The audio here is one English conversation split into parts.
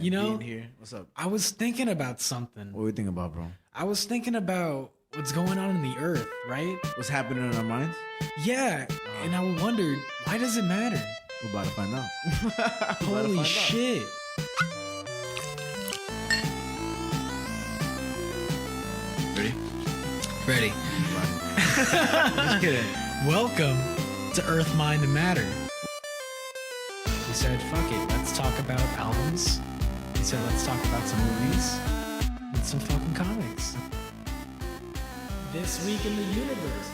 You know, being here. What's up? I was thinking about something. What are we thinking about, bro? I was thinking about what's going on in the earth, right? What's happening in our minds? Yeah, and I wondered, why does it matter? We're about to find out. Holy shit. Ready? Just kidding. Welcome to Earth, Mind, and Matter. We said, fuck it, let's talk about albums. We said, let's talk about some movies and some fucking comics. This week in the universe,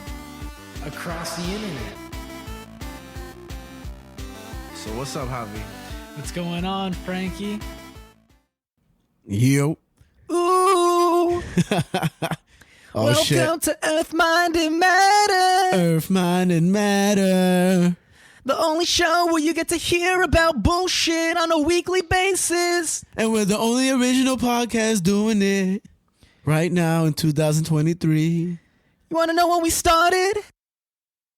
across the internet. So what's up, Javi? What's going on, Frankie? Yo. Ooh! Oh, Welcome shit. to Earth, Mind, and Matter. Earth, Mind, and Matter. The only show where you get to hear about bullshit on a weekly basis. And we're the only original podcast doing it right now in 2023. You want to know when we started?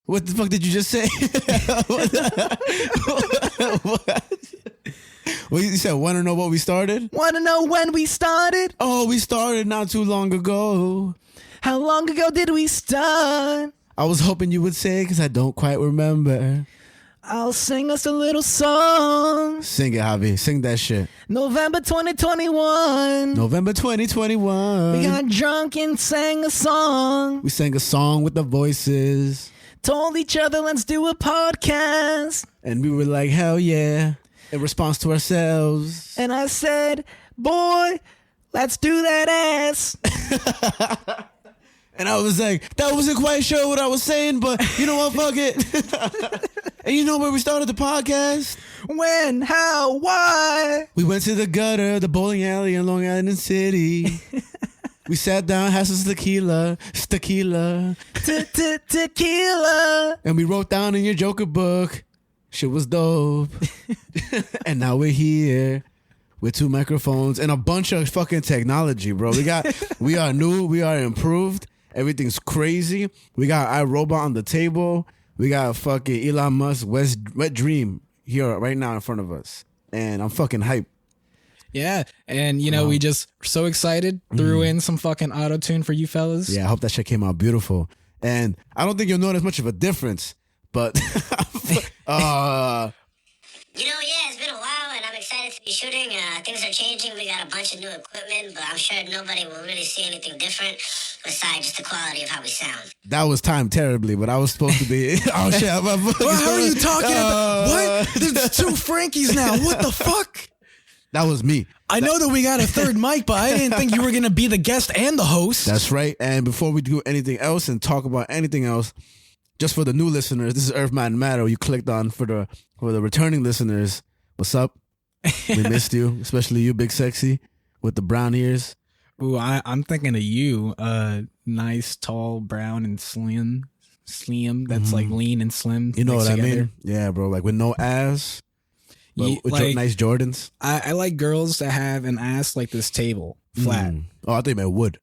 What the fuck did you just say? What you said? Want to know what we started? Want to know when we started? Oh, we started not too long ago. How long ago did we start? I was hoping you would say because I don't quite remember. I'll sing us a little song. Sing it, Javi. Sing that shit. November 2021. November 2021. We got drunk and sang a song. We sang a song with the voices. Told each other, let's do a podcast. And we were like, hell yeah. In response to ourselves. And I said, boy, let's do that ass. And I was like, that wasn't quite sure what I was saying, but you know what, fuck it. And you know where we started the podcast? When, how, why? We went to the gutter, the bowling alley in Long Island City. We sat down, had some tequila. Tequila. And we wrote down in your Joker book. Shit was dope. And now we're here with 2 microphones and a bunch of fucking technology, bro. We are new, we are improved. Everything's crazy. We got iRobot on the table. We got fucking Elon Musk wet dream here right now in front of us. And I'm fucking hyped. Yeah, and you know, we just so excited, threw in some fucking auto-tune for you fellas. Yeah, I hope that shit came out beautiful. And I don't think you'll notice much of a difference, but You know, yeah, it's been a while, and I'm excited to be shooting. Things are changing. We got a bunch of new equipment, but I'm sure nobody will really see anything different besides just the quality of how we sound. that was timed terribly, but I was supposed to be. Oh shit! Well, how are you talking about? What? There's 2 Frankies now. What the fuck? That was me. I know that we got a third mic, but I didn't think you were going to be the guest and the host. That's right. And before we do anything else and talk about anything else, just for the new listeners, this is Earth, Mind, and Matter. You clicked on for the returning listeners. What's up? We missed you, especially you, Big Sexy, with the brown ears. Ooh, I'm thinking of you. Nice, tall, brown, and slim. That's like lean and slim. You know what together. I mean? Yeah, bro. Like with no ass, but Yeah, with like- nice Jordans. I like girls that have an ass like this table, flat. Oh, I thought you meant wood.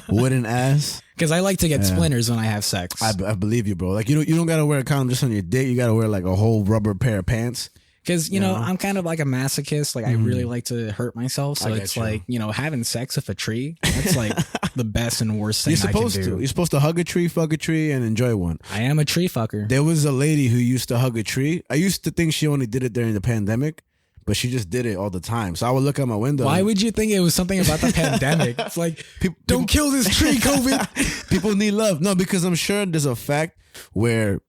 Wooden ass. Because I like to get splinters when I have sex. I believe you, bro. Like you don't gotta wear a condom just on your dick. You gotta wear like a whole rubber pair of pants. Because, you know, I'm kind of like a masochist. Like, I really like to hurt myself. So I get it's you. like, you know, having sex with a tree, that's like the best and worst thing You're supposed I can do. to. You're supposed to hug a tree, fuck a tree, and enjoy one. I am a tree fucker. There was a lady who used to hug a tree. I used to think she only did it during the pandemic, but she just did it all the time. So I would look out my window. Why would you think it was something about the pandemic? It's like, don't kill this tree, COVID. People need love? No, because I'm sure there's a fact where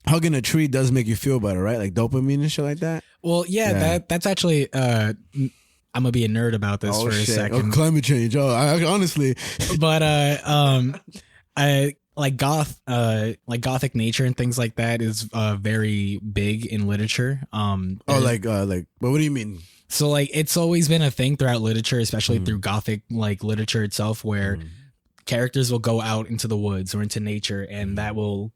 hugging a tree does make you feel better, right? Like dopamine and shit like that. Well, yeah. That's actually, I'm going to be a nerd about this for a second. Oh, climate change. Oh, I honestly. But, I like gothic nature and things like that is very big in literature. But what do you mean? So like it's always been a thing throughout literature, especially through gothic like literature itself, where characters will go out into the woods or into nature, and that will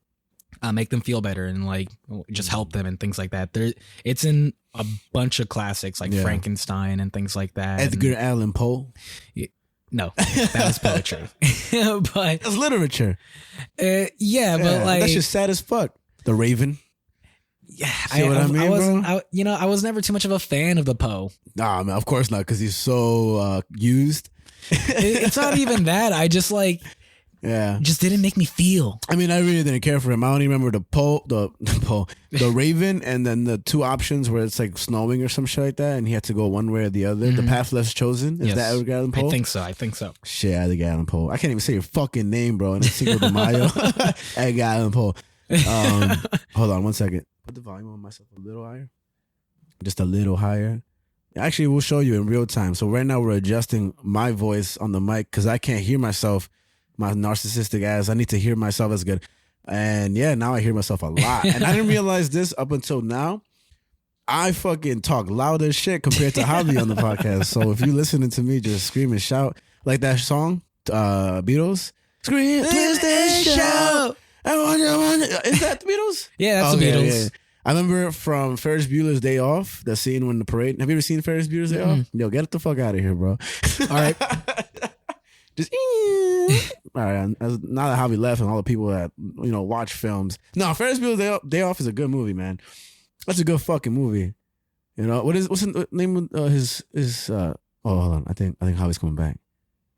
make them feel better and like just help them and things like that. It's in a bunch of classics like Frankenstein and things like that. Edgar Allan Poe. No, that was poetry. But That's literature. but like that's just sad as fuck. The Raven. Yeah, See what I mean, wasn't. bro? I was never too much of a fan of the Poe. Nah, man, of course not, because he's so used. It's not even that. I just like. Yeah, just didn't make me feel. I mean, I really didn't care for him. I only remember the Raven, and then the two options where it's like snowing or some shit like that, and he had to go one way or the other. The path less chosen. Is that Edgar Allan Poe? I think so. Shit, Edgar Allan Poe. I can't even say your fucking name, bro. And it's Cinco de Mayo. Edgar Allan Poe. Hold on 1 second. Put the volume on myself a little higher. Just a little higher. Actually, we'll show you in real time. So right now we're adjusting my voice on the mic because I can't hear myself. My narcissistic ass. I need to hear myself as good. And yeah, now I hear myself a lot. And I didn't realize this up until now. I fucking talk loud as shit compared to Javi on the podcast. So if you listening to me just scream and shout like that song, Beatles, scream, twist and shout. Is that the Beatles? Yeah, that's the Beatles. Yeah. I remember from Ferris Bueller's Day Off, the scene when the parade. Have you ever seen Ferris Bueller's Day Off? Yo, get the fuck out of here, bro. All right. Just all right. Now that Javi left and all the people that watch films. No, Ferris Bueller's Day Off is a good movie, man. That's a good fucking movie. What's the name of his? Oh, hold on. I think Javi's coming back.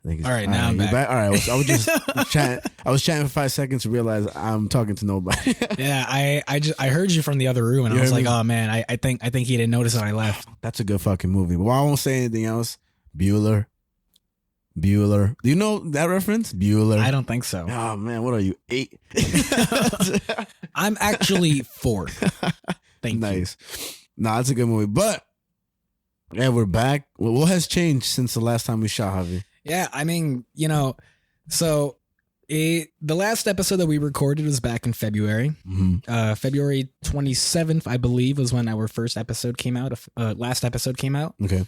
All right, now I'm back. All right, I was just chatting. I was chatting for 5 seconds to realize I'm talking to nobody. Yeah, I heard you from the other room, and I was like, oh man, I think he didn't notice when I left. That's a good fucking movie. But I won't say anything else. Bueller. Do you know that reference? Bueller. I don't think so. Oh man, what are you, 8? I'm actually 4. Thank you. Nice. Nah, that's a good movie. But yeah, we're back. What has changed since the last time we shot, Javi? Yeah, I mean, so the last episode that we recorded was back in February. Mm-hmm. February 27th, I believe, was when our first episode came out. Last episode came out. Okay.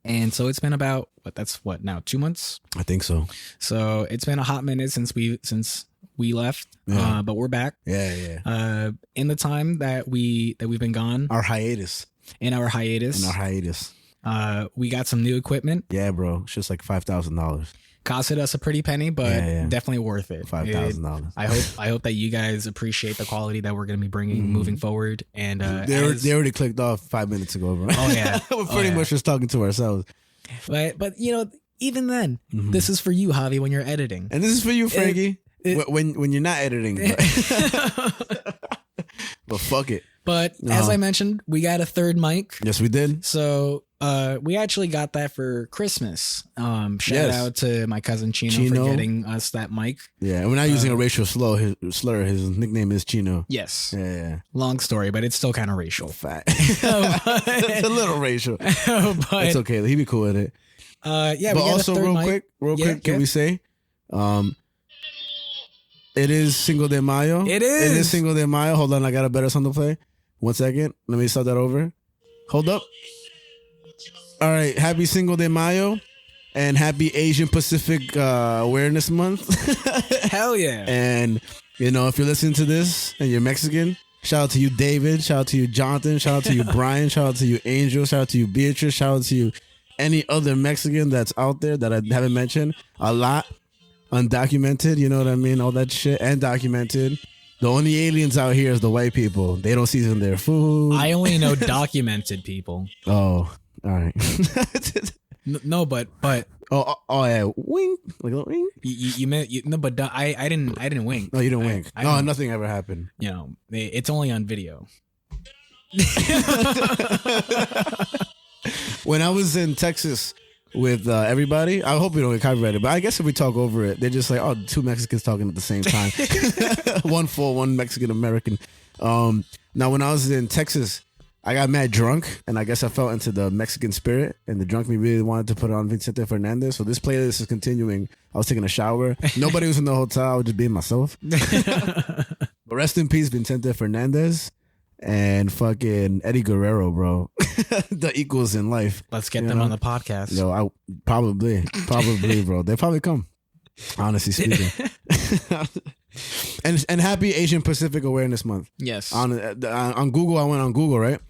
And so it's been about now 2 months. I think so. So it's been a hot minute since we left. Yeah. But we're back. Yeah. In the time that we've been gone, Our hiatus. In our hiatus, we got some new equipment. Yeah, bro. It's just like $5,000. Costed us a pretty penny, but definitely worth it. $5,000. I hope that you guys appreciate the quality that we're going to be bringing moving forward. And they already clicked off 5 minutes ago, bro. Oh yeah, we're pretty much just talking to ourselves. But even then, this is for you, Javi, when you're editing, and this is for you, Frankie, when you're not editing. But fuck it. But as I mentioned, we got a third mic. Yes, we did. So we actually got that for Christmas. Shout out to my cousin Chino for getting us that mic. Yeah, we're not using a racial slur. His nickname is Chino. Yes. Yeah. Long story, but it's still kind of racial. Fat. It's a little racial. But it's okay. He'd be cool with it. Yeah. But also, real quick, can we say, it is Cinco de Mayo. It is Cinco de Mayo. Hold on, I got a better song to play. 1 second. Let me start that over. Hold up. All right. Happy Cinco de Mayo and happy Asian Pacific Awareness Month. Hell yeah. And, if you're listening to this and you're Mexican, shout out to you, David. Shout out to you, Jonathan. Shout out to you, Brian. Shout out to you, Angel. Shout out to you, Beatrice. Shout out to you, any other Mexican that's out there that I haven't mentioned. A lot. Undocumented, you know what I mean? All that shit. And documented. The only aliens out here is the white people. They don't season their food. I only know documented people. Oh, all right. No, but oh yeah, wink, like a little wink. You meant no, but I didn't wink. No, you didn't wink. No, nothing ever happened. It's only on video. When I was in Texas with everybody, I hope we don't get copyrighted, but I guess if we talk over it, they're just like, oh, 2 Mexicans talking at the same time. one Mexican American. Now, when I was in Texas, I got mad drunk, and I guess I fell into the Mexican spirit, and the drunk me really wanted to put on Vicente Fernandez. So this playlist is continuing. I was taking a shower. Nobody was in the hotel. I was just being myself. But rest in peace, Vicente Fernandez. And fucking Eddie Guerrero, bro. The equals in life. Let's get them on the podcast. Yo, I probably, bro. They probably come. Honestly speaking. and happy Asian Pacific Awareness Month. Yes. On Google, I went on Google, right?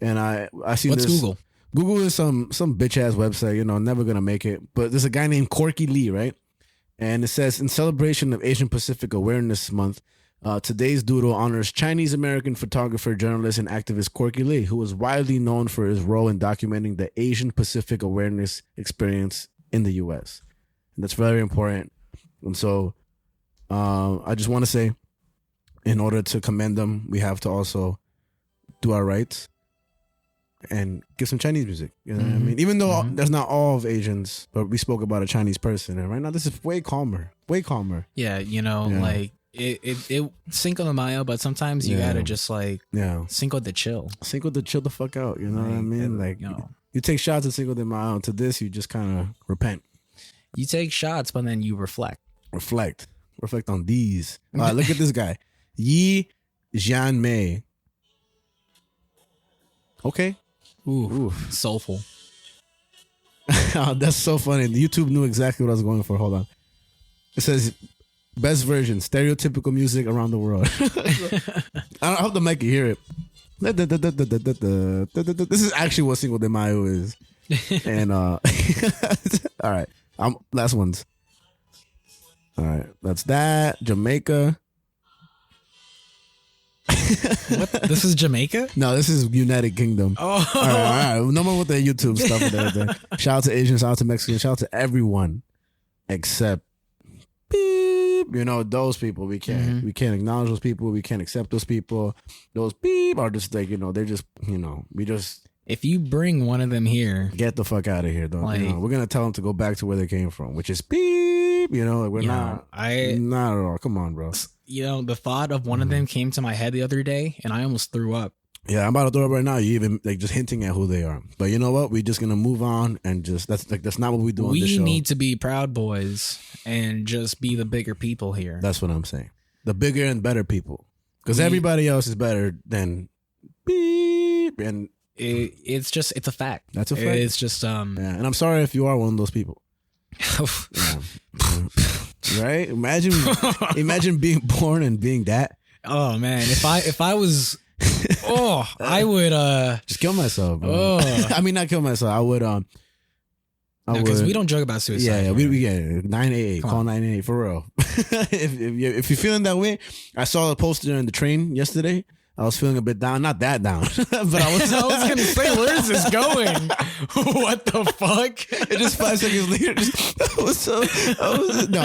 And I see What's this. Google? Google is some bitch ass website. Never gonna make it. But there's a guy named Corky Lee, right? And it says, in celebration of Asian Pacific Awareness Month, Today's doodle honors Chinese-American photographer, journalist, and activist Corky Lee, who is widely known for his role in documenting the Asian Pacific awareness experience in the U.S. And that's very important. And so I just want to say, in order to commend them, we have to also do our rights and give some Chinese music. You know what I mean? Even though that's not all of Asians, but we spoke about a Chinese person. And right now, this is way calmer. Way calmer. Yeah, like it Cinco de Mayo, but sometimes you gotta just like Cinco de chill. Cinco de chill the fuck out. You know what I mean? Like, you take shots at Cinco de Mayo. To this, you just kind of repent. You take shots, but then you reflect. Reflect on these. Look at this guy. Yi Jianmei. Okay. Ooh, soulful. That's so funny. YouTube knew exactly what I was going for. Hold on. It says, best version, stereotypical music around the world. I hope the mic can hear it. This is actually what Cinco de Mayo is. And, all right. Last ones. All right. That's that. Jamaica. What? This is Jamaica? No, this is United Kingdom. Oh, all right. No more with the YouTube stuff and everything. Shout out to Asians, shout out to Mexicans, shout out to everyone except beep. You know, those people we can't acknowledge those people. We can't accept those people. Those beep are just like, they're just, we just. If you bring one of them here, get the fuck out of here, though. We're gonna tell them to go back to where they came from, which is beep. We're not at all. Come on, bro. The thought of one of them came to my head the other day, and I almost threw up. Yeah, I'm about to throw up right now. You even like just hinting at who they are. But you know what? We're just gonna move on and just that's not what we do on this show. We need to be Proud Boys and just be the bigger people here. That's what I'm saying. The bigger and better people, because everybody else is better than beep and. It's a fact. That's a fact. It's just and I'm sorry if you are one of those people. Right? Imagine being born and being that. Oh man, if I was I would just kill myself, bro. I mean, not kill myself. I would because we don't joke about suicide. Yeah, we 988. Call 988 for real. if you're feeling that way, I saw a poster in the train yesterday. I was feeling a bit down, not that down, but I was gonna say, where is this going? What the fuck? It just 5 seconds later.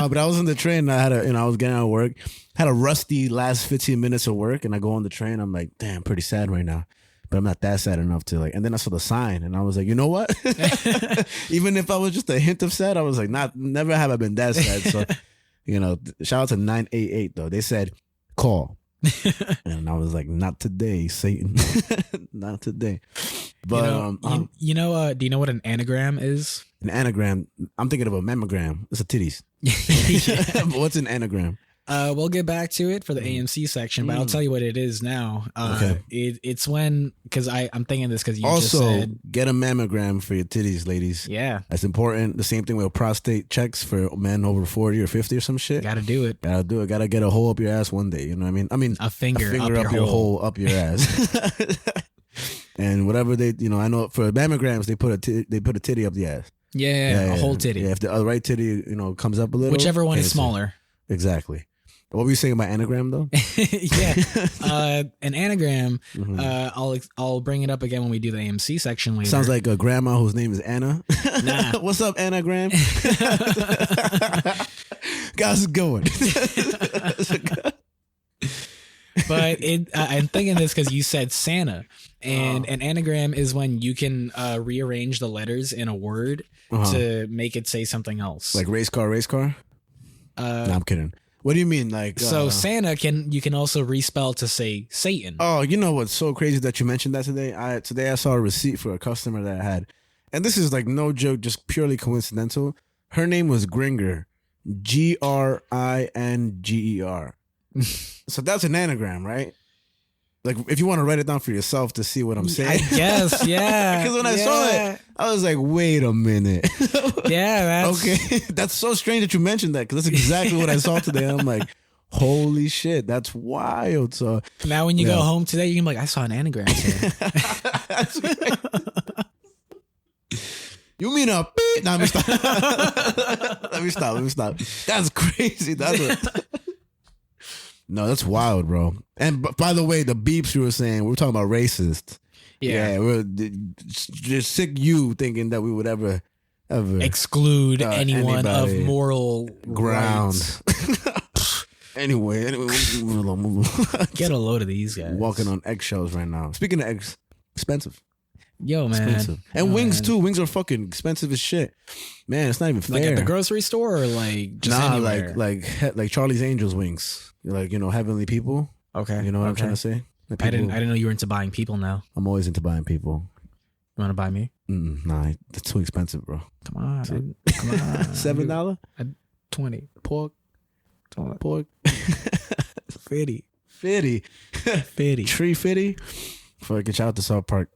But I was in the train. I was getting out of work. Had a rusty last 15 minutes of work, and I go on the train. I'm like, damn, pretty sad right now, but I'm not that sad enough to like. And then I saw the sign, and I was like, you know what? Even if I was just a hint of sad, I was like, never have I been that sad. So, shout out to 988 though. They said call. And I was like, not today, Satan. Not today. But do you know what an anagram is? An anagram, I'm thinking of a mammogram. It's a titties. What's an anagram? We'll get back to it for the A.M.C. section, but I'll tell you what it is now. Okay. It's when, because I'm thinking this because you also, just said. Get a mammogram for your titties, ladies. Yeah. That's important. The same thing with prostate checks for men over 40 or 50 or some shit. Gotta do it. Gotta get a hole up your ass one day. You know what I mean? A finger up your hole up your ass. And whatever they, I know for mammograms, they put a titty up the ass. Yeah, a whole titty. Yeah, if the right titty, comes up a little. Whichever one is smaller. Exactly. What were you saying about anagram though? Yeah, an anagram. I'll bring it up again when we do the A.M.C. section later. Sounds like a grandma whose name is Anna. Nah. What's up, anagram? Guys, going. But I'm thinking this because you said Santa, and an anagram is when you can rearrange the letters in a word to make it say something else. Like race car. No, I'm kidding. What do you mean? Like so Santa you can also respell to say Satan. Oh, you know what's so crazy that you mentioned that today? Today I saw a receipt for a customer that I had, and this is like no joke, just purely coincidental. Her name was Gringer, Gringer. So that's an anagram, right? Like if you want to write it down for yourself to see what I'm saying. I guess, yeah. Because when I saw it, I was like, wait a minute. Yeah, that's okay. That's so strange that you mentioned that, because that's exactly what I saw today. I'm like, holy shit, that's wild. So now when you go home today, you can be like, I saw an anagram today. That's right. You mean a beat? No, let me stop. Let me stop. That's crazy. No, that's wild, bro. And by the way, the beeps you were saying, we were talking about racist. Yeah, we're just sick you thinking that we would ever exclude anyone of moral ground. Anyway, move along. Get a load of these guys. Walking on eggshells right now. Speaking of expensive. Yo, man. Expensive. And wings too. Wings are fucking expensive as shit. Man, it's not even fair. Like at the grocery store or like just anywhere? like Charlie's Angels wings. Like, heavenly people. Okay. You know what I'm trying to say? Like I didn't know you were into buying people now. I'm always into buying people. You want to buy me? Nah, that's too expensive, bro. Come on, dude. Come on. $7? 20. Pork. Fitty. Tree fitty. Fucking shout out to South Park.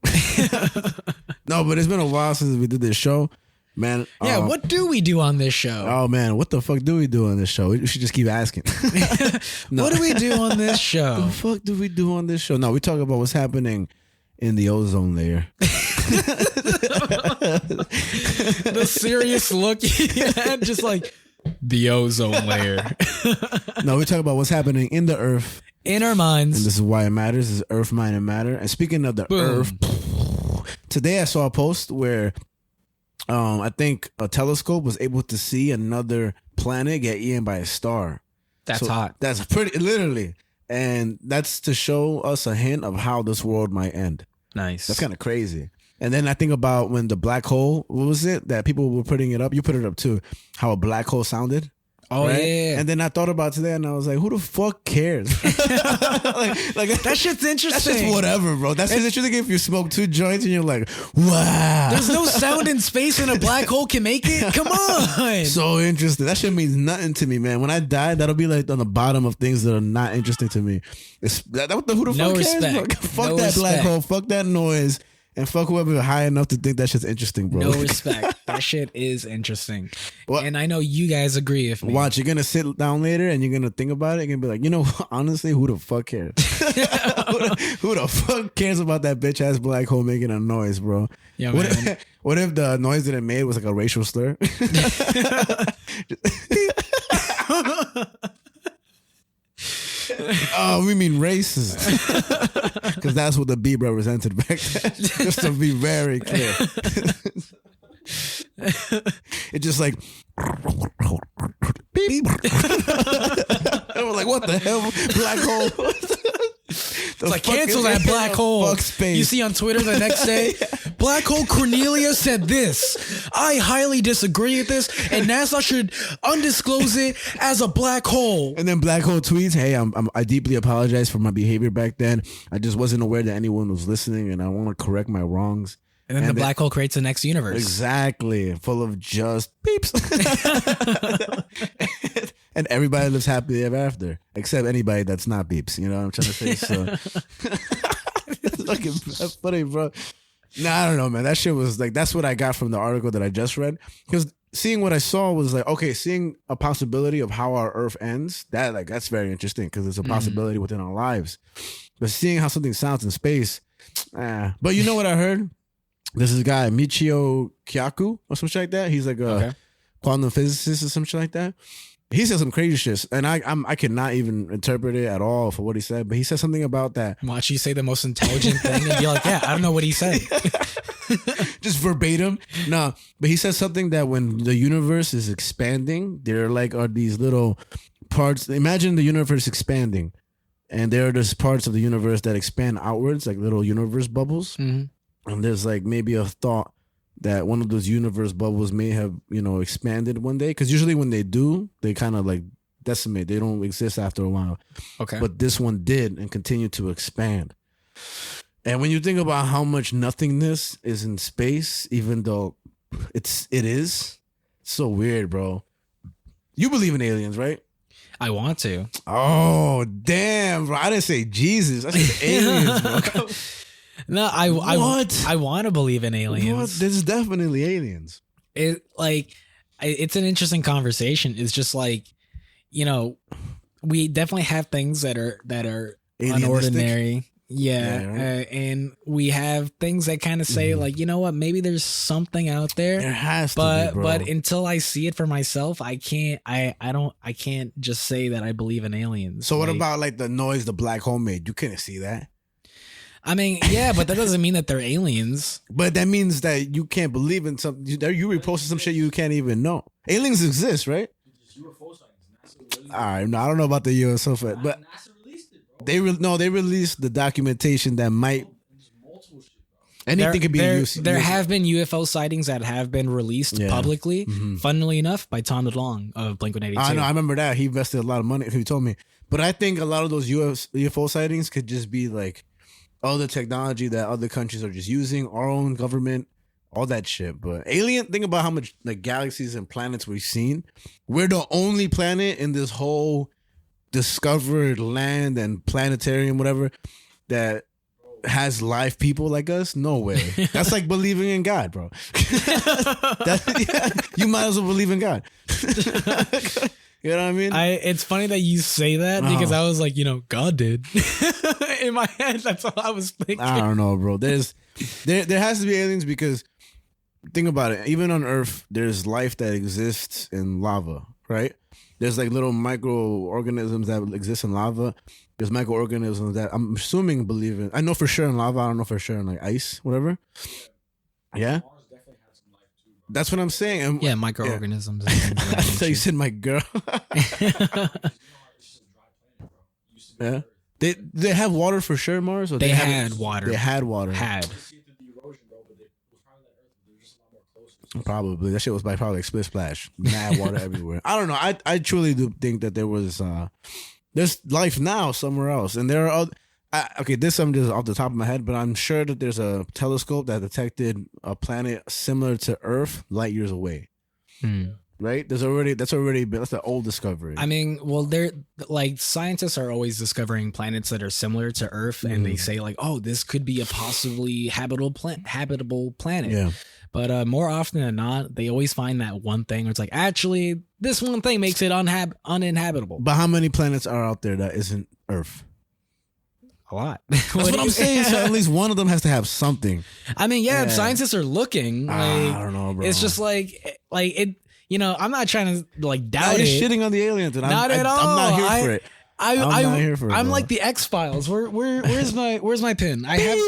No, but it's been a while since we did this show. Man. Yeah, what do we do on this show? Oh, man. What the fuck do we do on this show? We should just keep asking. No. What do we do on this show? What the fuck do we do on this show? No, we talk about what's happening in the ozone layer. The serious look you had, just like the ozone layer. No, we talk about what's happening in the earth. In our minds. And this is why it matters. This is Earth, Mind, and Matter. And speaking of the earth, today I saw a post where I think a telescope was able to see another planet get eaten by a star. That's hot. That's pretty, literally. And that's to show us a hint of how this world might end. Nice. That's kind of crazy. And then I think about when the black hole, what was it that people were putting it up? You put it up too. How a black hole sounded. Oh, right? yeah. And then I thought about today and I was like, who the fuck cares? like that shit's interesting. That's just whatever, bro. That's just interesting if you smoke 2 joints and you're like, wow. There's no sound in space and a black hole can make it? Come on. So interesting. That shit means nothing to me, man. When I die, that'll be like on the bottom of things that are not interesting to me. Who the fuck cares, bro? Fuck that black hole. Fuck that noise. And fuck whoever high enough to think that shit's interesting, bro. No respect. That shit is interesting. What? And I know you guys agree with me. Watch, you're going to sit down later and you're going to think about it. You're going to be like, honestly, who the fuck cares? who the fuck cares about that bitch ass black hole making a noise, bro? Yeah, what if the noise that it made was like a racial slur? Oh, we mean racist. Because that's what the beep represented back then. Just to be very clear. It's just like beep. I was like, what the hell? Black hole. It's like, cancel that black hole. Fuck space. You see on Twitter the next day, Black Hole Cornelia said this. I highly disagree with this, and NASA should undisclose it as a black hole. And then Black Hole tweets, hey, I deeply apologize for my behavior back then. I just wasn't aware that anyone was listening, and I want to correct my wrongs. And then the black hole creates the next universe. Exactly. Full of just beeps. And everybody lives happily ever after. Except anybody that's not beeps. You know what I'm trying to say? So it's fucking funny, bro. Nah, I don't know, man. That shit was like, that's what I got from the article that I just read. Because seeing what I saw was like, okay, seeing a possibility of how our Earth ends, that's very interesting because it's a possibility within our lives. But seeing how something sounds in space, But you know what I heard? This is a guy, Michio Kaku or something like that. He's like a quantum physicist or something like that. He said some crazy shit, and I cannot even interpret it at all for what he said. But he said something about that. Watch you say the most intelligent thing, and be like, "Yeah, I don't know what he said." Just verbatim. No, but he said something that when the universe is expanding, there are these little parts. Imagine the universe expanding, and there are these parts of the universe that expand outwards, like little universe bubbles. Mm-hmm. And there's like maybe a thought that one of those universe bubbles may have, expanded one day. Because usually when they do, they kind of like decimate. They don't exist after a while. Okay. But this one did and continued to expand. And when you think about how much nothingness is in space, even though it is so weird, bro. You believe in aliens, right? I want to. Oh, damn, bro. I didn't say Jesus. I said aliens, bro. No, I want to believe in aliens. What? There's definitely aliens. It's an interesting conversation. It's just like, we definitely have things that are unordinary. Yeah, right? and we have things that kind of say like, you know what, maybe there's something out there. There has to be, bro. But until I see it for myself, I can't. I can't just say that I believe in aliens. So what about like the noise the black hole made? You couldn't see that. I mean, yeah, but that doesn't mean that they're aliens. But that means that you can't believe in something. You reposted some shit you can't even know. Aliens exist, right? All right, no, I don't know about the UFO, but they released the documentation that might anything could be used. There have been UFO sightings that have been released publicly. Funnily enough, by Tom DeLonge of Blink-182. I know, I remember that he invested a lot of money. He told me, but I think a lot of those UFO sightings could just be like other technology that other countries are just using, our own government, all that shit. But think about how much like galaxies and planets we've seen. We're the only planet in this whole discovered land and planetarium, whatever, that has live people like us. No way. That's like believing in God, bro. You might as well believe in God. You know what I mean? It's funny that you say that because I was like, God did. In my head, that's all I was thinking. I don't know, bro. There has to be aliens because think about it. Even on Earth, there's life that exists in lava, right? There's like little microorganisms that exist in lava. There's microorganisms that I'm assuming believe in. I know for sure in lava. I don't know for sure in like ice, whatever. Yeah. That's what I'm saying. Yeah, microorganisms. Yeah. So you said my girl. Yeah. They have water for sure, Mars? Or they had water. They had water. Had. Probably. That shit was probably like split splash. Mad water everywhere. I don't know. I truly do think that there's life now somewhere else. And there are this I'm just off the top of my head, but I'm sure that there's a telescope that detected a planet similar to Earth light years away. Right? That's an old discovery. I mean, well, they're like scientists are always discovering planets that are similar to Earth, and they say like, oh, this could be a possibly habitable planet. Yeah. But more often than not, they always find that one thing where it's like, actually, this one thing makes it uninhabitable. But how many planets are out there that isn't Earth? A lot. That's what I'm saying. So at least one of them has to have something. I mean, yeah. Scientists are looking. Like, I don't know, bro. It's just like it. I'm not trying to like doubt it. You're shitting on the aliens, and not at all. I'm not here for it. I'm not here for it. I'm like the X-Files. Where's my pin? I have.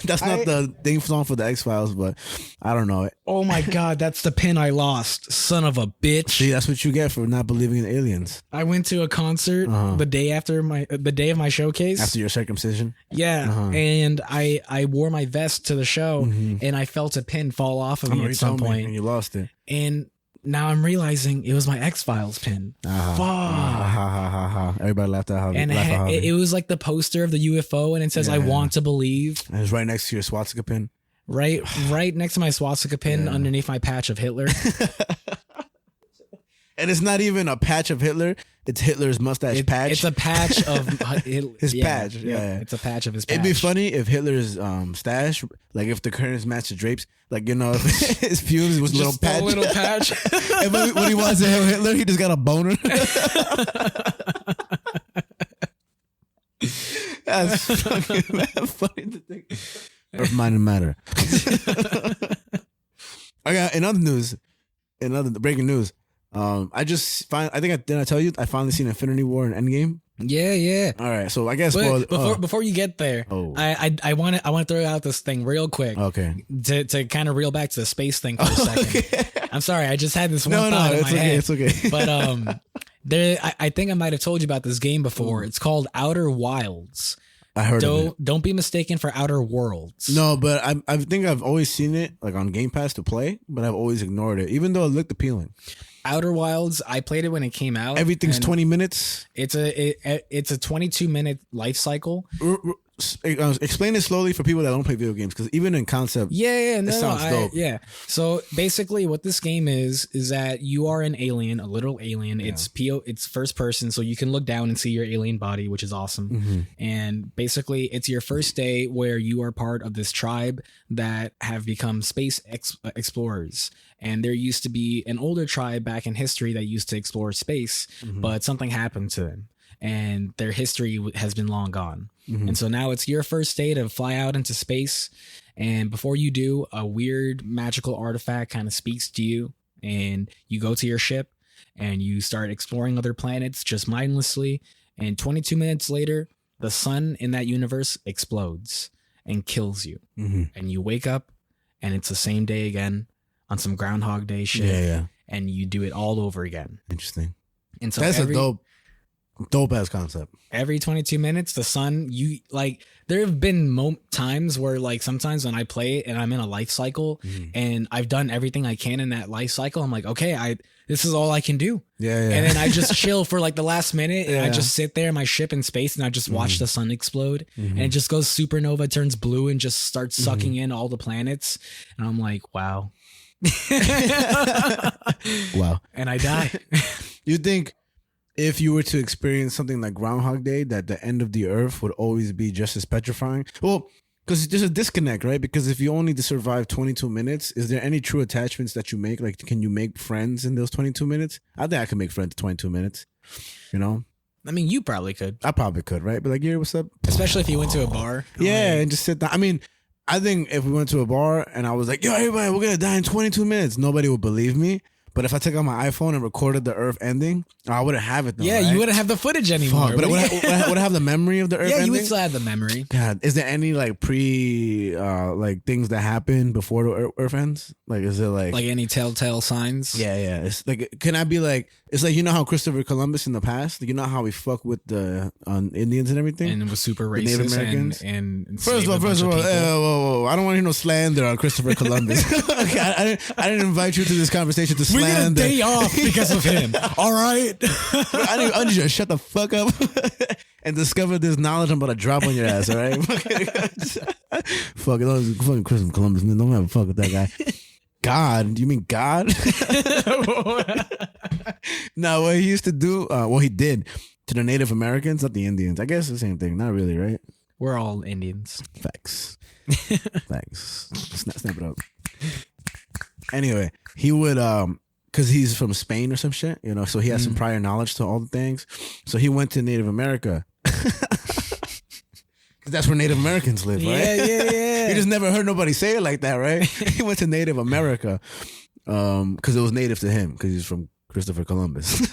That's not the theme song for the X-Files, but I don't know. Oh my God, that's the pin I lost. Son of a bitch. See, that's what you get for not believing in aliens. I went to a concert the day of my showcase. After your circumcision? Yeah. And I wore my vest to the show and I felt a pin fall off of me at some point. And you lost it. And now I'm realizing it was my X-Files pin. Fuck. Everybody laughed at and it was like the poster of the UFO, and it says, I want to believe. And it's right next to your swastika pin. Right next to my swastika pin, underneath my patch of Hitler. And it's not even a patch of Hitler. It's Hitler's mustache patch. It's a patch of his patch. Yeah. It's a patch of his patch. It'd be funny if Hitler's stash, like if the curtains match the drapes, like, if his pubes was a little patch. A little patch. And when he wants to hail Hitler, he just got a boner. That's fucking funny to think. Earth, mind, and matter. I got another breaking news. Did I tell you I finally seen Infinity War and Endgame? Yeah. All right, so I guess before you get there, I want to throw out this thing real quick. Okay. To kind of reel back to the space thing for a second. Okay. I'm sorry, I just had this one thought in my head. It's okay. But I think I might have told you about this game before. It's called Outer Wilds. I heard of it. Don't be mistaken for Outer Worlds. No, but I think I've always seen it like on Game Pass to play, but I've always ignored it, even though it looked appealing. Outer Wilds, I played it when it came out. Everything's 20 minutes. It's a 22-minute life cycle. Explain it slowly for people that don't play video games, because even in concept, it sounds dope. So basically, what this game is that you are an alien, a literal alien. Yeah. It's first person, so you can look down and see your alien body, which is awesome. And basically, it's your first day where you are part of this tribe that have become space explorers. And there used to be an older tribe back in history that used to explore space, but something happened to them, and their history has been long gone. And so now it's your first day to fly out into space. And before you do, a weird magical artifact kind of speaks to you, and you go to your ship and you start exploring other planets just mindlessly. And 22 minutes later, the sun in that universe explodes and kills you. And you wake up and it's the same day again on some Groundhog Day shit. Yeah. And you do it all over again. Interesting. And so That's a dope ass concept. Every 22 minutes, the sun, you like, there have been times where like sometimes when I play it and I'm in a life cycle and I've done everything I can in that life cycle, I'm like, okay, this is all I can do. Yeah. And then I just chill for like the last minute and I just sit there in my ship in space and I just watch the sun explode and it just goes supernova, turns blue and just starts sucking in all the planets. And I'm like, wow. Wow. And I die. You think if you were to experience something like Groundhog Day, that the end of the earth would always be just as petrifying? Well, because there's a disconnect, right? Because if you only survive 22 minutes, is there any true attachments that you make? Like, can you make friends in those 22 minutes? I think I can make friends in 22 minutes, you know? I mean, you probably could. I probably could, right? But like, yeah, what's up? Especially if you went to a bar. Yeah, like, and just sit down. I mean, I think if we went to a bar and I was like, yo, everybody, we're going to die in 22 minutes, nobody would believe me. But if I took out my iPhone and recorded the Earth ending, I wouldn't have it though. Yeah, right? you wouldn't have the footage anymore. Fuck, but would I have the memory of the Earth ending? Yeah, you would still have the memory. God, is there any like like things that happen before the Earth ends? Like, is it like any telltale signs? Yeah. It's like, can I be like, it's like, you know how Christopher Columbus in the past, you know how we fuck with the Indians and everything, and it was super the racist, Native Americans. And first of all, whoa, I don't want to hear no slander on Christopher Columbus. Okay, I didn't invite you to this conversation to slander. We get a day off because of him. All right. I need you to shut the fuck up and discover this knowledge I'm about to drop on your ass, all right? Fuck it. Fucking Christopher Columbus, man. Don't have a fuck with that guy. God? You mean God? No, what he used to do, what he did to the Native Americans, not the Indians. I guess the same thing. Not really, right? We're all Indians. Facts. Snap it up. Anyway, he would, because he's from Spain or some shit, you know, so he has some prior knowledge to all the things. So he went to Native America. Because that's where Native Americans live, right? Yeah. You just never heard nobody say it like that, right? He went to Native America because it was native to him because he's from Christopher Columbus.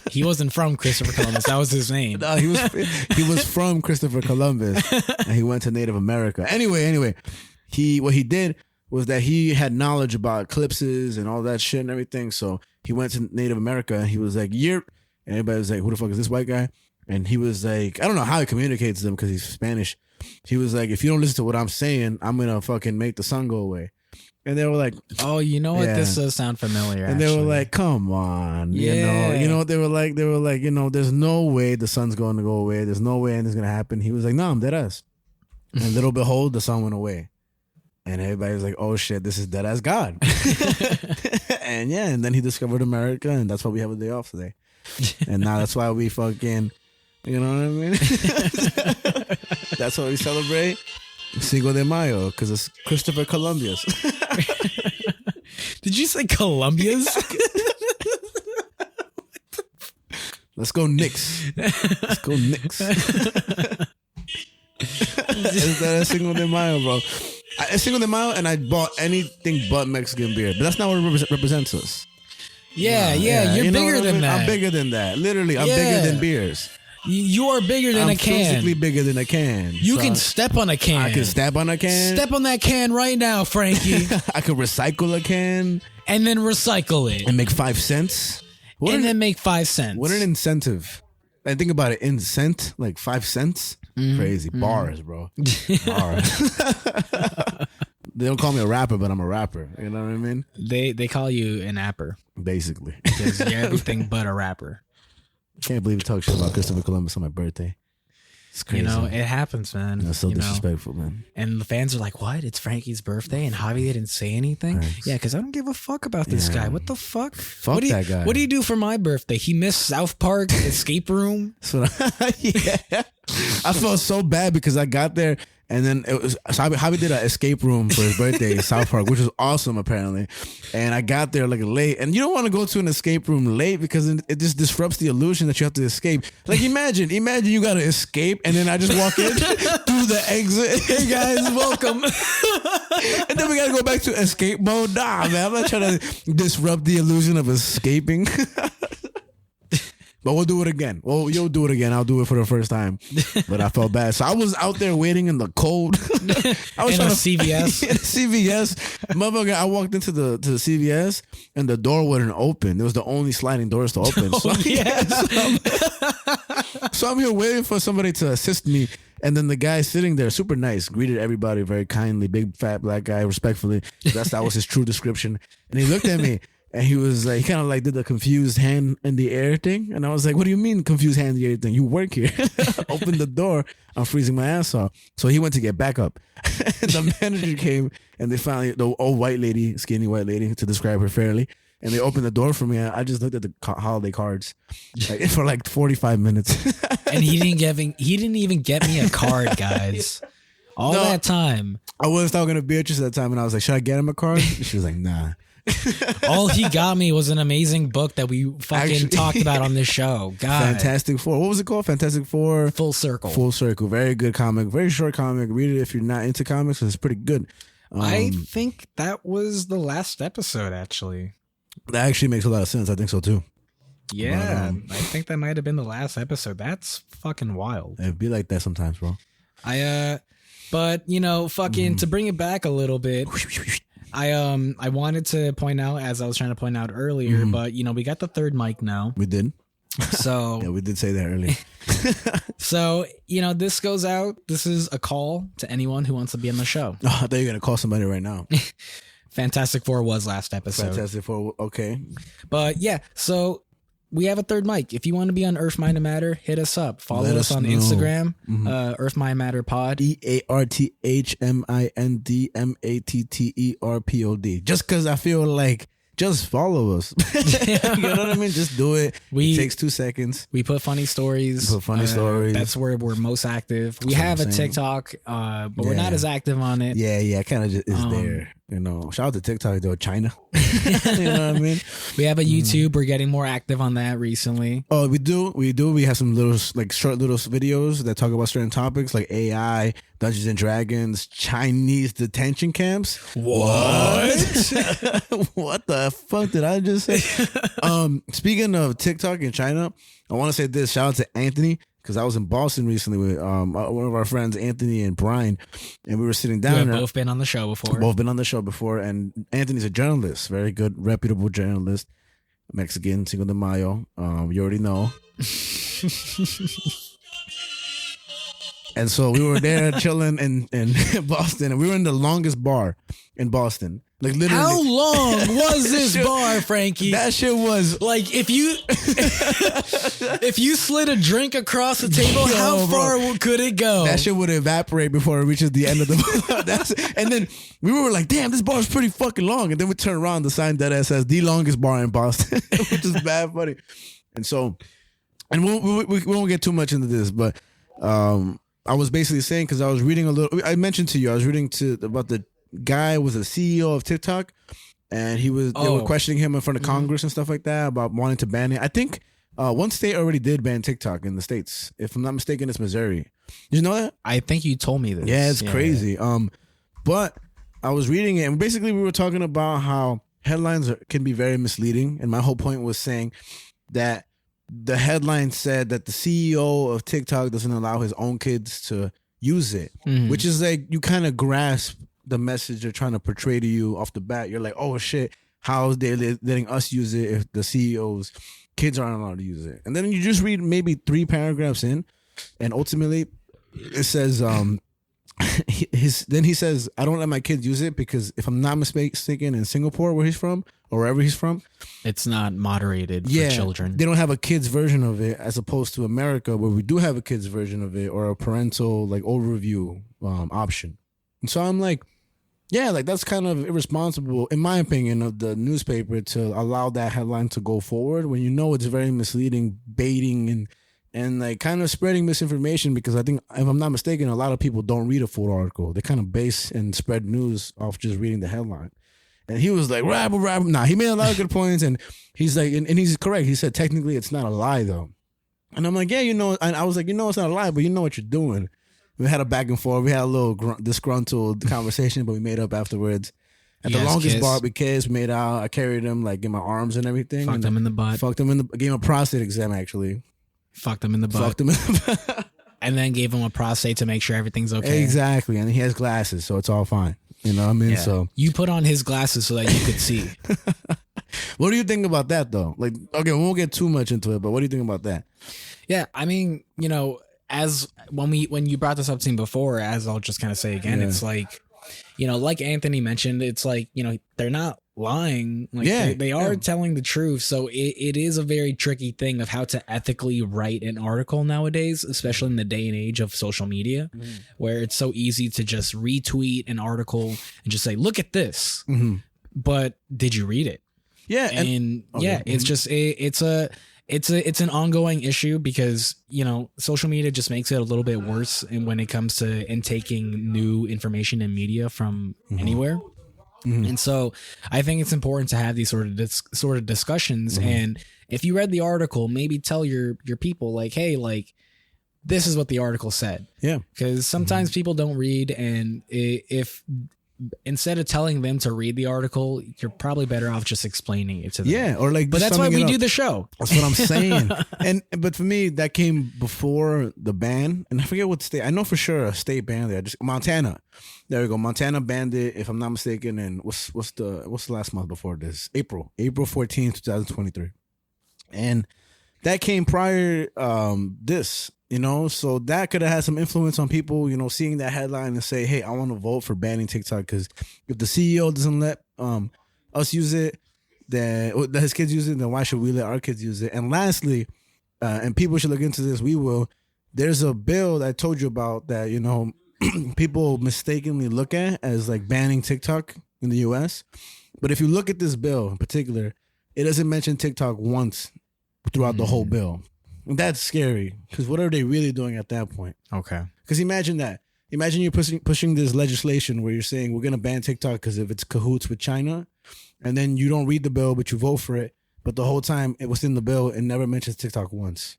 He wasn't from Christopher Columbus. That was his name. No, he was from Christopher Columbus and he went to Native America. Anyway, what he did was that he had knowledge about eclipses and all that shit and everything. So he went to Native America and he was like, "Yep," and everybody was like, "Who the fuck is this white guy?" And he was like, I don't know how he communicates to them because he's Spanish. He was like, "If you don't listen to what I'm saying, I'm gonna fucking make the sun go away." And they were like, "Oh, you know what? This does sound familiar." And they were like, "Come on, you know what they were like? They were like, you know, there's no way the sun's going to go away. There's no way anything's gonna happen." He was like, "No, I'm dead ass." And little behold, the sun went away. And everybody was like, "Oh shit, this is dead ass God." And then he discovered America, and that's why we have a day off today. And now that's why we fucking, you know what I mean? That's why we celebrate Cinco de Mayo, because it's Christopher Columbus. Did you say Columbia's? Let's go Knicks. Let's go Knicks. It's Cinco de Mayo, bro. It's Cinco de Mayo, and I bought anything but Mexican beer, but that's not what represents us. Yeah, you're bigger than that. I'm bigger than that. Literally, I'm bigger than beers. You are bigger than a can. I'm physically bigger than a can. You can step on a can. I can step on a can. Step on that can right now, Frankie. I could recycle a can. And then recycle it. And make 5 cents. Then make 5 cents. What an incentive. I think about it. Incent, like 5 cents. Crazy. Bars, bro. Bars. They don't call me a rapper, but I'm a rapper. You know what I mean? They call you an apper. Basically. Because you're everything but a rapper. Can't believe we talk shit about Christopher Columbus on my birthday. It's crazy. You know, it happens, man. That's so disrespectful, man. And the fans are like, "What? It's Frankie's birthday and Javi didn't say anything?" Thanks. Yeah, because I don't give a fuck about this guy. What the fuck? Fuck that guy. What do you do for my birthday? He missed South Park Escape Room. So, yeah. I felt so bad because I got there And then it was so Javi did an escape room for his birthday in South Park, which was awesome apparently. And I got there like late, and you don't want to go to an escape room late because it just disrupts the illusion that you have to escape. Like imagine you got to escape, and then I just walk in through the exit. Hey guys, welcome. And then we got to go back to escape mode. Nah, man, I'm not trying to disrupt the illusion of escaping. But we'll do it again. Well, you'll do it again. I'll do it for the first time. But I felt bad. So I was out there waiting in the cold. I was in a CVS. CVS. Motherfucker, I walked into the CVS and the door wouldn't open. It was the only sliding doors to open. So, so I'm here waiting for somebody to assist me. And then the guy sitting there, super nice, greeted everybody very kindly, big fat black guy, respectfully. That was his true description. And he looked at me. And he was like, he kind of like did the confused hand in the air thing. And I was like, what do you mean confused hand in the air thing? You work here. Open the door. I'm freezing my ass off. So he went to get backup. The manager came and they finally, the old white lady, skinny white lady, to describe her fairly. And they opened the door for me. I just looked at the holiday cards for like 45 minutes. And he didn't even get me a card, guys. All that time. I was talking to Beatrice at that time and I was like, should I get him a card? She was like, nah. All he got me was an amazing book that we fucking talked about on this show. God. Fantastic Four. What was it called? Fantastic Four. Full Circle. Full Circle. Very good comic. Very short comic. Read it if you're not into comics. It's pretty good. I think that was the last episode, actually. That actually makes a lot of sense. I think so too. Yeah. I think that might have been the last episode. That's fucking wild. It'd be like that sometimes, bro. But you know, fucking to bring it back a little bit. I wanted to point out, as I was trying to point out earlier, but you know, we got the third mic now. We did. So yeah, we did say that earlier. So, you know, this goes out. This is a call to anyone who wants to be on the show. Oh, I thought you were gonna call somebody right now. Fantastic Four was last episode. Fantastic Four, okay. But yeah, so we have a third mic. If you want to be on Earth Mind and Matter, hit us up. Follow us on Instagram, Earth Mind Matter Pod. EARTHMINDMATTERPOD. Just because I feel like, just follow us. You know what I mean? Just do it. It takes 2 seconds. We put funny stories. That's where we're most active. We have a TikTok, but we're not as active on it. Yeah, kind of just is there. You know, shout out to TikTok though, China. You know what I mean? We have a YouTube. We're getting more active on that recently. Oh, we do. We have some little, like, short little videos that talk about certain topics like AI, Dungeons and Dragons, Chinese detention camps. What? What the fuck did I just say? Speaking of TikTok in China, I want to say this. Shout out to Anthony, because I was in Boston recently with one of our friends, Anthony and Brian, and we were sitting down. We've both been on the show before. And Anthony's a journalist, very good, reputable journalist, Mexican, Cinco de Mayo. You already know. And so we were there chilling in Boston, and we were in the longest bar in Boston. Like, literally. How long was this bar, Frankie? That shit was like, if you slid a drink across the table, how far could it go? That shit would evaporate before it reaches the end of the. And then we were like, damn, this bar is pretty fucking long. And then we turn around, the sign that says the longest bar in Boston, which is bad funny. And so, and we won't get too much into this, but I was basically saying, because I was reading a little. I mentioned to you, I was reading about the guy was a CEO of TikTok, and they were questioning him in front of Congress and stuff like that about wanting to ban it. I think one state already did ban TikTok in the States. If I'm not mistaken, it's Missouri. Did you know that? I think you told me this. Yeah, it's crazy. But I was reading it, and basically we were talking about how headlines can be very misleading, and my whole point was saying that the headline said that the CEO of TikTok doesn't allow his own kids to use it, which is like, you kind of grasp the message they're trying to portray to you off the bat. You're like, oh shit, how is they letting us use it if the CEO's kids aren't allowed to use it? And then you just read maybe 3 paragraphs in, and ultimately it says, then he says, I don't let my kids use it because, if I'm not mistaken, in Singapore, where he's from, or wherever he's from, it's not moderated for children. They don't have a kids version of it, as opposed to America, where we do have a kids version of it, or a parental like overview option. And so I'm like, yeah, like, that's kind of irresponsible, in my opinion, of the newspaper to allow that headline to go forward when you know it's very misleading, baiting, and and like kind of spreading misinformation, because I think, if I'm not mistaken, a lot of people don't read a full article. They kind of base and spread news off just reading the headline. And he was like, rabble. Nah, he made a lot of good points, and he's like, and he's correct. He said technically it's not a lie though. And I'm like, yeah, and I was like, it's not a lie, but you know what you're doing. We had a back and forth. We had a little disgruntled conversation, but we made up afterwards. At the longest bar we kissed, we made out. I carried him like in my arms and everything. Fucked him in the butt. Gave him a prostate exam actually. Fucked him in the butt. And then gave him a prostate to make sure everything's okay. Exactly. And he has glasses, so it's all fine. You know what I mean? Yeah. So you put on his glasses so that you could see. What do you think about that though? Like, okay, we won't get too much into it, but what do you think about that? Yeah, I mean, as when you brought this up to me before, as I'll just kind of say again, it's like, like Anthony mentioned, it's like, they're not lying. Like they are telling the truth. So it is a very tricky thing of how to ethically write an article nowadays, especially in the day and age of social media, where it's so easy to just retweet an article and just say, look at this. But did you read it? Yeah. It's just, it's an ongoing issue because, social media just makes it a little bit worse. And when it comes to intaking new information and media from anywhere. And so I think it's important to have these sort of discussions. And if you read the article, maybe tell your people like, hey, like, this is what the article said. Yeah. Because sometimes people don't read. And if instead of telling them to read the article, you're probably better off just explaining it to them. Yeah. Or like, but that's why we do the show. That's what I'm saying. But for me, that came before the ban. And I forget what state. I know for sure a state banned it. Montana. There we go. Montana banned it, if I'm not mistaken. And what's the last month before this? April 14th, 2023. And that came prior this, so that could have had some influence on people, seeing that headline and say, hey, I want to vote for banning TikTok, because if the CEO doesn't let us use it, then let his kids use it, then why should we let our kids use it? And lastly, and people should look into this, we will, there's a bill that I told you about that, people mistakenly look at as like banning TikTok in the US. But if you look at this bill in particular, it doesn't mention TikTok once throughout the whole bill. And that's scary, because what are they really doing at that point? Okay. Because imagine that. Imagine you're pushing this legislation where you're saying we're going to ban TikTok because if it's cahoots with China, and then you don't read the bill, but you vote for it. But the whole time it was in the bill, it never mentions TikTok once.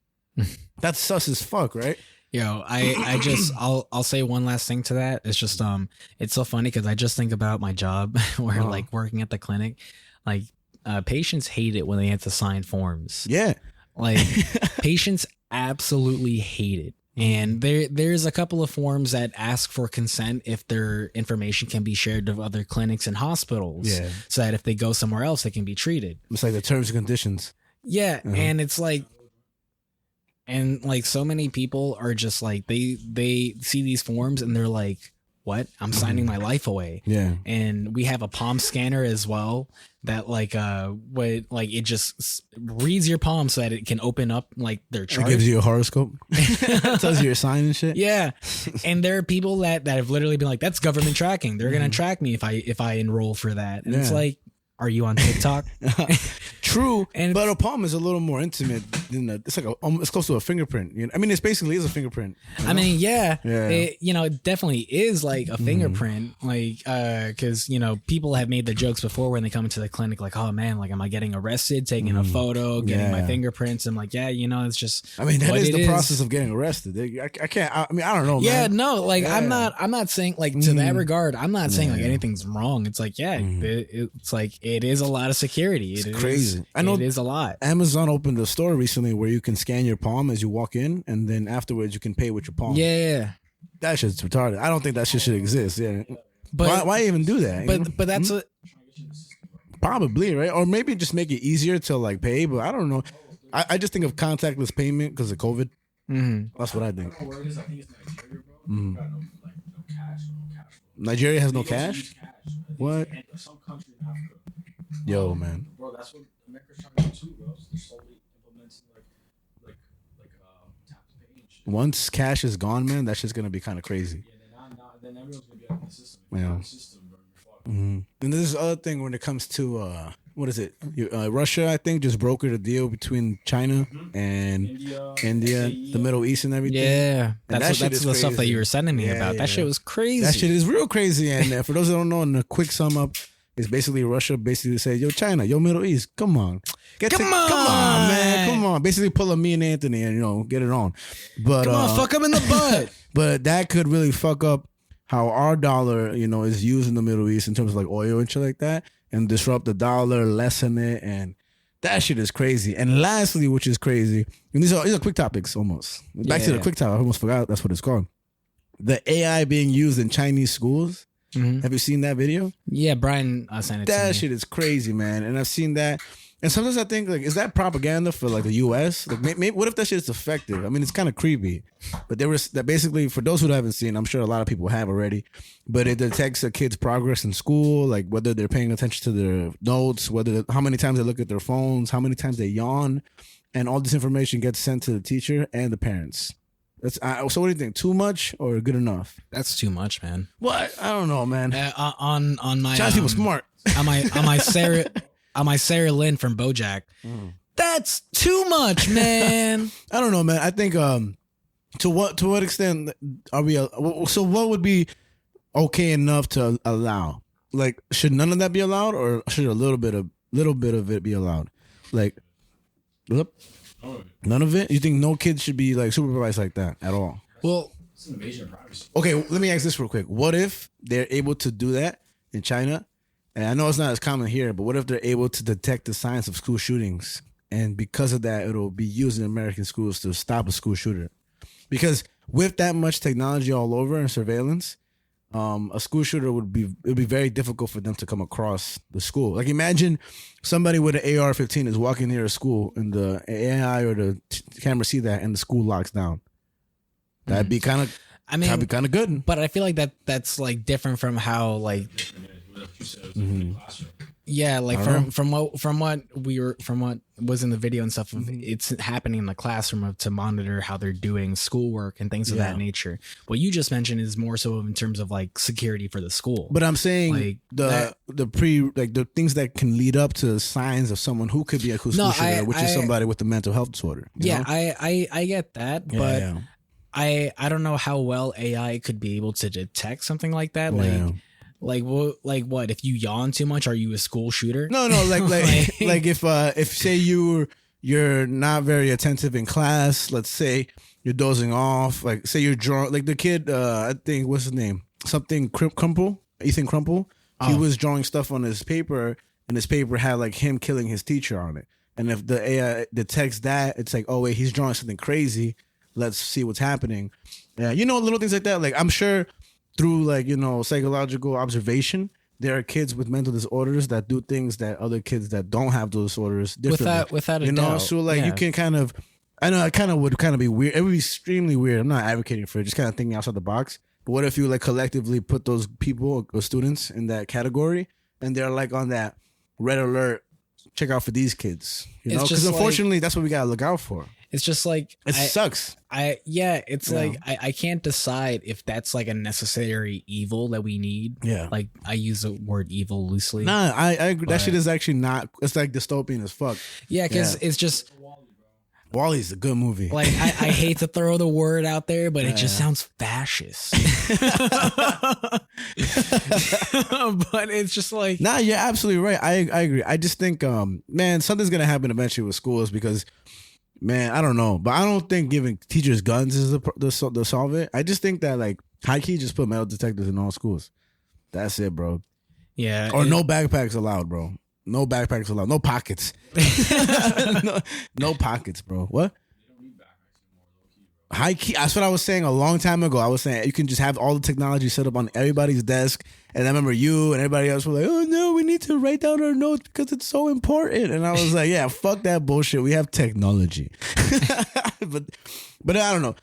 That's sus as fuck, right? I'll say one last thing to that. It's just, it's so funny because I just think about my job where like working at the clinic, like patients hate it when they have to sign forms. Yeah. Like patients absolutely hate it. And there's a couple of forms that ask for consent if their information can be shared to other clinics and hospitals. Yeah. So that if they go somewhere else, they can be treated. It's like the terms and conditions. Yeah. And it's like, and like so many people are just like, they see these forms and they're like, what? I'm signing my life away. Yeah. And we have a palm scanner as well that like it just reads your palm so that it can open up like their chart. It gives you a horoscope. It tells you your sign and shit. Yeah. And there are people that have literally been like, that's government tracking. They're gonna track me if I enroll for that. And it's like, are you on TikTok? True, but a palm is a little more intimate than it's like it's close to a fingerprint. I mean, it basically is a fingerprint. I mean, yeah. It definitely is like a fingerprint, like because people have made the jokes before when they come into the clinic, like, oh man, like, am I getting arrested? Taking a photo, getting my fingerprints. I'm like, yeah, it's just. I mean, that is the process of getting arrested. I can't. I mean, I don't know. Yeah, man. No, like I'm not saying like to that regard. I'm not saying like anything's wrong. It's like it's like. It is a lot of security. It's crazy. I know it is a lot. Amazon opened a store recently where you can scan your palm as you walk in, and then afterwards you can pay with your palm. Yeah. That shit's retarded. I don't think that shit should exist. Yeah. But why even do that? But that's a probably right, or maybe just make it easier to like pay. But I don't know. I just think of contactless payment because of COVID. That's what I think. Nigeria has no cash. What? Yo, man. Bro, that's what America's trying to do too, bro. They're slowly implementing like tap to pay and shit. Once cash is gone, man, that shit's gonna be kind of crazy. Yeah, then everyone's gonna be out of the system. Yeah. System, bro, you're fucked. And there's this other thing when it comes to what is it? Russia, I think, just brokered a deal between China and India, the Middle East, and everything. Yeah, And that's that shit is the stuff that crazy. you were sending me Yeah, about. yeah, That shit was crazy. That shit is real crazy. And for those that don't know, in a quick sum up, it's basically Russia basically say, yo, China, yo, Middle East, come on. Come on, man. Come on. Basically pull a me and Anthony and, get it on. But Come on, fuck them in the butt. But that could really fuck up how our dollar, is used in the Middle East in terms of like oil and shit like that, and disrupt the dollar, lessen it, and that shit is crazy. And lastly, which is crazy, and these are quick topics almost. Back to the quick topic. I almost forgot that's what it's called. The AI being used in Chinese schools. Mm-hmm. Have you seen that video? Yeah, Brian sent it to me. That shit is crazy, man. And I've seen that. And sometimes I think, like, is that propaganda for like the U.S.? Like, maybe what if that shit is effective? I mean, it's kind of creepy. But there was that basically, for those who haven't seen, I'm sure a lot of people have already. But it detects a kid's progress in school, like whether they're paying attention to their notes, how many times they look at their phones, how many times they yawn, and all this information gets sent to the teacher and the parents. So what do you think? Too much or good enough? That's too much, man. What? I don't know, man. On my Chinese people smart. on my Sarah Lynn from BoJack. That's too much, man. I don't know, man. I think to what extent are we? So what would be okay enough to allow? Like, should none of that be allowed, or should a little bit of it be allowed? Like, none of it. You think no kid should be like supervised like that at all? Well, It's an invasion of privacy. Okay, let me ask this real quick. What if they're able to do that in China? And I know it's not as common here, but what if they're able to detect the signs of school shootings? And because of that, it'll be used in American schools to stop a school shooter. Because with that much technology all over and surveillance, a school shooter it'd be very difficult for them to come across the school. Like, imagine somebody with an AR-15 is walking near a school and the AI or the camera see that and the school locks down. That'd be kind of, that'd be kind of good. But I feel like that's like different from how like, yeah, like from what was in the video and stuff. It's happening in the classroom to monitor how they're doing schoolwork and things of that nature. What you just mentioned is more so in terms of like security for the school. But I'm saying like the things that can lead up to signs of someone who could be a school shooter, which is somebody with a mental health disorder. You know? I get that, but I don't know how well AI could be able to detect something like that. Like what if you yawn too much? Are you a school shooter? No, like if say you're not very attentive in class, let's say you're dozing off, like say you're drawing, like the kid, I think what's his name, something Crumple, Ethan Crumple. He was drawing stuff on his paper, and his paper had like him killing his teacher on it. And if the AI detects that, it's like, oh wait, he's drawing something crazy. Let's see what's happening. Yeah, little things like that. Like, I'm sure through like, psychological observation, there are kids with mental disorders that do things that other kids that don't have those disorders differently. Without a doubt. So like you can kind of, I know it kind of would be weird. It would be extremely weird. I'm not advocating for it, just kind of thinking outside the box. But what if you like collectively put those people or students in that category and they're like on that red alert, check out for these kids, because unfortunately that's what we got to look out for. It's just like it sucks. Like I can't decide if that's like a necessary evil that we need. Yeah. Like I use the word evil loosely. Nah, I agree. That shit is actually not. It's like dystopian as fuck. Yeah, because it's just. WALL-E's a good movie. Like I hate to throw the word out there, but it just sounds fascist. But it's just like, nah, you're absolutely right. I agree. I just think, man, something's gonna happen eventually with schools because. Man, I don't know, but I don't think giving teachers guns is the solve it. I just think that like high key just put metal detectors in all schools. That's it, bro. Yeah. Or no backpacks allowed, bro. No backpacks allowed. No pockets. no pockets, bro. What? High key. That's what I was saying a long time ago. I was saying you can just have all the technology set up on everybody's desk. And I remember you and everybody else were like, oh no, we need to write down our notes because it's so important. And I was like, yeah, fuck that bullshit. We have technology. but I don't know.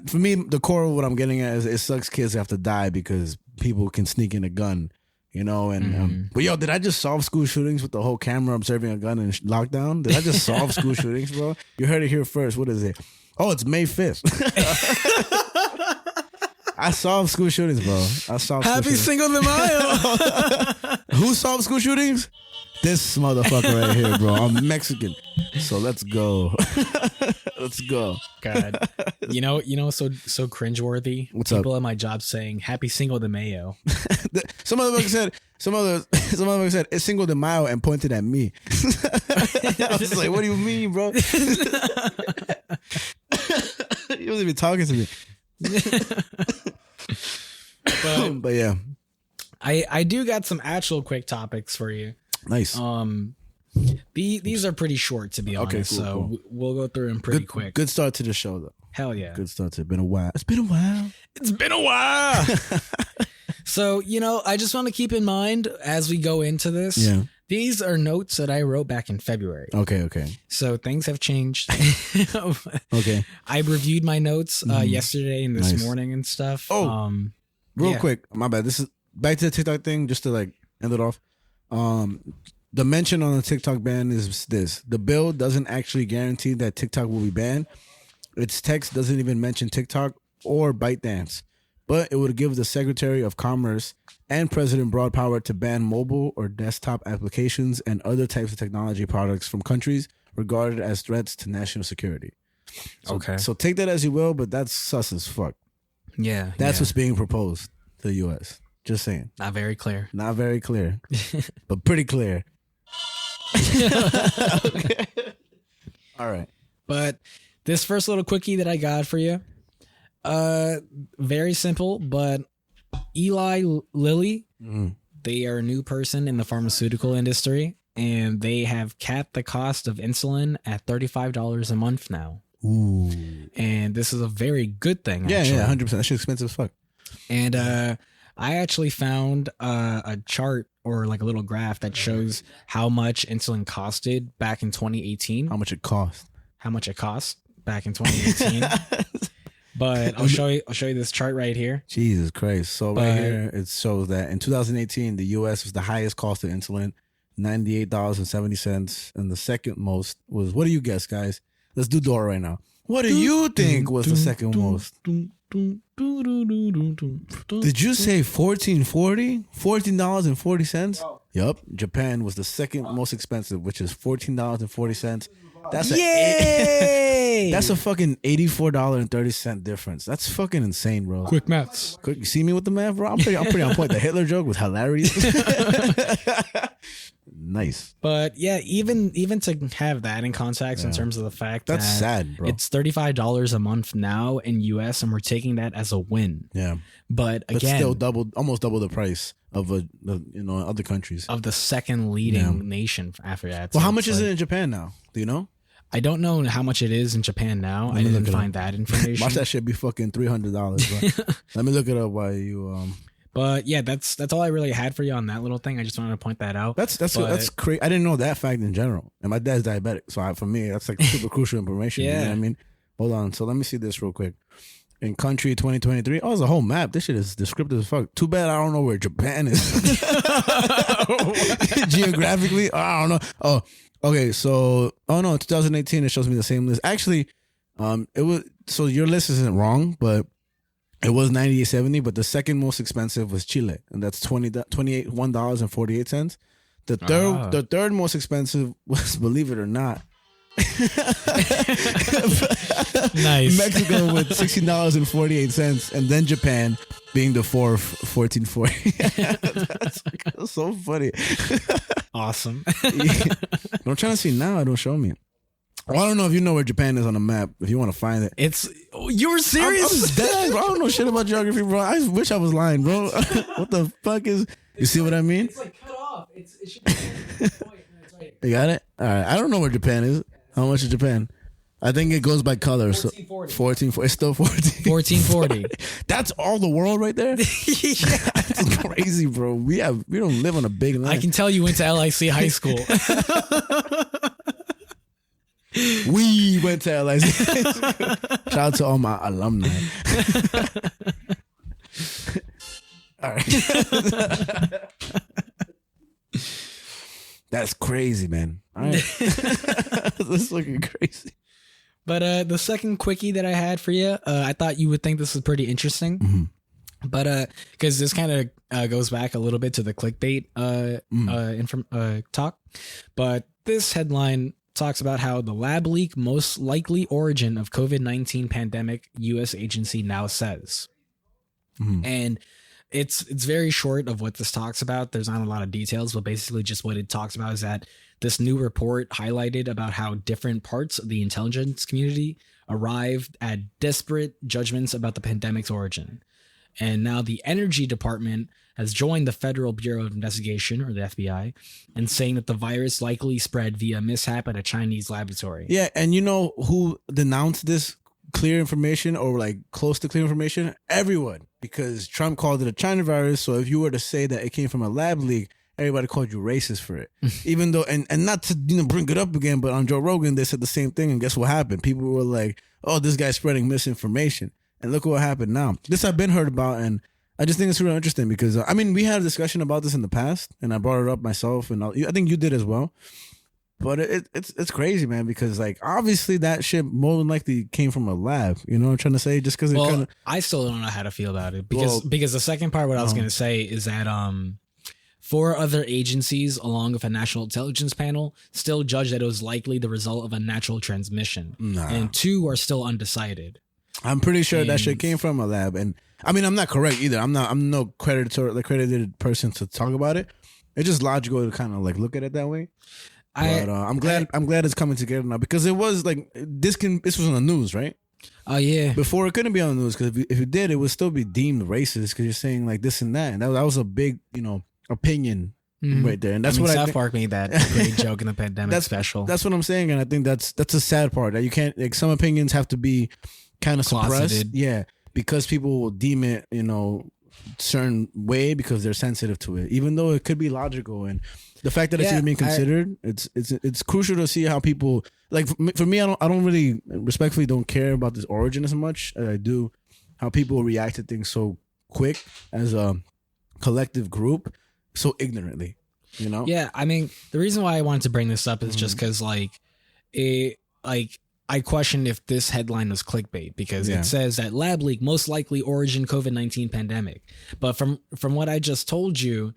For me, the core of what I'm getting at is it sucks kids have to die because people can sneak in a gun, but yo, did I just solve school shootings with the whole camera observing a gun in lockdown? Did I just solve school shootings, bro? You heard it here first. What is it? Oh, it's May 5th. I solved school shootings, bro. Happy Cinco de Mayo. Who solved school shootings? this motherfucker right here, bro. I'm Mexican, so let's go. Let's go. God, you know, so cringeworthy. What's People up? at my job saying "Happy Cinco de Mayo." Some motherfucker said it's Cinco de Mayo and pointed at me. I was like, what do you mean, bro? He wasn't even talking to me. But yeah, I do got some actual quick topics for you. nice. These are pretty short, to be Okay, honest. cool, So cool. we'll go through them pretty Good, quick. good start to the show, though. Hell yeah. Good start to it. Been a while. It's been a while. It's been a while. So, I just want to keep in mind as we go into this, Yeah. these are notes that I wrote back in February. Okay. So things have changed. Okay. I reviewed my notes yesterday and this Nice. morning and stuff. Oh, Real yeah. quick, my bad. This is back to the TikTok thing, just to like end it off. The mention on the TikTok ban is this: the bill doesn't actually guarantee that TikTok will be banned. Its text doesn't even mention TikTok or ByteDance, but it would give the Secretary of Commerce and President broad power to ban mobile or desktop applications and other types of technology products from countries regarded as threats to national security. Okay. So take that as you will, but that's sus as fuck. Yeah. That's what's being proposed to the U.S. Just saying. not very clear. Not very clear, but pretty clear. Okay. All right. But this first little quickie that I got for you, very simple, but Eli Lilly, they are a new person in the pharmaceutical industry, and they have capped the cost of insulin at $35 a month now. Ooh. And this is a very good thing. Yeah, actually. 100%. That shit's expensive as fuck. And I actually found a chart or like a little graph that shows how much insulin costed back in 2018. How much it cost? How much it cost back in 2018. But I'll show you this chart right here. Jesus Christ. So right here, it shows that in 2018, the U.S. was the highest cost of insulin, $98.70. And the second most was, what do you guess, guys? Let's do Dora right now. What do you think was the second most? Did you say $14.40? $14.40? Yup. Japan was the second most expensive, which is $14.40. That's Yay! that's a fucking $84.30 difference. That's fucking insane, bro. Quick maths. Quick, you see me with the math, bro? I'm pretty on point. The Hitler joke was hilarious. Nice. But yeah, even to have that in context in terms of the fact That's that sad, bro. it's $35 a month now in US, and we're taking that as a win. Yeah. But But again, still almost double the price of other countries. of the second leading nation after that. Well, So how much it's is like- it in Japan now? Do you know? I don't know how much it is in Japan now. I me didn't look it up. find that information. Watch that shit be fucking $300, bro. Let me look it up while you But yeah, that's all I really had for you on that little thing. I just wanted to point that out. That's But- crazy. I didn't know that fact in general. And my dad's diabetic, so for me, that's like super crucial information. You know Yeah. what I mean? Hold on. So let me see this real quick. In country 2023, it's a whole map. This shit is descriptive as fuck. Too bad I don't know where Japan is geographically. I don't know. Oh, okay. So, 2018. It shows me the same list. Actually, it was. So your list isn't wrong, but it was $98.70. But the second most expensive was Chile, and that's $21.48. The third most expensive was, believe it or not, Nice. Mexico with $16.48, and then Japan being the fourth, $14.40. That's so funny. Awesome. I'm trying to see now. Don't show me. Well, I don't know if you know where Japan is on the map. If you want to find it, You were I'm serious? dead, bro. I don't know shit about geography, bro. I wish I was lying, bro. What the fuck is? You see what I mean? It's like cut off. It should be point. It's right. You got it. All right. I don't know where Japan is. How much is Japan? I think it goes by color. So 1440. It's still 14. 1440. That's all the world right there. That's crazy, bro. We don't live on a big land. I can tell you went to LIC high school. We went to LA. Shout out to all my alumni. All right. That's crazy, man. All right. That's looking crazy. But the second quickie that I had for you, I thought you would think this was pretty interesting. But because this kind of goes back a little bit to the clickbait talk, but this headline talks about how the lab leak most likely origin of COVID-19 pandemic, U.S. agency now says. And it's very short of what this talks about. There's not a lot of details, but basically just what it talks about is that this new report highlighted about how different parts of the intelligence community arrived at disparate judgments about the pandemic's origin. And now the Energy Department has joined the Federal Bureau of Investigation, or the FBI, and saying that the virus likely spread via mishap at a Chinese laboratory. Yeah, and you know who denounced this clear information or like close to clear information? Everyone, because Trump called it a China virus. So if you were to say that it came from a lab leak, everybody called you racist for it. Even though, and not to bring it up again, but on Joe Rogan they said the same thing, and guess what happened? People were like, "Oh, this guy's spreading misinformation." And look what happened now. This I've been heard about, and I just think it's really interesting because, I mean, we had a discussion about this in the past, and I brought it up myself, and I think you did as well. But it's crazy, man, because, like, obviously that shit more than likely came from a lab. You know what I'm trying to say? Just because I still don't know how to feel about it. Because the second part, what I was going to say is that 4 other agencies, along with a national intelligence panel, still judge that it was likely the result of a natural transmission. And 2 are still undecided. I'm pretty sure that shit came from a lab, and I mean I'm not correct either. I'm no credited person to talk about it. It's just logical to kind of like look at it that way. But I'm glad it's coming together now, because it was like this was on the news, right? Oh yeah. Before it couldn't be on the news, because if it did, it would still be deemed racist because you're saying like this and that, and that was a big opinion right there. And that's what South Park made that great joke in the pandemic special. That's what I'm saying, and I think that's a sad part, that you can't, like, some opinions have to be kind of suppressed, because people will deem it certain way because they're sensitive to it, even though it could be logical. And the fact that it's even being considered, it's crucial to see how people, like, for me, I don't really, respectfully, don't care about this origin as much as I do how people react to things so quick as a collective group, so ignorantly. Yeah, I mean, the reason why I wanted to bring this up is just because I questioned if this headline was clickbait, because it says that lab leak most likely origin COVID-19 pandemic. But from what I just told you,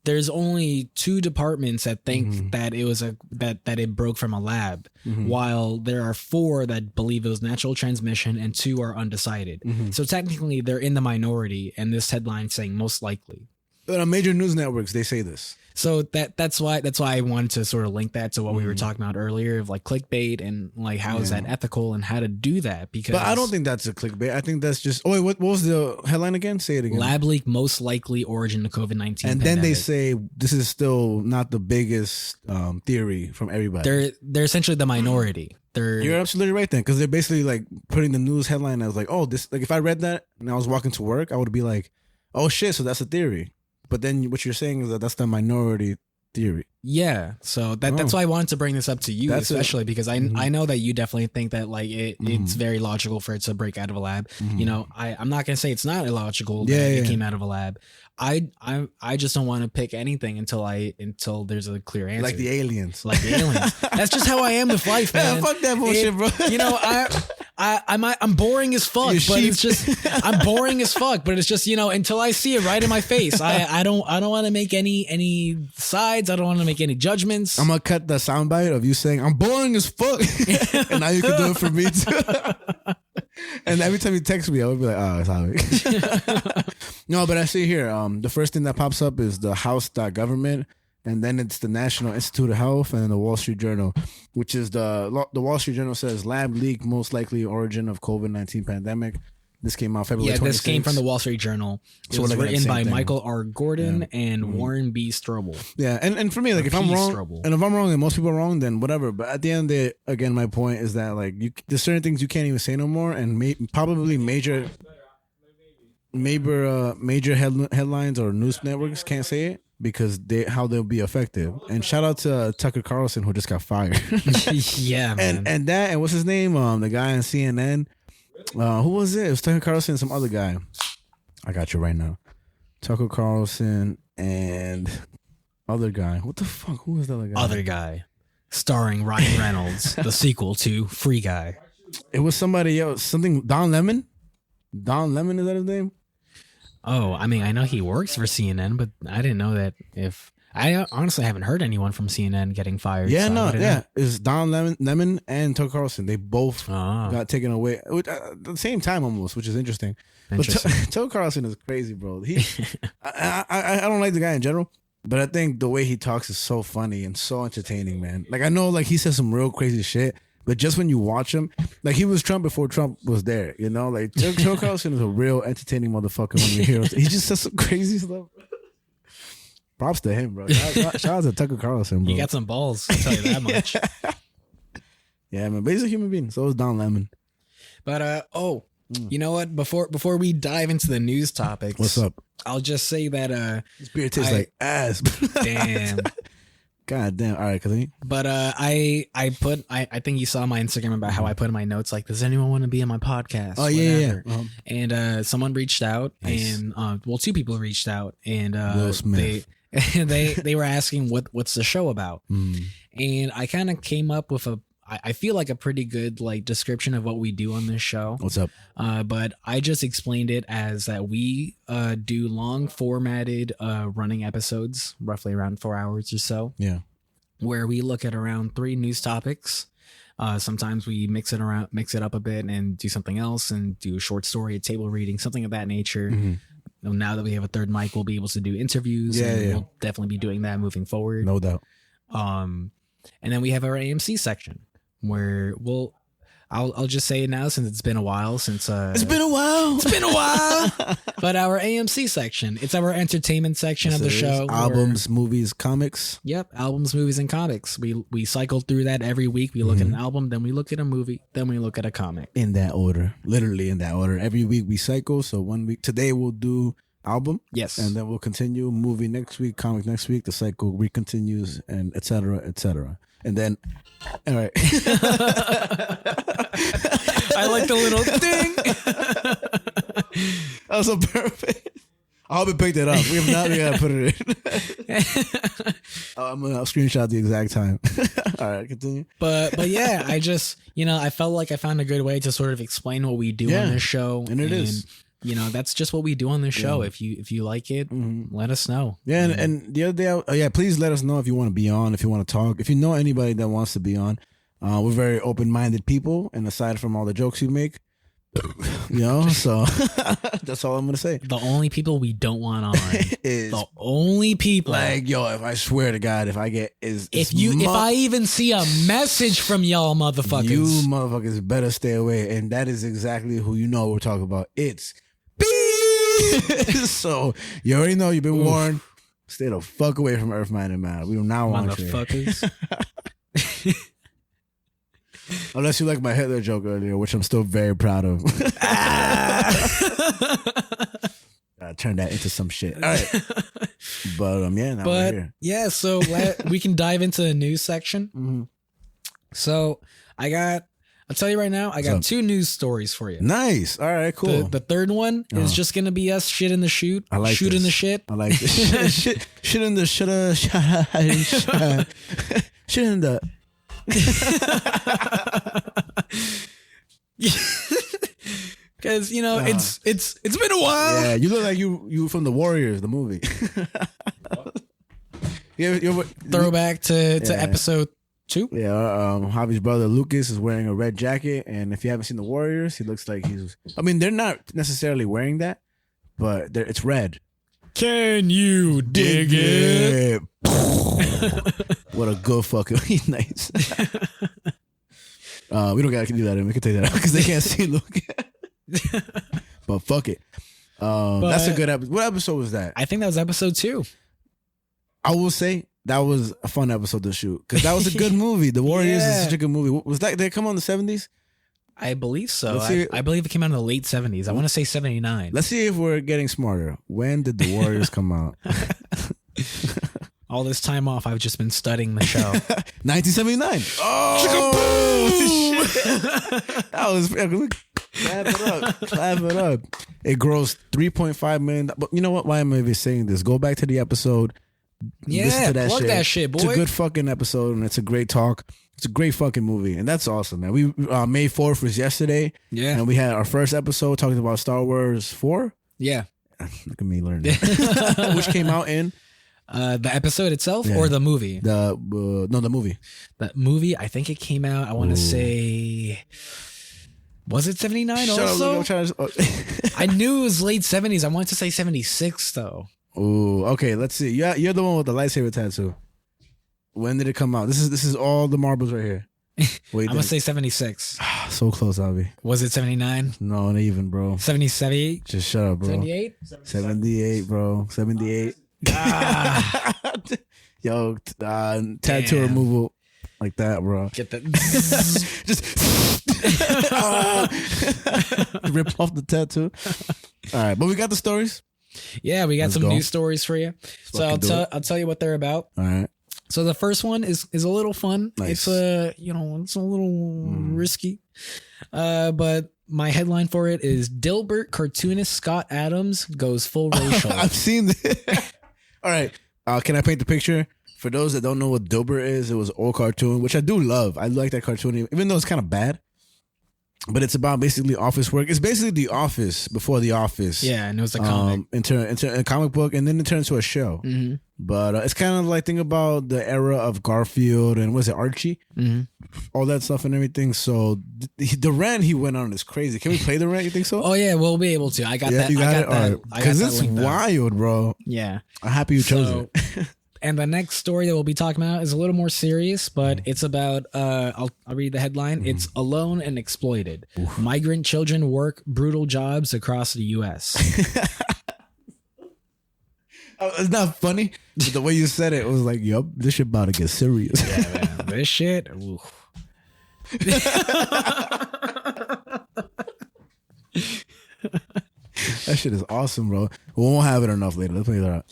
there's only 2 departments that think that it was that it broke from a lab, while there are 4 that believe it was natural transmission and 2 are undecided. So technically they're in the minority, and this headline saying most likely. But on major news networks, they say this. So that's why I wanted to sort of link that to what we were talking about earlier, of like clickbait and like how is that ethical and how to do that. Because but I don't think that's a clickbait. I think that's just, what was the headline again? Say it again. Lab leak most likely origin of COVID-19 and pandemic. then they say this is still not the biggest theory from everybody. They're essentially the minority. You're absolutely right then, because they're basically like putting the news headline as like, oh, this, like, if I read that and I was walking to work, I would be like, oh shit, so that's a theory. But then what you're saying is that that's the minority theory. Yeah. So that's why I wanted to bring this up to you, especially because I know that you definitely think that like it's very logical for it to break out of a lab. I'm not going to say it's not illogical that it came out of a lab. I just don't want to pick anything until there's a clear answer. Like the aliens. That's just how I am with life, man. Yeah, fuck that bullshit, bro. I'm boring as fuck, but it's just I'm boring as fuck, but it's just until I see it right in my face, I don't want to make any sides. I don't want to make any judgments. I'm gonna cut the soundbite of you saying I'm boring as fuck, and now you can do it for me too. And every time you text me, I would be like, oh, sorry. No, but I see here, the first thing that pops up is the House.government, and then it's the National Institute of Health, and then the Wall Street Journal, which is the Wall Street Journal says lab leak most likely origin of COVID-19 pandemic. This came out February 26th. Yeah, this came from the Wall Street Journal. It was written by Michael R. Gordon and Warren B. Strobel. Yeah, and for me, like, if I'm wrong, and most people are wrong, then whatever. But at the end of the day, again, my point is that, like, there's certain things you can't even say no more, and probably major headlines or news networks can't say it because how they'll be effective. And shout out to Tucker Carlson, who just got fired. Yeah, man. And what's his name? The guy on CNN. Who was it? It was Tucker Carlson and some other guy. I got you right now. Tucker Carlson and other guy. What the fuck? Who was the other guy? Other guy. Starring Ryan Reynolds. The sequel to Free Guy. It was somebody else. Something. Don Lemon? Don Lemon, is that his name? Oh, I mean, I know he works for CNN, but I didn't know that if I honestly haven't heard anyone from CNN getting fired. Yeah, so I no, wouldn't yeah. know. It's Don Lemon and Tucker Carlson. They both Oh, got taken away at the same time almost, which is interesting. But interesting. Tucker Carlson is crazy, bro. I don't like the guy in general, but I think the way he talks is so funny and so entertaining, man. Like I know, like he says some real crazy shit, but just when you watch him, like he was Trump before Trump was there, you know. Like Tucker Carlson is a real entertaining motherfucker when you hear him. He just says some crazy stuff. Props to him, bro. Shout out to Tucker Carlson, bro. You got some balls, I'll tell you that much. Yeah, man. But he's a human being. So is Don Lemon. But you know what? Before we dive into the news topics, What's up? I'll just say that This beer tastes like ass. damn. God damn. All right, continue. But I think you saw my Instagram about how I put in my notes like, does anyone want to be on my podcast? Oh yeah. Whatever. And someone reached out, Nice. and two people reached out, and Will Smith. they were asking what's the show about, Mm. and I kind of came up with I feel like a pretty good like description of what we do on this show. What's up? But I just explained it as that we do long formatted running episodes, roughly around 4 hours or so, Yeah. where we look at around 3 news topics. Sometimes we mix it up a bit and do something else and do a short story, a table reading, something of that nature. Mhm. Now that we have a third mic, we'll be able to do interviews. Yeah, and yeah. We'll definitely be doing that moving forward. No doubt. And then we have our A.M.C section where I'll just say it now since it's been a while since It's been a while. it's been a while. But our A.M.C section, it's our entertainment section Yes, of the it is. show. where- Albums, movies, comics. Yep, albums, movies, and comics. We cycle through that every week. We look at an album, then we look at a movie, then we look at a comic. In that order. Literally in that order. Every week we cycle. So 1 week. Today we'll do album. Yes. And then we'll continue movie next week, comic next week. The cycle recontinues and et cetera, et cetera. And then, all right. I like the little ding. That was so perfect. I hope it picked it up. We have not. We gotta put it in. I'm gonna screenshot the exact time. All right, continue. But yeah, I just I felt like I found a good way to sort of explain what we do Yeah. on this show, And it is. that's just what we do on this show. If you like it, let us know. Yeah, and the other day, please let us know if you want to be on, if you want to talk, if you know anybody that wants to be on. We're very open-minded people, and aside from all the jokes you make, so that's all I'm gonna say. The only people we don't want on, Is the only people, like, yo, if I swear to God, if I get if I even see a message from y'all motherfuckers, you motherfuckers better stay away, and that is exactly who you know we're talking about. It's so you already know you've been warned. Stay the fuck away from Earth Minded Man. We do not want you. motherfuckers. Unless you like my Hitler joke earlier, which I'm still very proud of. Turn that into some shit. All right. But now we're here. Yeah, so we can dive into the news section. Mhm. So I'll tell you right now, I got up? 2 news stories for you. Nice. All right, cool. The third one is just gonna be us shit in the shoot. I like shoot in this. the shit. I like this. shit in the shit in the Because it's been a while. Yeah, you look like you from the Warriors, the movie. you Throwback to Yeah. episode 2. Yeah, Javi's brother Lucas is wearing a red jacket, and if you haven't seen the Warriors, he looks like he's. I mean, they're not necessarily wearing that, but it's red. Can you dig it? What a good fucking nice. We don't gotta do that. We can take that out because they can't see Lucas. But fuck it. That's a good episode. What episode was that? I think that was episode 2. I will say that was a fun episode to shoot because that was a good movie. The Warriors is such a good movie. Was that? Did it come on in the 70s? I believe so. Let's see. I believe it came out in the late 70s. I want to say 79. Let's see if we're getting smarter. When did the Warriors come out? All this time off, I've just been studying the show. 1979. Oh, shit. That was clap it up. Clap it up. It grossed $3.5 million. But you know what? Why am I even saying this? Go back to the episode. Yeah, plug that shit, boy. It's a good fucking episode, and it's a great talk. It's a great fucking movie, and that's awesome, man. We May 4th was yesterday, Yeah. and we had our first episode talking about Star Wars 4. Yeah. Look at me learning. Which came out in The episode itself or the movie? the movie. The movie, I think it came out, I want to say, was it 79 also? I knew it was late 70s. I wanted to say 76 though. Ooh, okay, let's see. Yeah, you're the one with the lightsaber tattoo. When did it come out? This is all the marbles right here. Wait, I'm going to say 76. so close, Javi. Was it 79? No, not even, bro. 77? Just shut up, bro. 78? 78, bro. 78. Yo, tattoo removal like that, bro. Get that. Just rip off the tattoo. All right, but we got the stories. Yeah, we got Let's some go. news stories for you. So I'll tell you what they're about. All right. So the first one is a little fun. Nice. It's it's a little risky. But my headline for it is Dilbert cartoonist Scott Adams goes full racial. I've seen this. All right. Can I paint the picture? For those that don't know what Dilbert is, it was an old cartoon, which I do love. I like that cartoon, even though it's kind of bad. But it's about basically office work. It's basically The Office before The Office. Yeah, and it was a comic. Into a comic book, and then it turned into a show. Mm-hmm. But it's kind of like, think about the era of Garfield and was it Archie? Mm-hmm. All that stuff and everything. So the rant he went on is crazy. Can we play the rant? You think so? Oh yeah, we'll be able to. I got that. You got it? That. Because it's wild, bro. Yeah. I'm happy you chose it. And the next story that we'll be talking about is a little more serious, but it's about, I'll read the headline. It's Alone and Exploited. Migrant children work brutal jobs across the U.S. It's not funny. But the way you said it was like, yup, this shit about to get serious. Yeah, man. This shit. Oof. That shit is awesome, bro. We won't have it enough later. Let's play that out.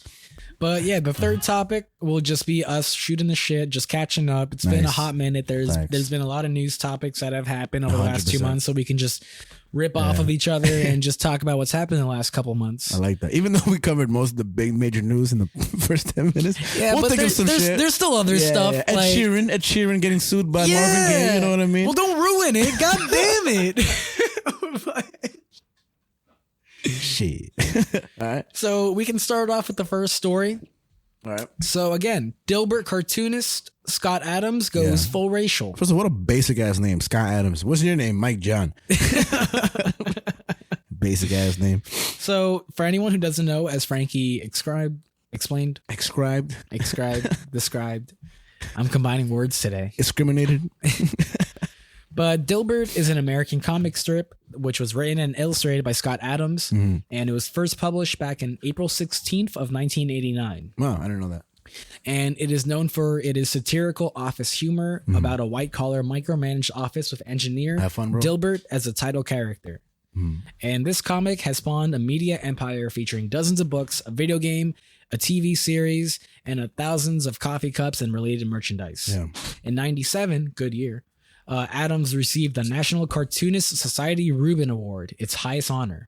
But yeah, the third topic will just be us shooting the shit, just catching up. It's been a hot minute. There's been a lot of news topics that have happened over the last 2 months, so we can just rip off of each other and just talk about what's happened in the last couple months. I like that. Even though we covered most of the big major news in the first 10 minutes, yeah, we'll but think of some shit. There's still other stuff. Yeah. Ed Sheeran getting sued by Marvin Gaye. You know what I mean? Well, don't ruin it. God damn it. Shit. All right. So we can start off with the first story. All right. So again, Dilbert cartoonist Scott Adams goes full racial. First of all, what a basic ass name, Scott Adams. What's your name? Mike John. Basic ass name. So for anyone who doesn't know, as Frankie described. I'm combining words today. Discriminated. But Dilbert is an American comic strip which was written and illustrated by Scott Adams, and it was first published back in April 16th of 1989. Wow, I didn't know that. And it is known for its satirical office humor about a white-collar micromanaged office with engineer Have fun, bro. Dilbert as a title character. And this comic has spawned a media empire featuring dozens of books, a video game, a TV series, and thousands of coffee cups and related merchandise. Yeah. In 97, good year, Adams received the National Cartoonist Society Reuben Award, its highest honor.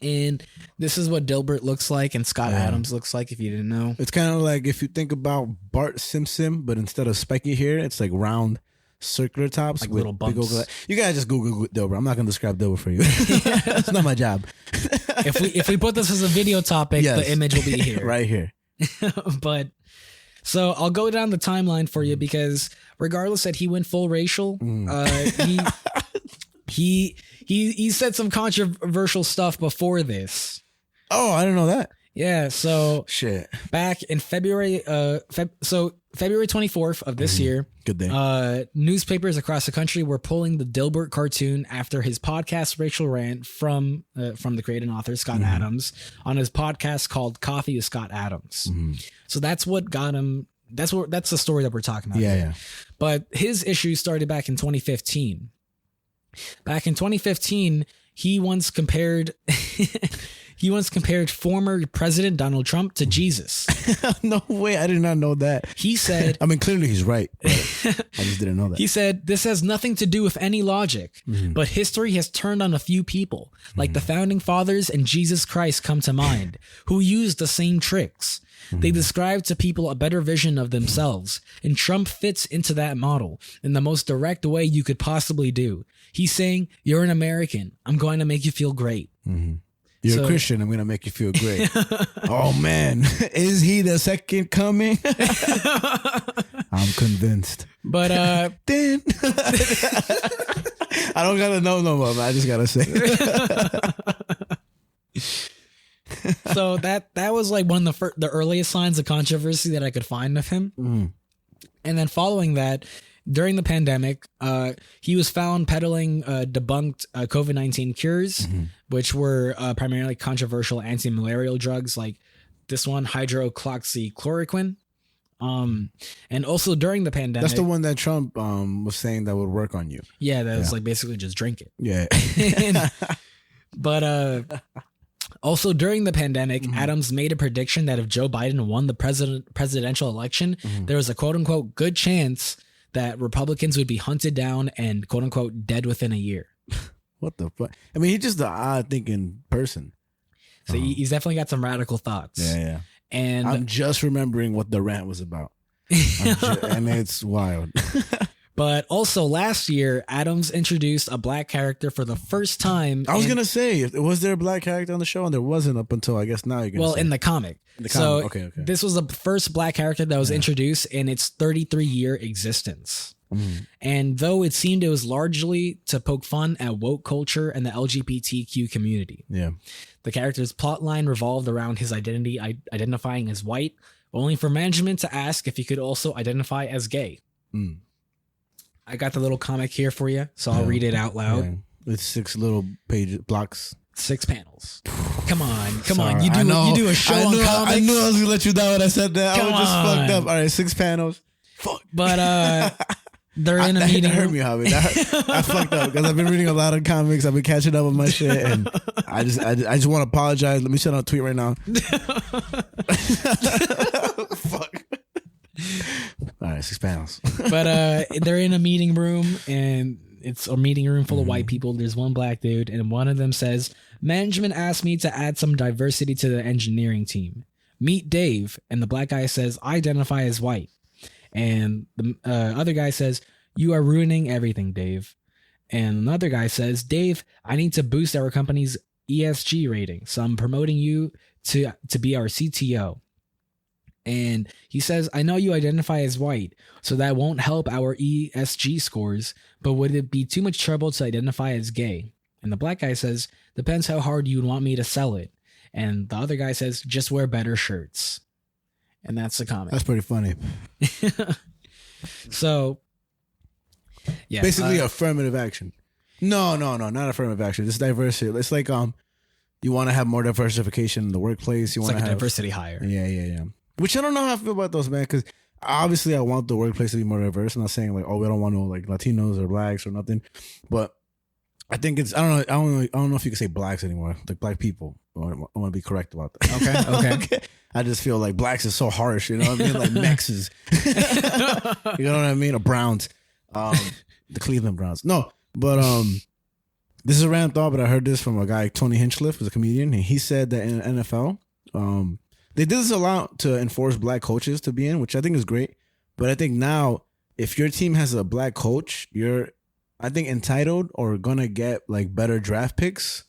And this is what Dilbert looks like and Scott Adams looks like, if you didn't know. It's kind of like if you think about Bart Simpson, but instead of spiky hair, it's like round circular tops. Like with little bumps. You gotta just Google Dilbert. I'm not gonna describe Dilbert for you. It's not my job. If we put this as a video topic, the image will be here. Right here. But so I'll go down the timeline for you because regardless that he went full racial, he said some controversial stuff before this. Oh, I didn't know that. Yeah, so shit. Back in February, February 24th of this year, good day. Newspapers across the country were pulling the Dilbert cartoon after his podcast Racial Rant from the creator and author Scott Adams on his podcast called Coffee with Scott Adams. So that's what got him. That's the story that we're talking about. Yeah. But his issue started back in 2015. Back in 2015, he once compared former President Donald Trump to Jesus. No way. I did not know that. He said, I mean, clearly he's right. I just didn't know that. He said, this has nothing to do with any logic, but history has turned on a few people, like the founding fathers and Jesus Christ come to mind, who used the same tricks. They describe to people a better vision of themselves, and Trump fits into that model in the most direct way you could possibly do. He's saying, you're an American. I'm going to make you feel great. You're So- a Christian. I'm gonna make you feel great. Oh man, is he the second coming? I'm convinced. But Then I don't gotta know no more. Man. I just gotta say. so that was like one of the earliest signs of controversy that I could find of him. Mm. And then following that, during the pandemic, he was found peddling debunked COVID-19 cures, which were primarily controversial anti-malarial drugs like this one, hydroxychloroquine. And also during the pandemic, That's the one that Trump was saying that would work on you. yeah, that was like basically just drink it. Yeah. But also during the pandemic, Adams made a prediction that if Joe Biden won the presidential election, there was a quote unquote good chance that Republicans would be hunted down and quote unquote dead within a year. What the fuck? I mean, he's just an odd thinking person. So he's definitely got some radical thoughts. Yeah. And I'm just remembering what the rant was about. And it's wild. but also last year, Adams introduced a black character for the first time. I was going to say, was there a black character on the show? And there wasn't up until, I guess now you're going to say. in the comic. So, okay. This was the first black character that was introduced in its 33-year existence. And though it seemed it was largely to poke fun at woke culture and the LGBTQ community. Yeah. The character's plotline revolved around his identity identifying as white, only for management to ask if he could also identify as gay. I got the little comic here for you, so I'll read it out loud. Yeah. It's 6 little page blocks. 6 panels. Come on. Sorry, You do a show on comics. I knew I was going to let you down when I said that. Come I was just on. fucked up. All right, 6 panels. Fuck. But they're in a that meeting hurt room. me, Javi. I fucked up because I've been reading a lot of comics. I've been catching up with my shit, and I just want to apologize. Let me send out a tweet right now. Fuck. All right, 6 panels. But they're in a meeting room, and it's a meeting room full of white people. There's one black dude, and one of them says, "Management asked me to add some diversity to the engineering team. Meet Dave." And the black guy says, "I identify as white." And the other guy says, "You are ruining everything, Dave." And another guy says, "Dave, I need to boost our company's ESG rating, so I'm promoting you to be our CTO." And he says, "I know you identify as white, so that won't help our ESG scores, but would it be too much trouble to identify as gay?" And the black guy says, "Depends how hard you want me to sell it." And the other guy says, "Just wear better shirts." And that's the comic. That's pretty funny. So, yeah. Basically, affirmative action. No, not affirmative action. It's diversity. It's like you want to have more diversification in the workplace. You it's want like to a have diversity hire. Yeah. Which I don't know how I feel about those, man. Because obviously, I want the workplace to be more diverse. I'm not saying like, oh, we don't want no like Latinos or blacks or nothing. But I think it's I don't know if you can say blacks anymore. Like black people. I want to be correct about that. Okay. I just feel like blacks is so harsh. You know what I mean? Like Mexes. You know what I mean? Or Browns. The Cleveland Browns. No, but this is a random thought, but I heard this from a guy, Tony Hinchcliffe, who's a comedian, and he said that in the NFL, they did this a lot to enforce black coaches to be in, which I think is great. But I think now, if your team has a black coach, you're, I think, entitled or gonna get like better draft picks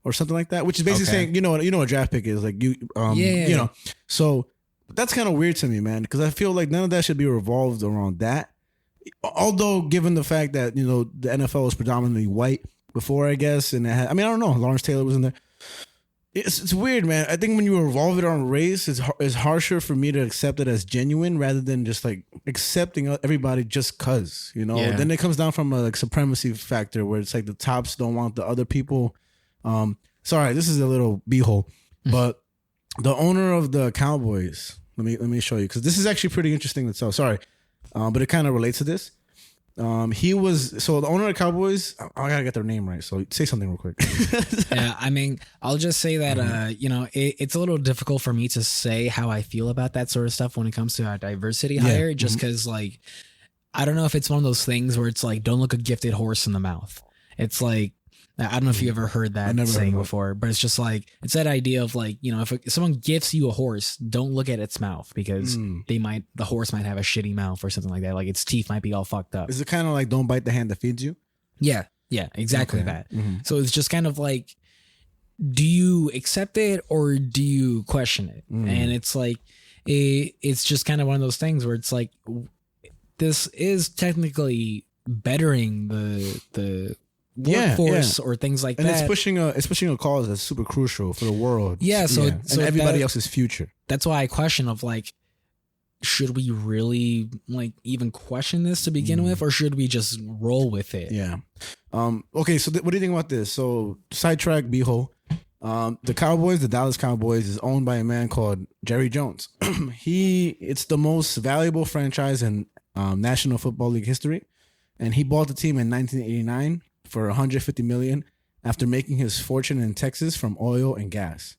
or something like that. Which is basically saying, you know what a draft pick is, like you know. So that's kind of weird to me, man, because I feel like none of that should be revolved around that. Although, given the fact that the NFL was predominantly white before, I guess, and it had, I don't know, Lawrence Taylor was in there. It's weird, man. I think when you revolve it on race, it's harsher for me to accept it as genuine rather than just like accepting everybody just cause, Then it comes down from a like supremacy factor where it's like the tops don't want the other people. Sorry, this is a little beehole, but the owner of the Cowboys, let me show you, because this is actually pretty interesting itself. Sorry, but it kind of relates to this. The owner of the Cowboys, I gotta get their name right. So say something real quick. Yeah, I'll just say that, it's a little difficult for me to say how I feel about that sort of stuff when it comes to a diversity hire, just because like, I don't know if it's one of those things where it's like, don't look a gifted horse in the mouth. It's like, I don't know if you ever heard that saying before, but it's just like, it's that idea of like, if someone gifts you a horse, don't look at its mouth because the horse might have a shitty mouth or something like that. Like its teeth might be all fucked up. Is it kind of like don't bite the hand that feeds you? Yeah, exactly that. So it's just kind of like, do you accept it or do you question it? And it's like it's just kind of one of those things where it's like this is technically bettering the workforce or things like and that. It's pushing a cause that's super crucial for the world. So and everybody else's future. That's why I question of like, should we really like even question this to begin with, or should we just roll with it? Yeah. Okay. So what do you think about this? So sidetrack, Beho. The Cowboys, the Dallas Cowboys, is owned by a man called Jerry Jones. It's the most valuable franchise in National Football League history, and he bought the team in 1989 for $150 million after making his fortune in Texas from oil and gas.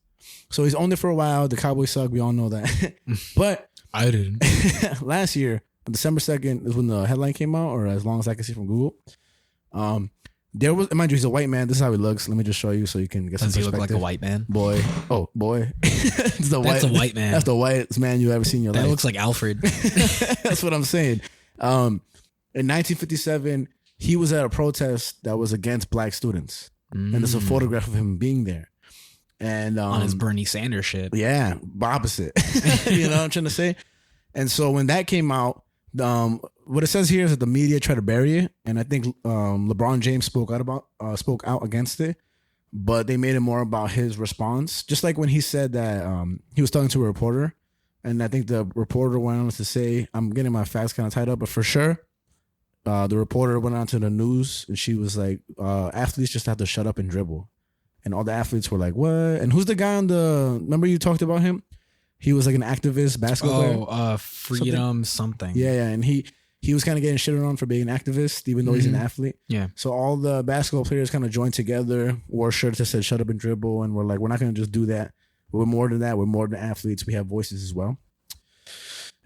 So he's owned it for a while. The Cowboys suck. We all know that. But I didn't. last year, December 2nd, is when the headline came out, or as long as I can see from Google. There was, mind you, he's a white man. This is how he looks. Let me just show you so you can get some Does he perspective. look like a white man? Boy. Oh, boy. That's a white man. That's the whitest man you ever seen in your life. That looks like Alfred. That's what I'm saying. In 1957, he was at a protest that was against black students. And there's a photograph of him being there. And on his Bernie Sanders shit. Yeah, opposite. You know what I'm trying to say? And so when that came out, what it says here is that the media tried to bury it, and I think LeBron James spoke out against it, but they made it more about his response. Just like when he said that he was talking to a reporter, and I think the reporter went on to say, I'm getting my facts kind of tied up, but for sure, the reporter went on to the news, and she was like, athletes just have to shut up and dribble. And all the athletes were like, what? And who's the guy on remember you talked about him? He was like an activist basketball player. Freedom something. Yeah. And he was kind of getting shitted on for being an activist, even though he's an athlete. Yeah. So all the basketball players kind of joined together, wore shirts that said shut up and dribble. And we're like, we're not going to just do that. We're more than that. We're more than athletes. We have voices as well.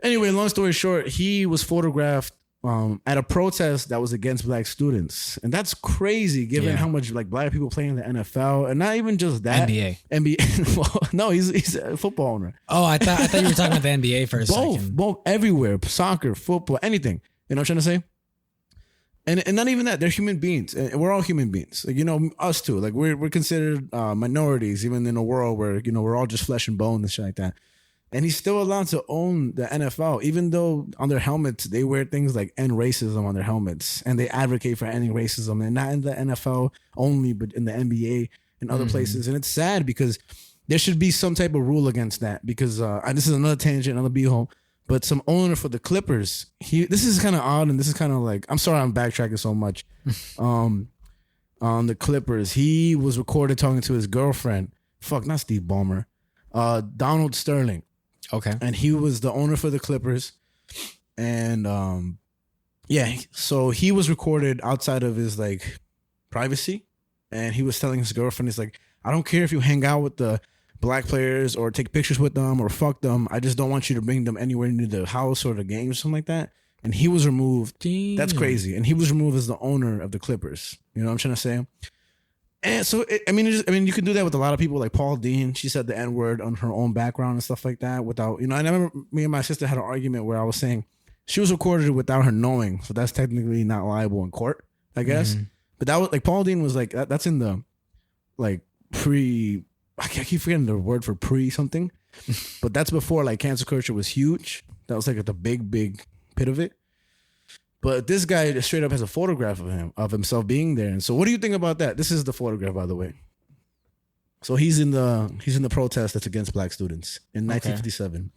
Anyway, long story short, he was photographed at a protest that was against black students. And that's crazy given how much like black people play in the NFL, and not even just that. NBA. Well, no, he's a football owner. Oh, I thought you were talking about the NBA for a second. Both everywhere. Soccer, football, anything. You know what I'm trying to say? And not even that. They're human beings. And we're all human beings. Like, you know, us too. Like we're considered minorities, even in a world where, you know, we're all just flesh and bone and shit like that. And he's still allowed to own the NFL, even though on their helmets, they wear things like end racism on their helmets. And they advocate for ending racism. And not in the NFL only, but in the NBA and other places. And it's sad because there should be some type of rule against that. Because this is another tangent, another b-hole. But some owner for the Clippers, this is kind of odd. And this is kind of like, I'm sorry I'm backtracking so much. On the Clippers, he was recorded talking to his girlfriend. Not Steve Ballmer. Donald Sterling. Okay. And he was the owner for the Clippers. And so he was recorded outside of his like privacy. And he was telling his girlfriend, he's like, I don't care if you hang out with the black players or take pictures with them or fuck them. I just don't want you to bring them anywhere near the house or the game or something like that. And he was removed. Damn. That's crazy. And he was removed as the owner of the Clippers. You know what I'm trying to say? And so, you can do that with a lot of people, like Paul Dean. She said the N-word on her own background and stuff like that without, you know, and I remember me and my sister had an argument where I was saying she was recorded without her knowing. So that's technically not liable in court, I guess. Mm-hmm. But that was like, Paul Dean was like, that's in the like I keep forgetting the word for pre-something. But that's before like cancel culture was huge. That was like at the big pit of it. But this guy straight up has a photograph of himself being there. And so what do you think about that? This is the photograph, by the way. So he's in the protest that's against black students in 1957.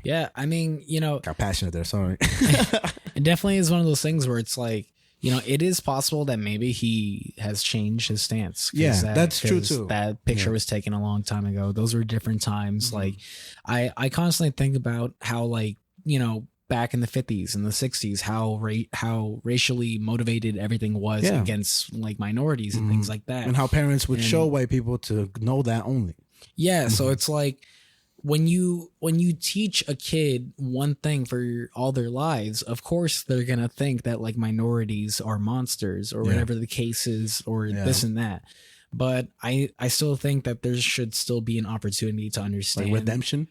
Yeah, I mean, you know, got passionate there, sorry. It definitely is one of those things where it's like, you know, it is possible that maybe he has changed his stance. Yeah, that's true too. That picture was taken a long time ago. Those were different times. Mm-hmm. Like I constantly think about how, like, you know, back in the 50s and the 60s, how racially motivated everything was against like minorities and things like that. And how parents would show white people to know that only. Yeah. So it's like when you teach a kid one thing for all their lives, of course they're going to think that like minorities are monsters or whatever the case is, or this and that. But I still think that there should still be an opportunity to understand. Like redemption?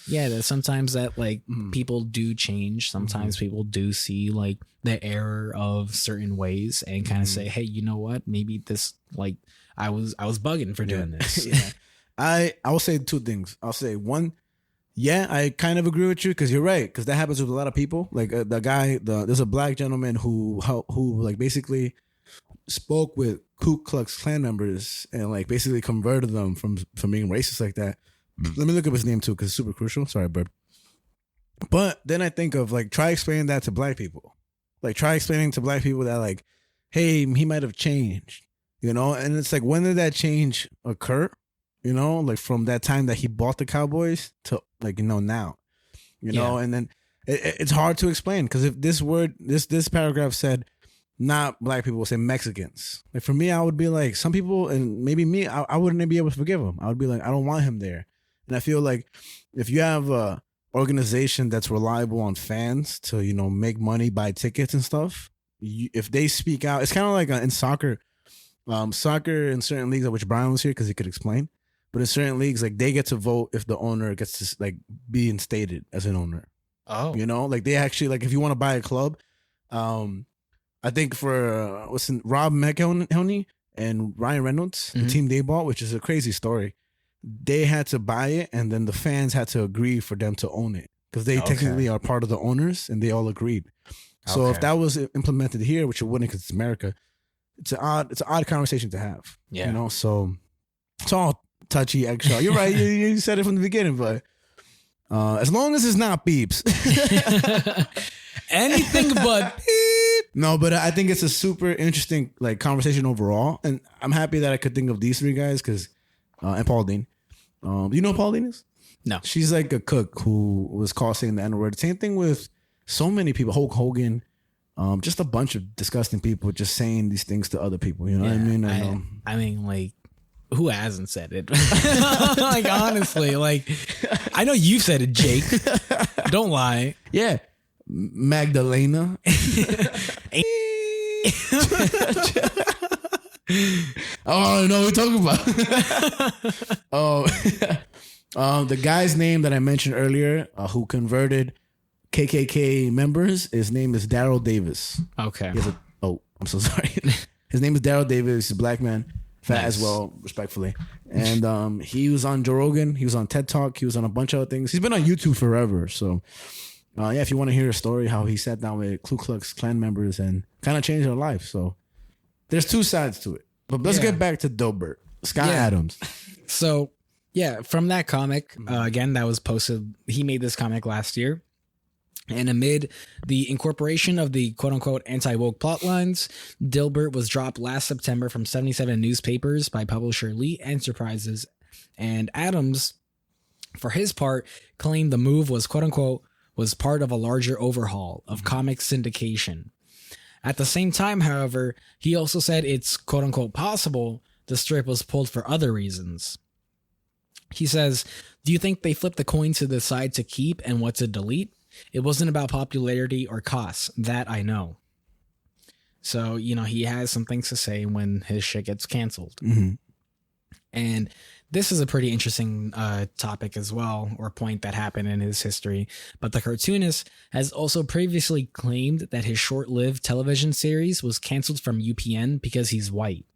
Yeah, that sometimes that like people do change. Sometimes people do see like the error of certain ways and kind of say, hey, you know what? Maybe this, like, I was bugging for doing this. Yeah. I will say two things. I'll say one, yeah, I kind of agree with you because you're right, because that happens with a lot of people. Like there's a black gentleman who like basically spoke with Ku Klux Klan members and like basically converted them from being racist like that. Let me look up his name too because it's super crucial. Sorry, bud. But then I think of like, try explaining that to black people. Like, try explaining to black people that like, hey, he might have changed, you know? And it's like, when did that change occur? You know, like from that time that he bought the Cowboys to like, you know, now, you know? And then it's hard to explain because if this paragraph said not black people, say Mexicans. Like for me, I would be like, some people, and maybe me, I wouldn't be able to forgive him. I would be like, I don't want him there. And I feel like if you have a organization that's reliable on fans to, you know, make money, buy tickets and stuff, if they speak out, it's kind of like in soccer. Soccer in certain leagues, which Brian was here because he could explain, but in certain leagues, like they get to vote if the owner gets to like be instated as an owner. Oh, you know, like they actually, like if you want to buy a club, I think for Rob McElhenney and Ryan Reynolds, the team they bought, which is a crazy story. They had to buy it, and then the fans had to agree for them to own it because they technically are part of the owners, and they all agreed. So if that was implemented here, which it wouldn't because it's America, it's an odd conversation to have. Yeah, you know. So it's all touchy eggshell. You're right. You said it from the beginning, but as long as it's not beeps, anything but beep. No, but I think it's a super interesting like conversation overall, and I'm happy that I could think of these three guys because. And Pauline. You know who Pauline is? No. She's like a cook who was caught saying the N-word. Same thing with so many people. Hulk Hogan. Just a bunch of disgusting people just saying these things to other people. You know what I mean? I mean, like, who hasn't said it? Like, honestly, like, I know you've said it, Jake. Don't lie. Yeah. Magdalena. Oh, no, we're talking about. The guy's name that I mentioned earlier, who converted KKK members, his name is Daryl Davis. Okay. I'm so sorry. His name is Daryl Davis. He's a black man, fat as well, respectfully. And he was on Joe Rogan. He was on TED Talk. He was on a bunch of other things. He's been on YouTube forever. So, if you want to hear a story, how he sat down with Ku Klux Klan members and kind of changed their life. So, there's two sides to it. But let's get back to Dilbert, Scott Adams. So, from that comic, again, that was posted. He made this comic last year. And amid the incorporation of the quote-unquote anti-woke plot lines, Dilbert was dropped last September from 77 newspapers by publisher Lee Enterprises. And Adams, for his part, claimed the move was quote-unquote was part of a larger overhaul of comic syndication. At the same time, however, he also said it's quote-unquote possible the strip was pulled for other reasons. He says, "Do you think they flipped the coin to decide to keep and what to delete? It wasn't about popularity or costs. That I know." So, you know, he has some things to say when his shit gets canceled. Mm-hmm. And this is a pretty interesting topic as well, or point that happened in his history. But the cartoonist has also previously claimed that his short-lived television series was canceled from UPN because he's white.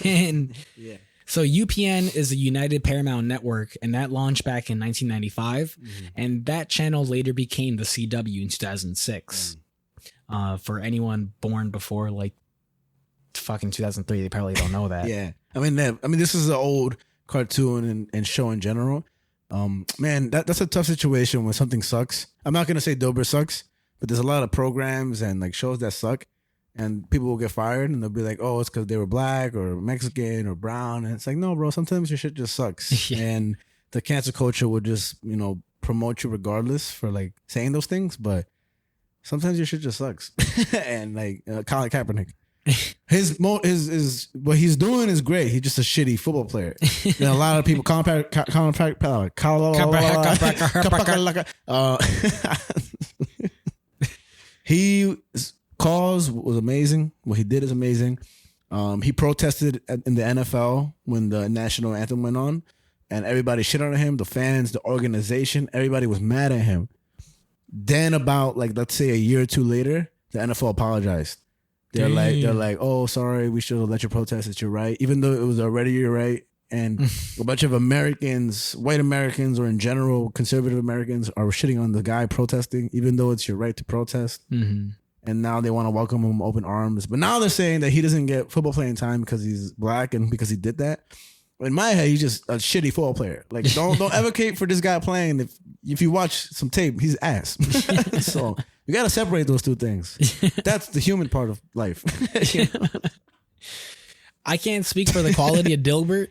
And so UPN is a United Paramount Network, and that launched back in 1995. And that channel later became the CW in 2006. For anyone born before like fucking 2003, they probably don't know that. Yeah. I mean, this is an old cartoon and show in general. Man, that's a tough situation when something sucks. I'm not gonna say Dilbert sucks, but there's a lot of programs and like shows that suck, and people will get fired, and they'll be like, "Oh, it's because they were black or Mexican or brown," and it's like, no, bro. Sometimes your shit just sucks, and the cancel culture will just promote you regardless for like saying those things, but sometimes your shit just sucks. And like Colin Kaepernick. His what he's doing is great. He's just a shitty football player. And a lot of people, his cause was amazing. What he did is amazing. He protested in the NFL when the national anthem went on, and everybody shit on him. The fans, the organization, everybody was mad at him. Then about like let's say a year or two later, the NFL apologized. They're Damn. like, oh, sorry, we should have let you protest. It's your right, even though it was already your right. And a bunch of Americans, white Americans, or in general conservative Americans, are shitting on the guy protesting, even though it's your right to protest. Mm-hmm. And now they want to welcome him open arms. But now they're saying that he doesn't get football playing time because he's black and because he did that. In my head, he's just a shitty football player. Like, don't advocate for this guy playing. If you watch some tape, he's ass. So you got to separate those two things. That's the human part of life. I can't speak for the quality of Dilbert.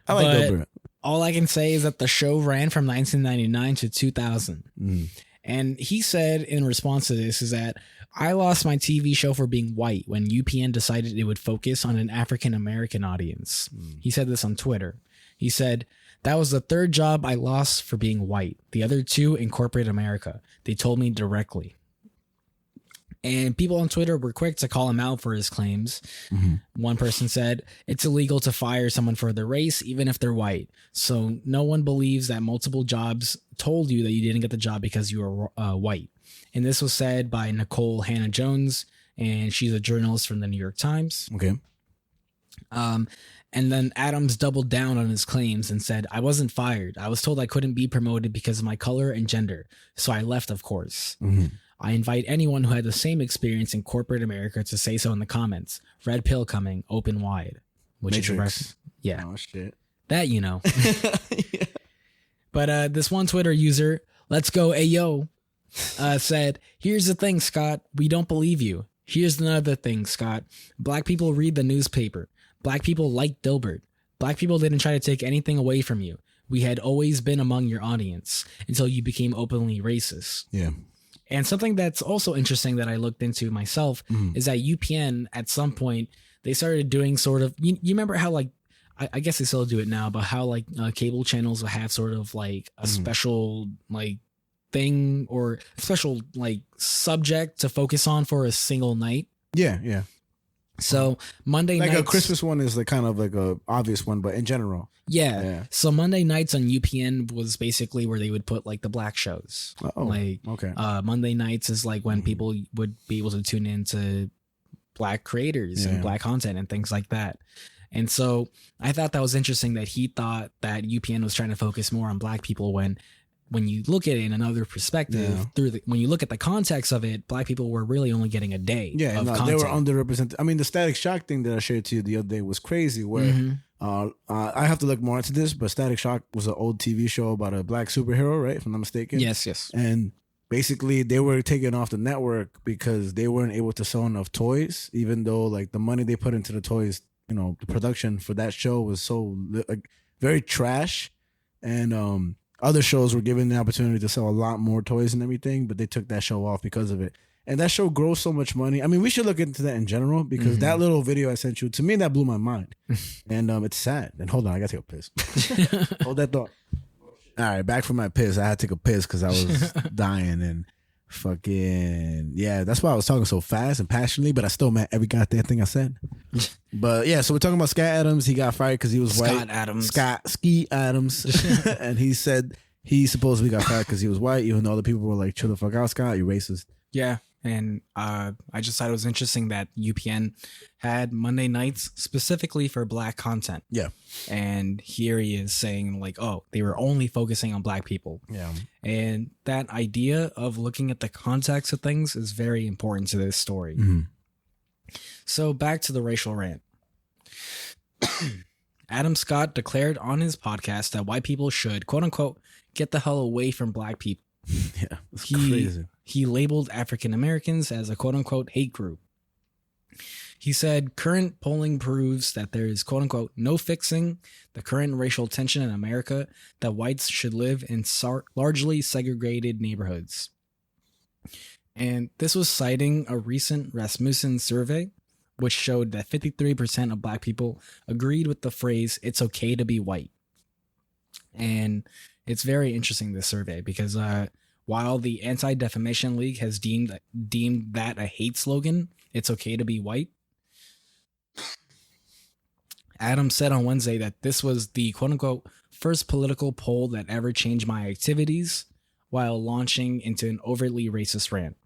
I like but Dilbert. All I can say is that the show ran from 1999 to 2000. And he said in response to this is that I lost my TV show for being white when UPN decided it would focus on an African American audience. He said this on Twitter. He said, that was the third job I lost for being white. The other two in corporate America. They told me directly. And people on Twitter were quick to call him out for his claims. One person said, it's illegal to fire someone for their race, even if they're white. So no one believes that multiple jobs told you that you didn't get the job because you were white. And this was said by Nicole Hannah-Jones, and she's a journalist from the New York Times. Okay. And then Adams doubled down on his claims and said, I wasn't fired. I was told I couldn't be promoted because of my color and gender. So I left, of course. I invite anyone who had the same experience in corporate America to say so in the comments. Red pill coming, open wide. Which Matrix. is a reference. Yeah. Oh, shit. That, you know. But this one Twitter user, let's go Ayo, said, here's the thing, Scott. We don't believe you. Here's another thing, Scott. Black people read the newspaper. Black people like Dilbert. Black people didn't try to take anything away from you. We had always been among your audience until you became openly racist. Yeah. And something that's also interesting that I looked into myself is that UPN at some point, they started doing sort of, you remember how like, I guess they still do it now, but how like cable channels will have sort of like a special like thing or special like subject to focus on for a single night. Yeah, yeah. So Monday like nights, a Christmas one is like kind of like a obvious one, but in general. Yeah. So Monday nights on UPN was basically where they would put like the black shows. Oh, like okay. Monday nights is like when people would be able to tune into black creators and black content and things like that. And so I thought that was interesting that he thought that UPN was trying to focus more on black people when you look at it in another perspective, when you look at the context of it, black people were really only getting a day of content. They were underrepresented. I mean, the Static Shock thing that I shared to you the other day was crazy where I have to look more into this, but Static Shock was an old TV show about a black superhero, right? If I'm not mistaken. Yes. And basically they were taken off the network because they weren't able to sell enough toys, even though like the money they put into the toys, you know, the production for that show was so like very trash. And other shows were given the opportunity to sell a lot more toys and everything, but they took that show off because of it. And that show grows so much money. I mean, we should look into that in general because that little video I sent you, to me, that blew my mind. And it's sad. And hold on, I got to take a piss. Hold that thought. All right, back from my piss. I had to take a piss because I was dying and fucking, yeah, that's why I was talking so fast and passionately, but I still meant every goddamn thing I said. But yeah, so we're talking about Scott Adams. He got fired because he was white. Ski Adams. And he said he supposedly got fired because he was white, even though other people were like, chill the fuck out, Scott, you're racist. Yeah. And I just thought it was interesting that UPN had Monday nights specifically for black content. Yeah. And here he is saying like, oh, they were only focusing on black people. Yeah. And that idea of looking at the context of things is very important to this story. So back to the racial rant. Adam Scott declared on his podcast that white people should, quote unquote, get the hell away from black people. Yeah, it's crazy. He labeled African Americans as a quote unquote hate group. He said current polling proves that there is quote unquote no fixing the current racial tension in America, that whites should live in largely segregated neighborhoods. And this was citing a recent Rasmussen survey, which showed that 53% of black people agreed with the phrase, it's okay to be white. And it's very interesting, this survey, because while the Anti-Defamation League has deemed that a hate slogan, it's okay to be white, Adams said on Wednesday that this was the quote-unquote first political poll that ever changed my activities while launching into an overtly racist rant.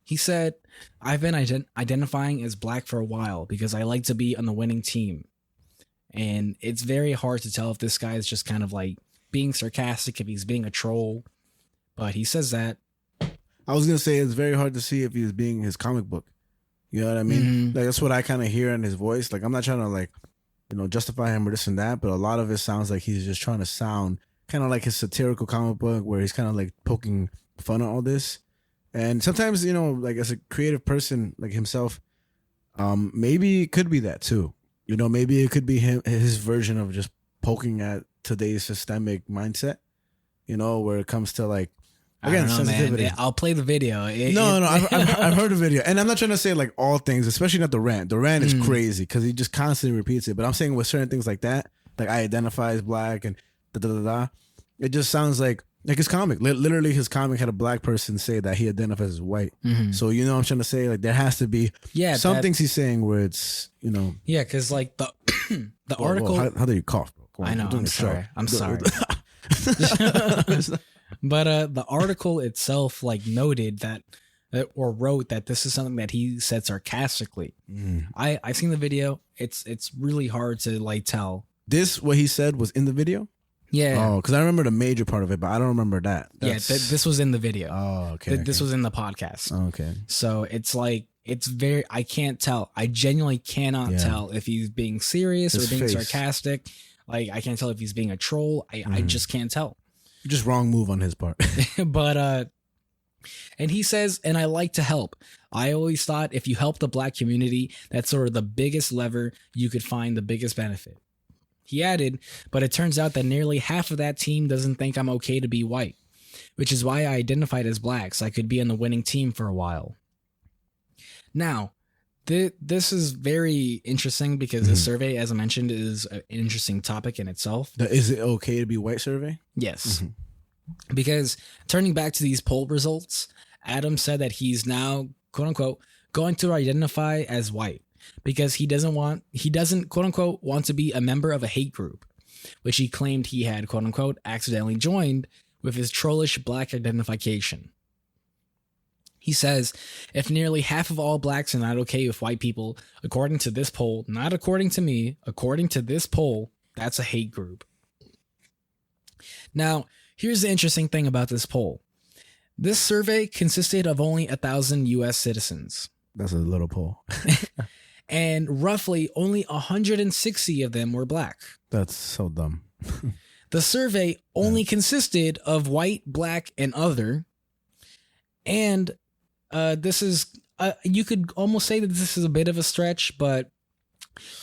He said, I've been identifying as black for a while because I like to be on the winning team. And it's very hard to tell if this guy is just kind of like being sarcastic, if he's being a troll. But he says that. I was going to say it's very hard to see if he's being his comic book. You know what I mean? Mm-hmm. Like, that's what I kind of hear in his voice. Like, I'm not trying to, like, you know, justify him or this and that, but a lot of it sounds like he's just trying to sound kind of like his satirical comic book where he's kind of like poking fun at all this. And sometimes, you know, like as a creative person like himself, maybe it could be that too. You know, maybe it could be his version of just poking at today's systemic mindset, you know, where it comes to like, again, sensitivity. Man. I'll play the video. I've heard the video. And I'm not trying to say like all things, especially not the rant. The rant is crazy because he just constantly repeats it. But I'm saying with certain things like that, like I identify as black and da-da-da-da, it just sounds like his comic. Literally, his comic had a black person say that he identifies as white. Mm-hmm. So, you know what I'm trying to say? Like, there has to be some things he's saying where it's, you know. Yeah, because, like, the article. How do you cough, bro? I know, I'm sorry. But the article itself, like, noted that, or wrote that this is something that he said sarcastically. I've seen the video. It's really hard to, like, tell. This, what he said, was in the video? Yeah. Oh, because I remember the major part of it, but I don't remember that. This was in the video. Oh, okay. This was in the podcast. Okay. So it's like, I can't tell. I genuinely cannot tell if he's being serious or being sarcastic. Like, I can't tell if he's being a troll. I just can't tell. Just wrong move on his part. But, and he says, and I like to help. I always thought if you help the black community, that's sort of the biggest lever you could find the biggest benefit. He added, but it turns out that nearly half of that team doesn't think I'm okay to be white, which is why I identified as black, so I could be on the winning team for a while. Now, this is very interesting because the survey, as I mentioned, is an interesting topic in itself. The is it okay to be white survey? Yes. Because turning back to these poll results, Adam said that he's now, quote unquote, going to identify as white. Because he doesn't quote unquote want to be a member of a hate group, which he claimed he had quote unquote accidentally joined with his trollish black identification. He says, if nearly half of all blacks are not okay with white people, according to this poll, not according to me, according to this poll, that's a hate group. Now, here's the interesting thing about this poll. This survey consisted of only 1,000 U.S. citizens. That's a little poll. And roughly only 160 of them were black. That's so dumb. The survey only consisted of white, black, and other. And this is, you could almost say that this is a bit of a stretch, but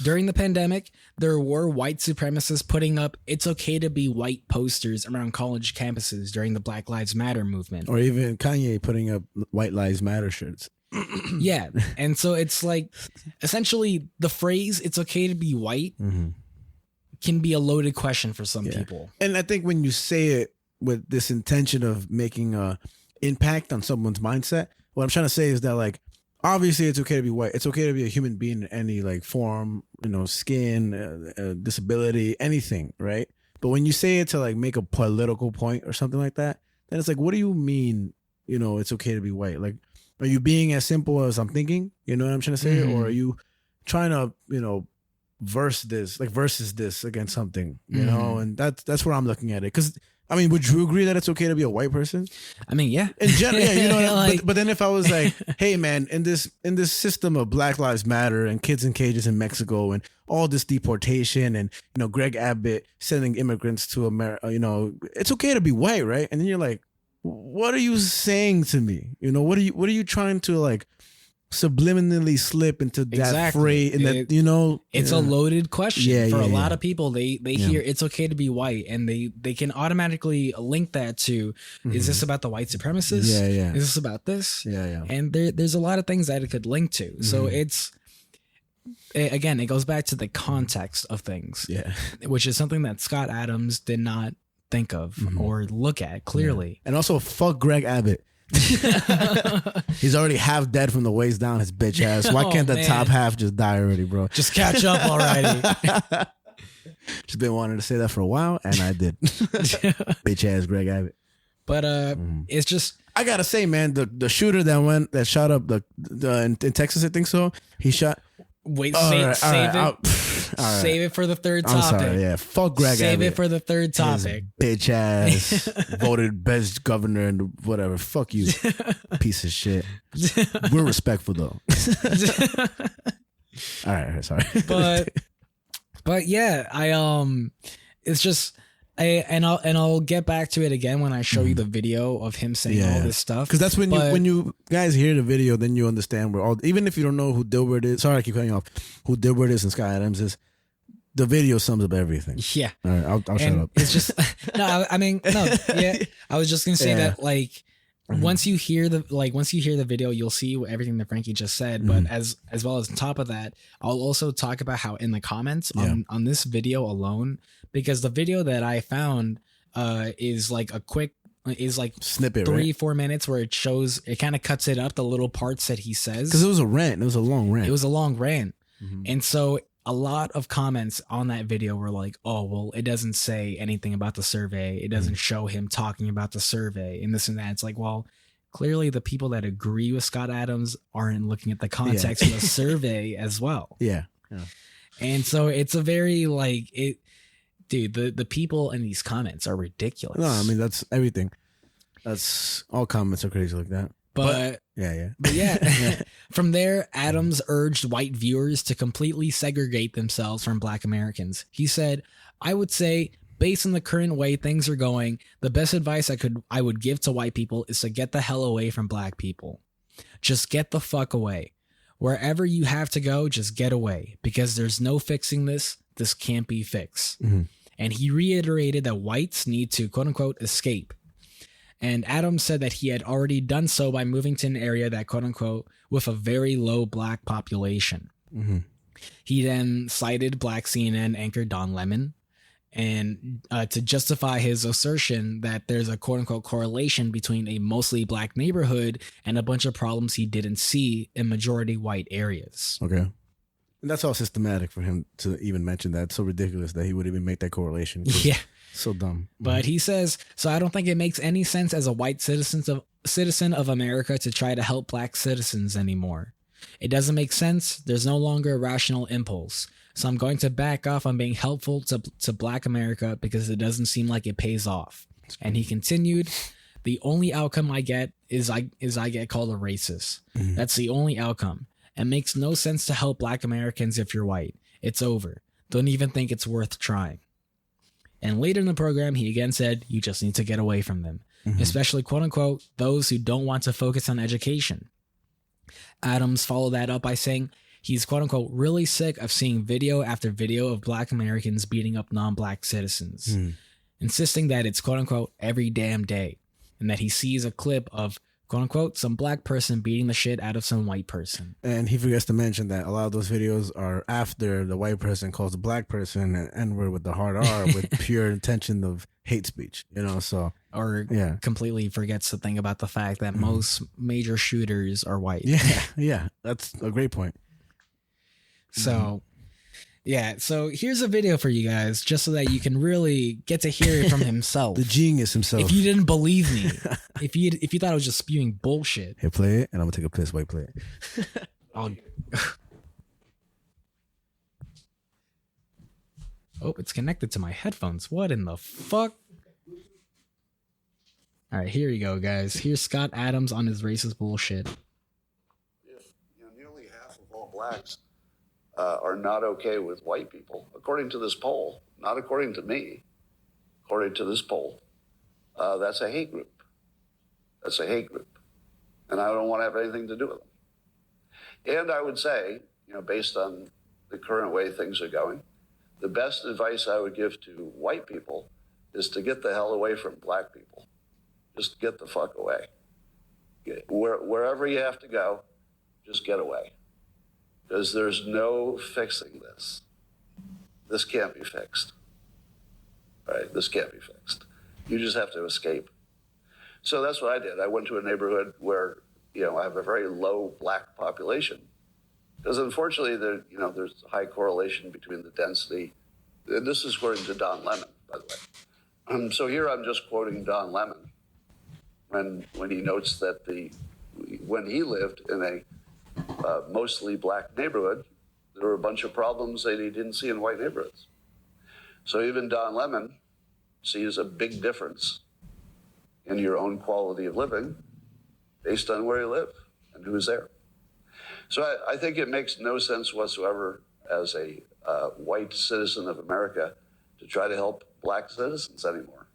during the pandemic, there were white supremacists putting up "It's okay to be white" posters around college campuses during the Black Lives Matter movement. Or even Kanye putting up "White Lives Matter" shirts. Yeah. And so it's like, essentially, the phrase "it's okay to be white" can be a loaded question for some people. And I think when you say it with this intention of making a impact on someone's mindset, what I'm trying to say is that, like, obviously it's okay to be white. It's okay to be a human being in any, like, form, you know, skin, disability, anything, right? But when you say it to, like, make a political point or something like that, then it's like, what do you mean, you know, it's okay to be white? Like, are you being as simple as I'm thinking? You know what I'm trying to say? Or are you trying to, you know, versus this against something, you know? And that's where I'm looking at it. Because, I mean, would you agree that it's okay to be a white person? I mean, yeah. In general, yeah, you know. Like, but then if I was like, hey, man, in this system of Black Lives Matter and kids in cages in Mexico and all this deportation and, you know, Greg Abbott sending immigrants to America, you know, it's okay to be white, right? And then you're like, what are you saying to me? You know, what are you trying to, like, subliminally slip into that phrase? And that, you know, it's a loaded question for a lot of people. They hear it's okay to be white, and they can automatically link that to, is this about the white supremacists? Is this about this? And there's a lot of things that it could link to. So it's, again, it goes back to the context of things, which is something that Scott Adams did not think of or look at clearly. And also, fuck Greg Abbott. He's already half dead from the waist down, his bitch ass. Why can't the top half just die already, bro? Just catch up already. Just been wanting to say that for a while, and I did. Bitch ass Greg Abbott. But it's just, I gotta say, man, the shooter that shot up in Texas, I think so. He shot. Wait, All save right. it. Save it for the third I'm topic. sorry, yeah. Fuck Greg Save Abbott. it for the third topic. His bitch ass voted best governor and whatever. Fuck you, piece of shit. We're respectful though. All right, sorry. But yeah, it's just I'll get back to it again when I show you the video of him saying all this stuff. Because that's when you guys hear the video, then you understand where even if you don't know who Dilbert is. Sorry, I keep cutting you off. Who Dilbert is and Scott Adams is. The video sums up everything. Yeah. All right, I'll shut up. It's just I was just gonna say that like. Once you hear the video, you'll see everything that Frankie just said. But as well as on top of that, I'll also talk about how in the comments on this video alone, because the video that I found is like Snippet, 3-4 minutes where it kind of cuts it up, the little parts that he says. Because it was a rant. It was a long rant. It was a long rant. And so a lot of comments on that video were like, oh, well, it doesn't say anything about the survey. It doesn't show him talking about the survey and this and that. It's like, well, clearly the people that agree with Scott Adams aren't looking at the context of the survey as well. Yeah. And so it's a very the people in these comments are ridiculous. No, I mean, that's everything. That's all comments are crazy like that. But from there, Adams urged white viewers to completely segregate themselves from Black Americans. He said, I would say, based on the current way things are going, the best advice I would give to white people is to get the hell away from Black people. Just get the fuck away. Wherever you have to go, just get away, because there's no fixing this. This can't be fixed. And he reiterated that whites need to, quote unquote, escape. And Adams said that he had already done so by moving to an area that, quote unquote, with a very low Black population. He then cited Black CNN anchor Don Lemon and to justify his assertion that there's a, quote unquote, correlation between a mostly Black neighborhood and a bunch of problems he didn't see in majority white areas. Okay. And that's all systematic for him to even mention that. It's so ridiculous that he would even make that correlation. Yeah. So dumb. But he says, so I don't think it makes any sense as a white citizen of America to try to help Black citizens anymore. It doesn't make sense. There's no longer a rational impulse. So I'm going to back off on being helpful to Black America because it doesn't seem like it pays off. And he continued, the only outcome I get is I get called a racist. That's the only outcome. It makes no sense to help Black Americans if you're white. It's over. Don't even think it's worth trying. And later in the program, he again said, you just need to get away from them, especially, quote unquote, those who don't want to focus on education. Adams followed that up by saying he's, quote unquote, really sick of seeing video after video of Black Americans beating up non-Black citizens, insisting that it's, quote unquote, every damn day, and that he sees a clip of, quote unquote, some Black person beating the shit out of some white person. And he forgets to mention that a lot of those videos are after the white person calls the Black person an N-word with the hard R with pure intention of hate speech, so. Or completely forgets to think about the fact that most major shooters are white. Yeah, that's a great point. So, so here's a video for you guys, just so that you can really get to hear it from himself. The genius himself. If you didn't believe me, if you thought I was just spewing bullshit. Here, play it, and I'm gonna take a piss while you play it. Oh, it's connected to my headphones. What in the fuck? All right, here you go, guys. Here's Scott Adams on his racist bullshit. Nearly half of all Blacks are not okay with white people, according to this poll. Not according to me. According to this poll, that's a hate group. That's a hate group, and I don't want to have anything to do with them. And I would say, based on the current way things are going, the best advice I would give to white people is to get the hell away from Black people. Just get the fuck away. Wherever you have to go, just get away. Because there's no fixing this. This can't be fixed. Right? This can't be fixed. You just have to escape. So that's what I did. I went to a neighborhood where, I have a very low Black population. Because unfortunately, there's a high correlation between the density. And this is according to Don Lemon, by the way. So here I'm just quoting Don Lemon. when he notes that when he lived in a mostly black neighborhood, there were a bunch of problems that he didn't see in white neighborhoods. So even Don Lemon sees a big difference in your own quality of living based on where you live and who's there. So I think it makes no sense whatsoever as a white citizen of America to try to help black citizens anymore.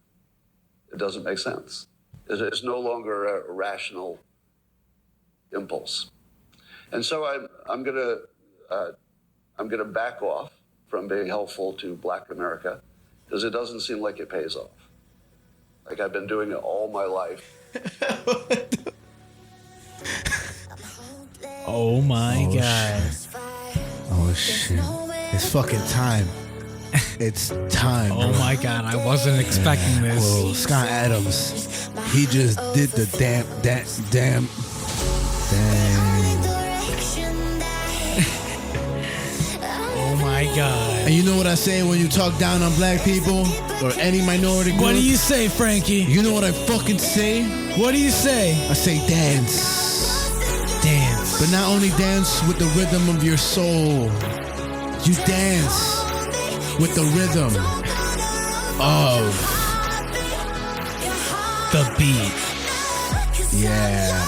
It doesn't make sense. It's no longer a rational impulse. And so I'm gonna back off from being helpful to black America because it doesn't seem like it pays off. Like I've been doing it all my life. Oh my God. Oh shit. It's fucking time. It's time. Oh bro. my God. I wasn't expecting this. Whoa, Scott Adams. He just did the damn. Oh my God. And you know what I say when you talk down on black people or any minority group? What do you say, Frankie? You know what I fucking say? What do you say? I say dance. Dance. But not only dance with the rhythm of your soul, you dance with the rhythm of The beat. yeah.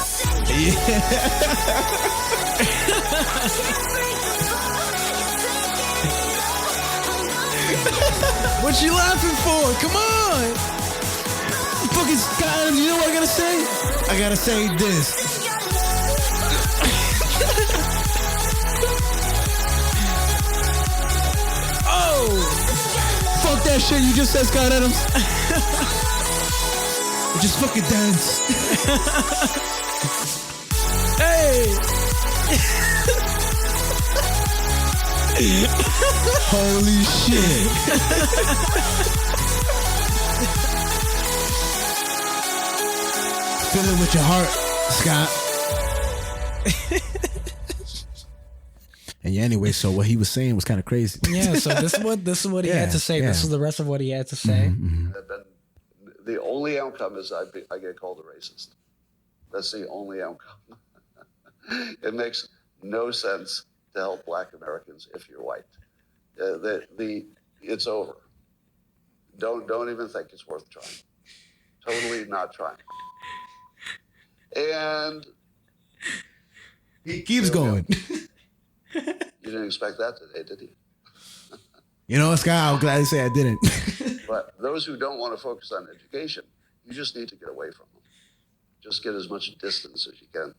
What you laughing for? Come on. Fucking Scott Adams, you know what I gotta say? I gotta say this. Oh. Fuck that shit you just said, Scott Adams. Just fucking dance. Hey. Holy shit. Feel it with your heart, Scott. And yeah, anyway, so what he was saying was kind of crazy. Yeah, so this is what he had to say. Yeah. This is the rest of what he had to say. The only outcome is I get called a racist. That's the only outcome. It makes no sense to help black Americans if you're white. It's over. Don't even think it's worth trying. Totally not trying. And He keeps going. you didn't expect that today, did you? You know, Scott, I'm glad you say I didn't. But those who don't want to focus on education, you just need to get away from them. Just get as much distance as you can.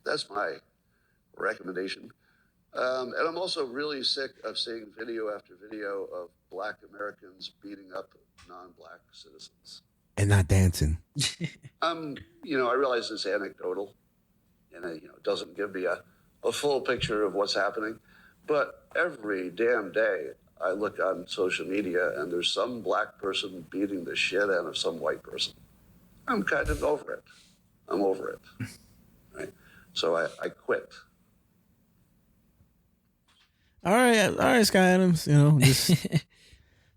That's my recommendation. And I'm also really sick of seeing video after video of black Americans beating up non-black citizens. And not dancing. I realize it's anecdotal and it doesn't give me a full picture of what's happening. But every damn day I look on social media and there's some black person beating the shit out of some white person. I'm kind of over it. I'm over it. Right? So I quit. All right, Scott Adams.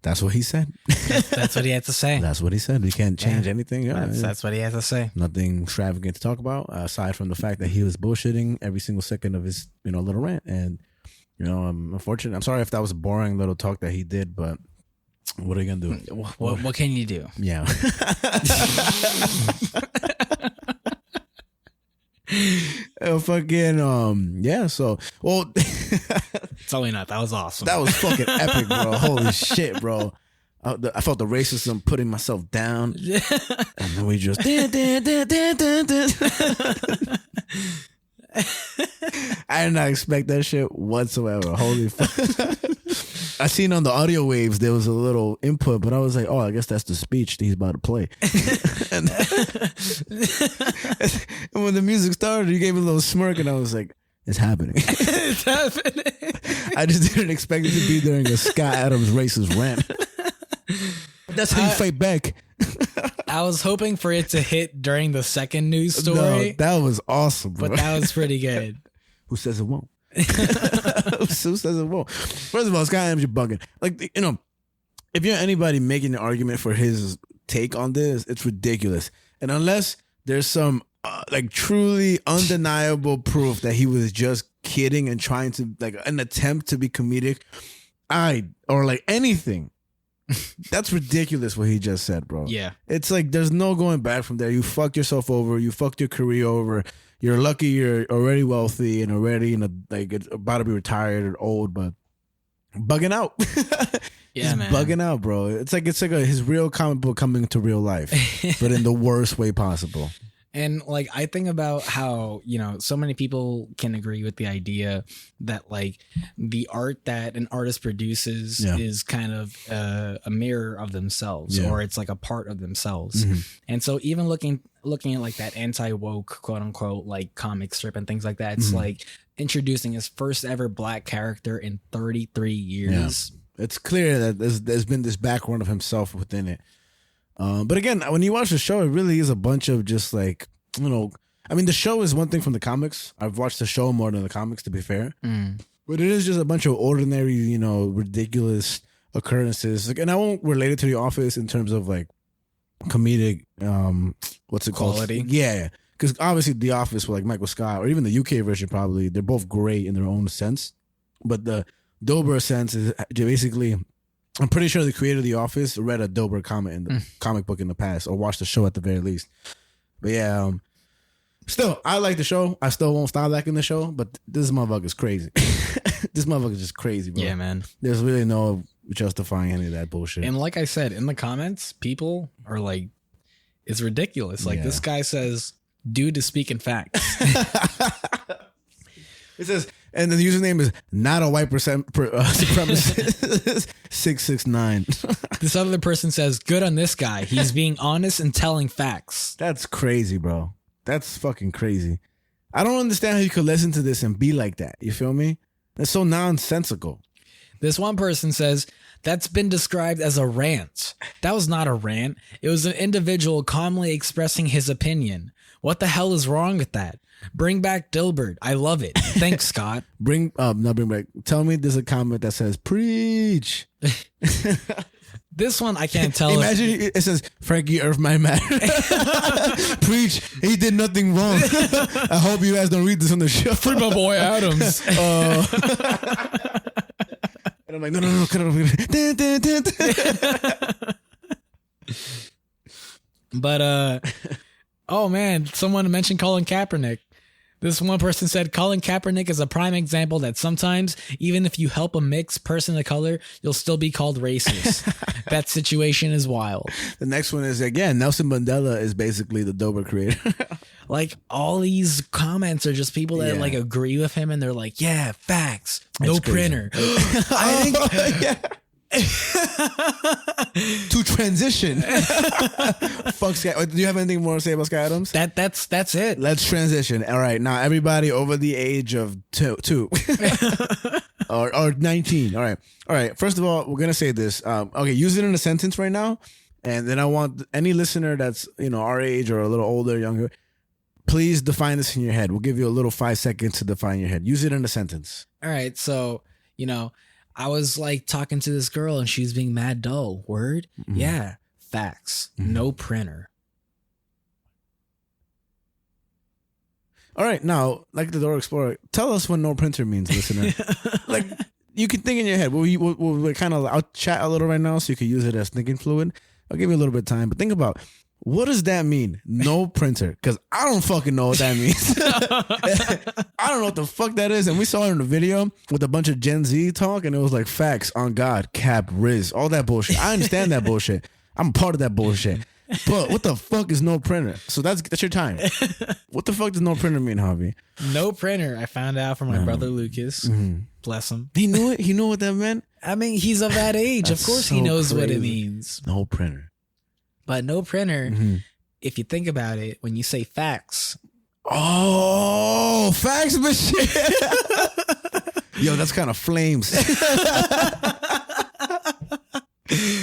That's what he said. That's what he had to say. That's what he said. We can't change anything. Yeah, That's what he had to say. nothing extravagant to talk about aside from the fact that he was bullshitting every single second of his little rant. And I'm unfortunate. I'm sorry if that was a boring little talk that he did, but what are you gonna do? What can you do? Yeah. So Totally not. That was awesome. that was fucking epic, bro. Holy shit, bro. I felt the racism putting myself down, and then we just I did not expect that shit whatsoever. Holy fuck. I seen on the audio waves there was a little input, but I was like, oh, I guess that's the speech that he's about to play. and when the music started, you gave me a little smirk, and I was like, it's happening. It's happening. I just didn't expect it to be during a Scott Adams racist rant. That's how you fight back. I was hoping for it to hit during the second news story. No, that was awesome, bro. But that was pretty good. Who says it won't? Who says it won't? First of all, Scott Adams, you're bugging. If you're anybody making an argument for his take on this, it's ridiculous. And unless there's some like truly undeniable proof that he was just kidding and trying to like an attempt to be comedic, or like anything. That's ridiculous what he just said, bro. Yeah. It's like there's no going back from there. You fucked yourself over. You fucked your career over. You're lucky you're already wealthy and already about to be retired or old, but bugging out. Yeah, He's man. bugging out, bro. It's like his real comic book coming to real life, but in the worst way possible. And like I think about how, you know, so many people can agree with the idea that like the art that an artist produces is kind of a mirror of themselves, or it's like a part of themselves. And so even looking at like that anti-woke quote unquote like comic strip and things like that, it's like introducing his first ever black character in 33 years. Yeah. It's clear that there's been this background of himself within it. But again, when you watch the show, it really is a bunch of just like, you know, I mean, the show is one thing from the comics. I've watched the show more than the comics, to be fair. But it is just a bunch of ordinary, you know, ridiculous occurrences. Like, and I won't relate it to The Office in terms of like comedic, what's it called? Quality. Yeah. Because obviously The Office with like Michael Scott, or even the UK version probably, they're both great in their own sense. But the Dilbert sense is basically, I'm pretty sure the creator of The Office read a Dilbert comic in the comic book in the past, or watched the show at the very least. But yeah, still, I like the show. I still won't stop liking the show, but this motherfucker's crazy. This motherfucker's just crazy, bro. Yeah, man. There's really no justifying any of that bullshit. And like I said, in the comments, people are like, it's ridiculous. Like this guy says, dude is speaking facts. It says, and the username is not a white supremacist 669. This other person says, good on this guy. He's being honest and telling facts. That's crazy, bro. That's fucking crazy. I don't understand how you could listen to this and be like that. You feel me? That's so nonsensical. This one person says, that's been described as a rant. That was not a rant. It was an individual calmly expressing his opinion. What the hell is wrong with that? Bring back Dilbert. I love it. Thanks, Scott. Bring back. Tell me there's a comment that says, preach. This one, I can't tell. Imagine it says, Frankie Earth Might Matter. Preach. He did nothing wrong. I hope you guys don't read this on the show. Free my boy Adams. And I'm like, no, cut it off. But, oh man, someone mentioned Colin Kaepernick. This one person said, Colin Kaepernick is a prime example that sometimes, even if you help a mixed person of color, you'll still be called racist. That situation is wild. The next one is, again, Nelson Mandela is basically the Dilbert creator. Like, all these comments are just people that like agree with him, and they're like, yeah, facts. No printer. I think... to transition. Fuck Sky. Do you have anything more to say about Sky Adams? That's it. Let's transition. All right, now everybody over the age of two or 19. All right. First of all, we're gonna say this. Okay, use it in a sentence right now, and then I want any listener that's our age or a little older, younger. Please define this in your head. We'll give you a little 5 seconds to define your head. Use it in a sentence. All right, so I was like talking to this girl and she was being mad dull. Word? Mm-hmm. Yeah. Facts. Mm-hmm. No printer. All right. Now, like the Door Explorer, tell us what no printer means, listener. Like, you can think in your head. We'll kind of, I'll chat a little right now so you can use it as thinking fluid. I'll give you a little bit of time, but think about, what does that mean? No printer. Because I don't fucking know what that means. I don't know what the fuck that is. And we saw it in the video with a bunch of Gen Z talk, and it was like facts on God, cap, Riz, all that bullshit. I understand that bullshit. I'm a part of that bullshit. But what the fuck is no printer? So that's your time. What the fuck does no printer mean, Javi? No printer. I found out from my brother Lucas. Mm-hmm. Bless him. He knew it. He knew what that meant. I mean, he's of that age. Of course so he knows crazy. What it means. No printer. But no printer, if you think about it, when you say facts. Oh, fax machine. Yo, that's kind of flames.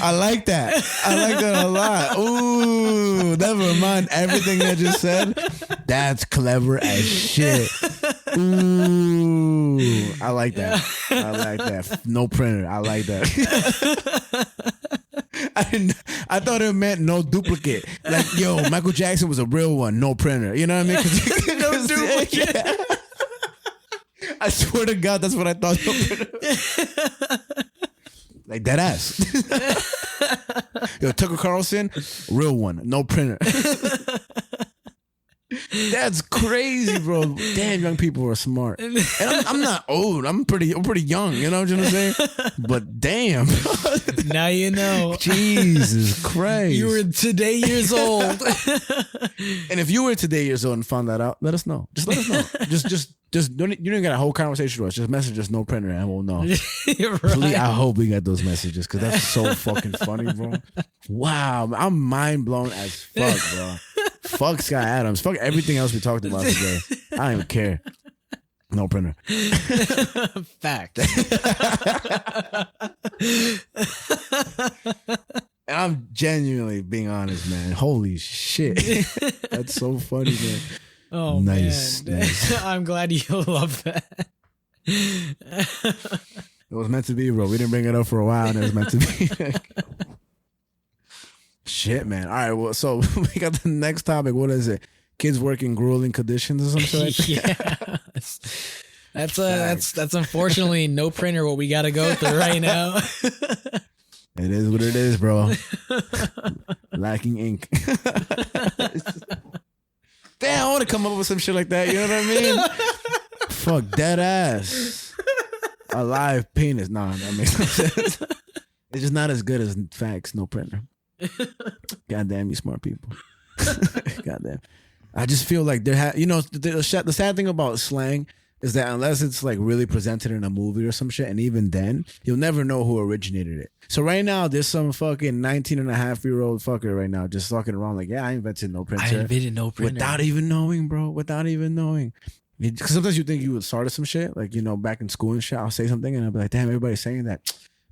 I like that. I like that a lot. Ooh, never mind everything I just said. That's clever as shit. Ooh, I like that. I like that. No printer. I like that. I thought it meant no duplicate. Like, yo, Michael Jackson was a real one, no printer. You know what I mean? No duplicate. Yeah. I swear to God, that's what I thought. No printer. Like dead ass. Yo, Tucker Carlson, real one, no printer. That's crazy, bro. Damn, young people are smart. And I'm not old. I'm pretty young. You know what I'm saying? But damn. Now you know. Jesus Christ. You were today years old. And if you were today years old and found that out, let us know. Just let us know. Just don't, you don't got a whole conversation with us. Just message us, no printer, and we'll know. Right. Please, I hope we got those messages because that's so fucking funny, bro. Wow, I'm mind blown as fuck, bro. Fuck Scott Adams. Fuck everything else we talked about today. I don't even care. No printer. Fact. And I'm genuinely being honest, man. Holy shit. That's so funny, man. Oh, nice, man. nice. I'm glad you love that. It was meant to be, bro. We didn't bring it up for a while, and it was meant to be. Shit, man. All right, well, so we got the next topic. What is it? Kids work in grueling conditions or something like that? Yeah. That's unfortunately no printer what we got to go through right now. It is what it is, bro. Lacking ink. Damn, I want to come up with some shit like that. You know what I mean? Fuck, dead ass. A live penis. Nah, that makes no sense. It's just not as good as facts, no printer. Goddamn, you smart people. Goddamn. I just feel like the sad thing about slang is that unless it's like really presented in a movie or some shit, and even then, you'll never know who originated it. So right now, there's some fucking 19-and-a-half-year-old fucker right now just fucking around like, yeah, I invented no printer. I invented no printer. Without even knowing, bro. Without even knowing. Because sometimes you think you would start some shit, like, back in school and shit, I'll say something and I'll be like, damn, everybody's saying that.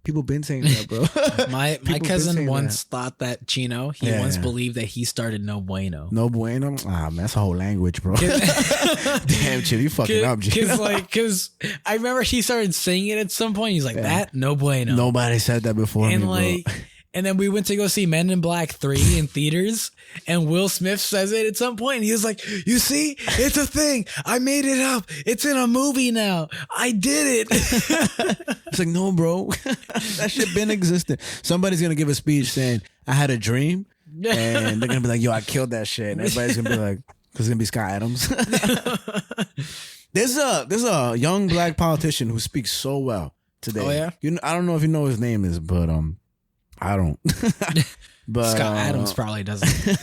People been saying that, bro. My cousin once thought that Chino, he once believed that he started No Bueno. No Bueno? Ah, man, that's a whole language, bro. Damn, Chino, you fucking up, Chino. Because I remember he started saying it at some point. He's like, that? No Bueno. Nobody said that before and me, bro. And then we went to go see Men in Black 3 in theaters, and Will Smith says it at some point, and he was like, you see, it's a thing. I made it up. It's in a movie now. I did it. It's like, no, bro. That shit been existing. Somebody's going to give a speech saying, I had a dream, and they're going to be like, yo, I killed that shit. And everybody's going to be like, because it's going to be Scott Adams. There's a young black politician who speaks so well today. Oh, yeah? I don't know if you know his name is, but I don't. But Scott Adams probably doesn't.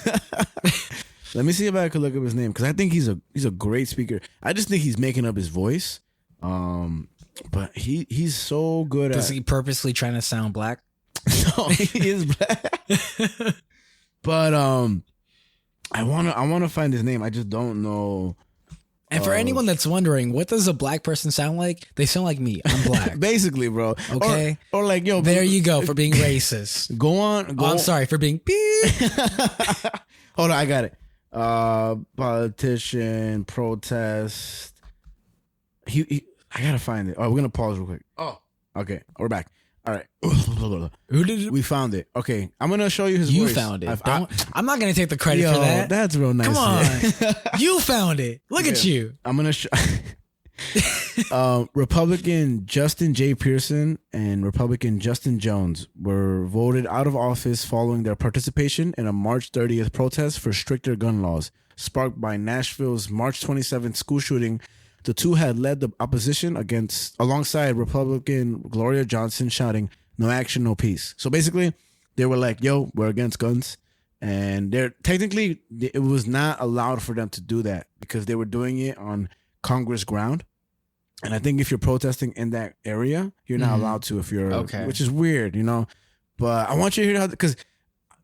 Let me see if I could look up his name because I think he's a great speaker. I just think he's making up his voice. But he's so good Is he purposely trying to sound black? No, he is black. But I wanna find his name. I just don't know. And for anyone that's wondering, what does a black person sound like? They sound like me. I'm black. Basically, bro. Okay. Or like, yo. There you go for being racist. Go on. I'm sorry for being beep. Hold on, I got it. Politician, protest. I gotta find it. Oh, we're gonna pause real quick. Oh, okay. We're back. All right. Who did it? We found it. Okay. I'm going to show you his You voice. found it. I'm not going to take the credit for that. That's real nice. Come on. You found it. Look at you. I'm going to show... Republican Justin J. Pearson and Republican Justin Jones were voted out of office following their participation in a March 30th protest for stricter gun laws, sparked by Nashville's March 27th school shooting. The two had led the opposition alongside Republican Gloria Johnson, shouting, "No action, no peace." So basically, they were like, "Yo, we're against guns," and technically it was not allowed for them to do that because they were doing it on Congress ground. And I think if you're protesting in that area, you're not allowed to if you're okay, which is weird, But I want you to hear how, because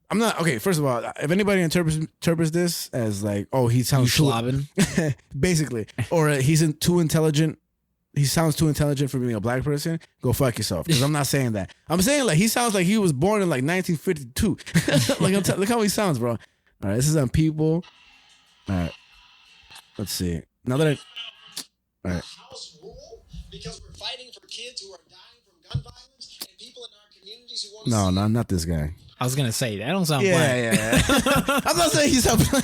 I'm not okay. First of all, if anybody interprets this as like, oh, he sounds basically, or he's too intelligent, he sounds too intelligent for being a black person, go fuck yourself. Because I'm not saying that. I'm saying like he sounds like he was born in like 1952. Like look how he sounds, bro. All right, this is on People. All right, let's see. Now that all right. House rule because we're fighting for kids who are dying from gun violence and people in our communities who want to No, not this guy. I was gonna say that don't sound Yeah, black. yeah. I'm not saying he sounds black.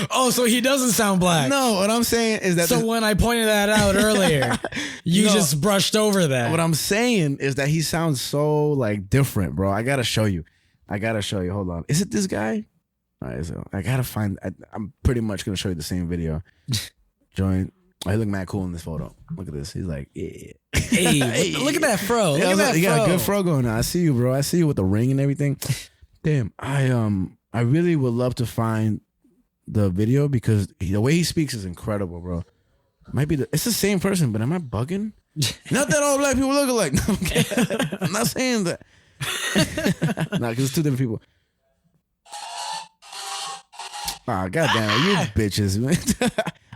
Oh, so he doesn't sound black. No, what I'm saying is that So when I pointed that out earlier, you No. just brushed over that. what I'm saying is that he sounds so like different, bro. I gotta show you. Hold on. Is it this guy? All right, so I gotta find. I'm pretty much gonna show you the same video. Join. Oh, he look mad cool in this photo. Look at this. He's like, yeah. Hey, look at that fro. Look Yeah, at that you got a fro. good fro going on. I see you, bro. I see you with the ring and everything. Damn, I really would love to find the video because the way he speaks is incredible, bro. Might be it's the same person, but am I bugging? Not that all black people look alike. No, I'm kidding. I'm not saying that. Nah, because it's two different people. Ah, goddamn, you bitches, man.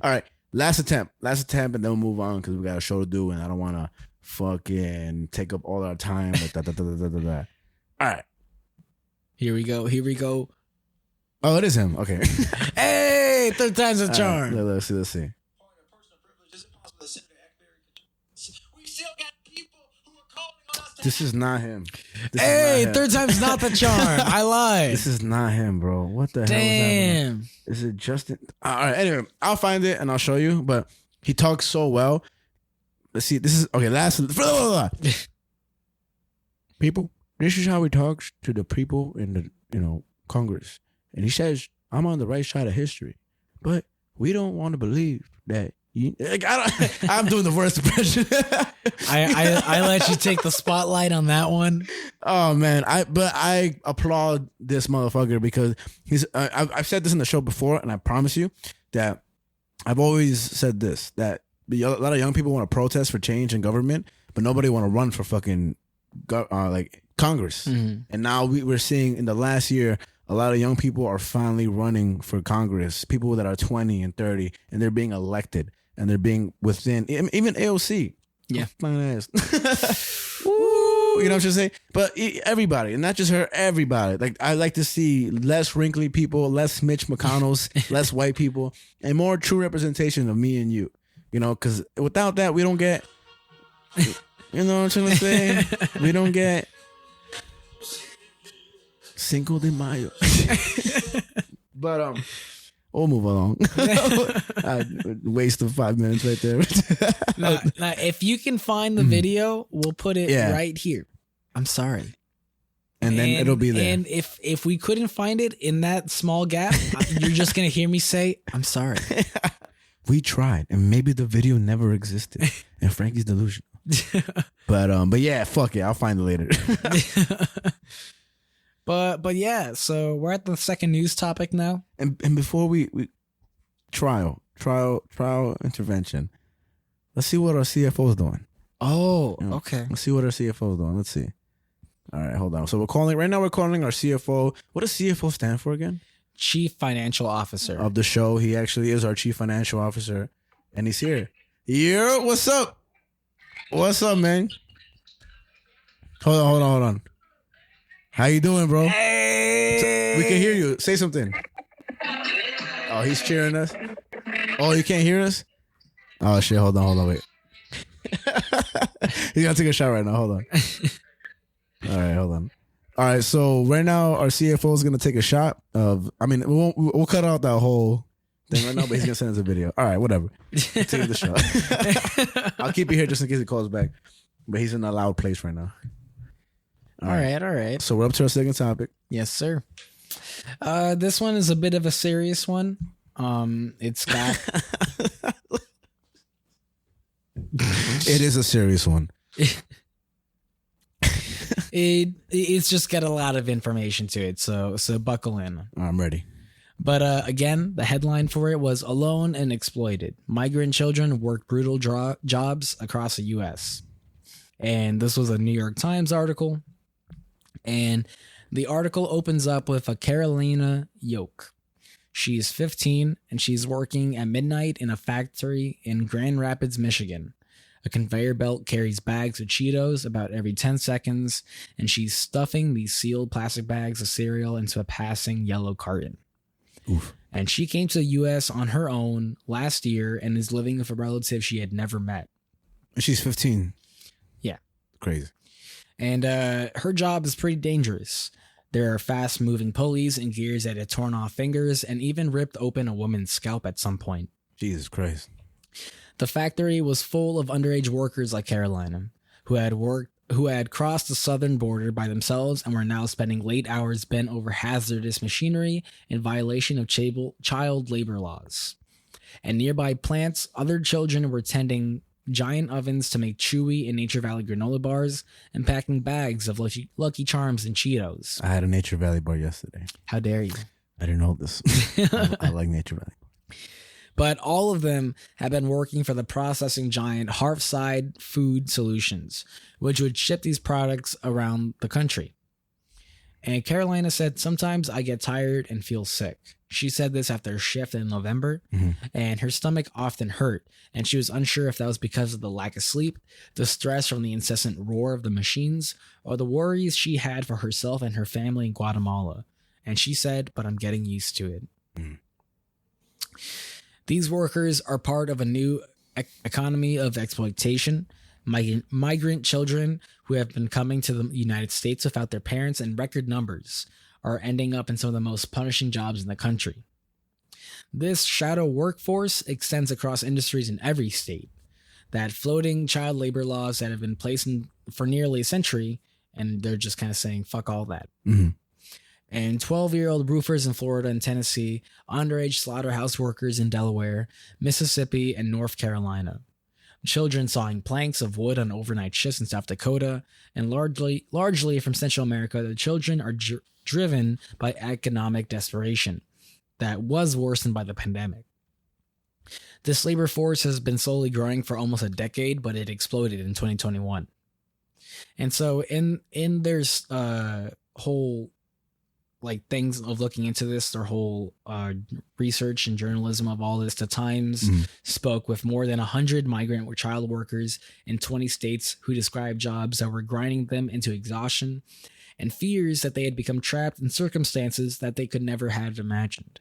All right, last attempt, and then we'll move on because we got a show to do, and I don't want to fucking take up all our time. All right. Here we go. Oh, it is him. Okay. Hey, third time's a charm. All right, let's see. Personal privilege, is it possible that Senator Eckberry we still got people who are calling on us to This is not him. This Hey, is not him. third time's not the charm. I lied. This is not him, bro. What the hell is happening? Damn. Is it Justin? All right. Anyway, I'll find it and I'll show you. But he talks so well. Let's see. This is okay. Last people. This is how he talks to the people in the Congress, and he says, "I'm on the right side of history, but we don't want to believe that." I'm doing the worst impression. I let you take the spotlight on that one. Oh man, I applaud this motherfucker because he's. I've said this in the show before, and I promise you that I've always said this that a lot of young people want to protest for change in government, but nobody want to run for fucking like Congress. Mm-hmm. And now we're seeing in the last year, a lot of young people are finally running for Congress. People that are 20 and 30, and they're being elected, and they're being within even AOC. Yeah. Fine ass. Woo, you know what I'm saying? But everybody, and not just her, everybody. Like I like to see less wrinkly people, less Mitch McConnells, less white people, and more true representation of me and you. You know, because without that, we don't get. You know what I'm trying to say? We don't get Cinco de Mayo. But we'll move along. Waste of 5 minutes right there. Now, if you can find the video, we'll put it right here. I'm sorry. And then it'll be there. And if we couldn't find it in that small gap, you're just gonna hear me say, "I'm sorry." We tried, and maybe the video never existed, and Frankie's delusional. But yeah, fuck it, I'll find it later. But yeah, so we're at the second news topic now. And before we trial intervention, let's see what our CFO is doing. Oh, okay. Let's see what our CFO is doing. Let's see. All right, hold on. So we're calling our CFO. What does CFO stand for again? Chief Financial Officer Of the show. He actually is our Chief Financial Officer, and he's here. Yeah, what's up? What's up, man? Hold on. How you doing, bro? Hey, We can hear you. Say something. Oh, he's cheering us. Oh, you can't hear us? Oh shit! Hold on, wait. He's gonna take a shot right now. Hold on. All right, hold on. All right, so right now our CFO is gonna take a shot of. I mean, we'll cut out that whole thing right now, but he's gonna send us a video. All right, whatever. Take the shot. I'll keep you here just in case he calls back, but he's in a loud place right now. All right. So we're up to our second topic. Yes, sir. This one is a bit of a serious one. It's got. It is a serious one. It's just got a lot of information to it, so buckle in. I'm ready. But again, the headline for it was "Alone and Exploited: Migrant Children Work Brutal Jobs Across the U.S." And this was a New York Times article. And the article opens up with a Carolina Yoke. She's 15 and she's working at midnight in a factory in Grand Rapids, Michigan. A conveyor belt carries bags of Cheetos about every 10 seconds, and she's stuffing these sealed plastic bags of cereal into a passing yellow carton. Oof. And she came to the U.S. on her own last year and is living with a relative she had never met. She's 15. Yeah. Crazy. And her job is pretty dangerous. There are fast-moving pulleys and gears that had torn off fingers and even ripped open a woman's scalp at some point. Jesus Christ. The factory was full of underage workers like Carolina, who had crossed the southern border by themselves and were now spending late hours bent over hazardous machinery in violation of child labor laws. And nearby plants, other children were tending giant ovens to make Chewy and Nature Valley granola bars and packing bags of Lucky Charms and Cheetos. I had a Nature Valley bar yesterday. How dare you? I didn't know this. I like Nature Valley. But all of them have been working for the processing giant Hearthside Food Solutions, which would ship these products around the country. And Carolina said, sometimes I get tired and feel sick. She said this after a shift in November, and her stomach often hurt, and she was unsure if that was because of the lack of sleep, the stress from the incessant roar of the machines, or the worries she had for herself and her family in Guatemala. And she said, but I'm getting used to it. These workers are part of a new economy of exploitation. Migrant children who have been coming to the United States without their parents in record numbers are ending up in some of the most punishing jobs in the country. This shadow workforce extends across industries in every state. That floating child labor laws that have been placed for nearly a century, and they're just kind of saying, fuck all that. And 12-year-old roofers in Florida and Tennessee, underage slaughterhouse workers in Delaware, Mississippi, and North Carolina. Children sawing planks of wood on overnight shifts in South Dakota, and largely from Central America, the children are driven by economic desperation that was worsened by the pandemic. This labor force has been slowly growing for almost a decade, but it exploded in 2021. And so in their whole things of looking into this, their whole research and journalism of all this, the Times spoke with more than 100 migrant child workers in 20 states who described jobs that were grinding them into exhaustion and fears that they had become trapped in circumstances that they could never have imagined.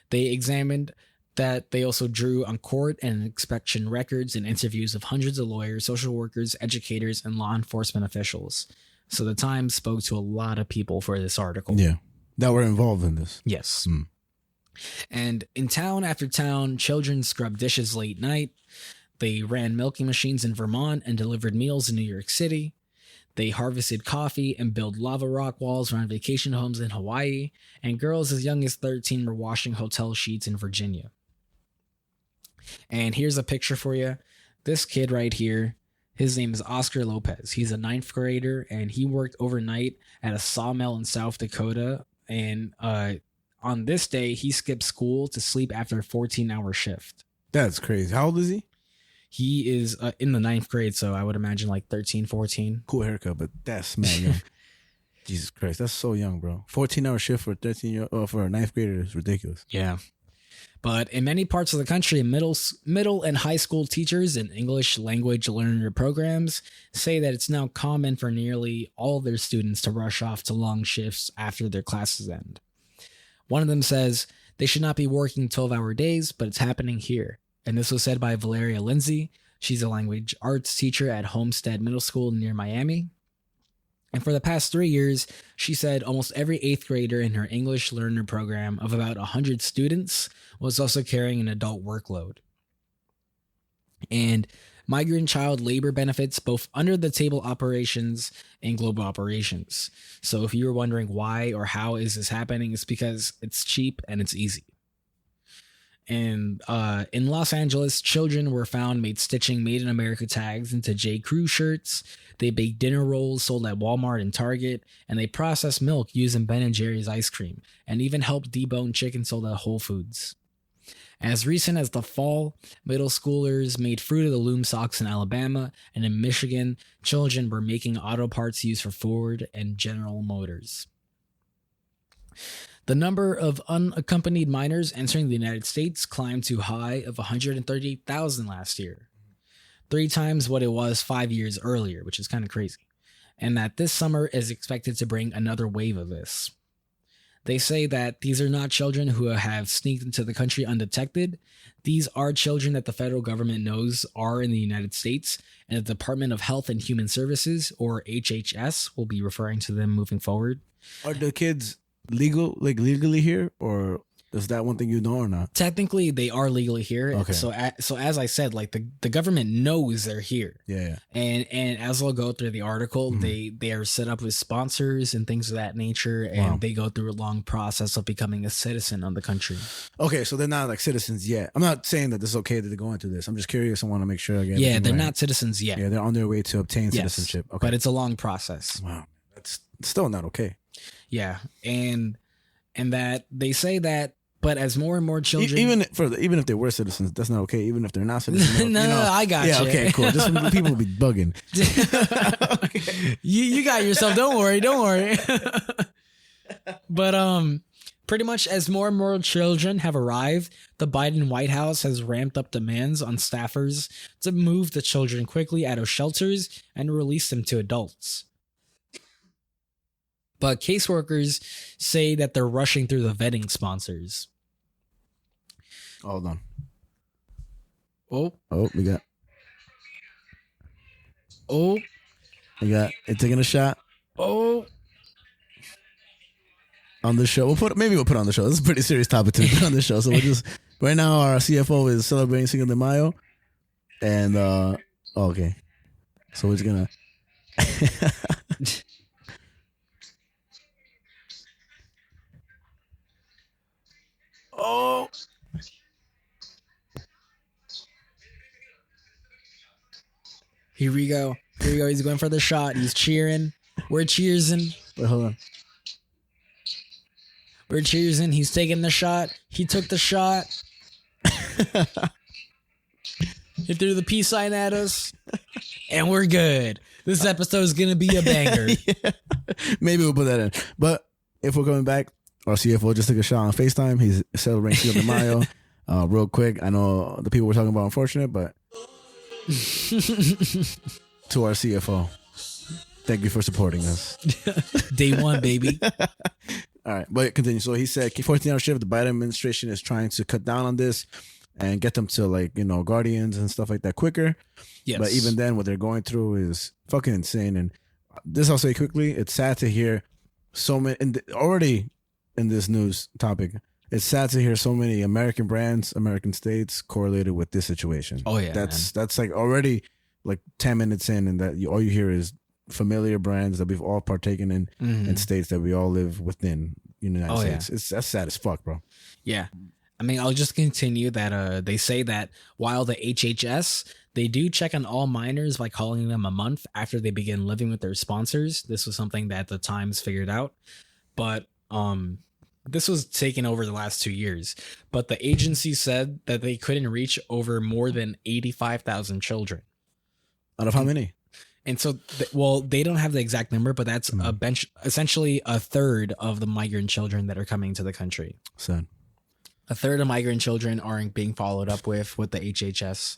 They examined that they also drew on court and inspection records and interviews of hundreds of lawyers, social workers, educators, and law enforcement officials. So the Times spoke to a lot of people for this article. Yeah, that were involved in this. Yes. And in town after town, children scrubbed dishes late night. They ran milking machines in Vermont and delivered meals in New York City. They harvested coffee and built lava rock walls around vacation homes in Hawaii. And girls as young as 13 were washing hotel sheets in Virginia. And here's a picture for you. This kid right here, his name is Oscar Lopez. He's a 9th grader, and he worked overnight at a sawmill in South Dakota. And on this day, he skipped school to sleep after a 14-hour shift. That's crazy. How old is he? He is in the 9th grade, so I would imagine like 13, 14. Cool haircut, but that's mad young. Jesus Christ, that's so young, bro. 14-hour shift for for a 9th grader is ridiculous. Yeah. But in many parts of the country, middle and high school teachers in English language learner programs say that it's now common for nearly all their students to rush off to long shifts after their classes end. One of them says they should not be working 12-hour days, but it's happening here. And this was said by Valeria Lindsay. She's a language arts teacher at Homestead Middle School near Miami. And for the past 3 years, she said almost every 8th grader in her English learner program of about 100 students was also carrying an adult workload. And migrant child labor benefits both under the table operations and global operations. So if you were wondering why or how is this happening, it's because it's cheap and it's easy. And in Los Angeles, children were found stitching Made in America tags into J. Crew shirts. They baked dinner rolls sold at Walmart and Target, and they processed milk using Ben & Jerry's ice cream, and even helped debone chicken sold at Whole Foods. As recent as the fall, middle schoolers made Fruit of the Loom socks in Alabama, and in Michigan, children were making auto parts used for Ford and General Motors. The number of unaccompanied minors entering the United States climbed to a high of 138,000 last year, 3 times what it was 5 years earlier, which is kind of crazy, and that this summer is expected to bring another wave of this. They say that these are not children who have sneaked into the country undetected. These are children that the federal government knows are in the United States, and the Department of Health and Human Services, or HHS, will be referring to them moving forward. Are the kids legally here, or is that one thing you know or not? Technically, they are legally here. Okay. So as I said, like the government knows they're here. Yeah. And as we'll go through the article, they are set up with sponsors and things of that nature, and they go through a long process of becoming a citizen of the country. Okay, so they're not like citizens yet. I'm not saying that this is okay that they go into this. I'm just curious. I want to make sure I get Yeah, everything they're right. not citizens yet. Yeah, they're on their way to obtain Yes, citizenship. Okay, but it's a long process. wow, that's still not okay. Yeah, and that they say that, but as more and more children, Even if they were citizens, that's not okay. Even if they're not citizens, no, I got yeah, you. okay, cool. Just people will be bugging. you got yourself. Don't worry. But pretty much as more and more children have arrived, the Biden White House has ramped up demands on staffers to move the children quickly out of shelters and release them to adults. But caseworkers say that they're rushing through the vetting sponsors. Hold on. Oh, We got it taking a shot oh. on the show. We'll put it on the show. This is a pretty serious topic to put on the show. So we'll just right now our CFO is celebrating Cinco de Mayo, and okay, so we're just gonna. Oh. Here we go. He's going for the shot. He's cheering. We're cheersing. Wait, hold on. We're cheersing. He's taking the shot. He took the shot. He threw the peace sign at us. And we're good. This episode is going to be a banger. Yeah. Maybe we'll put that in. But if we're coming back, our CFO just took a shot on FaceTime. He's celebrating Cinco de Mayo. Real quick, I know the people we're talking about are unfortunate, but to our CFO, thank you for supporting us. Day one, baby. All right, but continue. So he said, 14-hour shift, the Biden administration is trying to cut down on this and get them to guardians and stuff like that quicker. Yes. But even then, what they're going through is fucking insane. And this I'll say quickly, it's sad to hear so many, already in this news topic, it's sad to hear so many American brands, American states correlated with this situation. Oh, yeah. That's like already like 10 minutes in, and that all you hear is familiar brands that we've all partaken in in states that we all live within the United States. That's sad as fuck, bro. Yeah. I mean, I'll just continue that they say that while the HHS, they do check on all minors by calling them a month after they begin living with their sponsors. This was something that the Times figured out. But this was taken over the last 2 years. But the agency said that they couldn't reach over more than 85,000 children. Out of how many? And so, they don't have the exact number, but that's essentially a third of the migrant children that are coming to the country. Sad. A third of migrant children aren't being followed up with the HHS.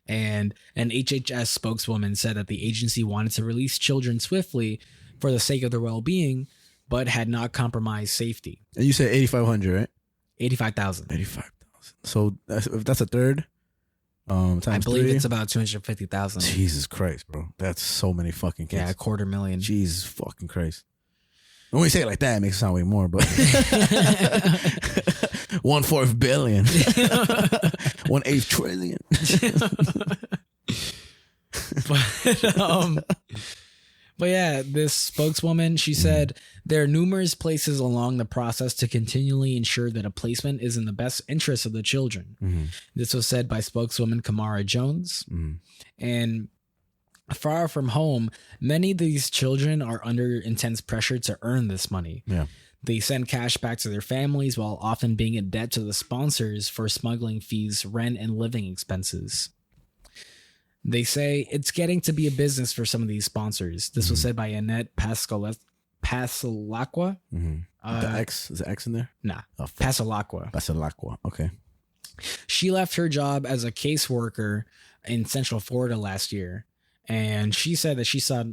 And an HHS spokeswoman said that the agency wanted to release children swiftly for the sake of their well-being, but had not compromised safety. And you said 8,500, right? 85,000. 85,000. So if that's a third, times I believe 3, it's about 250,000. Jesus Christ, bro. That's so many fucking kids. Yeah, 250,000. Jesus fucking Christ. When we say it like that, it makes it sound way more, but 1/4 billion. 1/8 trillion. But yeah, this spokeswoman, she said there are numerous places along the process to continually ensure that a placement is in the best interest of the children. This was said by spokeswoman Kamara Jones. And far from home, many of these children are under intense pressure to earn this money. Yeah. They send cash back to their families while often being in debt to the sponsors for smuggling fees, rent, and living expenses. They say it's getting to be a business for some of these sponsors. This was said by Annette Pasalacqua. The X, is the X in there? Nah, Oh, fuck. Pasalacqua. Pasalacqua. Okay. She left her job as a caseworker in Central Florida last year. And she said that she saw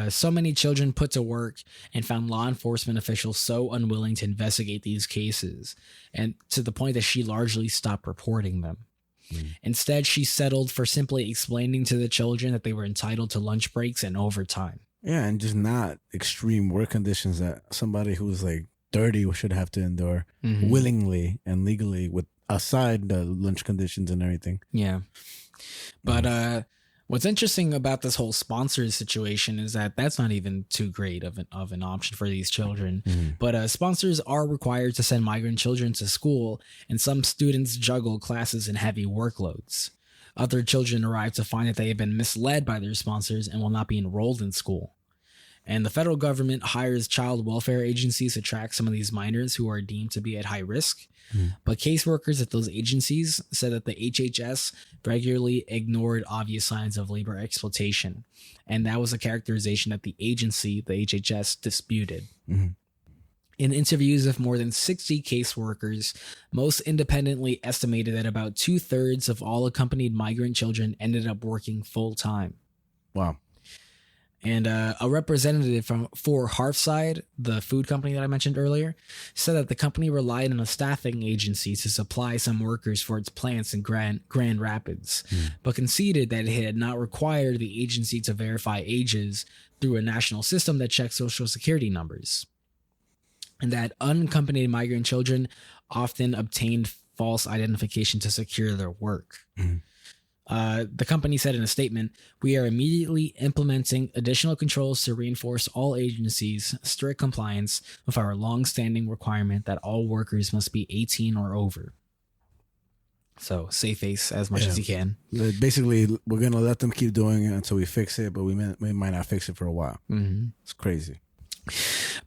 so many children put to work and found law enforcement officials so unwilling to investigate these cases, and to the point that she largely stopped reporting them. Instead, she settled for simply explaining to the children that they were entitled to lunch breaks and overtime. Yeah, and just not extreme work conditions that somebody who's like 30 should have to endure willingly and legally, with aside the lunch conditions and everything. Yeah. But what's interesting about this whole sponsors situation is that that's not even too great of an option for these children. But sponsors are required to send migrant children to school, and some students juggle classes and heavy workloads. Other children arrive to find that they have been misled by their sponsors and will not be enrolled in school. And the federal government hires child welfare agencies to track some of these minors who are deemed to be at high risk. But caseworkers at those agencies said that the HHS regularly ignored obvious signs of labor exploitation. And that was a characterization that the agency, the HHS, disputed. In interviews with more than 60 caseworkers, most independently estimated that about 2/3 of all accompanied migrant children ended up working full-time. Wow. And a representative for Hearthside, the food company that I mentioned earlier, said that the company relied on a staffing agency to supply some workers for its plants in Grand Rapids, but conceded that it had not required the agency to verify ages through a national system that checks social security numbers, and that unaccompanied migrant children often obtained false identification to secure their work. The company said in a statement, "We are immediately implementing additional controls to reinforce all agencies' strict compliance with our long-standing requirement that all workers must be 18 or over." So save face as much as you can. Basically, we're going to let them keep doing it until we fix it, but we might not fix it for a while. It's crazy.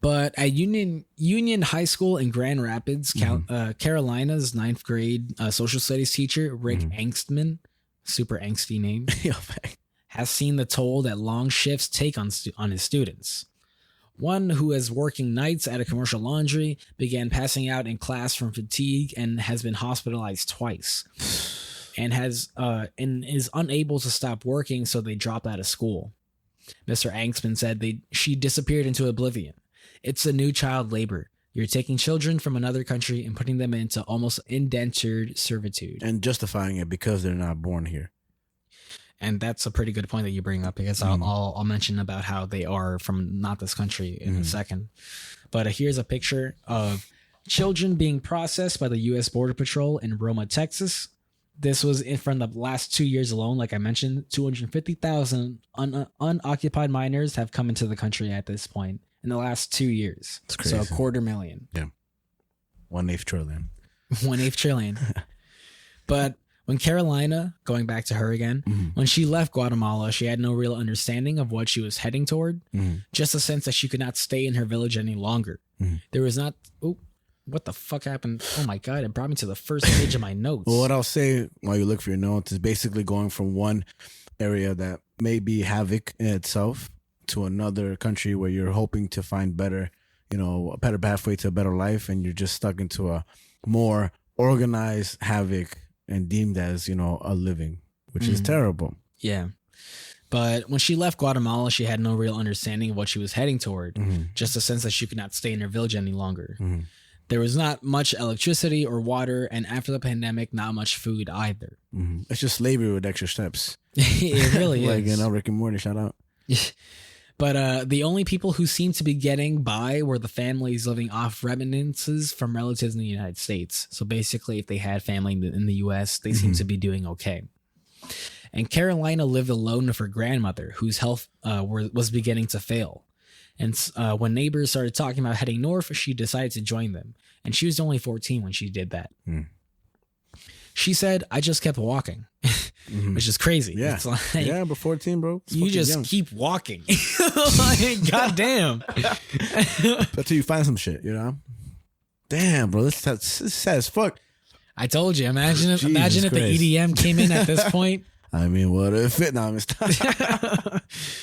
But at Union High School in Grand Rapids, Carolina's 9th grade social studies teacher, Rick Angstman, super angsty name, has seen the toll that long shifts take on his students. One who is working nights at a commercial laundry began passing out in class from fatigue and has been hospitalized twice, and is unable to stop working, so they dropped out of school. Mr. Angstman said she disappeared into oblivion. It's a new child labor. You're taking children from another country and putting them into almost indentured servitude. And justifying it because they're not born here. And that's a pretty good point that you bring up, because I'll mention about how they are from not this country in a second. But here's a picture of children being processed by the U.S. Border Patrol in Roma, Texas. This was from the last 2 years alone. Like I mentioned, 250,000 unoccupied minors have come into the country at this point in the last 2 years. That's crazy. So 250,000. Yeah. 1/8 trillion. 1/8 trillion. But when Carolina, going back to her again, when she left Guatemala, she had no real understanding of what she was heading toward. Just a sense that she could not stay in her village any longer. There was not... Oh, what the fuck happened? Oh my God, it brought me to the first page of my notes. Well, what I'll say while you look for your notes is basically going from one area that may be havoc in itself to another country where you're hoping to find better, a better pathway to a better life, and you're just stuck into a more organized havoc and deemed as, a living, which is terrible. Yeah. But when she left Guatemala, she had no real understanding of what she was heading toward. Just a sense that she could not stay in her village any longer. There was not much electricity or water, and after the pandemic, not much food either. It's just slavery with extra steps. It really like, is. Rick and Morty, shout out. But the only people who seemed to be getting by were the families living off remittances from relatives in the United States. So basically, if they had family in the U.S., they seemed to be doing okay. And Carolina lived alone with her grandmother, whose health was beginning to fail. And when neighbors started talking about heading north, she decided to join them. And she was only 14 when she did that. She said, "I just kept walking," which is crazy. Yeah. It's like, but 14, bro. You just young. keep walking. Like, goddamn. Until you find some shit, Damn, bro. This is sad as fuck. I told you. Imagine if Christ. the EDM came in at this point. I mean, what if it? No,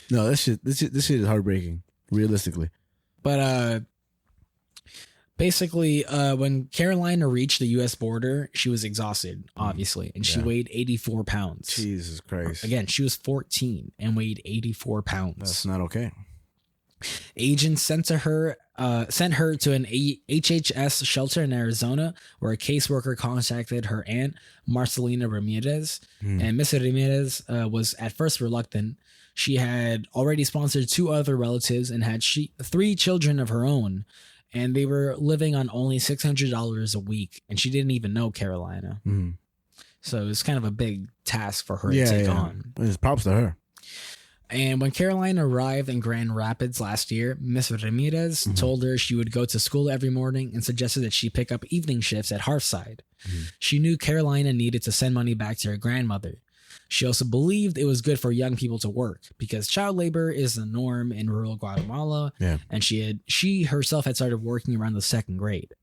no, this shit is heartbreaking. Realistically. But Basically, when Carolina reached the U.S. border, she was exhausted, obviously, and she weighed 84 pounds. Jesus Christ. Again, she was 14 and weighed 84 pounds. That's not okay. Agents sent her to an HHS shelter in Arizona, where a caseworker contacted her aunt, Marcelina Ramirez. And Miss Ramirez was at first reluctant. She had already sponsored 2 other relatives and had 3 children of her own, and they were living on only $600 a week, and she didn't even know Carolina. So it was kind of a big task for her to take on. It's props to her. And when Carolina arrived in Grand Rapids last year, Miss Ramirez told her she would go to school every morning and suggested that she pick up evening shifts at Hearthside. She knew Carolina needed to send money back to her grandmother. She also believed it was good for young people to work because child labor is the norm in rural Guatemala. Yeah. And she herself had started working around the 2nd grade.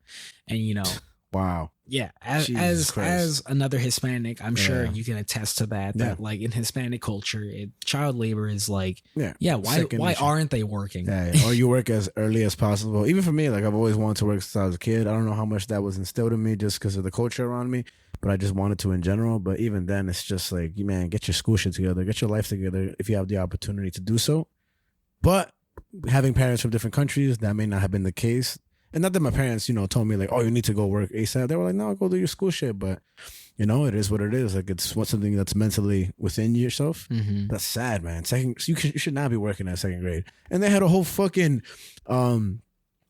And, you know, wow. Yeah, as another Hispanic, I'm sure you can attest to that. That like in Hispanic culture, child labor is like, why aren't they working? Yeah, or you work as early as possible. Even for me, like I've always wanted to work since I was a kid. I don't know how much that was instilled in me just because of the culture around me, but I just wanted to in general. But even then, it's just like, man, get your school shit together, get your life together if you have the opportunity to do so. But having parents from different countries, that may not have been the case. And not that my parents, you know, told me like, oh, you need to go work ASAP. They were like, no, go do your school shit. But, you know, it is what it is. Like, it's something that's mentally within yourself. That's sad, man. You should not be working at 2nd grade. And they had a whole fucking, what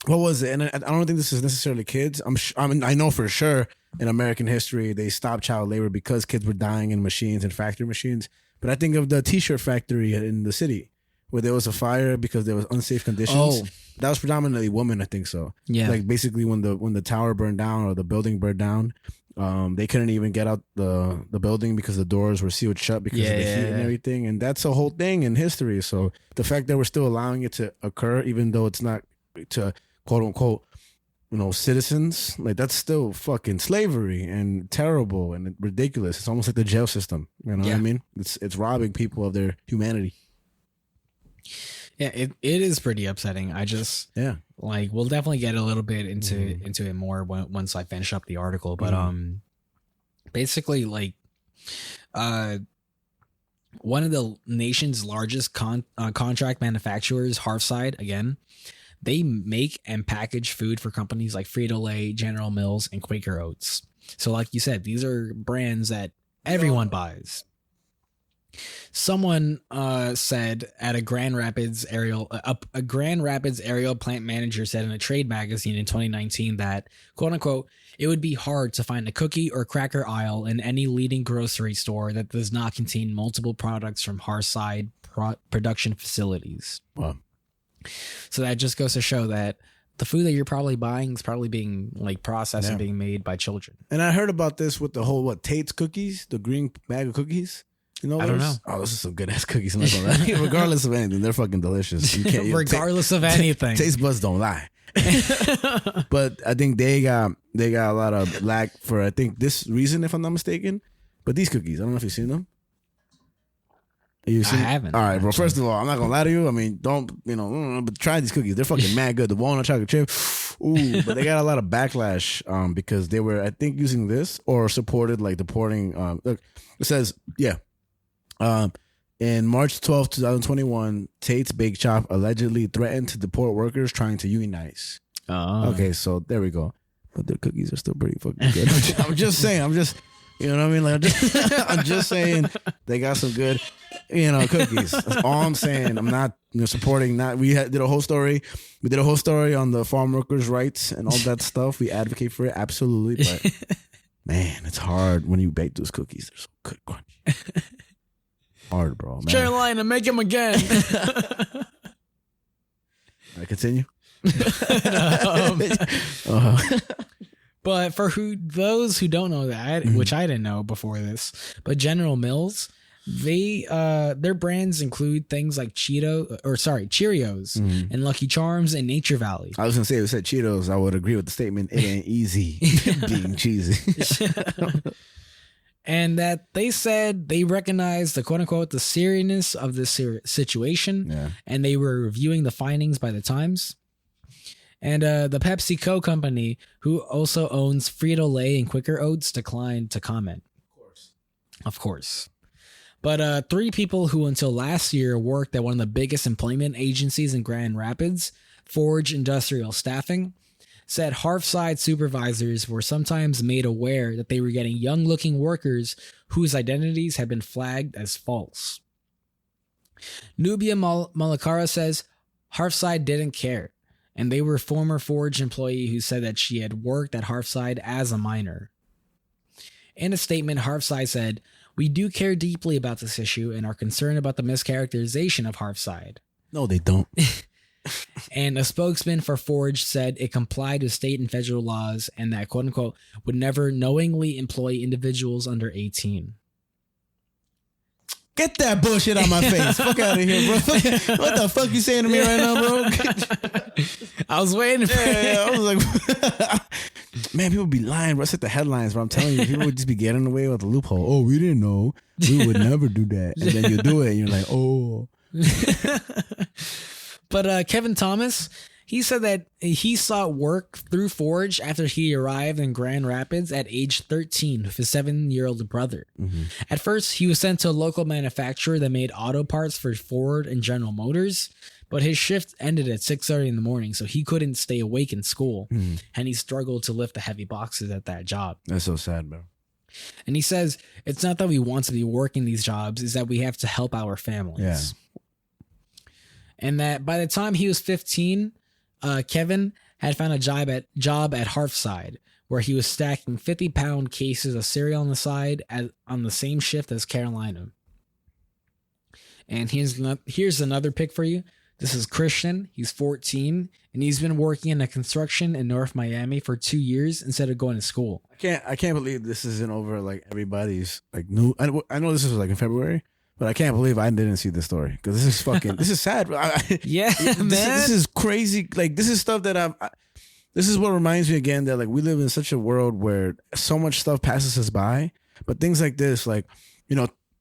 was it? And I don't think this is necessarily kids. I know for sure in American history, they stopped child labor because kids were dying in machines and factory machines. But I think of the t-shirt factory in the city where there was a fire because there was unsafe conditions. Oh. That was predominantly women, I think so. Yeah. Like basically when the tower burned down or the building burned down, they couldn't even get out the building because the doors were sealed shut because of the heat and everything. And that's a whole thing in history. So the fact that we're still allowing it to occur, even though it's not to quote unquote, you know, citizens, like that's still fucking slavery and terrible and ridiculous. It's almost like the jail system. You know what I mean? It's robbing people of their humanity. Yeah, it is pretty upsetting. I just like we'll definitely get a little bit into it more once I finish up the article. But basically like one of the nation's largest contract manufacturers, Hearthside, again, they make and package food for companies like Frito-Lay, General Mills, and Quaker Oats. So like you said, these are brands that everyone buys. Someone said at a Grand Rapids area plant manager said in a trade magazine in 2019 that, quote unquote, it would be hard to find a cookie or cracker aisle in any leading grocery store that does not contain multiple products from Hearthside production facilities. Wow. So that just goes to show that the food that you're probably buying is probably being like processed and being made by children. And I heard about this with the whole Tate's cookies, the green bag of cookies. You know, I don't know. Oh, those are some good ass cookies. I'm not gonna lie. Regardless of anything, they're fucking delicious. You can't, regardless of anything. Taste buds don't lie. But I think they got a lot of lack for I think this reason, if I'm not mistaken. But these cookies, I don't know if you've seen them. I haven't. All right, bro. First of all, I'm not gonna lie to you. I mean, but try these cookies. They're fucking mad good. The walnut chocolate chip. Ooh, but they got a lot of backlash because they were, I think, using this or supported like deporting. Look, it says, in March 12, 2021, Tate's Bake Shop allegedly threatened to deport workers trying to unionize. Oh. Okay, so there we go. But their cookies are still pretty fucking good. I'm just saying. You know what I mean? Like, I'm just saying they got some good, cookies. That's all I'm saying. I'm not supporting. We did a whole story. We did a whole story on the farm workers' rights and all that stuff. We advocate for it, absolutely. But man, it's hard when you bake those cookies. They're so good, crunchy. Hard, bro. Man. Carolina, make him again. I continue. But for those who don't know that, which I didn't know before this, but General Mills, they their brands include things like Cheerios and Lucky Charms and Nature Valley. I was gonna say, if it said Cheetos, I would agree with the statement. It ain't easy being cheesy. And that they said they recognized the quote unquote the seriousness of this situation, and they were reviewing the findings by the Times. And the PepsiCo company, who also owns Frito-Lay and Quaker Oats, declined to comment. Of course. But 3 people who until last year worked at one of the biggest employment agencies in Grand Rapids, Forge Industrial Staffing, said Hearthside supervisors were sometimes made aware that they were getting young-looking workers whose identities had been flagged as false. Nubia Malakara says Hearthside didn't care, and they were a former Forge employee who said that she had worked at Hearthside as a minor. In a statement, Hearthside said, "We do care deeply about this issue and are concerned about the mischaracterization of Hearthside." No, they don't. And a spokesman for Forge said it complied with state and federal laws and that, quote unquote, would never knowingly employ individuals under 18. Get that bullshit out my face. Fuck out of here, bro. What the fuck you saying to me right now, bro? I was waiting for I was like, man, people be lying, bro. It's like the headlines, bro. I'm telling you, people would just be getting away with a loophole. Oh, we didn't know. We would never do that. And then you do it and you're like, oh. But Kevin Thomas, he said that he sought work through Forge after he arrived in Grand Rapids at age 13 with his 7-year-old brother. Mm-hmm. At first, he was sent to a local manufacturer that made auto parts for Ford and General Motors, but his shift ended at 6:30 in the morning, so he couldn't stay awake in school, and he struggled to lift the heavy boxes at that job. That's so sad, bro. And he says, it's not that we want to be working these jobs, it's that we have to help our families. Yeah. And that by the time he was 15, Kevin had found a job at Hearthside, where he was stacking 50-pound cases of cereal on the side on the same shift as Carolina. And here's another pick for you. This is Christian. He's 14, and he's been working in a construction in North Miami for 2 years instead of going to school. I can't believe this isn't over like everybody's like new. I know this was like in February. But I can't believe I didn't see this story because this is fucking. This is sad. Yeah, man. This is crazy. Like this is stuff that this is what reminds me again that like we live in such a world where so much stuff passes us by, but things like this, like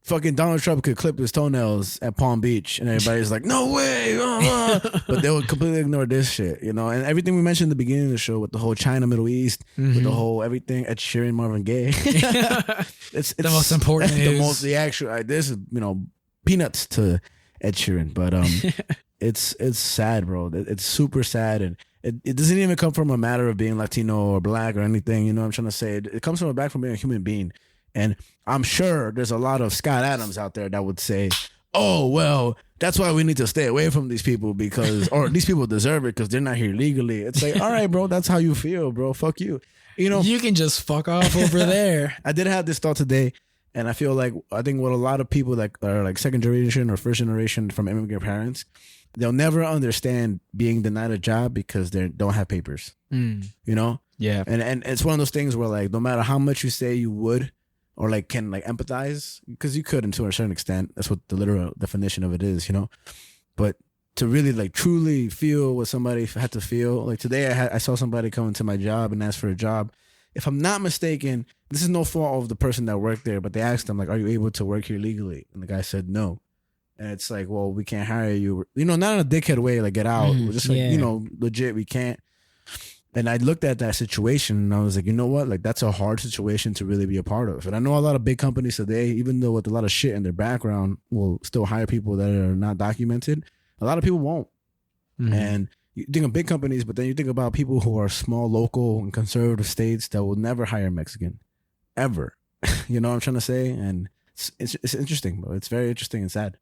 fucking Donald Trump could clip his toenails at Palm Beach, and everybody's like, no way, but they would completely ignore this shit, and everything we mentioned at the beginning of the show with the whole China, Middle East, with the whole everything, Ed Sheeran, Marvin Gaye. it's the most important. This is peanuts to Ed Sheeran, but it's sad, bro. It's super sad, and it doesn't even come from a matter of being Latino or black or anything. You know what I'm trying to say? It comes from from being a human being. And I'm sure there's a lot of Scott Adams out there that would say, oh, well, that's why we need to stay away from these people or these people deserve it because they're not here legally. It's like, all right, bro, that's how you feel, bro. Fuck you. You can just fuck off over there. I did have this thought today, and I feel like I think what a lot of people that are like second generation or first generation from immigrant parents, they'll never understand being denied a job because they don't have papers. Yeah. And it's one of those things where like no matter how much you say you would, or like can like empathize, because you could to a certain extent. That's what the literal definition of it is, But to really like truly feel what somebody had to feel. Like today I saw somebody come into my job and ask for a job. If I'm not mistaken, this is no fault of the person that worked there, but they asked him like, are you able to work here legally? And the guy said no. And it's like, well, we can't hire you. Not in a dickhead way, like get out. Just like, legit, we can't. And I looked at that situation and I was like, you know what? Like, that's a hard situation to really be a part of. And I know a lot of big companies today, even though with a lot of shit in their background, will still hire people that are not documented. A lot of people won't. And you think of big companies, but then you think about people who are small, local, and conservative states that will never hire Mexican. Ever. You know what I'm trying to say? And it's interesting, bro. It's very interesting and sad.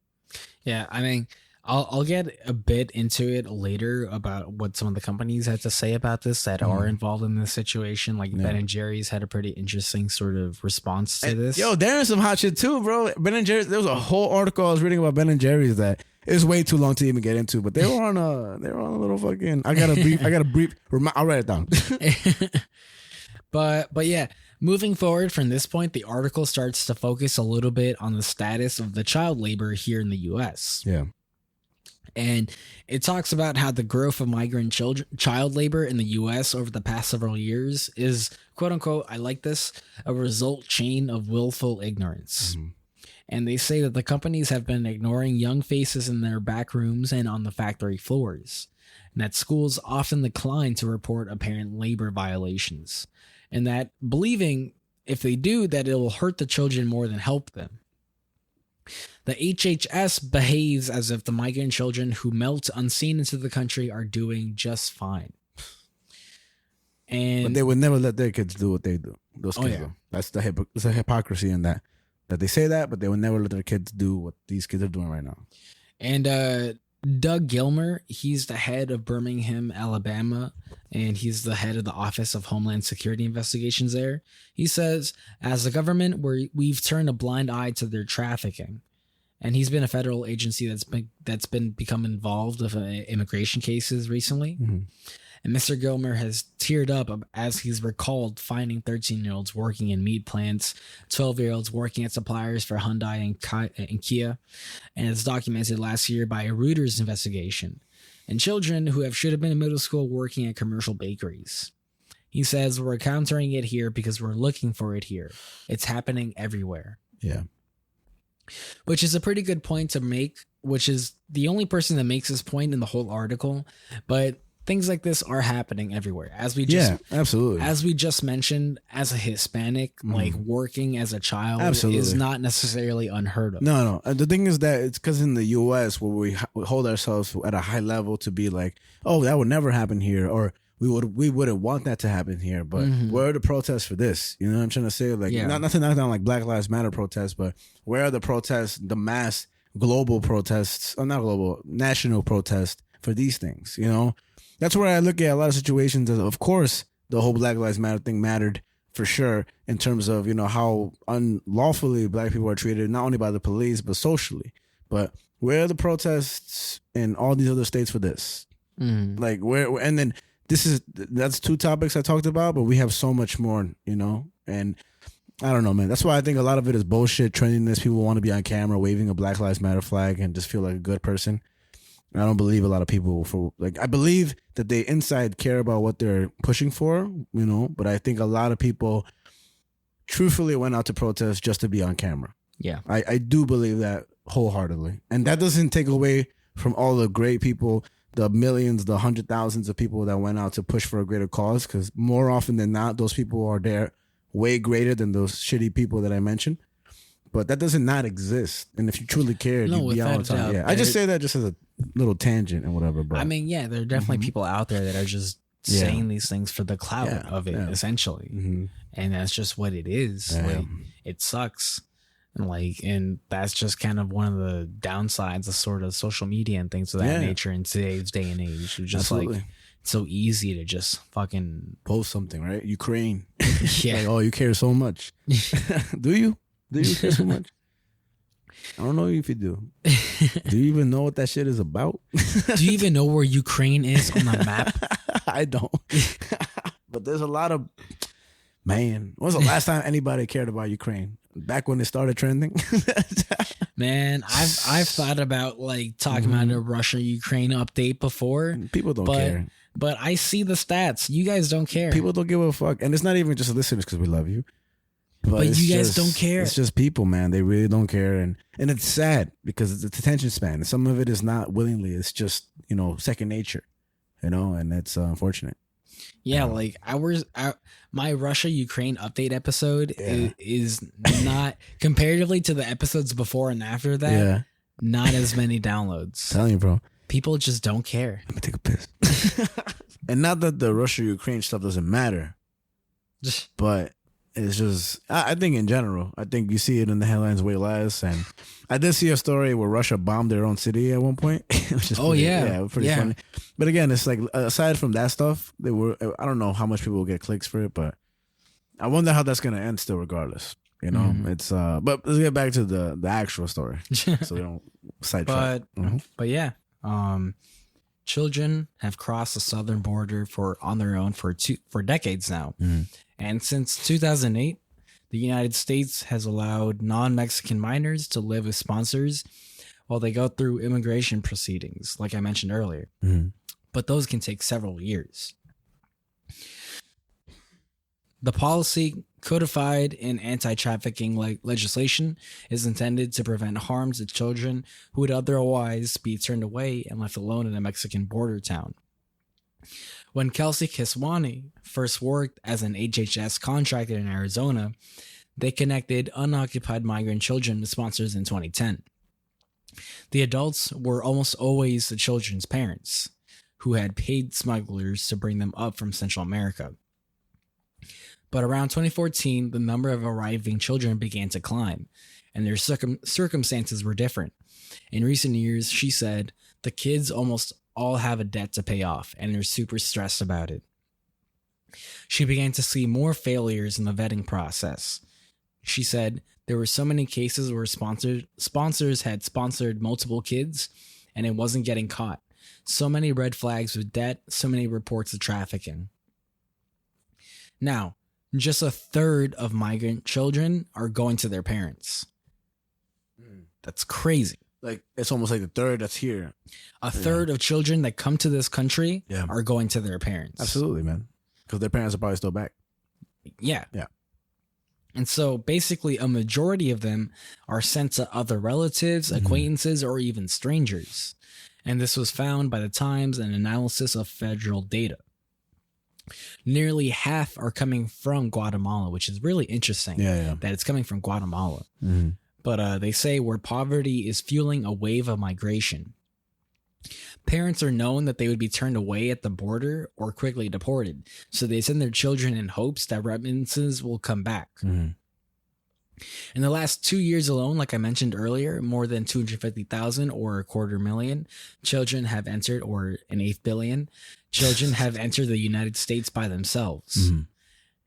Yeah, I mean, I'll get a bit into it later about what some of the companies had to say about this that are involved in this situation. Like Ben and Jerry's had a pretty interesting sort of response to this. Yo, there's some hot shit too, bro. Ben and Jerry's. There was a whole article I was reading about Ben and Jerry's that it's way too long to even get into. But they were on a little fucking. I got a brief. I'll write it down. But yeah. Moving forward from this point, the article starts to focus a little bit on the status of the child labor here in the U.S. Yeah. And it talks about how the growth of migrant child labor in the U.S. over the past several years is, quote unquote, I like this, a result chain of willful ignorance. And they say that the companies have been ignoring young faces in their back rooms and on the factory floors. and that schools often decline to report apparent labor violations, and that believing if they do that it will hurt the children more than help them. The HHS behaves as if the migrant children who melt unseen into the country are doing just fine. And But they would never let their kids do what they do. Those kids do. That's it's a hypocrisy in that they say that, but they would never let their kids do what these kids are doing right now. And Doug Gilmer, he's the head of Birmingham, Alabama, and he's the head of the Office of Homeland Security Investigations there. He says, as a government, we've turned a blind eye to their trafficking. And he's been a federal agency that's become involved with immigration cases recently. Mm-hmm. And Mr. Gilmer has teared up as he's recalled finding 13-year-olds working in meat plants, 12-year-olds working at suppliers for Hyundai and Kia, and it's documented last year by a Reuters investigation, and children who should have been in middle school working at commercial bakeries. He says, we're countering it here because we're looking for it here. It's happening everywhere. Yeah. Which is a pretty good point to make, which is the only person that makes this point in the whole article, but things like this are happening everywhere. Absolutely. As we just mentioned, as a Hispanic, like working as a child is not necessarily unheard of. No. The thing is that it's because in the U.S. where we hold ourselves at a high level to be like, oh, that would never happen here, or we wouldn't want that to happen here. But where are the protests for this? You know what I'm trying to say? Like, not to knock down like Black Lives Matter protests, but where are the protests, the mass global protests, or not global, national protests for these things? You know? That's where I look at a lot of situations. Of course, the whole Black Lives Matter thing mattered for sure in terms of, you know, how unlawfully Black people are treated, not only by the police, but socially. But where are the protests in all these other states for this? Like where, and then that's two topics I talked about, but we have so much more, you know, and I don't know, man. That's why I think a lot of it is bullshit, trendiness. People want to be on camera waving a Black Lives Matter flag and just feel like a good person. I don't believe a lot of people I believe that they inside care about what they're pushing for, you know, but I think a lot of people truthfully went out to protest just to be on camera. Yeah. I do believe that wholeheartedly. And that doesn't take away from all the great people, the millions, the 100,000s of people that went out to push for a greater cause, because more often than not, those people are there way greater than those shitty people that I mentioned. But that doesn't not exist. And if you truly cared, you'd be out all the time. Yeah. I just say that just as a little tangent and whatever, bro. I mean, yeah, there are definitely people out there that are just saying these things for the clout of it, essentially. And that's just what it is. Like, it sucks. And that's just kind of one of the downsides of sort of social media and things of that nature in today's day and age. It's just like, it's so easy to just fucking post something, right? Ukraine. Yeah. Like, oh, you care so much. Do you? Do you care so much? I don't know if you do. Do you even know what that shit is about? Do you even know where Ukraine is on the map? I don't. But there's a lot of, man, when was the last time anybody cared about Ukraine? Back when it started trending? Man, I've thought about like talking about a Russia-Ukraine update before. People don't care. But I see the stats. You guys don't care. People don't give a fuck. And it's not even just listeners because we love you. But you guys don't care. It's just people, man. They really don't care. And it's sad because it's attention span. Some of it is not willingly. It's just, you know, second nature, you know, and it's unfortunate. Yeah, like my Russia-Ukraine update episode is not, comparatively to the episodes before and after that, not as many downloads. I'm telling you, bro. People just don't care. Let me take a piss. And not that the Russia-Ukraine stuff doesn't matter, but it's just, I think in general, I think you see it in the headlines way less. And I did see a story where Russia bombed their own city at one point. Which is pretty funny. But again, it's like, aside from that stuff, I don't know how much people will get clicks for it, but I wonder how that's going to end still regardless. You know, it's, but let's get back to the actual story so we don't sidetrack. But yeah, children have crossed the southern border on their own for decades now. And since 2008, the United States has allowed non-Mexican minors to live with sponsors while they go through immigration proceedings, like I mentioned earlier. But those can take several years. The policy, codified in anti-trafficking legislation, is intended to prevent harm to children who would otherwise be turned away and left alone in a Mexican border town. When Kelsey Kiswani first worked as an HHS contractor in Arizona, they connected unoccupied migrant children with sponsors in 2010. The adults were almost always the children's parents, who had paid smugglers to bring them up from Central America. But around 2014, the number of arriving children began to climb, and their circumstances were different. In recent years, she said, the kids almost all have a debt to pay off, and they're super stressed about it. She began to see more failures in the vetting process. She said there were so many cases where sponsors had sponsored multiple kids, and it wasn't getting caught. So many red flags with debt, so many reports of trafficking. Now, just a third of migrant children are going to their parents. That's crazy. Like, it's almost like the third that's here. A third of children that come to this country are going to their parents. Absolutely, man. Because their parents are probably still back. Yeah. Yeah. And so basically a majority of them are sent to other relatives, acquaintances, or even strangers. And this was found by the Times and analysis of federal data. Nearly half are coming from Guatemala, which is really interesting that it's coming from Guatemala. Mm-hmm. But they say where poverty is fueling a wave of migration. Parents are known that they would be turned away at the border or quickly deported, so they send their children in hopes that remittances will come back. Mm-hmm. In the last 2 years alone, like I mentioned earlier, more than 250,000 or 250,000 children have entered, or an 8 billion children have entered the United States by themselves. Mm-hmm.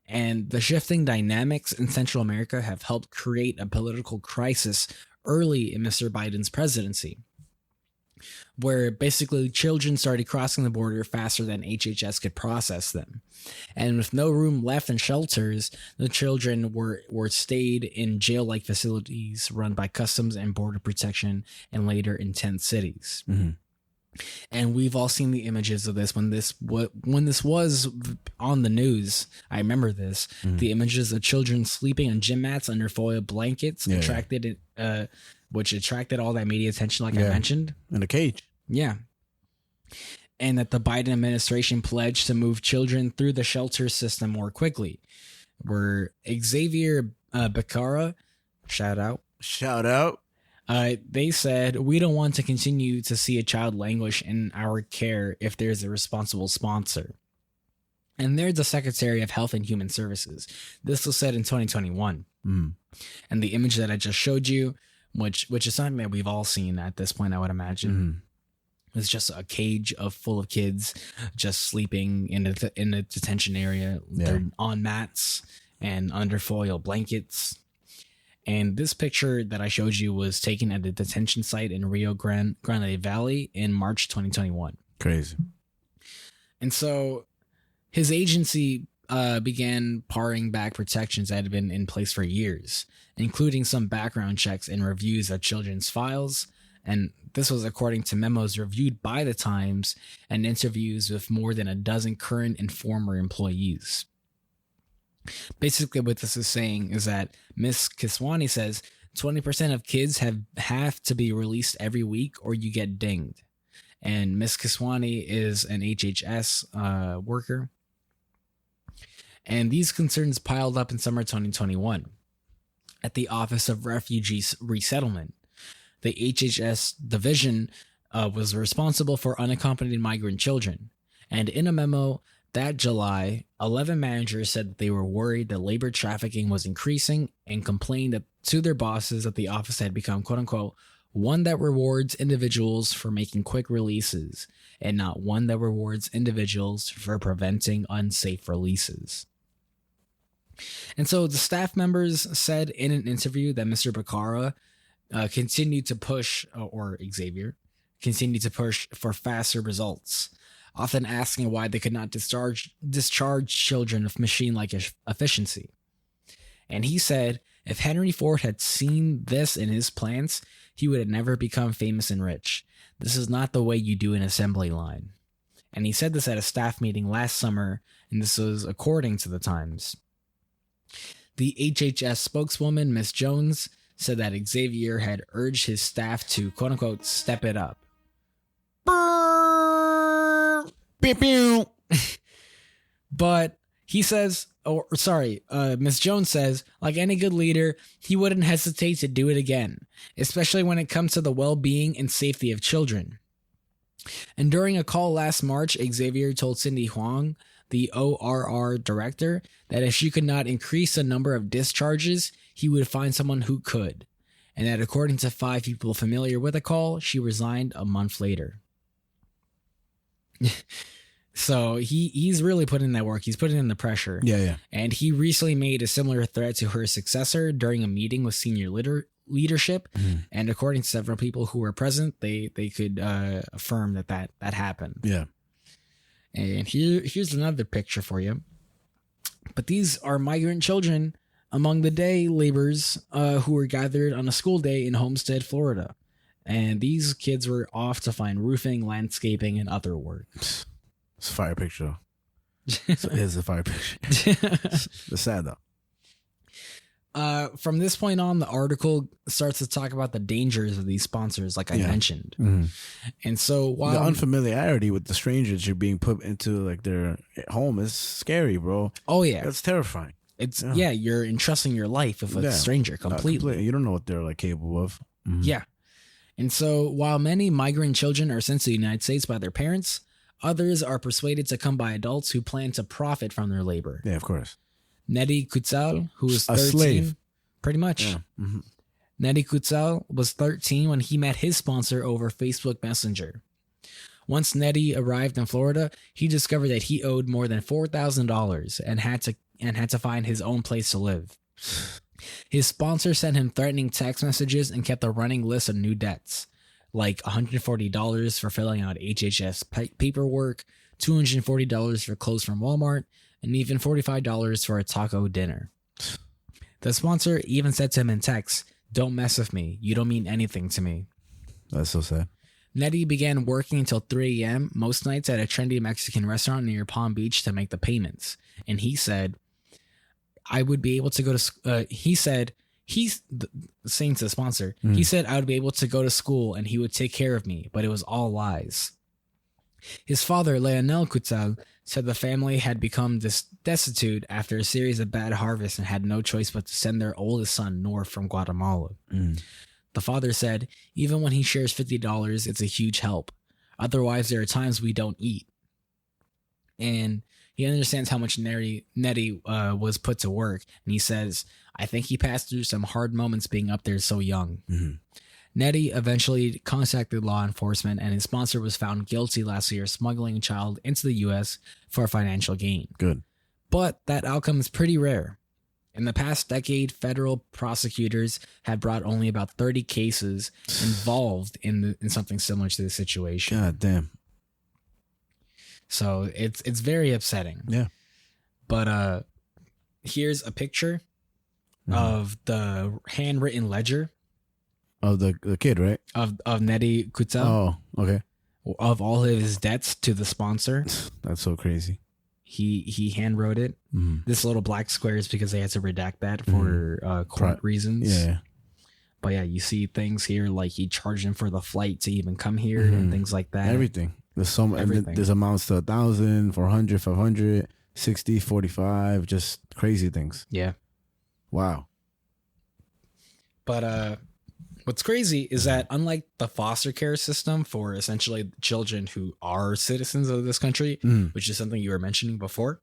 And the shifting dynamics in Central America have helped create a political crisis early in Mr. Biden's presidency, where basically children started crossing the border faster than HHS could process them. And with no room left in shelters, the children were stayed in jail-like facilities run by Customs and Border Protection and later in tent cities. Mm-hmm. And we've all seen the images of this when this was on the news. I remember this. The images of children sleeping on gym mats under foil blankets which attracted all that media attention, like I mentioned. In a cage. Yeah. And that the Biden administration pledged to move children through the shelter system more quickly. Where Xavier Becerra, shout out. They said, we don't want to continue to see a child languish in our care if there's a responsible sponsor. And they're the Secretary of Health and Human Services. This was said in 2021. Mm. And the image that I just showed you, which is something that we've all seen at this point, I would imagine, is just a cage full of kids just sleeping in a detention area. Yeah. They're on mats and under foil blankets. And this picture that I showed you was taken at a detention site in Rio Grande Valley in March 2021. Crazy. And so his agency began paring back protections that had been in place for years, including some background checks and reviews of children's files. And this was according to memos reviewed by the Times and interviews with more than a dozen current and former employees. Basically, what this is saying is that Ms. Kiswani says 20% of kids have to be released every week or you get dinged. And Ms. Kiswani is an HHS worker. And these concerns piled up in summer 2021 at the Office of Refugee Resettlement. The HHS division was responsible for unaccompanied migrant children. And in a memo that July, 11 managers said that they were worried that labor trafficking was increasing and complained to their bosses that the office had become, quote unquote, one that rewards individuals for making quick releases and not one that rewards individuals for preventing unsafe releases. And so the staff members said in an interview that Mr. Becerra continued to push, or Xavier, continued to push for faster results, often asking why they could not discharge children with machine-like efficiency. And he said, if Henry Ford had seen this in his plants, he would have never become famous and rich. This is not the way you do an assembly line. And he said this at a staff meeting last summer, and this was according to the Times. The HHS spokeswoman, Miss Jones, said that Xavier had urged his staff to, quote unquote, step it up. But he says, Miss Jones says, like any good leader, he wouldn't hesitate to do it again, especially when it comes to the well-being and safety of children. And during a call last March, Xavier told Cindy Huang, the ORR director, that if she could not increase the number of discharges, he would find someone who could. And that according to 5 people familiar with the call, she resigned a month later. So he's really putting in that work. He's putting in the pressure. Yeah. And he recently made a similar threat to her successor during a meeting with senior leadership. And according to several people who were present, they could affirm that happened. Yeah. And here's another picture for you. But these are migrant children among the day laborers who were gathered on a school day in Homestead, Florida. And these kids were off to find roofing, landscaping, and other work. It's a fire picture, though. It is a fire picture. It's sad, though. From this point on, the article starts to talk about the dangers of these sponsors, like I mentioned. And so while the unfamiliarity with the strangers you're being put into like their home is scary, bro. Oh yeah, that's terrifying. It's you're entrusting your life with a stranger completely. You don't know what they're like capable of. Yeah. And so while many migrant children are sent to the United States by their parents, others are persuaded to come by adults who plan to profit from their labor. Yeah, of course. Nettie Kutzal, who was 13, a slave. Pretty much. Yeah. Nettie Kutzal was 13 when he met his sponsor over Facebook Messenger. Once Nettie arrived in Florida, he discovered that he owed more than $4,000 and had to find his own place to live. His sponsor sent him threatening text messages and kept a running list of new debts, like $140 for filling out HHS paperwork, $240 for clothes from Walmart, and even $45 for a taco dinner. The sponsor even said to him in text, "Don't mess with me. You don't mean anything to me." That's so sad. Nettie began working until 3 a.m. most nights at a trendy Mexican restaurant near Palm Beach to make the payments. And he said, I would be able to go to, he's saying to the sponsor, he said I would be able to go to school and he would take care of me, but it was all lies. His father, Leonel Cutzal, said the family had become destitute after a series of bad harvests and had no choice but to send their oldest son north from Guatemala. The father said, even when he shares $50, it's a huge help. Otherwise, there are times we don't eat. And he understands how much Nettie was put to work. And he says, I think he passed through some hard moments being up there so young. Nettie eventually contacted law enforcement, and his sponsor was found guilty last year smuggling a child into the U.S. for financial gain. Good. But that outcome is pretty rare. In the past decade, federal prosecutors have brought only about 30 cases involved in something similar to this situation. God damn. So it's very upsetting. Yeah. But here's a picture of the handwritten ledger of the kid, right? Of Nettie Kutzal. Oh, okay. Of all of his debts to the sponsor. That's so crazy. He handwrote it. This little black square is because they had to redact that for court reasons. Yeah. But yeah, you see things here like he charged him for the flight to even come here and things like that. Everything. There's Everything. There's amounts to 1,000, 400, 500, 60, 45, just crazy things. Yeah. Wow. But what's crazy is that unlike the foster care system for essentially children who are citizens of this country, which is something you were mentioning before,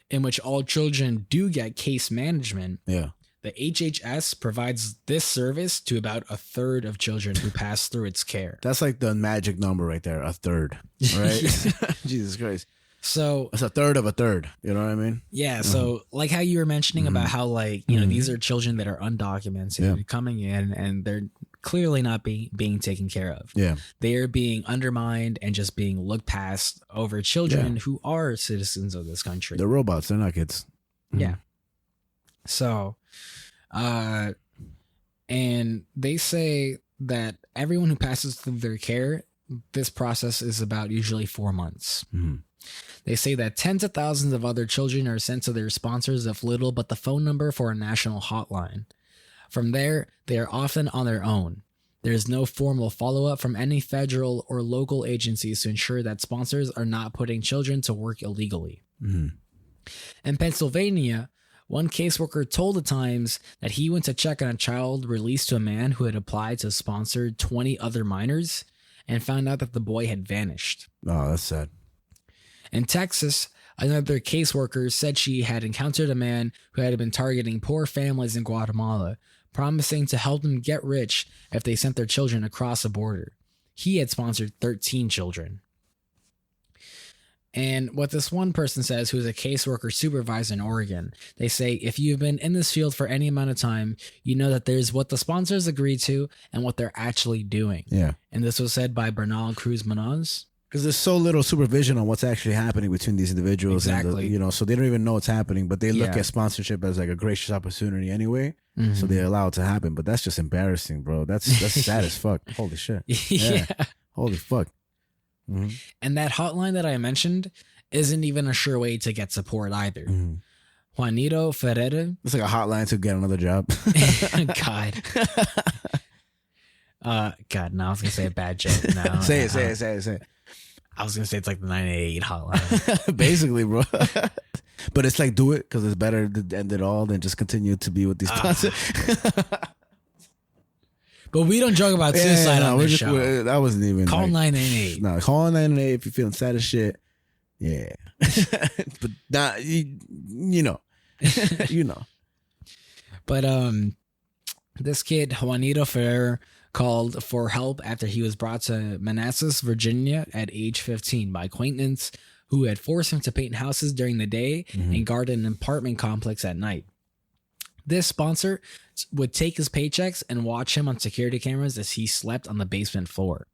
in which all children do get case management, the HHS provides this service to about a third of children who pass through its care. That's like the magic number right there, a third, right? Jesus Christ. So it's a third of a third. You know what I mean? Yeah. So like how you were mentioning about how like, you know, these are children that are undocumented coming in and they're clearly not being taken care of. Yeah. They are being undermined and just being looked past over children who are citizens of this country. They're robots. They're not kids. Yeah. So, and they say that everyone who passes through their care, this process is about usually 4 months. They say that tens of thousands of other children are sent to their sponsors with little but the phone number for a national hotline. From there, they are often on their own. There is no formal follow-up from any federal or local agencies to ensure that sponsors are not putting children to work illegally. In Pennsylvania, one caseworker told the Times that he went to check on a child released to a man who had applied to sponsor 20 other minors and found out that the boy had vanished. Oh, that's sad. In Texas, another caseworker said she had encountered a man who had been targeting poor families in Guatemala, promising to help them get rich if they sent their children across the border. He had sponsored 13 children. And what this one person says, who is a caseworker supervisor in Oregon, they say, if you've been in this field for any amount of time, you know that there's what the sponsors agree to and what they're actually doing. Yeah. And this was said by Bernal Cruz Munoz. Because there's so little supervision on what's actually happening between these individuals. Exactly. And so they don't even know what's happening, but they look Yeah. at sponsorship as like a gracious opportunity anyway. So they allow it to happen. But that's just embarrassing, bro. That's sad as fuck. Holy shit. Yeah. Holy fuck. And that hotline that I mentioned isn't even a sure way to get support either. Juanito Ferreira. It's like a hotline to get another job. God. God, no, I was going to say a bad joke. No, Say it. I was going to say it's like the 988 hotline. Basically, bro. But it's like, do it because it's better to end it all than just continue to be with these sponsors. But we don't joke about suicide on this show. That wasn't even. Call like, 988. No, call 988 if you're feeling sad as shit. Yeah. But not, you know. You know. But this kid, Juanito Ferrer, called for help after he was brought to Manassas, Virginia at age 15 by acquaintance who had forced him to paint houses during the day and guard an apartment complex at night. This sponsor would take his paychecks and watch him on security cameras as he slept on the basement floor.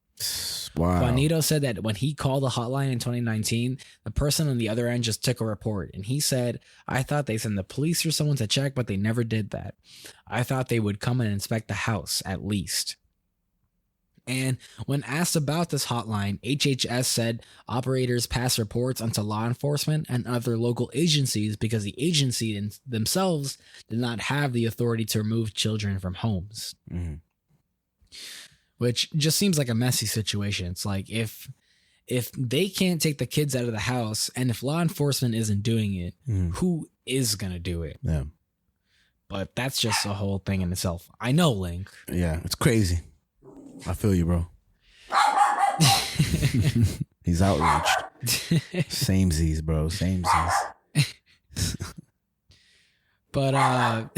Wow. Juanito said that when he called the hotline in 2019, the person on the other end just took a report. And he said, I thought they sent the police or someone to check, but they never did that. I thought they would come and inspect the house at least. And when asked about this hotline, HHS said operators pass reports onto law enforcement and other local agencies because the agency themselves did not have the authority to remove children from homes. Which just seems like a messy situation. It's like if they can't take the kids out of the house and if law enforcement isn't doing it, who is going to do it? Yeah. But that's just a whole thing in itself. I know, Link. Yeah, it's crazy. I feel you, bro. He's outraged. Samesies, bro. Samesies. But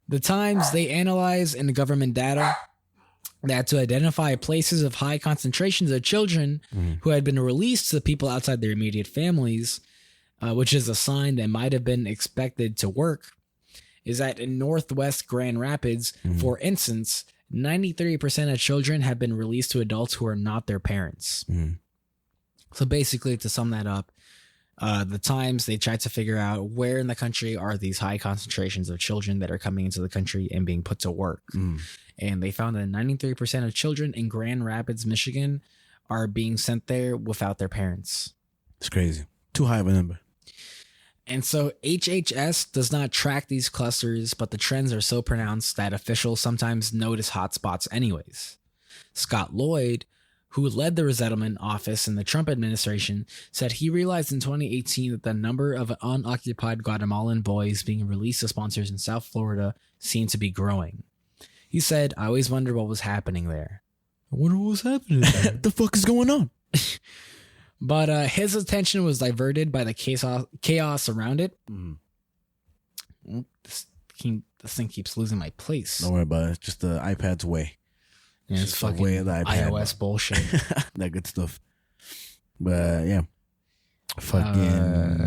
the Times, they analyze in the government data that to identify places of high concentrations of children who had been released to people outside their immediate families, which is a sign that might have been expected to work, is that in Northwest Grand Rapids, for instance, 93% of children have been released to adults who are not their parents. So basically, to sum that up, the Times, they tried to figure out where in the country are these high concentrations of children that are coming into the country and being put to work. And they found that 93% of children in Grand Rapids, Michigan are being sent there without their parents. It's crazy. Too high of a number. And so HHS does not track these clusters, but the trends are so pronounced that officials sometimes notice hotspots anyways. Scott Lloyd, who led the resettlement office in the Trump administration, said he realized in 2018 that the number of unoccupied Guatemalan boys being released to sponsors in South Florida seemed to be growing. He said, I always wondered what was happening there. I wonder what was happening there. What the fuck is going on? But his attention was diverted by the chaos around it. This thing keeps losing my place. Don't worry about it. It's just the iPad's way. Yeah, it's just the fucking way of the iPad, iOS bullshit. That good stuff. But yeah. Fucking.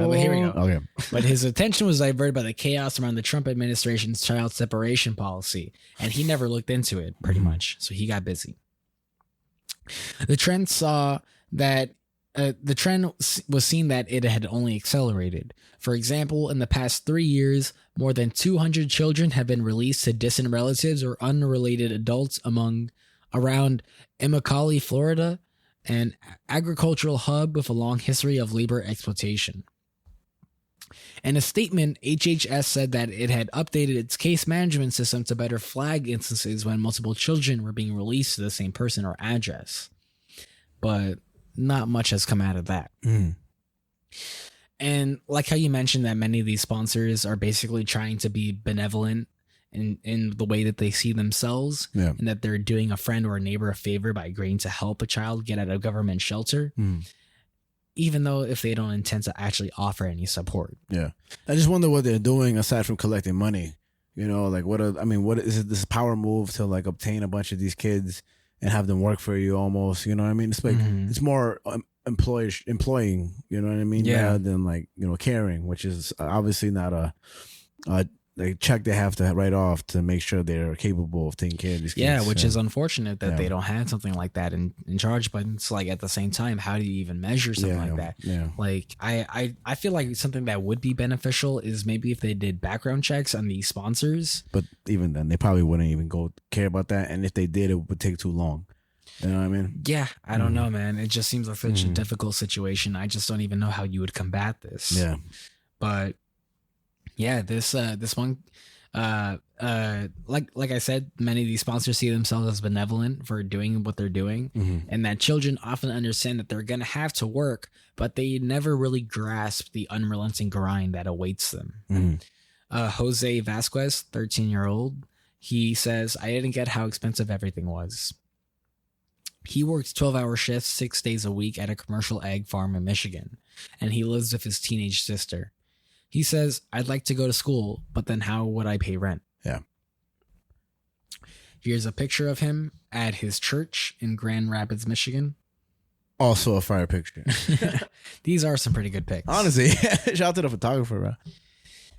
But here we go. Okay. But his attention was diverted by the chaos around the Trump administration's child separation policy, and he never looked into it, pretty much. So he got busy. The trend saw that the trend was seen that it had only accelerated. For example, in the past 3 years, more than 200 children have been released to distant relatives or unrelated adults around Immokalee, Florida, an agricultural hub with a long history of labor exploitation. In a statement, HHS said that it had updated its case management system to better flag instances when multiple children were being released to the same person or address. But not much has come out of that. And like how you mentioned that many of these sponsors are basically trying to be benevolent in the way that they see themselves, and that they're doing a friend or a neighbor a favor by agreeing to help a child get out of government shelter, even though if they don't intend to actually offer any support. Yeah. I just wonder what they're doing aside from collecting money. You know, like what is it, this power move to like obtain a bunch of these kids and have them work for you almost, you know what I mean? It's like, it's more employing, you know what I mean? Yeah. Rather than like, you know, caring, which is obviously not a check they have to write off to make sure they're capable of taking care of these kids. Yeah, which is unfortunate that they don't have something like that in charge. But it's like at the same time, how do you even measure something like that? Yeah. Like I feel like something that would be beneficial is maybe if they did background checks on these sponsors. But even then, they probably wouldn't even care about that. And if they did, it would take too long. You know what I mean? Yeah, I don't know, man. It just seems like such a difficult situation. I just don't even know how you would combat this. Yeah. But yeah, this one, like I said, many of these sponsors see themselves as benevolent for doing what they're doing, and that children often understand that they're gonna have to work, but they never really grasp the unrelenting grind that awaits them. Jose Vasquez, 13-year-old, he says, "I didn't get how expensive everything was." He works 12-hour shifts 6 days a week at a commercial egg farm in Michigan, and he lives with his teenage sister. He says, "I'd like to go to school, but then how would I pay rent?" Yeah. Here's a picture of him at his church in Grand Rapids, Michigan. Also a fire picture. These are some pretty good pics. Honestly, shout out to the photographer, bro.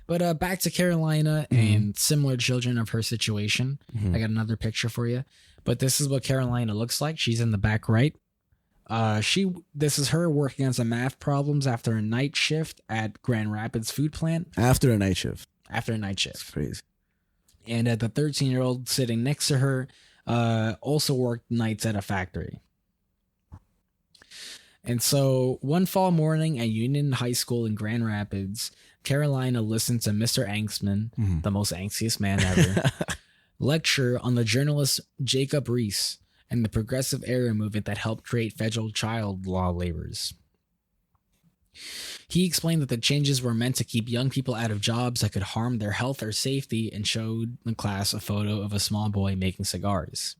But back to Carolina and similar children of her situation. I got another picture for you. But this is what Carolina looks like. She's in the back right. This is her working on some math problems after a night shift at Grand Rapids food plant. After a night shift. It's crazy. And the 13-year-old sitting next to her also worked nights at a factory. And so one fall morning at Union High School in Grand Rapids, Carolina listened to Mr. Angstman, the most angstiest man ever, lecture on the journalist Jacob Reese and the progressive era movement that helped create federal child law labors. He explained that the changes were meant to keep young people out of jobs that could harm their health or safety, and showed the class a photo of a small boy making cigars.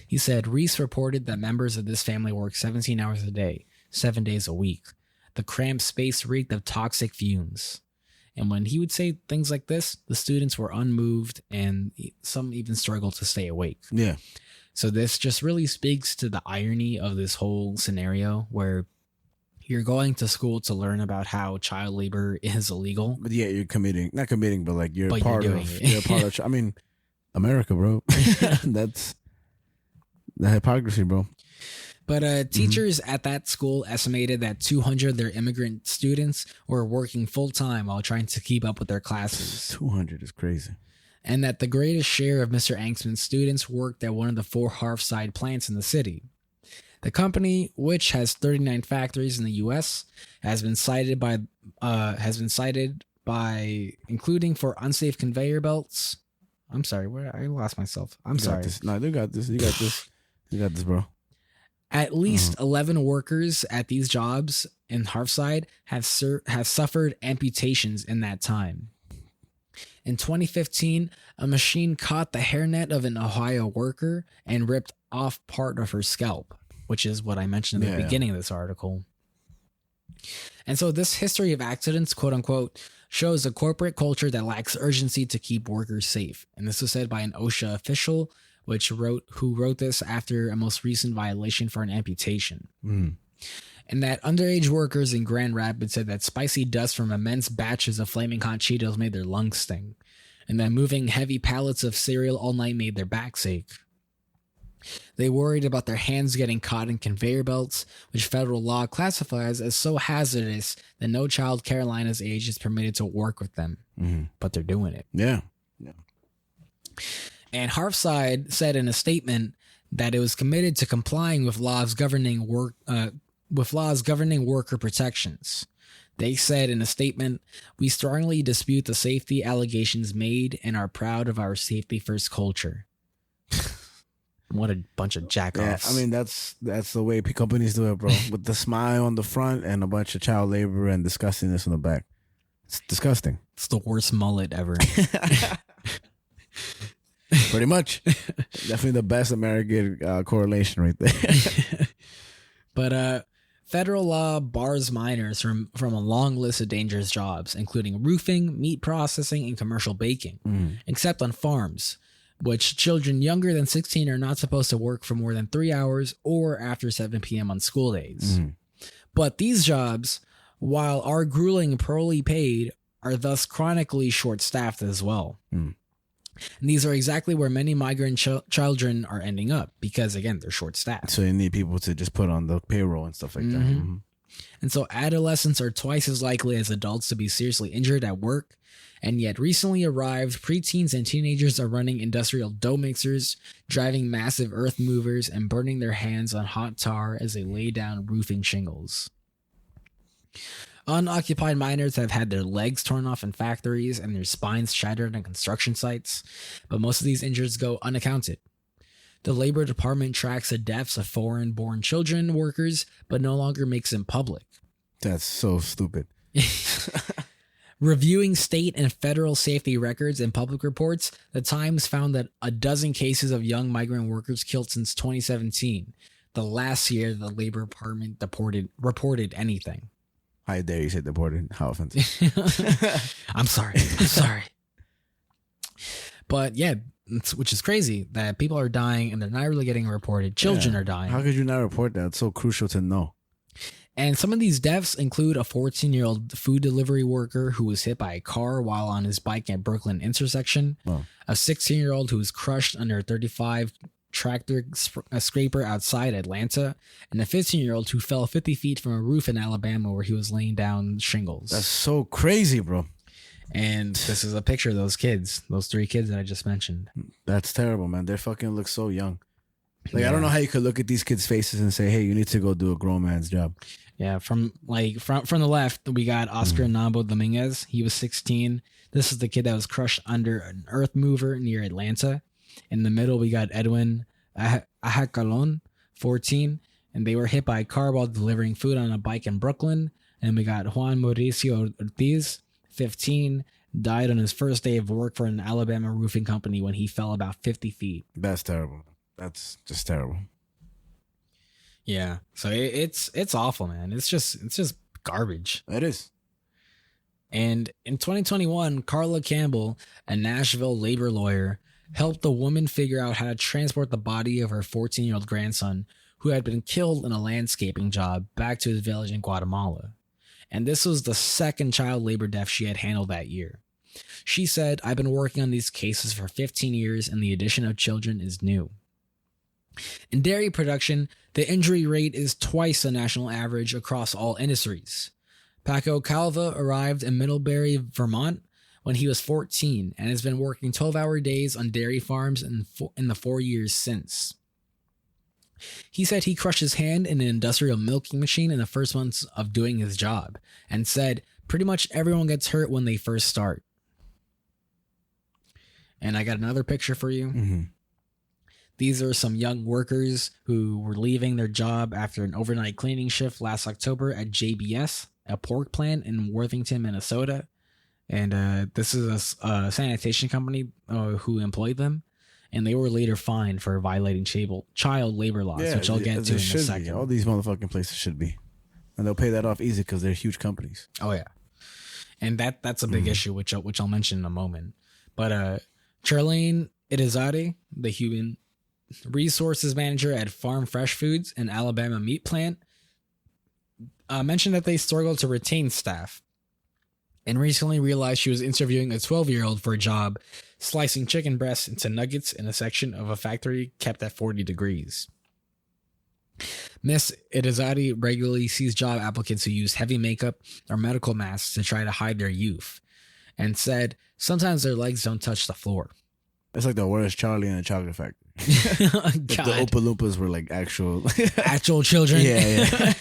He said Reese reported that members of this family worked 17 hours a day, 7 days a week. The cramped space reeked of toxic fumes. And when he would say things like this, the students were unmoved and some even struggled to stay awake. Yeah. So this just really speaks to the irony of this whole scenario where you're going to school to learn about how child labor is illegal. But yeah, you're not committing, but like you're But part you're of doing it. you're part of I mean, America, bro. That's the hypocrisy, bro. But teachers at that school estimated that 200 of their immigrant students were working full-time while trying to keep up with their classes. 200 is crazy. And that the greatest share of Mr. Angstman's students worked at one of the 4 Hearthside plants in the city. The company, which has 39 factories in the U.S., has been cited by including for unsafe conveyor belts. I'm sorry, I lost myself. I'm sorry. No, you got this. You got this. You got this, bro. At least 11 workers at these jobs in Hearthside have suffered amputations in that time. In 2015, a machine caught the hairnet of an Ohio worker and ripped off part of her scalp, which is what I mentioned in the beginning of this article. And so this history of accidents, quote unquote, shows a corporate culture that lacks urgency to keep workers safe. And this was said by an OSHA official, who wrote this after a most recent violation for an amputation. And that underage workers in Grand Rapids said that spicy dust from immense batches of flaming hot Cheetos made their lungs sting, and that moving heavy pallets of cereal all night made their backs ache. They worried about their hands getting caught in conveyor belts, which federal law classifies as so hazardous that no child Carolina's age is permitted to work with them. But they're doing it. Yeah. And Harfside said in a statement that it was committed to complying with laws governing worker protections. They said in a statement, "We strongly dispute the safety allegations made and are proud of our safety first culture." What a bunch of jackoffs. Yeah, I mean, that's the way companies do it, bro. With the smile on the front and a bunch of child labor and disgustingness on the back. It's disgusting. It's the worst mullet ever. Pretty much. Definitely the best American correlation right there. But federal law bars minors from a long list of dangerous jobs, including roofing, meat processing, and commercial baking, except on farms, which children younger than 16 are not supposed to work for more than 3 hours or after 7 p.m. on school days. But these jobs, while are grueling and poorly paid, are thus chronically short-staffed as well. And these are exactly where many migrant children are ending up because, again, they're short-staffed. So you need people to just put on the payroll and stuff like that. And so adolescents are twice as likely as adults to be seriously injured at work. And yet recently arrived preteens and teenagers are running industrial dough mixers, driving massive earth movers, and burning their hands on hot tar as they lay down roofing shingles. Unoccupied miners have had their legs torn off in factories and their spines shattered on construction sites, but most of these injuries go unaccounted. The Labor Department tracks the deaths of foreign-born children workers, but no longer makes them public. That's so stupid. Reviewing state and federal safety records and public reports, the Times found that a dozen cases of young migrant workers killed since 2017, the last year the Labor Department reported anything. How dare you say deported? How offensive. I'm sorry. But yeah, which is crazy that people are dying and they're not really getting reported. Children are dying. How could you not report that? It's so crucial to know. And some of these deaths include a 14-year-old food delivery worker who was hit by a car while on his bike at Brooklyn intersection, a 16-year-old who was crushed under a 35 tractor scraper outside Atlanta, and a 15-year-old who fell 50 feet from a roof in Alabama where he was laying down shingles. That's so crazy, bro. And this is a picture of those kids, those 3 kids that I just mentioned. That's terrible, man. They fucking look so young. Like, I don't know how you could look at these kids' faces and say, hey, you need to go do a grown man's job. Yeah, from the left, we got Oscar Nambo Dominguez. He was 16. This is the kid that was crushed under an earth mover near Atlanta. In the middle, we got Edwin Ajacalon, 14, and they were hit by a car while delivering food on a bike in Brooklyn. And we got Juan Mauricio Ortiz, 15, died on his first day of work for an Alabama roofing company when he fell about 50 feet. That's terrible. That's just terrible. Yeah, so it's awful, man. It's just garbage. It is. And in 2021, Carla Campbell, a Nashville labor lawyer, helped a woman figure out how to transport the body of her 14-year-old grandson, who had been killed in a landscaping job, back to his village in Guatemala. And this was the second child labor death she had handled that year. She said, "I've been working on these cases for 15 years, and the addition of children is new." In dairy production, the injury rate is twice the national average across all industries. Paco Calva arrived in Middlebury, Vermont when he was 14 and has been working 12-hour days on dairy farms in the 4 years since. He said he crushed his hand in an industrial milking machine in the first months of doing his job and said, "Pretty much everyone gets hurt when they first start." And I got another picture for you. These are some young workers who were leaving their job after an overnight cleaning shift last October at JBS, a pork plant in Worthington, Minnesota. And this is a sanitation company who employed them. And they were later fined for violating child labor laws, which I'll get to in a second. All these motherfucking places should be. And they'll pay that off easy because they're huge companies. Oh, yeah. And that's a big issue, which I'll mention in a moment. But Charlene Irizarry, the human resources manager at Farm Fresh Foods, an Alabama meat plant, mentioned that they struggle to retain staff. and recently realized she was interviewing a 12-year-old for a job slicing chicken breasts into nuggets in a section of a factory kept at 40 degrees. Miss Irizarry regularly sees job applicants who use heavy makeup or medical masks to try to hide their youth, and said sometimes their legs don't touch the floor. It's like the worst Charlie in the Chocolate Factory. God. If the Oompa Loompas were like Actual children. Yeah.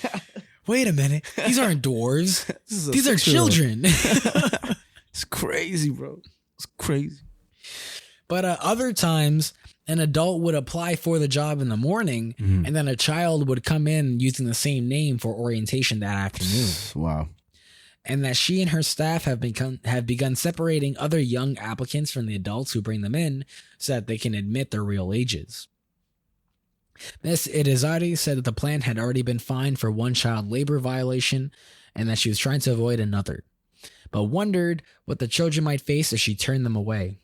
Wait a minute. These aren't dwarves. These are 6-year-old. children. It's crazy, bro. It's crazy. But other times, an adult would apply for the job in the morning, and then a child would come in using the same name for orientation that afternoon. Wow. And that she and her staff have begun separating other young applicants from the adults who bring them in so that they can admit their real ages. Miss Irizarry said that the plant had already been fined for one child labor violation and that she was trying to avoid another, but wondered what the children might face as she turned them away.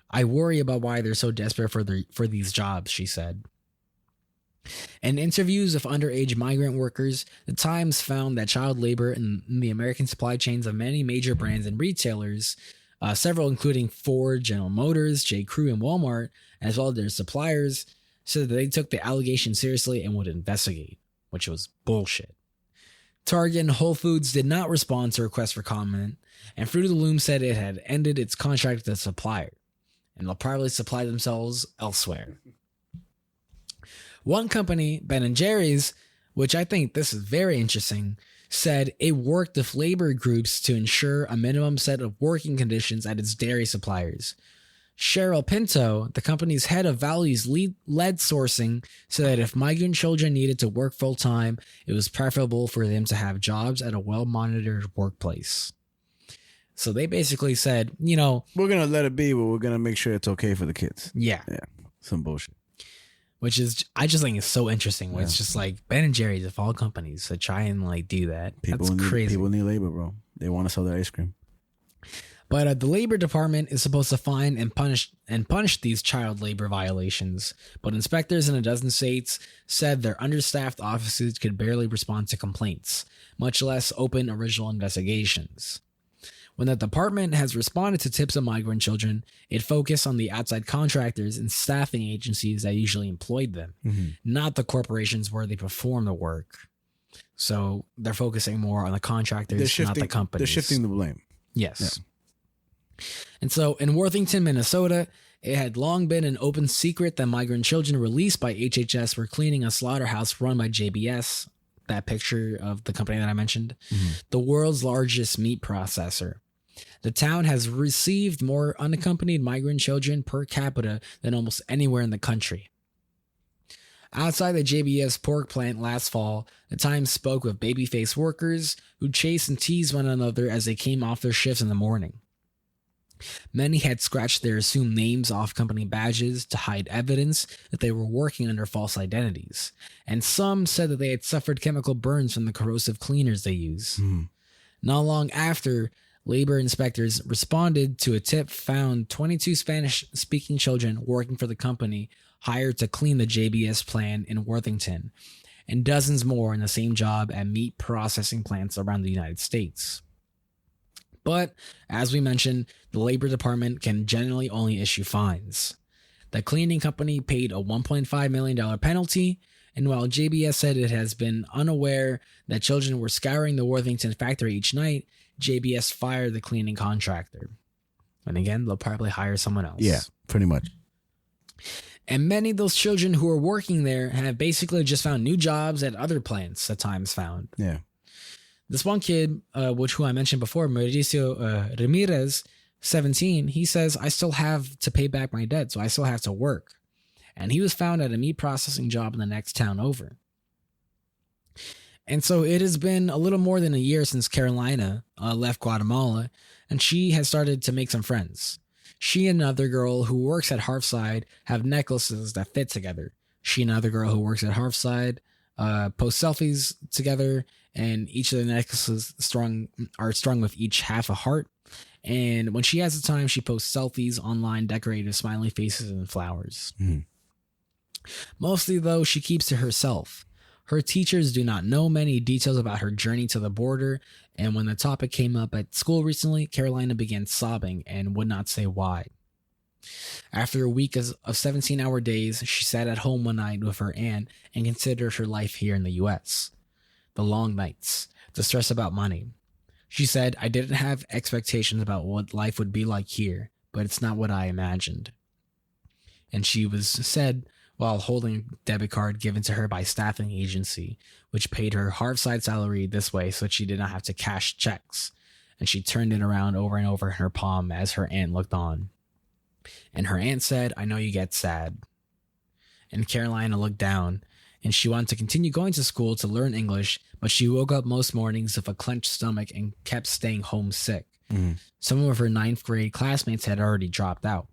I worry about why they're so desperate for these jobs, she said. In interviews of underage migrant workers, the Times found that child labor in the American supply chains of many major brands and retailers, several including Ford, General Motors, J. Crew, and Walmart, as well as their suppliers, said that they took the allegation seriously and would investigate, which was bullshit. Target and Whole Foods did not respond to requests for comment, and Fruit of the Loom said it had ended its contract with the supplier, and they'll probably supply themselves elsewhere. One company, Ben & Jerry's, which I think this is very interesting, said it worked with labor groups to ensure a minimum set of working conditions at its dairy suppliers. Cheryl Pinto, the company's head of values led sourcing, said that if migrant children needed to work full-time, it was preferable for them to have jobs at a well-monitored workplace. So they basically said, we're going to let it be, but we're going to make sure it's okay for the kids. Yeah. Some bullshit. Which is, I just think it's so interesting. Where it's just like Ben & Jerry's of all companies to try and do that. That's crazy. People need labor, bro. They want to sell their ice cream. But the Labor Department is supposed to find and punish these child labor violations. But inspectors in a dozen states said their understaffed offices could barely respond to complaints, much less open original investigations. When the department has responded to tips of migrant children, it focused on the outside contractors and staffing agencies that usually employed them, not the corporations where they perform the work. So they're focusing more on the contractors, not the companies. They're shifting the blame. Yes. Yeah. And so in Worthington, Minnesota, it had long been an open secret that migrant children released by HHS were cleaning a slaughterhouse run by JBS, that picture of the company that I mentioned, the world's largest meat processor. The town has received more unaccompanied migrant children per capita than almost anywhere in the country. Outside the JBS pork plant last fall, the Times spoke with baby-faced workers who chased and teased one another as they came off their shifts in the morning. Many had scratched their assumed names off company badges to hide evidence that they were working under false identities, and some said that they had suffered chemical burns from the corrosive cleaners they use. Not long after, labor inspectors responded to a tip found 22 Spanish-speaking children working for the company hired to clean the JBS plant in Worthington, and dozens more in the same job at meat processing plants around the United States. But, as we mentioned, the Labor Department can generally only issue fines. The cleaning company paid a $1.5 million penalty, and while JBS said it has been unaware that children were scouring the Worthington factory each night, JBS fired the cleaning contractor. And again, they'll probably hire someone else. Yeah, pretty much. And many of those children who are working there have basically just found new jobs at other plants, the Times found. Yeah. This one kid, who I mentioned before, Mauricio Ramirez, 17, he says, I still have to pay back my debt, so I still have to work. And he was found at a meat processing job in the next town over. And so it has been a little more than a year since Carolina left Guatemala, and she has started to make some friends. She and another girl who works at Hearthside have necklaces that fit together. She and another girl who works at Hearthside post selfies together, and each of the necklaces are strung with each half a heart. And when she has the time, she posts selfies online decorated with smiley faces and flowers. Mostly, though, she keeps to herself. Her teachers do not know many details about her journey to the border, and when the topic came up at school recently, Carolina began sobbing and would not say why. After a week of 17-hour days, she sat at home one night with her aunt and considered her life here in the U.S. The long nights, the stress about money. She said, "I didn't have expectations about what life would be like here, but it's not what I imagined." And she was said while holding a debit card given to her by a staffing agency, which paid her half-side salary this way so she did not have to cash checks. And she turned it around over and over in her palm as her aunt looked on. And her aunt said, "I know you get sad." And Carolina looked down, and she wanted to continue going to school to learn English, but she woke up most mornings with a clenched stomach and kept staying home sick. Some of her 9th grade classmates had already dropped out.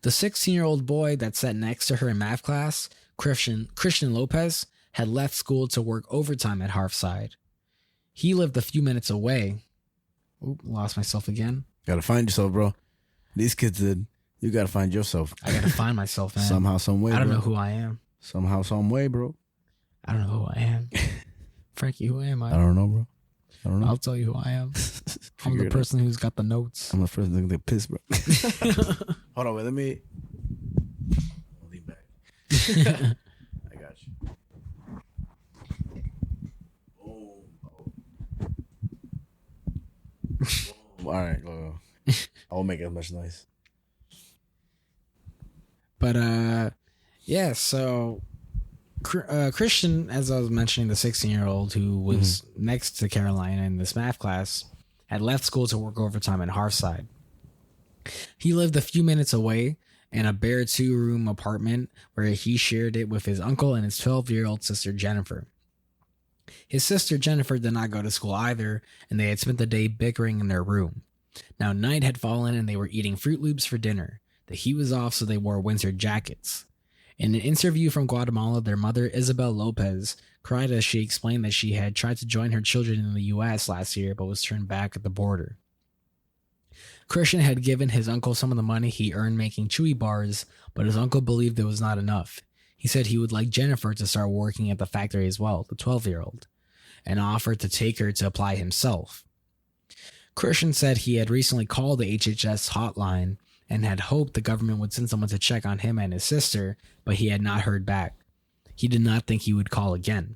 The 16-year-old boy that sat next to her in math class, Christian Lopez, had left school to work overtime at Harfside. He lived a few minutes away. Oop, lost myself again. Gotta find yourself, bro. These kids did. You gotta find yourself. I gotta find myself, man. Somehow, some way. I don't bro. know who I am. Somehow, some way, bro. I don't know who I am. Frankie, who am I? I don't know, bro. I don't know. I'll tell you who I am. I'm Figure the it person who's got the notes. I'm the first thing to piss, bro. Hold on, wait. Let me. I'll lean back. I got you. Oh. All right, go. I won't make as much noise. But yeah, so Christian, as I was mentioning, the 16-year-old who was next to Carolina in this math class, had left school to work overtime in Harfside. He lived a few minutes away in a bare 2-room apartment where he shared it with his uncle and his 12-year-old sister Jennifer. His sister Jennifer did not go to school either, and they had spent the day bickering in their room. Now night had fallen and they were eating Fruit Loops for dinner. The heat was off, so they wore winter jackets. In an interview from Guatemala, their mother, Isabel Lopez, cried as she explained that she had tried to join her children in the U.S. last year but was turned back at the border. Christian had given his uncle some of the money he earned making Chewy bars, but his uncle believed it was not enough. He said he would like Jennifer to start working at the factory as well, the 12-year-old, and offered to take her to apply himself. Christian said he had recently called the HHS hotline and had hoped the government would send someone to check on him and his sister, but he had not heard back. He did not think he would call again.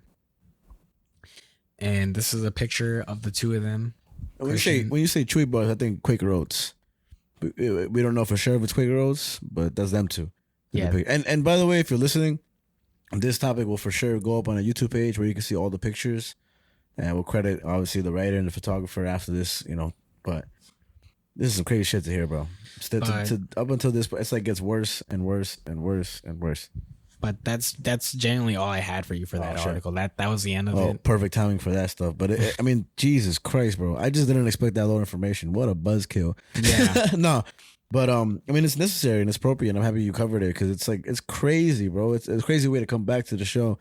And this is a picture of the two of them. When you say Chewy bars, I think Quaker Oats. We don't know for sure if it's Quaker Oats, but that's them too. Yeah. And by the way, if you're listening, this topic will for sure go up on a YouTube page where you can see all the pictures, and we'll credit obviously the writer and the photographer after this, But this is some crazy shit to hear, bro. Up until this, it's like gets worse and worse and worse and worse. But that's generally all I had for you for that article. That was the end of it. Perfect timing for that stuff. But I mean, Jesus Christ, bro. I just didn't expect that low information. What a buzzkill. Yeah. No. But I mean, it's necessary and it's appropriate. I'm happy you covered it because it's crazy, bro. It's a crazy way to come back to the show,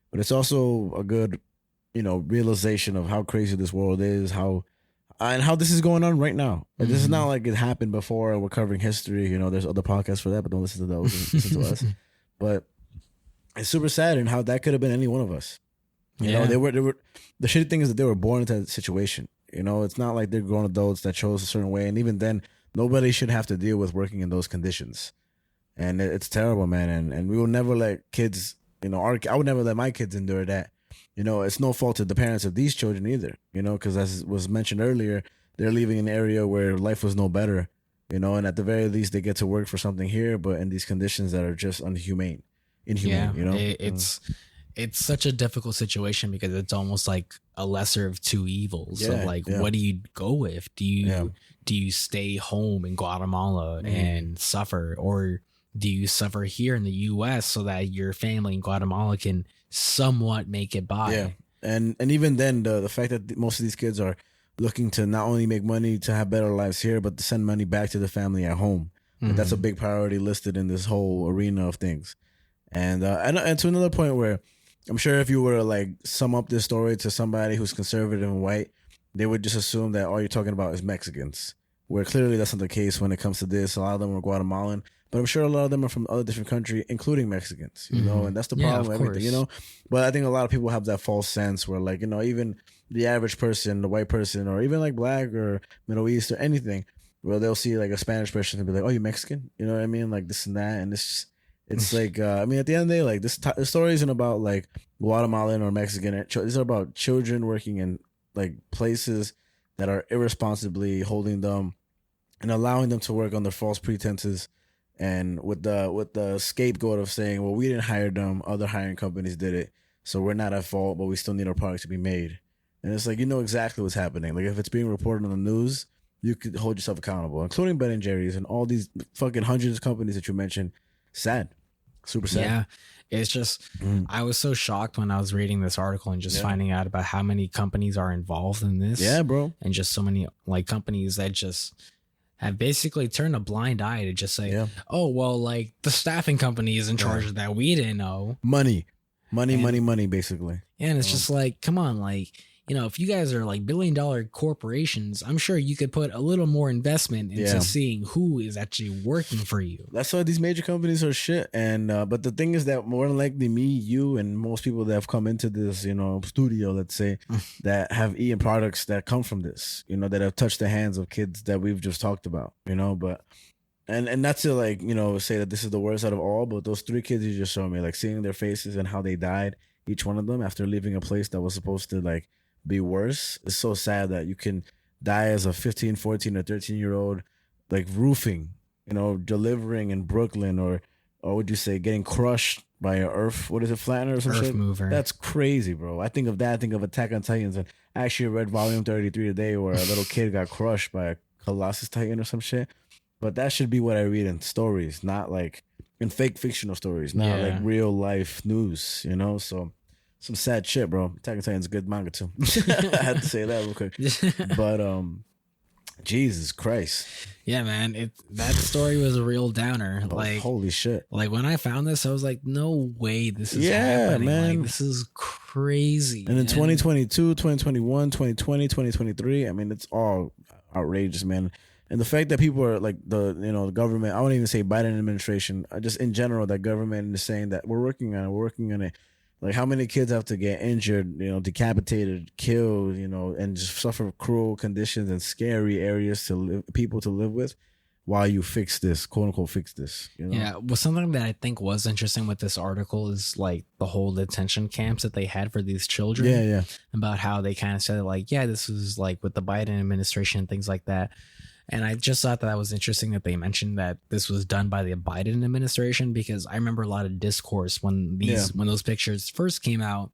but it's also a good, realization of how crazy this world is, how this is going on right now. Like, this is not like it happened before. We're covering history. There's other podcasts for that, but don't listen to those. Listen to us. But it's super sad, and how that could have been any one of us. You know, they were. The shitty thing is that they were born into that situation. It's not like they're grown adults that chose a certain way, and even then, nobody should have to deal with working in those conditions. And it's terrible, man. And we will never let kids. I would never let my kids endure that. It's no fault to the parents of these children either. Because as was mentioned earlier, they're leaving an area where life was no better. And at the very least, they get to work for something here, but in these conditions that are just inhumane. It's such a difficult situation because it's almost like a lesser of two evils. What do you go with? Do you stay home in Guatemala and suffer, or do you suffer here in the U.S. so that your family in Guatemala can somewhat make it by? Yeah, and even then, the fact that most of these kids are looking to not only make money to have better lives here, but to send money back to the family at home. Mm-hmm. That's a big priority listed in this whole arena of things. And to another point where I'm sure if you were to like sum up this story to somebody who's conservative and white, they would just assume that all you're talking about is Mexicans, where clearly that's not the case when it comes to this. A lot of them are Guatemalan, but I'm sure a lot of them are from other different countries, including Mexicans, you know, and that's the problem with everything, you know. But I think a lot of people have that false sense where, like, you know, even the average person, the white person, or even like black or Middle East or anything, where they'll see like a Spanish person and be like, "Oh, you Mexican?" You know what I mean? Like this and that, and it's like, I mean, at the end of the day, like the story isn't about like Guatemalan or Mexican. These are about children working in like places that are irresponsibly holding them and allowing them to work under false pretenses, and with the scapegoat of saying, well, we didn't hire them, other hiring companies did it, so we're not at fault, but we still need our products to be made. And it's like, you know exactly what's happening. Like if it's being reported on the news, you could hold yourself accountable, including Ben and Jerry's and all these fucking hundreds of companies that you mentioned. Sad. Super sad. Yeah. It's just, I was so shocked when I was reading this article and just finding out about how many companies are involved in this. Yeah, bro. And just so many like companies that just have basically turned a blind eye to just say, oh, well, like the staffing company is in charge of that. We didn't know. Money, basically. And it's just like, come on, like, you know, if you guys are like billion-dollar corporations, I'm sure you could put a little more investment into seeing who is actually working for you. That's why these major companies are shit. And but the thing is that more than likely me, you, and most people that have come into this, you know, studio, let's say, that have eaten products that come from this, you know, that have touched the hands of kids that we've just talked about, you know, but and not to like, you know, say that this is the worst out of all, but those 3 kids you just showed me, like seeing their faces and how they died, each one of them after leaving a place that was supposed to like be worse. It's so sad that you can die as a 15, 14, or 13-year-old, like roofing, you know, delivering in Brooklyn, or would you say getting crushed by an flattener or some shit? Mover. That's crazy, bro. I think of that. I think of Attack on Titans, and I actually read Volume 33 today where a little kid got crushed by a Colossus Titan or some shit. But that should be what I read in stories, not like in fake fictional stories, not like real life news, you know? So some sad shit, bro. Attack on Titan's a good manga too. I had to say that real quick. But Jesus Christ. Yeah, man. That story was a real downer. Oh, like holy shit. Like when I found this, I was like, no way this is happening. Man. Like, this is crazy. And in 2022, 2021, 2020, 2023, I mean, it's all outrageous, man. And the fact that people are like the government, I won't even say Biden administration, just in general, that government is saying that we're working on it. Like how many kids have to get injured, you know, decapitated, killed, you know, and just suffer cruel conditions and scary areas to people to live with while you fix this, quote unquote, fix this. You know? Yeah. Well, something that I think was interesting with this article is like the whole detention camps that they had for these children. Yeah. About how they kind of said like, yeah, this was like with the Biden administration and things like that. And I just thought that was interesting that they mentioned that this was done by the Biden administration, because I remember a lot of discourse when those pictures first came out,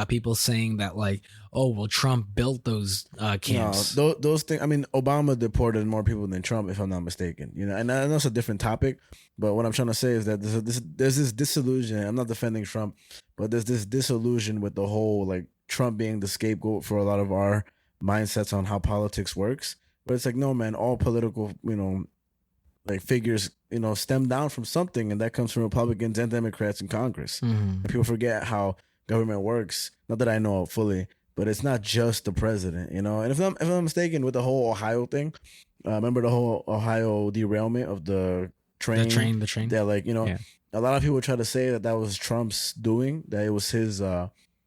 people saying that like, oh, well, Trump built those camps. No, those things. I mean, Obama deported more people than Trump, if I'm not mistaken. You know, and I know it's a different topic, but what I'm trying to say is that there's this disillusion. I'm not defending Trump, but there's this disillusion with the whole like Trump being the scapegoat for a lot of our mindsets on how politics works. But it's like, no, man, all political, you know, like figures, you know, stem down from something, and that comes from Republicans and Democrats in Congress. And people forget how government works. Not that I know it fully, but it's not just the president, you know. And if I'm mistaken with the whole Ohio thing, remember the whole Ohio derailment of the train? The train. That, like, you know, a lot of people try to say that was Trump's doing, that it was his,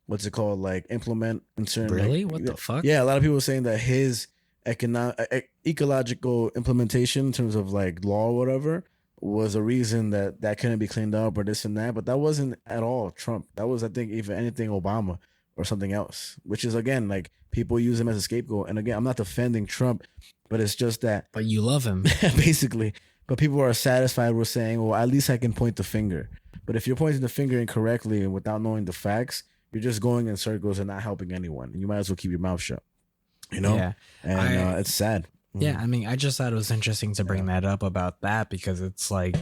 what's it called, like implement in certain. Really? Like, what the fuck? Yeah, a lot of people are saying that his ecological implementation in terms of like law or whatever was a reason that couldn't be cleaned up or this and that, but that wasn't at all Trump. That was, I think, if anything, Obama or something else, which is, again, like people use him as a scapegoat. And again, I'm not defending Trump, but it's just that. But you love him. Basically. But people are satisfied with saying, well, at least I can point the finger. But if you're pointing the finger incorrectly and without knowing the facts, you're just going in circles and not helping anyone. And you might as well keep your mouth shut. You know? Yeah. And it's sad. Yeah, I mean, I just thought it was interesting to bring that up about that, because it's like,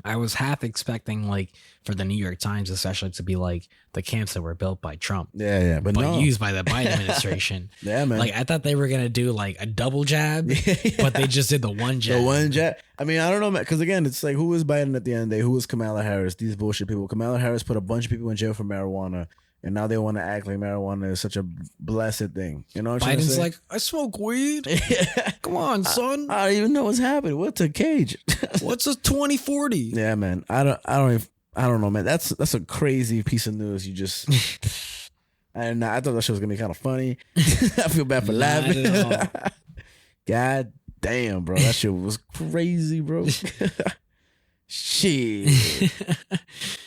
I was half expecting like for the New York Times especially to be like the camps that were built by Trump. Yeah, but no. used by the Biden administration. Yeah, man. Like I thought they were gonna do like a double jab, but they just did the one jab. The one jab. I mean, I don't know, man, because again, it's like, who was Biden at the end of the day? Who was Kamala Harris? These bullshit people. Kamala Harris put a bunch of people in jail for marijuana, and now they want to act like marijuana is such a blessed thing. You know what I'm trying to Biden's say? like, I smoke weed. Come on, son. I don't even know what's happening. What's a cage? What's a 2040? Yeah, man. I don't know, man. That's a crazy piece of news. You just, and I thought that shit was gonna be kind of funny. I feel bad for Not laughing. at all. God damn, bro, that shit was crazy, bro. Shit.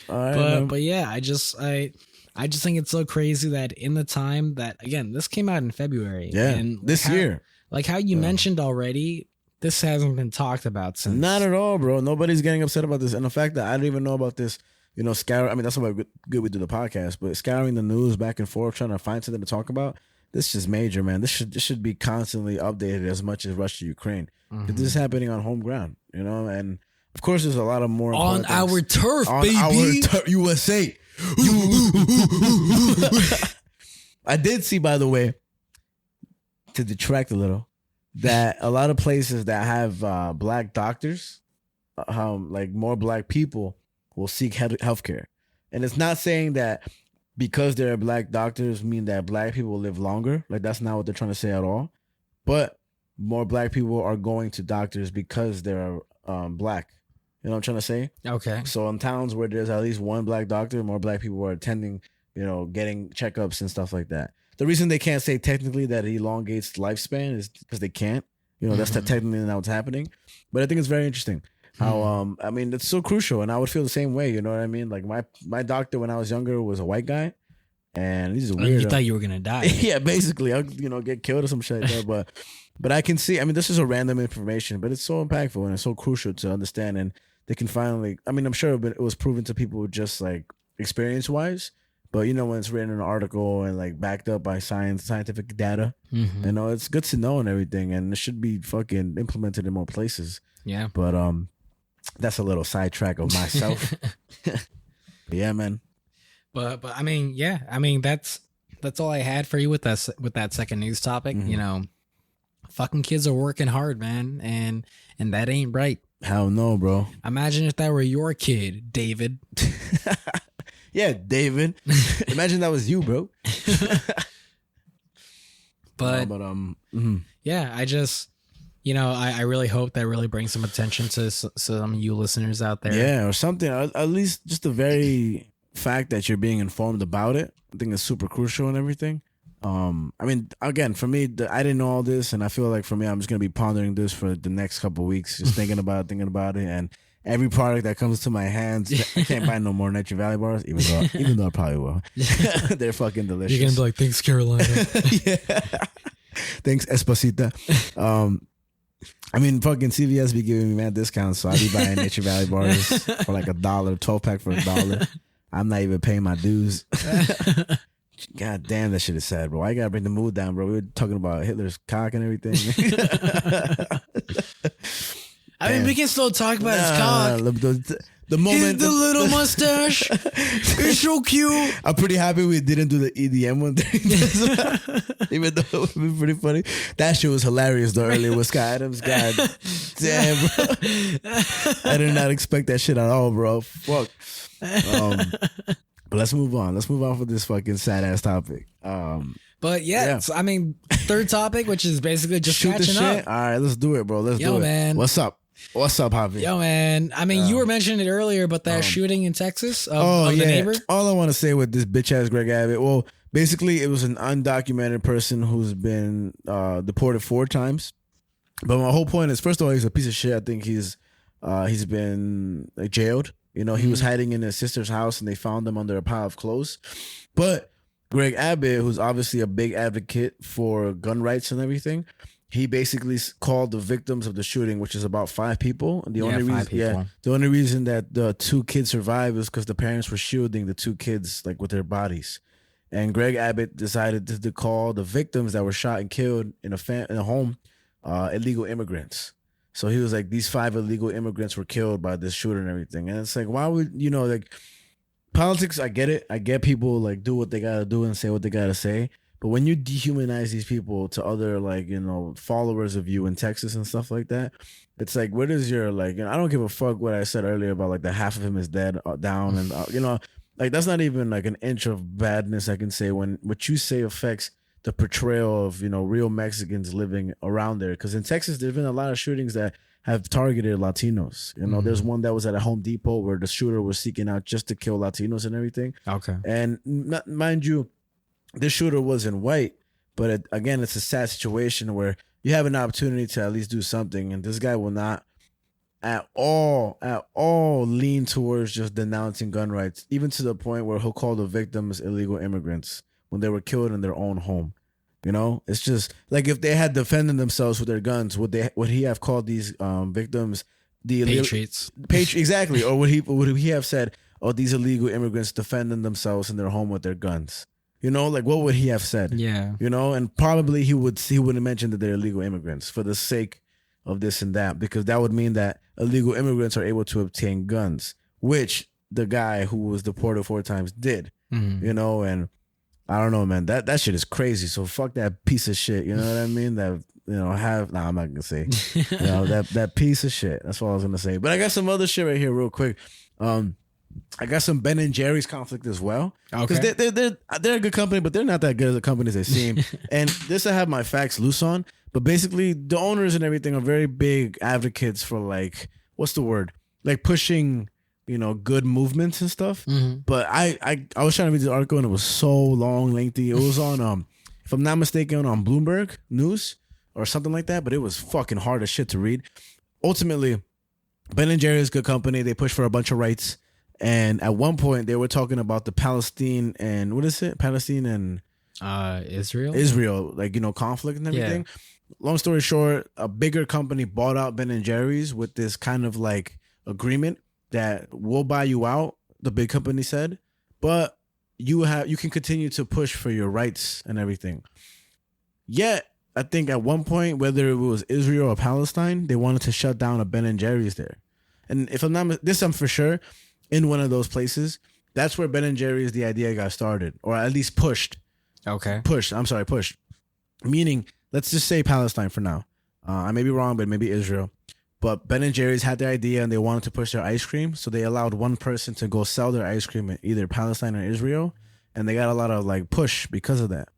All right, man. But yeah, I just think it's so crazy that in the time that, again, this came out in February. Yeah, and this year. Like how you mentioned already, this hasn't been talked about since. Not at all, bro. Nobody's getting upset about this. And the fact that I didn't even know about this, I mean, that's why good we do the podcast, but scouring the news back and forth, trying to find something to talk about, this is major, man. This should be constantly updated as much as Russia, Ukraine. This is happening on home ground, and of course there's a lot of more on our things. turf, On baby. our USA. I did see, by the way, to detract a little, that a lot of places that have black doctors, like more black people, will seek healthcare. And it's not saying that because there are black doctors mean that black people will live longer. Like, that's not what they're trying to say at all. But more black people are going to doctors because they're black. You know what I'm trying to say? Okay. So in towns where there's at least one black doctor, more black people are attending, getting checkups and stuff like that. The reason they can't say technically that it elongates lifespan is because they can't. That's technically not what's happening. But I think it's very interesting how, I mean, it's so crucial. And I would feel the same way. You know what I mean? Like my doctor when I was younger was a white guy. And he's a weirdo. You thought you were going to die. Yeah, basically. I'll, get killed or some shit like that. But I can see, I mean, this is a random information, but it's so impactful and it's so crucial to understand. And they can finally, I mean, I'm sure it was proven to people just like experience wise, but when it's written in an article and like backed up by scientific data, it's good to know and everything. And it should be fucking implemented in more places. Yeah. But that's a little sidetrack of myself. Yeah, man. But I mean, yeah, I mean, that's all I had for you with that second news topic. Fucking kids are working hard, man. And that ain't right. Hell no, bro. Imagine if that were your kid, David. Yeah, David. Imagine that was you, bro. But yeah, I just, I really hope that really brings some attention to some of you listeners out there. Yeah, or something. At least just the very fact that you're being informed about it, I think is super crucial and everything. I mean, again, for me, I didn't know all this, and I feel like for me, I'm just gonna be pondering this for the next couple of weeks, just thinking about it, and every product that comes to my hands, I can't buy no more Nature Valley bars, even though I probably will. They're fucking delicious. You're gonna be like, thanks, Carolina. Yeah. Thanks, Espacita. I mean, fucking CVS be giving me mad discounts, so I be buying Nature Valley bars for like $1, 12 pack for $1. I'm not even paying my dues. God damn, that shit is sad, bro. I gotta bring the mood down, bro. We were talking about Hitler's cock and everything. I mean, we can still talk about his cock. The moment, the little mustache, it's so cute. I'm pretty happy we didn't do the EDM one thing, even though it would be pretty funny. That shit was hilarious though. Earlier with Scott Adams, God damn, bro. I did not expect that shit at all, bro. Fuck. But let's move on. Let's move on for this fucking sad ass topic. But yeah. So, I mean, third topic, which is basically just shoot the catching shit. up. All right, let's do it, bro. Let's do it, man. What's up? What's up, Javi? Yo, man. I mean, you were mentioning it earlier, but that shooting in Texas of the neighbor. All I want to say with this bitch ass Greg Abbott, well, basically it was an undocumented person who's been deported 4 times. But my whole point is, first of all, he's a piece of shit. I think he's been jailed. He was hiding in his sister's house and they found him under a pile of clothes. But Greg Abbott, who's obviously a big advocate for gun rights and everything, he basically called the victims of the shooting, which is about 5 people. And the only reason that the 2 kids survived is because the parents were shielding the 2 kids like with their bodies. And Greg Abbott decided to call the victims that were shot and killed in a home illegal immigrants. So he was like, these 5 illegal immigrants were killed by this shooter and everything. And it's like, why would, like, politics, I get it. I get people, like, do what they got to do and say what they got to say. But when you dehumanize these people to other, like, followers of you in Texas and stuff like that, it's like, what is your, like, I don't give a fuck what I said earlier about, like, the half of him is dead, down. And, like that's not even like an inch of badness I can say when what you say affects the portrayal of, you know, real Mexicans living around there. Because in Texas, there's been a lot of shootings that have targeted Latinos. You know, there's one that was at a Home Depot where the shooter was seeking out just to kill Latinos and everything. Okay. And mind you, this shooter wasn't white, but again, it's a sad situation where you have an opportunity to at least do something, and this guy will not at all lean towards just denouncing gun rights, even to the point where he'll call the victims illegal immigrants when they were killed in their own home. You know, it's just like if they had defended themselves with their guns, would he have called these victims the Patriots? Exactly, or would he have said, "Oh, these illegal immigrants defending themselves in their home with their guns"? You know, like what would he have said? Yeah. You know, and probably he wouldn't mention that they're illegal immigrants for the sake of this and that, because that would mean that illegal immigrants are able to obtain guns, which the guy who was deported 4 times did. You know, and I don't know, man. That shit is crazy. So fuck that piece of shit. You know what I mean? That, you know, I'm not gonna say. You know, that piece of shit. That's what I was gonna say. But I got some other shit right here, real quick. I got some Ben and Jerry's conflict as well. Because they're a good company, but they're not that good as a company as they seem. And this I have my facts loose on. But basically, the owners and everything are very big advocates for, like, what's the word? Like pushing, you know, good movements and stuff. But I was trying to read the article and it was so long, lengthy. It was on, if I'm not mistaken, on Bloomberg News or something like that. But it was fucking hard as shit to read. Ultimately, Ben and Jerry's good company. They push for a bunch of rights. And at one point, they were talking about the Palestine and Israel, like, you know, conflict and everything. Yeah. Long story short, a bigger company bought out Ben and Jerry's with this kind of like agreement that we'll buy you out, the big company said, but you can continue to push for your rights and everything. Yet, I think at one point, whether it was Israel or Palestine, they wanted to shut down a Ben and Jerry's there. And if I'm not, this I'm for sure, in one of those places, that's where Ben and Jerry's, the idea got started, or at least pushed. Okay. Pushed. Meaning, let's just say Palestine for now. I may be wrong, but maybe Israel. But Ben and Jerry's had their idea and they wanted to push their ice cream. So they allowed one person to go sell their ice cream in either Palestine or Israel. And they got a lot of like push because of that.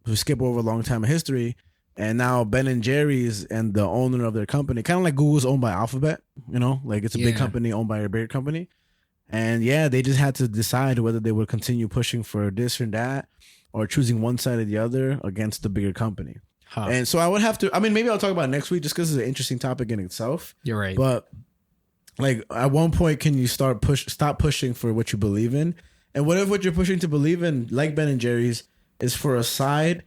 We skip over a long time of history. And now Ben and Jerry's and the owner of their company, kind of like Google's owned by Alphabet, you know, like it's a big company owned by a bigger company. And yeah, they just had to decide whether they would continue pushing for this or that, or choosing one side or the other against the bigger company. Huh. And so I would have to, I mean, maybe I'll talk about it next week just because it's an interesting topic in itself. You're right. But like at one point, can you stop pushing for what you believe in? And what if what you're pushing to believe in, like Ben and Jerry's, is for a side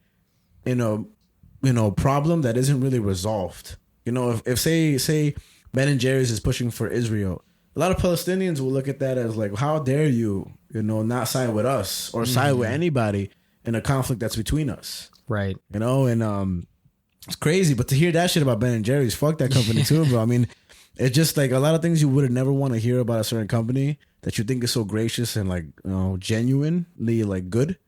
in a problem that isn't really resolved? You know, if say Ben and Jerry's is pushing for Israel, a lot of Palestinians will look at that as like, how dare you, not side with us or side with anybody in a conflict that's between us. Right. You know, and it's crazy. But to hear that shit about Ben and Jerry's, fuck that company too, bro. I mean, it's just like a lot of things you would have never want to hear about a certain company that you think is so gracious and like, genuinely like good.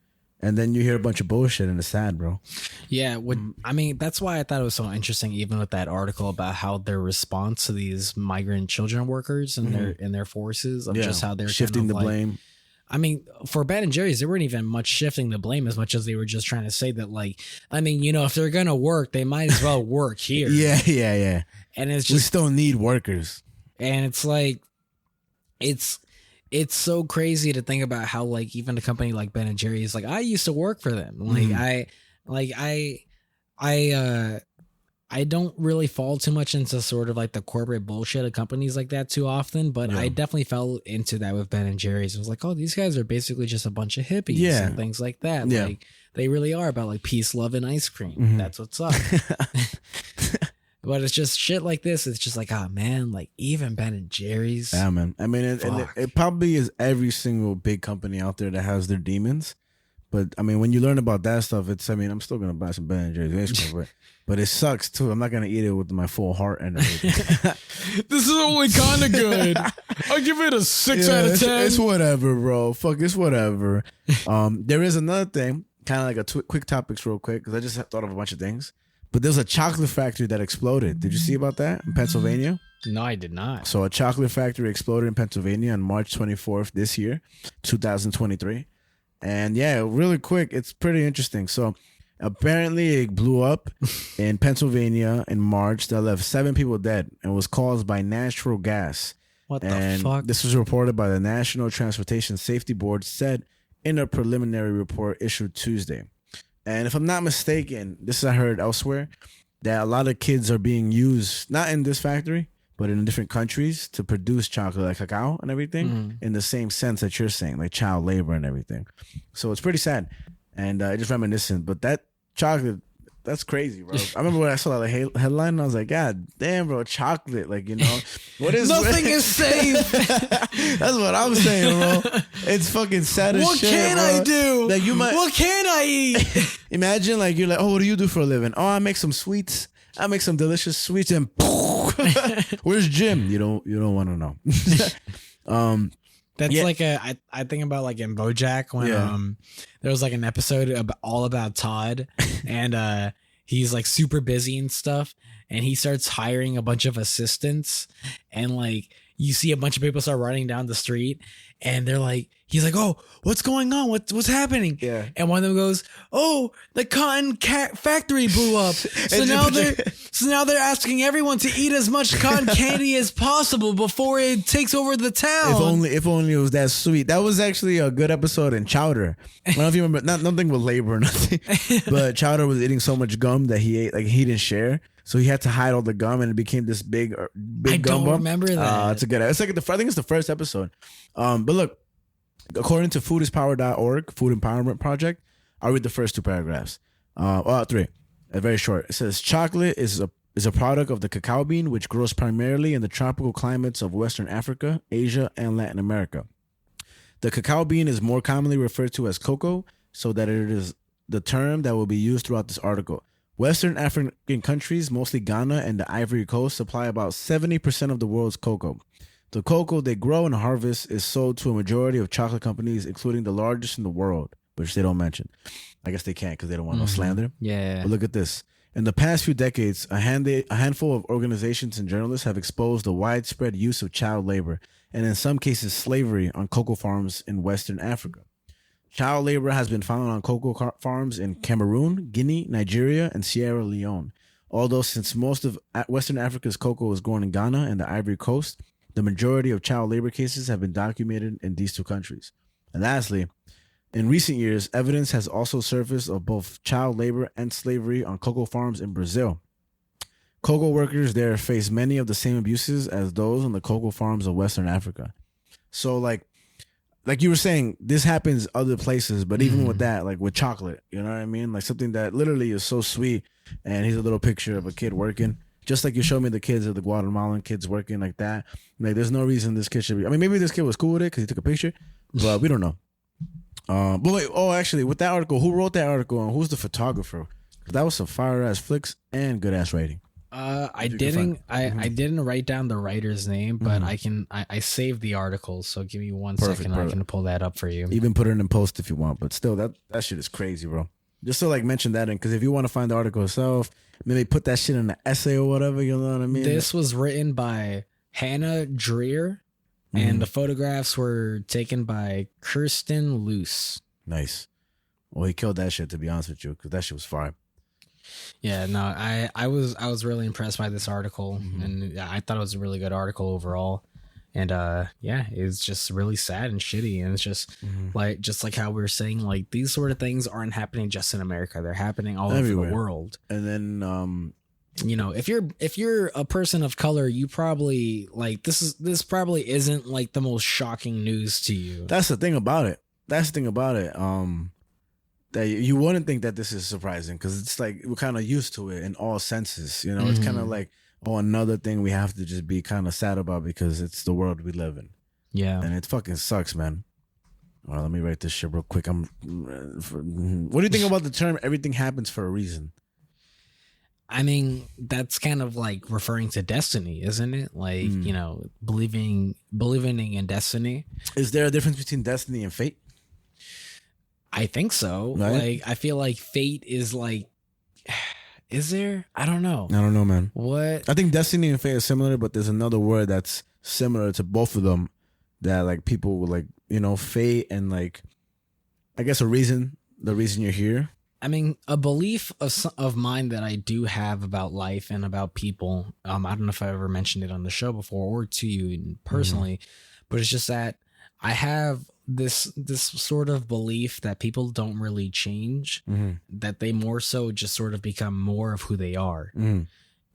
And then you hear a bunch of bullshit and it's sad, bro. Yeah. I mean, that's why I thought it was so interesting, even with that article about how their response to these migrant children workers and their forces of just how they're shifting kind of the blame. I mean, for Ben and Jerry's, they weren't even much shifting the blame as much as they were just trying to say that, like, I mean, if they're going to work, they might as well work here. Yeah. And it's just, we still need workers. And it's like, it's so crazy to think about how, like, even a company like Ben and Jerry's, like, I used to work for them. Like, I don't really fall too much into sort of like the corporate bullshit of companies like that too often, but I definitely fell into that with Ben and Jerry's. It was like, oh, these guys are basically just a bunch of hippies and things like that. Yeah. Like, they really are about like peace, love, and ice cream. That's what's up. But it's just shit like this. It's just like, oh man, like even Ben and Jerry's. Yeah, man. I mean, it probably is every single big company out there that has their demons. But I mean, when you learn about that stuff, I'm still gonna buy some Ben and Jerry's ice cream, but it sucks too. I'm not gonna eat it with my full heart and everything. This is only kind of good. I'll give it a 6 out of 10. It's whatever, bro. Fuck, it's whatever. There is another thing, kind of like quick topics, real quick, because I just thought of a bunch of things. But there's a chocolate factory that exploded. Did you see about that in Pennsylvania? No, I did not. So a chocolate factory exploded in Pennsylvania on March 24th this year, 2023. And yeah, really quick, it's pretty interesting. So apparently it blew up in Pennsylvania in March that left 7 people dead and was caused by natural gas. What And the fuck? this was reported by the National Transportation Safety Board, said in a preliminary report issued Tuesday. And if I'm not mistaken, this I heard elsewhere, that a lot of kids are being used, not in this factory, but in different countries to produce chocolate, like cacao and everything, in the same sense that you're saying, like child labor and everything. So it's pretty sad. And just reminiscent. But that chocolate, that's crazy, bro. I remember when I saw that headline, and I was like, God damn, bro, chocolate. Like, you know, what is Nothing is safe. That's what I'm saying, bro. It's fucking sad as What shit. can bro. I do? Like, you might What can I eat? imagine, like, you're like, oh, what do you do for a living? Oh, I make some sweets. I make some delicious sweets, and where's Jim? You don't want to know. That's Yeah. like I think about like in BoJack when there was like an episode all about Todd and he's like super busy and stuff and he starts hiring a bunch of assistants and like you see a bunch of people start running down the street and they're like he's like, oh, what's going on, what's happening? Yeah. And one of them goes, oh, the cotton factory blew up, so now they're asking everyone to eat as much cotton candy as possible before it takes over the town. If only it was that sweet. That was actually a good episode in Chowder. I don't know if you remember, nothing with labor or nothing, but Chowder was eating so much gum that he ate, like he didn't share. So he had to hide all the gum, and it became this big gum I don't bump. remember that. It's a good. It's like I think it's the first episode. But look, according to foodispower.org, Food Empowerment Project, I'll read the first 2 paragraphs. 3. Very short. It says chocolate is a product of the cacao bean, which grows primarily in the tropical climates of Western Africa, Asia, and Latin America. The cacao bean is more commonly referred to as cocoa, so that it is the term that will be used throughout this article. Western African countries, mostly Ghana and the Ivory Coast, supply about 70% of the world's cocoa. The cocoa they grow and harvest is sold to a majority of chocolate companies, including the largest in the world, which they don't mention. I guess they can't because they don't want no slander. Yeah. But look at this. In the past few decades, a handful of organizations and journalists have exposed the widespread use of child labor, and in some cases slavery, on cocoa farms in Western Africa. Child labor has been found on cocoa farms in Cameroon, Guinea, Nigeria, and Sierra Leone. Although since most of Western Africa's cocoa is grown in Ghana and the Ivory Coast, the majority of child labor cases have been documented in these 2 countries. And lastly, in recent years, evidence has also surfaced of both child labor and slavery on cocoa farms in Brazil. Cocoa workers there face many of the same abuses as those on the cocoa farms of Western Africa. So like you were saying, this happens other places, but even with that, like with chocolate, you know what I mean? Like something that literally is so sweet. And here's a little picture of a kid working. Just like you showed me the kids of the Guatemalan kids working like that. Like there's no reason this kid should be. I mean, maybe this kid was cool with it because he took a picture, but we don't know. But wait, actually, with that article, who wrote that article and who's the photographer? 'Cause that was some fire ass flicks and good ass writing. I didn't write down the writer's name, but I saved the article. So give me one second. I can pull that up for you. Even put it in post if you want, but still, that shit is crazy, bro. Just to like mention that in, because if you want to find the article yourself, maybe put that shit in an essay or whatever. You know what I mean? This was written by Hannah Dreer, and the photographs were taken by Kirsten Luce. Nice. Well, he killed that shit, to be honest with you, because that shit was fire. Yeah, no, I was really impressed by this article, and I thought it was a really good article overall. And yeah, it's just really sad and shitty, and it's just like how we were saying, like these sort of things aren't happening just in America; they're happening all over the world. And then, you know, if you're a person of color, you probably like this probably isn't like the most shocking news to you. That's the thing about it. That you wouldn't think that this is surprising because it's like we're kind of used to it in all senses. You know, it's kind of like, oh, another thing we have to just be kind of sad about because it's the world we live in. Yeah. And it fucking sucks, man. All right, let me write this shit real quick. What do you think about the term everything happens for a reason? I mean, that's kind of like referring to destiny, isn't it? Like, you know, believing in destiny. Is there a difference between destiny and fate? I think so. Right? Like, I feel like fate is like Is there? I don't know. I don't know, man. What? I think destiny and fate is similar, but there's another word that's similar to both of them that like people will like, you know, fate and like, I guess the reason you're here. I mean, a belief of mine that I do have about life and about people. I don't know if I ever mentioned it on the show before or to you personally, but it's just that I have this sort of belief that people don't really change, that they more so just sort of become more of who they are.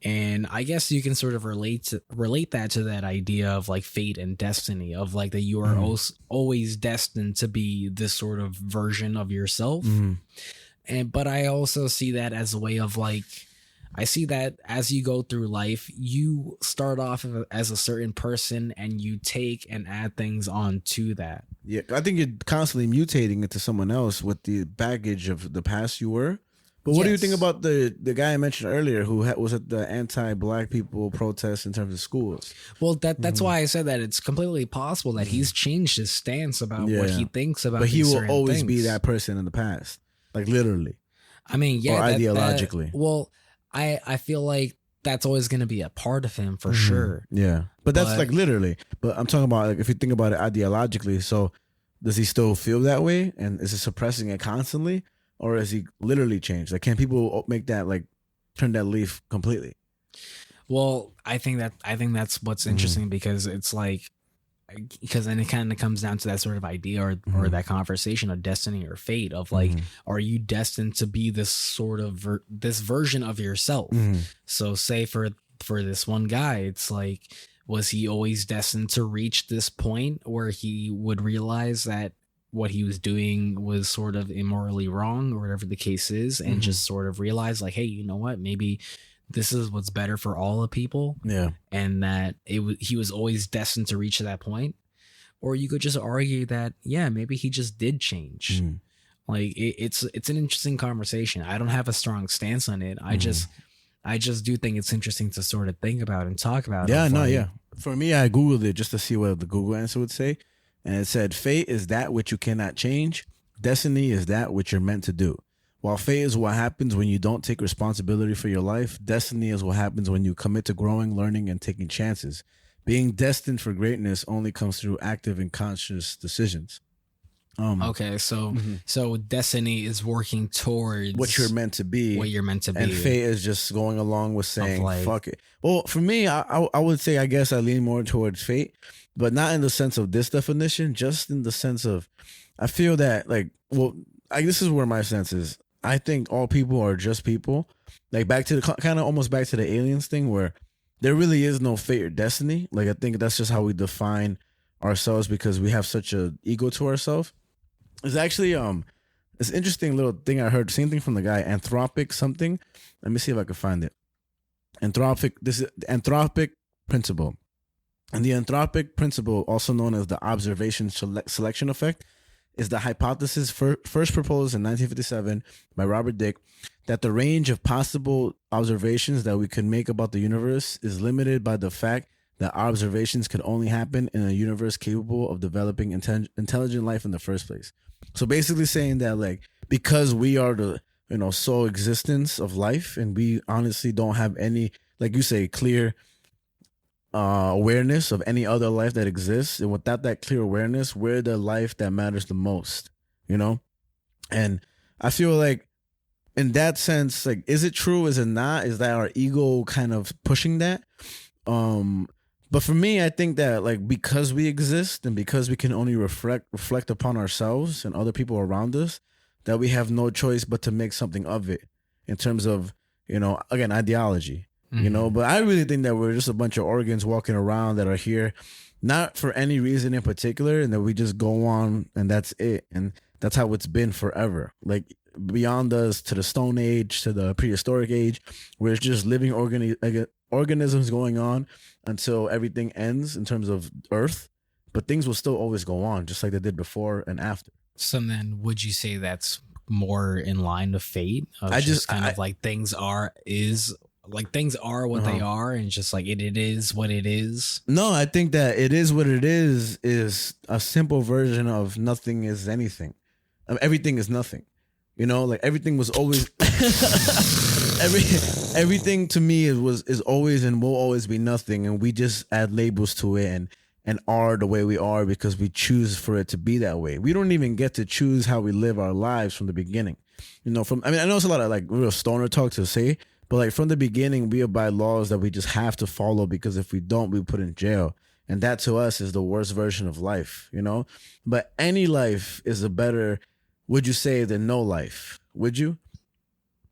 And I guess you can sort of relate that to that idea of like fate and destiny, of like that you are always destined to be this sort of version of yourself. But I also see that as a way of like, I see that as you go through life, you start off as a certain person and you take and add things on to that. Yeah, I think you're constantly mutating into someone else with the baggage of the past you were. But what do you think about the guy I mentioned earlier who was at the anti-black people protest in terms of schools? Well, that's why I said that it's completely possible that he's changed his stance about what he thinks about. But he will always be that person in the past, like literally. I mean, yeah, or ideologically. Well, I feel like that's always going to be a part of him for sure. Yeah, but that's like literally. But I'm talking about like if you think about it ideologically. So does he still feel that way, and is it suppressing it constantly? Or has he literally changed? Like, can people make that, like, turn that leaf completely? Well, I think that's what's interesting because it's like, because then it kind of comes down to that sort of idea or that conversation of destiny or fate of like, are you destined to be this sort of this version of yourself? So say for this one guy, it's like, was he always destined to reach this point where he would realize that what he was doing was sort of immorally wrong or whatever the case is, and just sort of realize like, hey, you know what, maybe this is what's better for all the people. Yeah. And that he was always destined to reach that point. Or you could just argue that, yeah, maybe he just did change. Like it's an interesting conversation. I don't have a strong stance on it. I just do think it's interesting to sort of think about and talk about. Yeah, no, yeah. For me, I Googled it just to see what the Google answer would say. And it said, fate is that which you cannot change. Destiny is that which you're meant to do. While fate is what happens when you don't take responsibility for your life, destiny is what happens when you commit to growing, learning, and taking chances. Being destined for greatness only comes through active and conscious decisions. Okay, so destiny is working towards what you're meant to be. What you're meant to be. And fate is just going along with saying, fuck it. Well, for me, I would say I guess I lean more towards fate, but not in the sense of this definition, just in the sense of I feel that like, well, this is where my sense is. I think all people are just people. Like back to the kind of almost back to the aliens thing where there really is no fate or destiny. Like I think that's just how we define ourselves because we have such a ego to ourselves. It's actually this interesting little thing I heard. Same thing from the guy Anthropic something. Let me see if I can find it. This is Anthropic principle, and the Anthropic principle, also known as the observation selection effect, is the hypothesis first proposed in 1957 by Robert Dick that the range of possible observations that we could make about the universe is limited by the fact that observations could only happen in a universe capable of developing intelligent life in the first place. So basically saying that like because we are the sole existence of life and we honestly don't have any, like you say, clear awareness of any other life that exists, and without that clear awareness, we're the life that matters the most, And I feel like in that sense, like, is it true? Is it not? Is that our ego kind of pushing that? But for me, I think that like because we exist and because we can only reflect upon ourselves and other people around us, that we have no choice but to make something of it in terms of, again, ideology, but I really think that we're just a bunch of organs walking around that are here, not for any reason in particular, and that we just go on and that's it. And that's how it's been forever. Like beyond us to the Stone Age, to the prehistoric age, where it's just living organisms going on until everything ends in terms of Earth, but things will still always go on just like they did before and after. So then would you say that's more in line with fate? Of things are what they are and just like it is what it is? No, I think that it is what it is a simple version of nothing is anything. Everything is nothing. Like everything was always everything to me is always and will always be nothing, and we just add labels to it and are the way we are because we choose for it to be that way. We don't even get to choose how we live our lives from the beginning. I know it's a lot of like real stoner talk to say, but like from the beginning we abide laws that we just have to follow, because if we don't, we put in jail. And that to us is the worst version of life, But any life is a better, would you say, than no life? Would you?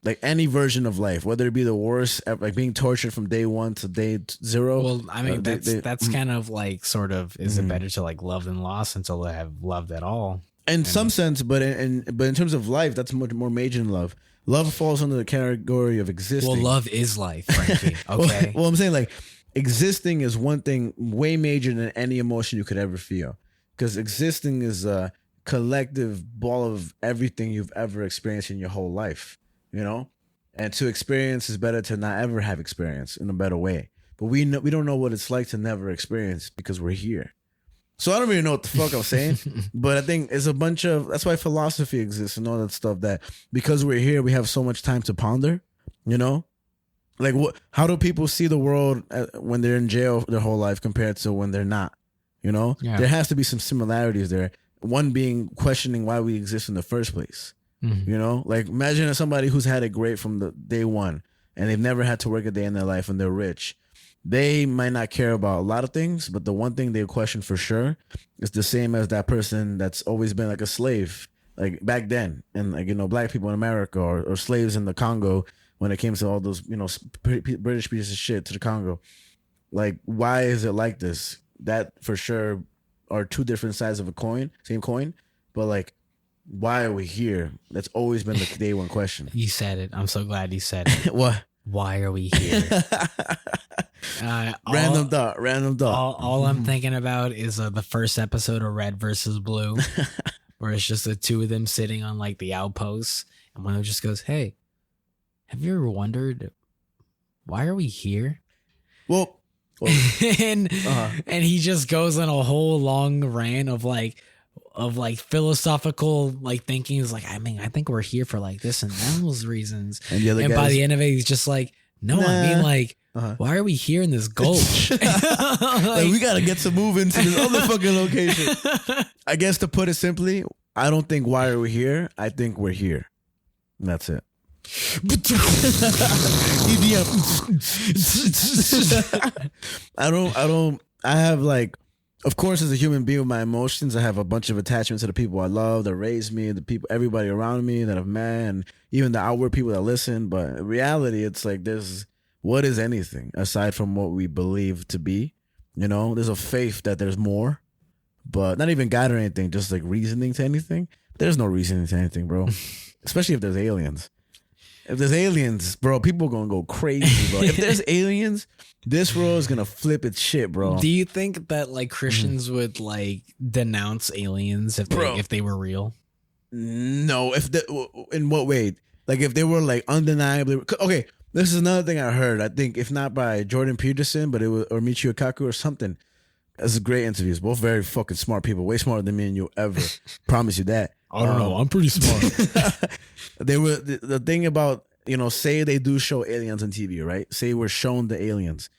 Like any version of life, whether it be the worst, like being tortured from day 1 to day 0. Well, I mean, that's kind of like sort of, is it better to like love than lost until I have loved at all? In some sense, but in terms of life, that's much more major than love. Love falls under the category of existing. Well, love is life, Frankie. Okay. well, I'm saying like existing is one thing way major than any emotion you could ever feel, because existing is a collective ball of everything you've ever experienced in your whole life. And to experience is better to not ever have experience in a better way. But we don't know what it's like to never experience because we're here. So I don't really know what the fuck I'm saying, but I think it's a bunch of, that's why philosophy exists and all that stuff, that because we're here, we have so much time to ponder, Like how do people see the world when they're in jail their whole life compared to when they're not, Yeah. There has to be some similarities there. One being questioning why we exist in the first place. Mm-hmm. Like imagine somebody who's had it great from the day one and they've never had to work a day in their life and they're rich. They might not care about a lot of things, but the one thing they question for sure is the same as that person that's always been like a slave, like back then. And like, black people in America or slaves in the Congo when it came to all those, British pieces of shit to the Congo. Like, why is it like this? That for sure are two different sides of a coin, same coin, but like, why are we here? That's always been the day one question. You said it. I'm so glad you said it. What? Why are we here? Random thought. All I'm thinking about is the first episode of Red versus Blue, where it's just the two of them sitting on like the outposts, and one of them just goes, "Hey, have you ever wondered why are we here?" Well, and he just goes on a whole long rant of philosophical like thinking. Is like, I think we're here for like this and those reasons. And by the end of it, he's just like, no, why are we here in this gulch? like we gotta get some moving to this other fucking location. I guess to put it simply, I don't think why are we here. I think we're here. And that's it. I have like, of course, as a human being with my emotions, I have a bunch of attachments to the people I love that raised me, the people, everybody around me that I've met, and even the outward people that listen. But in reality, it's like what is anything aside from what we believe to be? There's a faith that there's more, but not even God or anything, just like reasoning to anything. There's no reasoning to anything, bro. Especially if there's aliens. If there's aliens, bro, people are going to go crazy, bro. If there's aliens, this world is going to flip its shit, bro. Do you think that like Christians would like denounce aliens if they were real? No. In what way? Like if they were like undeniably... Okay, this is another thing I heard. I think if not by Jordan Peterson, but it was or Michio Kaku or something. That's a great interviews. Both very fucking smart people. Way smarter than me and you ever. Promise you that. I don't know. I'm pretty smart. They were the thing about, say they do show aliens on TV, right? Say we're shown the aliens.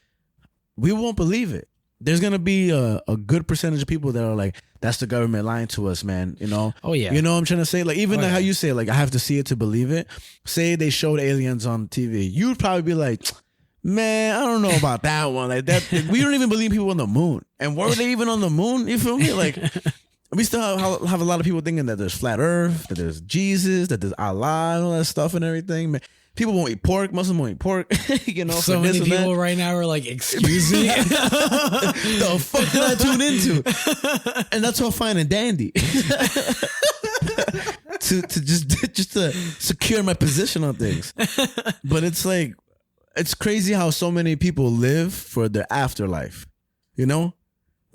We won't believe it. There's going to be a good percentage of people that are like, that's the government lying to us, man. Oh, yeah. You know what I'm trying to say? Like, even how you say, like, I have to see it to believe it. Say they showed aliens on TV. You'd probably be like, man, I don't know about that one. Like that, we don't even believe people on the moon. And were they even on the moon? You feel me? Like, we still have a lot of people thinking that there's flat Earth, that there's Jesus, that there's Allah, and all that stuff and everything. Man, people won't eat pork. Muslims won't eat pork. So many people right now are like, excuse me, the fuck did I tune into? And that's all fine and dandy. to just to secure my position on things. But it's like, it's crazy how so many people live for the afterlife. Like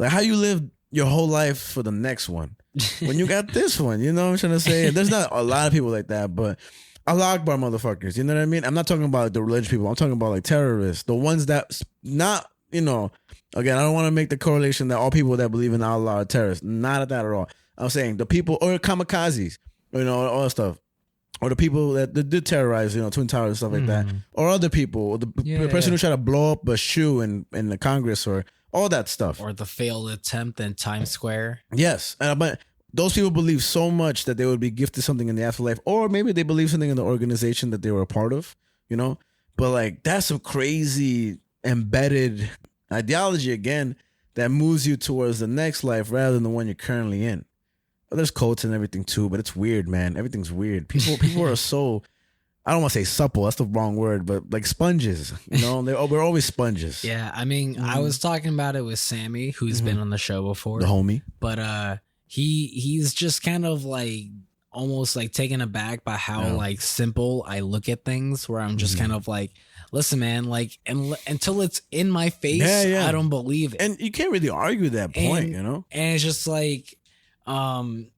how you live your whole life for the next one when you got this one. You know what I'm trying to say? There's not a lot of people like that, but Allah Akbar motherfuckers. You know what I mean? I'm not talking about the religious people. I'm talking about like terrorists, the ones that not, again, I don't want to make the correlation that all people that believe in Allah are terrorists. Not at that at all. I'm saying the people or kamikazes, all that stuff. or the people that did terrorize, Twin Towers and stuff like that, or other people, or the person who tried to blow up a shoe in the Congress, or all that stuff, or the failed attempt in Times Square. Yes, but those people believe so much that they would be gifted something in the afterlife, or maybe they believe something in the organization that they were a part of, But like that's a crazy embedded ideology again that moves you towards the next life rather than the one you're currently in. Well, there's cults and everything too, but it's weird, man. Everything's weird. People are so, I don't want to say supple, that's the wrong word, but like sponges, we're always sponges. Yeah, I mean, I was talking about it with Sammy, who's been on the show before. The homie. But he's just kind of like almost like taken aback by how like simple I look at things, where I'm just kind of like, listen, man, like, until it's in my face, I don't believe it. And you can't really argue that point, And it's just like,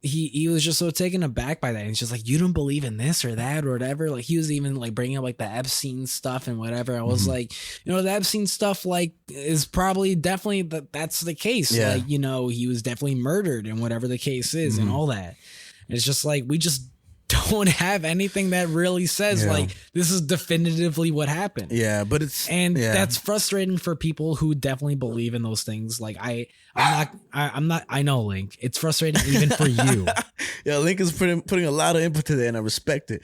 he was just so taken aback by that. And it's just like, you don't believe in this or that or whatever. Like he was even like bringing up like the Epstein stuff and whatever. I was like, the Epstein stuff like is probably definitely that's the case. Yeah. Like, he was definitely murdered and whatever the case is and all that. And it's just like, we just don't have anything that really says like this is definitively what happened. Yeah, but that's frustrating for people who definitely believe in those things. Like I'm not. I know, Link. It's frustrating even for you. Yeah, Link is putting a lot of input to that, and I respect it.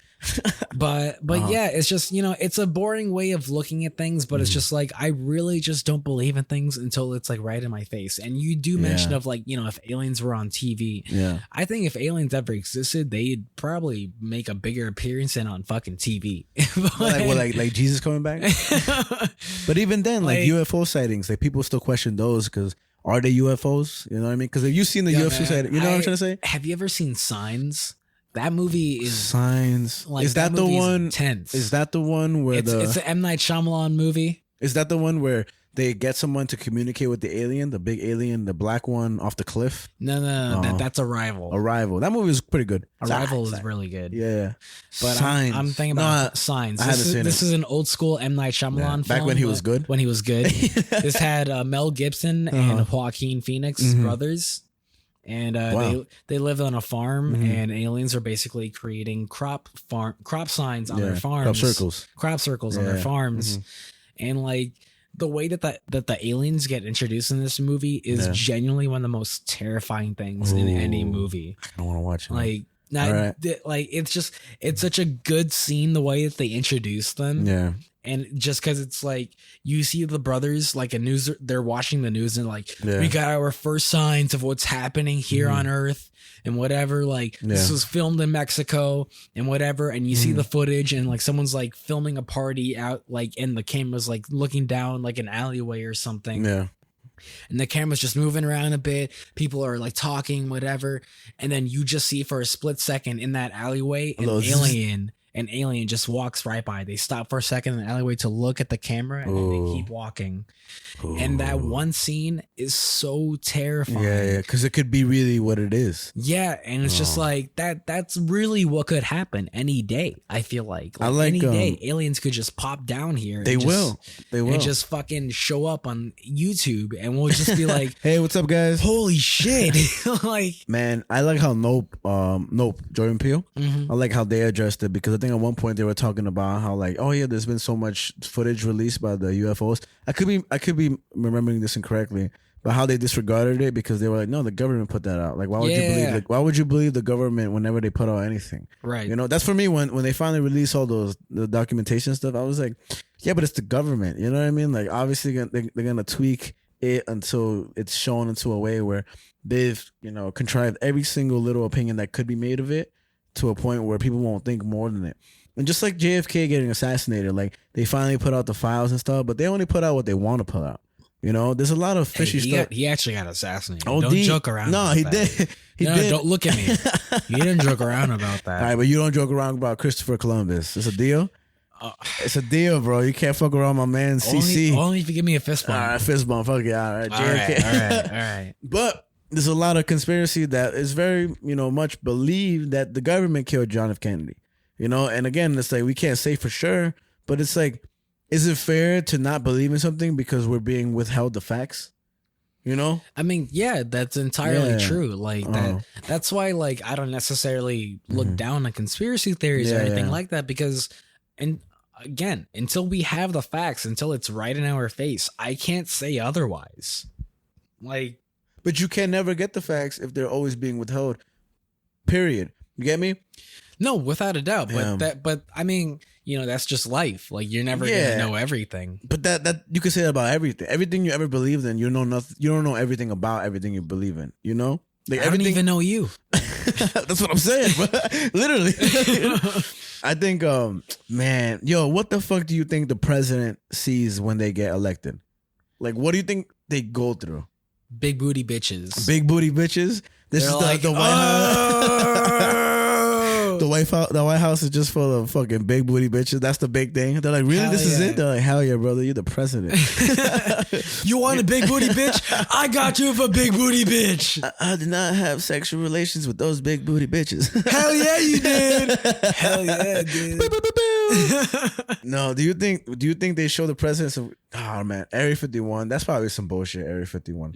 But yeah, it's just it's a boring way of looking at things. But it's just like I really just don't believe in things until it's like right in my face. And you do mention of like if aliens were on TV. Yeah, I think if aliens ever existed, they'd probably make a bigger appearance than on fucking TV. like Jesus coming back. But even then, like UFO sightings, like people still question those because. Are they UFOs? You know what I mean? Because if you've seen the UFO sighting, what I'm trying to say? Have you ever seen Signs? That movie is Signs. Like, is that the one? Intense. Is that the one where it's an M. Night Shyamalan movie? Is that the one where they get someone to communicate with the alien, the big alien, the black one off the cliff? No. That's Arrival. Arrival. That movie was pretty good. Arrival is really good. Yeah. But Signs. I'm thinking about Signs. I haven't seen this is an old school M. Night Shyamalan film. Back when he was good? When he was good. This had Mel Gibson and Joaquin Phoenix brothers. And they live on a farm, and aliens are basically creating crop signs on their farms. Crop circles on their farms. And like the way that the aliens get introduced in this movie is genuinely one of the most terrifying things in any movie. I don't want to watch it. Like, like it's such a good scene the way that they introduce them. Yeah. And just because it's like you see the brothers like they're watching the news and like we got our first signs of what's happening here on Earth and whatever. Like this was filmed in Mexico and whatever. And you see the footage and like someone's like filming a party out like and the camera's like looking down like an alleyway or something. Yeah. And the camera's just moving around a bit. People are like talking, whatever. And then you just see for a split second in that alleyway an alien just walks right by. They stop for a second in the alleyway to look at the camera and then they keep walking. And that one scene is so terrifying. Yeah, because it could be really what it is. Yeah, and it's just like that's really what could happen any day, I feel like. Any day, aliens could just pop down here. They will. And just fucking show up on YouTube and we'll just be like, hey, what's up, guys? Holy shit. Like, man, I like how Nope, Jordan Peele. I like how they addressed it because I think at one point they were talking about how like, oh yeah, there's been so much footage released by the UFOs. I could be remembering this incorrectly, but how they disregarded it because they were like, no, the government put that out. Like, why would you believe the government whenever they put out anything? Right. That's for me when they finally released all the documentation stuff. I was like, yeah, but it's the government. You know what I mean? Like, obviously they're gonna tweak it until it's shown into a way where they've contrived every single little opinion that could be made of it to a point where people won't think more than it. And just like JFK getting assassinated, like they finally put out the files and stuff, but they only put out what they want to put out. There's a lot of fishy stuff. He actually got assassinated. Oh, don't joke around. No, he did. He did. Don't look at me. He didn't joke around about that. All right, but you don't joke around about Christopher Columbus. It's a deal. It's a deal, bro. You can't fuck around my man CC. Only if you give me a fist bump. All right, fist bump. Fuck it. All right, JFK. All right. But there's a lot of conspiracy that is very, much believed that the government killed John F. Kennedy. And again, it's like we can't say for sure, but it's like, is it fair to not believe in something because we're being withheld the facts? You know? I mean, yeah, that's entirely Yeah. true. Like that's why like I don't necessarily look down on conspiracy theories or Yeah, anything yeah. like that because and again, until we have the facts, until it's right in our face, I can't say otherwise. Like But you can never get the facts if they're always being withheld. Period. You get me? no, without a doubt, Yeah. but I mean, you know, that's just life. Like you're never Yeah. gonna know everything. But that you can say that about everything. Everything you ever believed in, you know nothing. You don't know everything about everything you believe in. You know, like I don't everything. even know you. That's what I'm saying, bro. Literally. I think, man, yo, what the fuck do you think the president sees when they get elected? Like, what do you think they go through? Big booty bitches. Big booty bitches. This They're is like, the White House. "Oh!" The White House is just full of fucking big booty bitches. That's the big thing. They're like, really? Hell This is yeah. it? They're like, hell yeah, brother. You're the president. You want a big booty bitch? I got you for big booty bitch. I did not have sexual relations with those big booty bitches. Hell yeah, you did. Hell yeah, dude. No, do you think they show the presidents of, oh man, Area 51? That's probably some bullshit. Area 51.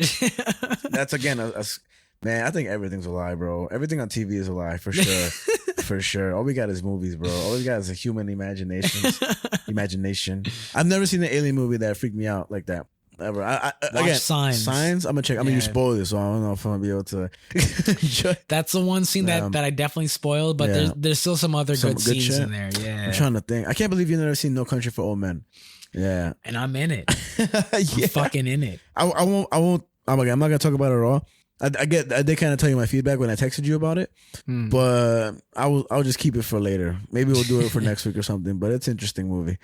That's again man, I think everything's a lie, bro. Everything on TV is a lie for sure. For sure. All we got is movies, bro. All we got is a human imagination. I've never seen an alien movie that freaked me out like that. Ever. Again, Signs. I'm gonna check. I mean, you Yeah. spoiled it, so I don't know if I'm gonna be able to enjoy. That's the one scene that I definitely spoiled, but Yeah. there's still some other Some good good scenes shit. in there. Yeah. I'm trying to think. I can't believe you've never seen No Country for Old Men. Yeah. And I'm in it. Yeah. I'm fucking in it. I won't. I'm not gonna talk about it at all. I did kind of tell you my feedback when I texted you about it, but I'll just keep it for later. Maybe we'll do it for next week or something. But it's an interesting movie.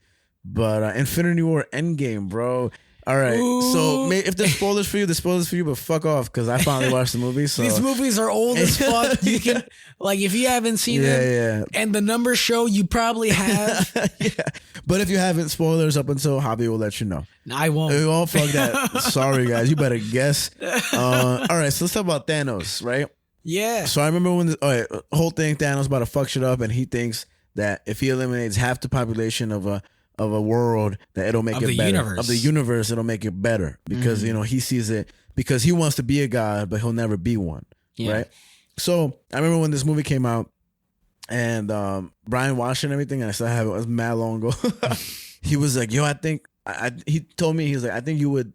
But Infinity War Endgame, bro. All right. So Ooh. if there's spoilers for you, there's spoilers for you. But fuck off, because I finally watched the movie. So These movies are old as fuck. You can like if you haven't seen them yeah. and the numbers show you probably have. Yeah. But if you haven't, spoilers up until Javi will let you know. I won't. Oh, fuck that. Sorry, guys. You better guess. All right. So let's talk about Thanos, right? Yeah. So I remember when the whole thing, Thanos about to fuck shit up, and he thinks that if he eliminates half the population of a world, that it'll make Of it the better. universe. Of the universe, it'll make it better because you know he sees it because he wants to be a god, but he'll never be one, Yeah. right? So I remember when this movie came out, and Brian watched it and everything, and I still have it. It was mad long ago. He was like, "Yo, I think," he told me, he was like, "I think you would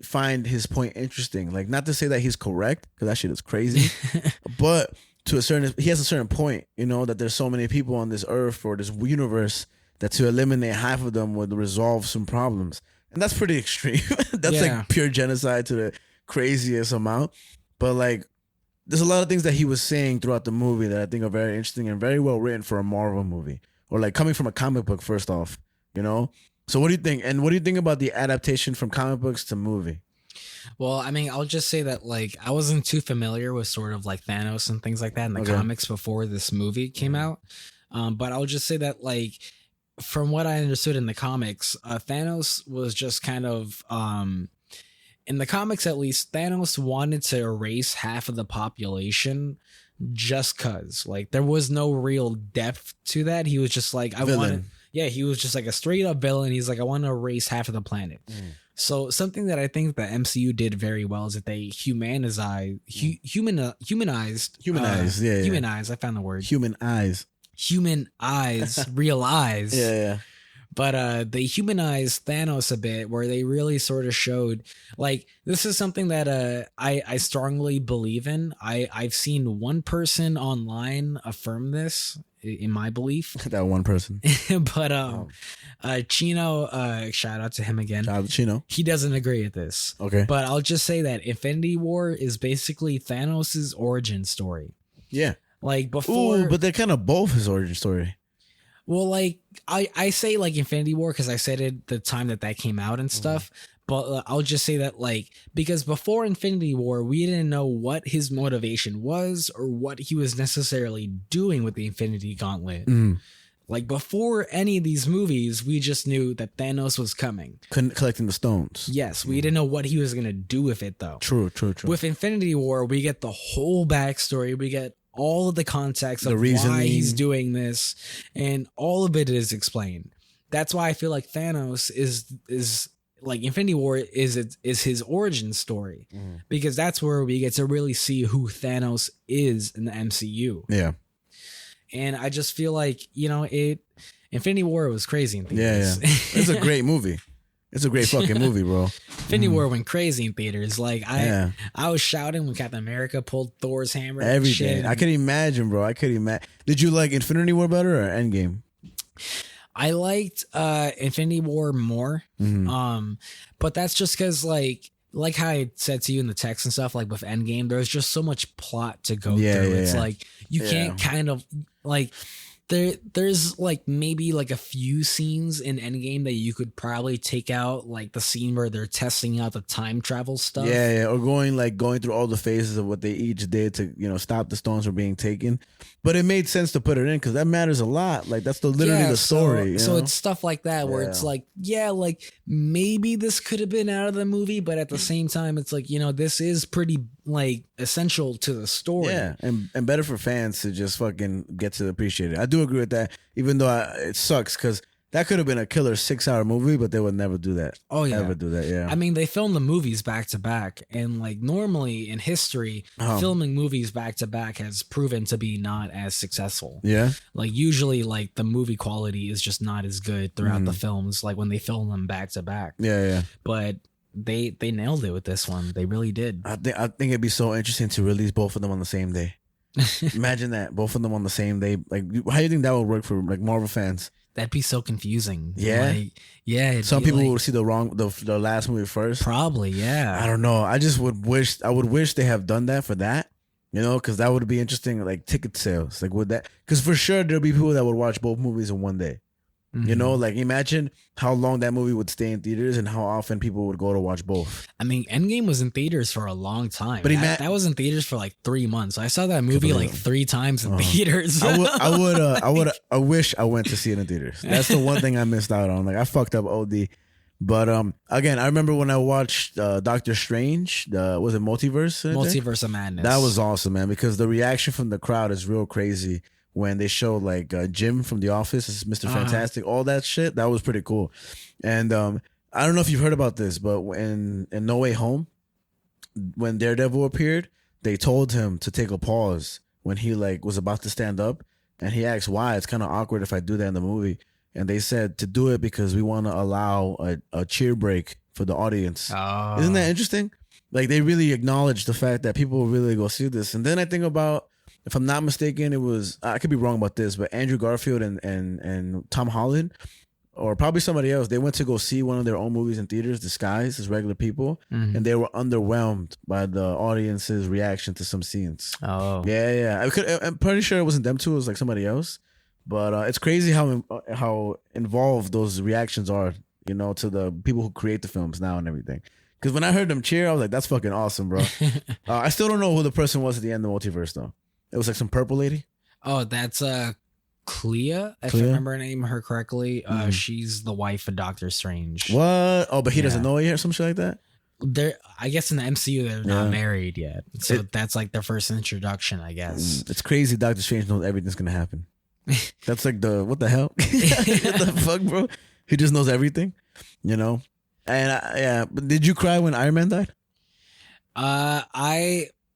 find his point interesting. Like, not to say that he's correct, because that shit is crazy, but he has a certain point, you know, that there's so many people on this earth or this universe that to eliminate half of them would resolve some problems." And that's pretty extreme. That's Yeah. like pure genocide to the craziest amount. But like, there's a lot of things that he was saying throughout the movie that I think are very interesting and very well written for a Marvel movie, or like coming from a comic book, first off, you know? So what do you think? And what do you think about the adaptation from comic books to movie? Well, I mean, I'll just say that like I wasn't too familiar with sort of like Thanos and things like that in the Okay. comics before this movie came out. But I'll just say that like from what I understood in the comics, Thanos was just kind of in the comics at least, Thanos wanted to erase half of the population just cause like there was no real depth to that. He was just like, he was just like a straight up villain. He's like, I want to erase half of the planet. So something that I think the MCU did very well is that they humanized. I found the word. Human eyes. Real eyes. Yeah. But they humanized Thanos a bit, where they really sort of showed like this is something that I strongly believe in. I've seen one person online affirm this in my belief. That one person. But Chino, shout out to him again. Shout out to Chino. He doesn't agree with this. Okay. But I'll just say that Infinity War is basically Thanos' origin story. Yeah. Like before, Ooh, but they're kind of both his origin story. well, like I say like Infinity War because I said it the time that came out and stuff. But I'll just say that like because before Infinity War, we didn't know what his motivation was or what he was necessarily doing with the Infinity Gauntlet. Like before any of these movies, we just knew that Thanos was coming. Collecting the stones. Yes, we didn't know what he was gonna do with it though. True. With Infinity War, we get the whole backstory. We get all of the context of The why reasoning. he's doing this, and all of it is explained. That's why I feel like Thanos is like Infinity War is his origin story, because that's where we get to really see who Thanos is in the MCU. Yeah. And I just feel like, Infinity War was crazy in theaters. Yeah. It's a great movie. It's a great fucking movie, bro. Infinity War went crazy in theaters. Like I was shouting when Captain America pulled Thor's hammer. Everything. I could imagine, bro. Did you like Infinity War better or Endgame? I liked Infinity War more. But that's just because like how I said to you in the text and stuff, like with Endgame, there's just so much plot to go through. It's like you can't kind of like there's like maybe like a few scenes in Endgame that you could probably take out, like the scene where they're testing out the time travel stuff. Or going through all the phases of what they each did to stop the stones from being taken. But it made sense to put it in because that matters a lot. Like that's literally the story. So it's stuff like that where it's like, like maybe this could have been out of the movie, but at the same time, it's like, this is pretty like essential to the story. Yeah, and better for fans to just fucking get to appreciate it. I do agree with that, even though it sucks because that could have been a killer 6-hour movie, but they would never do that. Oh yeah, never do that. Yeah, I mean they filmed the movies back to back, and like normally in history, filming movies back to back has proven to be not as successful. Yeah, like usually like the movie quality is just not as good throughout the films, like when they film them back to back. Yeah. But they nailed it with this one. They really did. I think it'd be so interesting to release both of them on the same day. Imagine that, both of them on the same day. Like, how do you think that would work for like Marvel fans? That'd be so confusing. Yeah, like, some people would see the last movie first. Probably, yeah. I don't know. I just would wish they have done that for that. Because that would be interesting. Like ticket sales, like would that? Because for sure there'll be people that would watch both movies in one day. Like imagine how long that movie would stay in theaters and how often people would go to watch both. I mean, Endgame was in theaters for a long time. But that was in theaters for like 3 months. I saw that movie like 3 times in theaters. I wish I went to see it in theaters. That's the one thing I missed out on. Like I fucked up OD. But again, I remember when I watched Doctor Strange. Was it Multiverse? Multiverse of Madness. That was awesome, man, because the reaction from the crowd is real crazy. When they showed like Jim from The Office as Mr. Fantastic, all that shit, that was pretty cool. And I don't know if you've heard about this, but in No Way Home, when Daredevil appeared, they told him to take a pause when he like was about to stand up, and he asked why. It's kind of awkward if I do that in the movie, and they said to do it because we want to allow a cheer break for the audience. Isn't that interesting? Like they really acknowledged the fact that people will really go see this. And then I think about, if I'm not mistaken, it was, I could be wrong about this, but Andrew Garfield and Tom Holland, or probably somebody else, they went to go see one of their own movies in theaters, disguised as regular people, and they were underwhelmed by the audience's reaction to some scenes. Oh. Yeah. I'm pretty sure it wasn't them two, it was like somebody else. But it's crazy how involved those reactions are, to the people who create the films now and everything. Because when I heard them cheer, I was like, that's fucking awesome, bro. I still don't know who the person was at the end of the Multiverse, though. It was like some purple lady. Oh, that's Clea, if I remember her correctly. She's the wife of Doctor Strange. What? Oh, but he doesn't know it yet or some shit like that? I guess in the MCU they're not married yet. So that's like their first introduction, I guess. It's crazy Doctor Strange knows everything's gonna happen. That's like what the hell? What the fuck, bro? He just knows everything, And but did you cry when Iron Man died?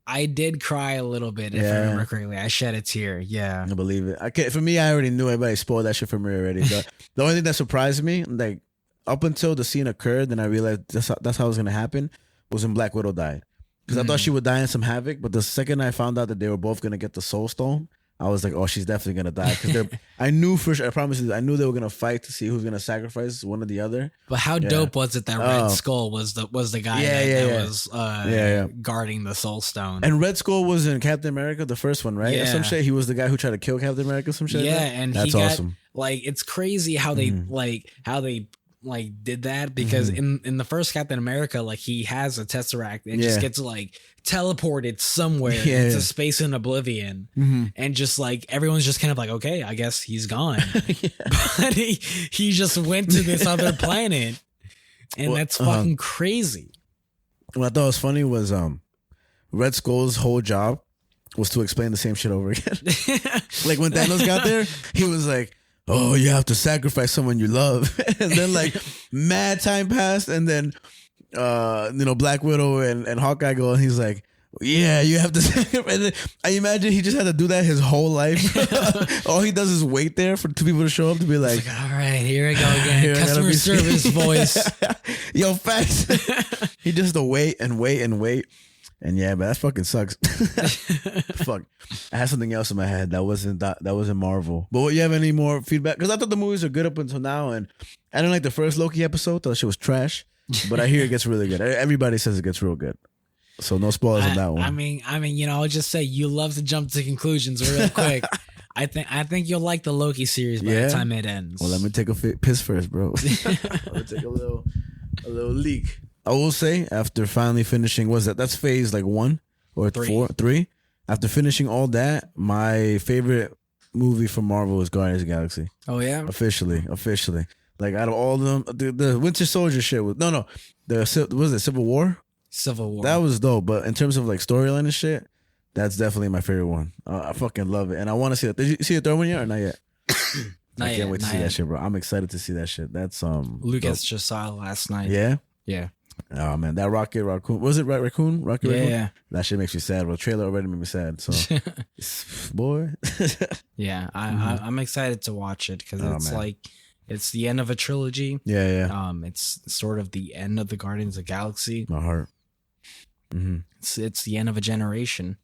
I did cry a little bit, if I remember correctly. I shed a tear. Yeah, I believe it. For me, I already knew. Everybody spoiled that shit for me already. The only thing that surprised me, like up until the scene occurred, then I realized that's how it was gonna happen, was when Black Widow died. Because I thought she would die in some havoc, but the second I found out that they were both gonna get the Soul Stone, I was like, oh, she's definitely gonna die. Because I knew for sure. I promise you, I knew they were gonna fight to see who's gonna sacrifice one or the other. But how dope was it that Red Skull was the guy that was guarding the Soul Stone? And Red Skull was in Captain America, the first one, right? Yeah. Some shit. He was the guy who tried to kill Captain America. Some shit. Yeah, like that? And that's awesome. Like it's crazy how they did that, because in the first Captain America, like he has a Tesseract and just gets like teleported somewhere into space and oblivion, and just like everyone's just kind of like, okay, I guess he's gone. But he just went to this other planet, and that's fucking crazy. What I thought was funny was Red Skull's whole job was to explain the same shit over again. Like when Thanos got there, he was like, oh, you have to sacrifice someone you love. And then like mad time passed, and then Black Widow and Hawkeye go, and he's like, yeah, you have to sacrifice. And then I imagine he just had to do that his whole life. All he does is wait there for two people to show up to be like, all right, here I go again. Customer service voice. Yo, facts. He just to wait and wait and wait. And yeah, but that fucking sucks. Fuck. I had something else in my head that wasn't Marvel. But you have any more feedback? Because I thought the movies are good up until now, and I didn't like the first Loki episode. Thought the shit was trash. But I hear it gets really good. Everybody says it gets real good. So no spoilers on that one. I mean, I'll just say you love to jump to conclusions real quick. I think you'll like the Loki series by the time it ends. Well, let me take a piss first, bro. Let me take a little leak. I will say, after finally finishing, that's phase like 1 or 3. After finishing all that, my favorite movie from Marvel is Guardians of the Galaxy. Oh yeah, officially. Like out of all of them, the Winter Soldier shit was Civil War? Civil War. That was dope, but in terms of like storyline and shit, that's definitely my favorite one. I fucking love it, and I want to see it. Did you see the third one yet or not yet? I can't wait to see that shit, bro. I'm excited to see that shit. That's Lucas just saw it last night. Yeah. Oh man, that Rocket Raccoon, was it Raccoon? Rocket Raccoon? Yeah. That shit makes me sad. Well, the trailer already made me sad. So, boy. Yeah, I'm excited to watch it because it's like it's the end of a trilogy. Yeah. It's sort of the end of the Guardians of the Galaxy. My heart. Mm-hmm. It's the end of a generation.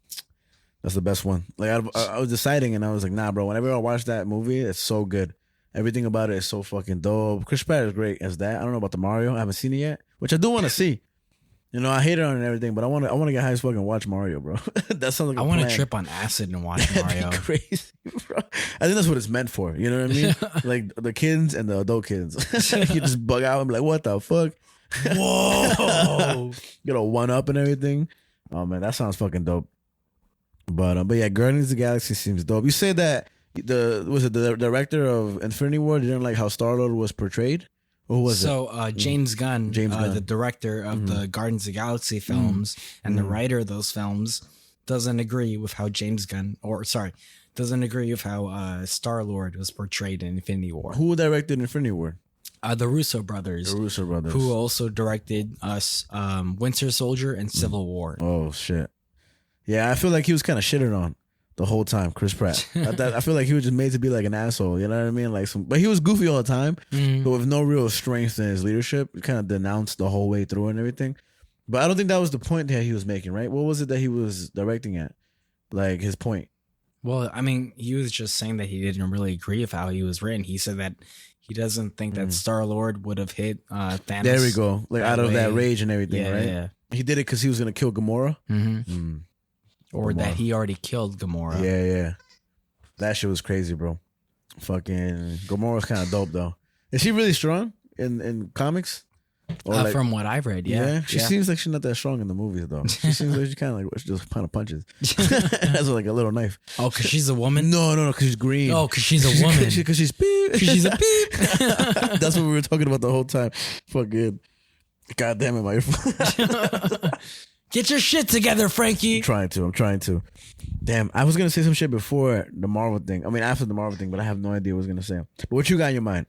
That's the best one. Like I was deciding, and I was like, nah, bro. Whenever I watch that movie, it's so good. Everything about it is so fucking dope. Chris Pratt is great as that. I don't know about the Mario. I haven't seen it yet, which I do want to see. I hate it on it and everything, but I want to get high as fucking watch Mario, bro. That sounds like I want to trip on acid and watch Mario. Crazy, bro. I think that's what it's meant for. You know what I mean? Like the kids and the adult kids. You just bug out and be like, what the fuck? Whoa. Get a one up and everything. Oh man, that sounds fucking dope. But yeah, Guardians of the Galaxy seems dope. You said that the director of Infinity War didn't like how Star-Lord was portrayed? Who was it? James Gunn, the director of the Guardians of the Galaxy films and the writer of those films, doesn't agree with how Star-Lord was portrayed in Infinity War. Who directed Infinity War? The Russo brothers. Who also directed Winter Soldier and Civil War. Oh, shit. Yeah, I feel like he was kind of shitted on the whole time, Chris Pratt. I feel like he was just made to be like an asshole. You know what I mean? But he was goofy all the time, but with no real strength in his leadership. He kind of denounced the whole way through and everything. But I don't think that was the point that he was making, right? What was it that he was directing at? Like his point? Well, I mean, he was just saying that he didn't really agree with how he was written. He said that he doesn't think that Star-Lord would have hit Thanos. There we go. Like out of that rage and everything, right? Yeah. He did it because he was going to kill Gamora? Mm-hmm. Or that he already killed Gamora. Yeah. That shit was crazy, bro. Fucking Gamora's kind of dope, though. Is she really strong in comics? Or from what I've read, yeah. She seems like she's not that strong in the movies, though. She seems like she kind of like she just kind of punches. Has like a little knife. Oh, because she's a woman? No, because she's green. Oh, because she's a woman. Because she's beep. She's a beep. That's what we were talking about the whole time. Fucking. God damn it, my earphone. Get your shit together, Frankie. I'm trying to. Damn, I was going to say some shit before the Marvel thing. I mean, after the Marvel thing, but I have no idea what I was going to say. But what you got in your mind?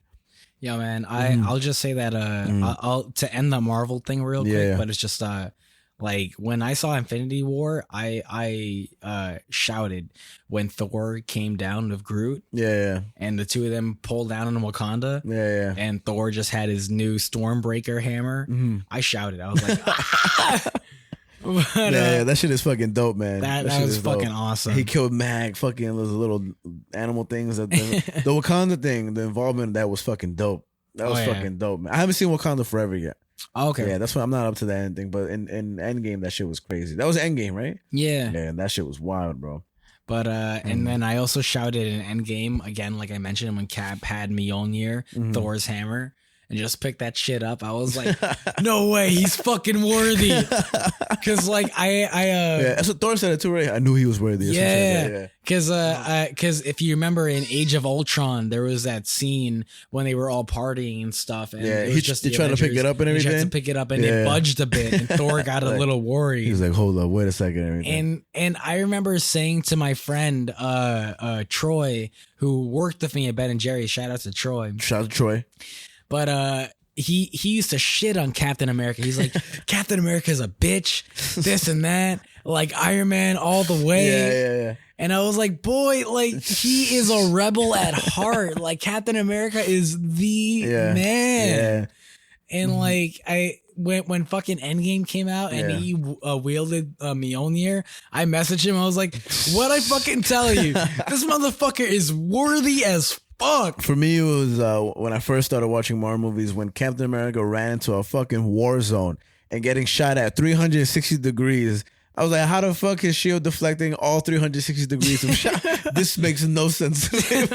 Yeah, man. I'll just say that I'll to end the Marvel thing real quick, but it's just like when I saw Infinity War, I shouted when Thor came down with Groot. Yeah. And the two of them pulled down on Wakanda. Yeah. And Thor just had his new Stormbreaker hammer. I shouted. I was like, ah! But, that shit is fucking dope, man. That was fucking awesome. He killed Mag, fucking those little animal things. The Wakanda thing, the involvement of that was fucking dope. That was fucking dope, man. I haven't seen Wakanda Forever yet. Okay. Yeah, that's why I'm not up to that ending. But in Endgame, that shit was crazy. That was Endgame, right? Yeah. Yeah, that shit was wild, bro. But and then I also shouted in Endgame again, like I mentioned, when Cap had Mjolnir, Thor's hammer. and just picked that shit up. I was like, no way, he's fucking worthy. Cause like yeah, that's what Thor said it too, right? I knew he was worthy. Yeah. Cause if you remember in Age of Ultron, there was that scene when they were all partying and stuff. And Yeah, it was just he tried to pick it up and everything. He tried to pick it up and it budged a bit, and Thor got a little worried. He was like, hold up, wait a second. And everything. And I remember saying to my friend Troy, who worked with me at Ben and Jerry's, shout out to Troy. Shout out to Troy. But he used to shit on Captain America. He's like, Captain America's a bitch, this and that, like Iron Man all the way. Yeah. And I was like, boy, like he is a rebel at heart. Like Captain America is the man. Yeah. And like when fucking Endgame came out and he wielded Mjolnir, I messaged him. I was like, what I fucking tell you? This motherfucker is worthy as fuck. For me, it was when I first started watching Marvel movies, when Captain America ran into a fucking war zone and getting shot at 360 degrees. I was like, how the fuck is shield deflecting all 360 degrees of shot? This makes no sense to me.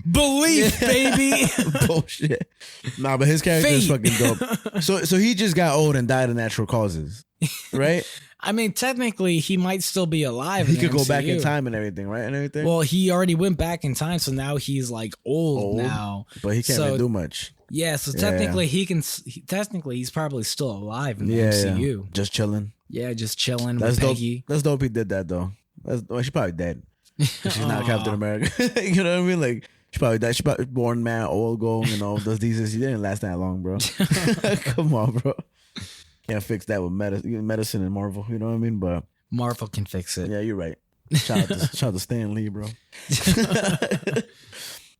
Belief, baby. Bullshit. Nah, but his character is fucking dope. So he just got old and died of natural causes, right? I mean, technically, he might still be alive. He could go back in time and everything, right? And everything. Well, he already went back in time, so now he's like old now. But he can't really do much. Yeah, so technically he can. Technically, he's probably still alive in the MCU. Just chilling. Yeah, just chilling That's with dope. Peggy. That's dope. He did that though. She's probably dead. She's not Captain America. You know what I mean? Like she probably died. She probably born man, old gold, you know. Those diseases. He didn't last that long, bro. Come on, bro. Can't fix that with medicine and Marvel. You know what I mean? But Marvel can fix it. Yeah, you're right. Shout out to Stan Lee, bro.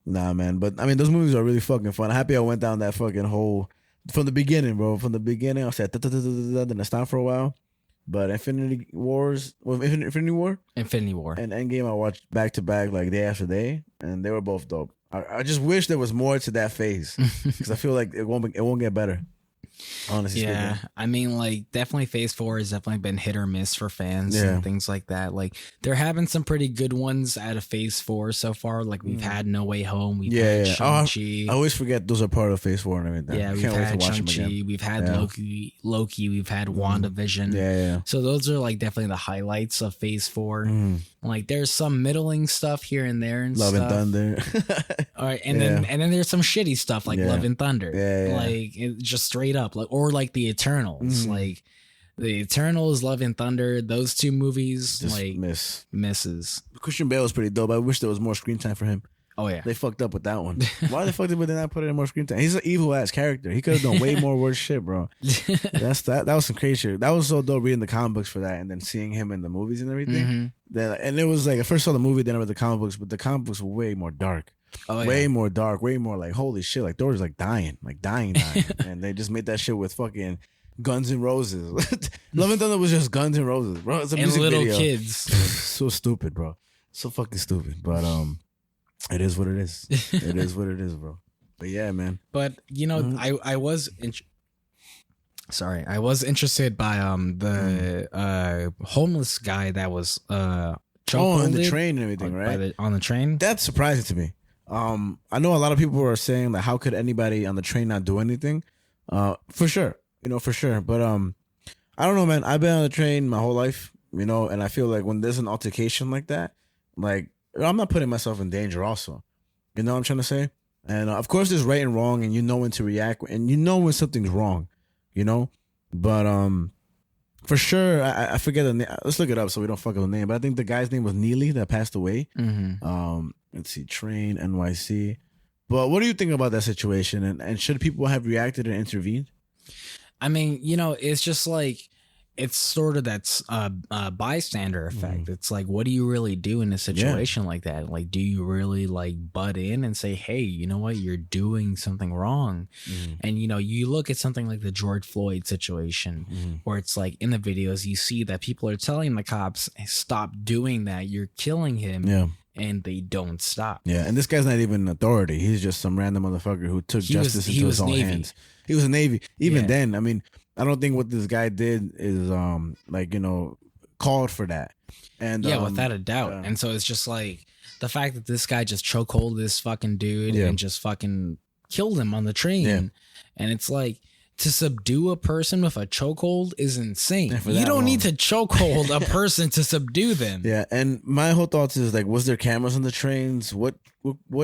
Nah, man. But I mean, those movies are really fucking fun. I'm happy I went down that fucking hole from the beginning, bro. From the beginning, I said, then I stopped for a while. But Infinity War, and Endgame, I watched back to back, like day after day, and they were both dope. I just wish there was more to that phase because I feel like it won't get better. Honestly, yeah, speaking. I mean, like definitely Phase 4 has definitely been hit or miss for fans and things like that. Like there have been some pretty good ones out of Phase 4 so far. Like we've had No Way Home, we've had Shang-Chi. I always forget those are part of Phase 4 and everything. Yeah, we've had Shang-Chi, we've had Loki, we've had WandaVision. Yeah. So those are like definitely the highlights of Phase 4. Like there's some middling stuff here and there and Love stuff. and Thunder. All right, and then there's some shitty stuff like Love and Thunder. Yeah. Like it just straight up like or like the Eternals. Like the Eternals, Love and Thunder, those two movies Just like misses. Christian Bale was pretty dope. I wish there was more screen time for him. Oh yeah. They fucked up with that one. Why the fuck did they not put in more screen time? He's an evil ass character. He could have done way more worse shit, bro. That was some crazy shit. That was so dope reading the comic books for that and then seeing him in the movies and everything. And it was like I first saw the movie, then I read the comic books, but the comic books were way more dark. Way more dark, way more like holy shit. Like Thor was like dying. And they just made that shit with fucking Guns N' Roses. Love and Thunder was just Guns N' Roses, bro. It's a and music little video. kids. So stupid, bro. So fucking stupid. But it is what it is. It is what it is, bro. But yeah, man. But you know, I was interested by the homeless guy that was on the train and everything, right? On the train. That's surprising to me. I know a lot of people are saying like, how could anybody on the train not do anything? For sure, for sure. But I don't know, man. I've been on the train my whole life, and I feel like when there's an altercation like that, like I'm not putting myself in danger. Also, you know what I'm trying to say. And of course, there's right and wrong, and you know when to react, and you know when something's wrong, But for sure, I forget the name. Let's look it up so we don't fuck up the name. But I think the guy's name was Neely that passed away. Let's see, Train NYC. But what do you think about that situation? And should people have reacted and intervened? I mean, it's just like it's sort of that's bystander effect. It's like, what do you really do in a situation like that? Like, do you really like butt in and say, hey, you know what, you're doing something wrong? And you look at something like the George Floyd situation, where it's like in the videos you see that people are telling the cops, stop doing that, you're killing him. And they don't stop. Yeah, and this guy's not even an authority. He's just some random motherfucker who took justice into his own hands. He was a Navy. Even then, I mean, I don't think what this guy did is called for that. And without a doubt. And so it's just like the fact that this guy just chokehold this fucking dude and just fucking killed him on the train. Yeah. And it's like, to subdue a person with a chokehold is insane. for You that don't need long. to chokehold a person to subdue them. Yeah, and my whole thoughts is like, was there cameras on the trains? What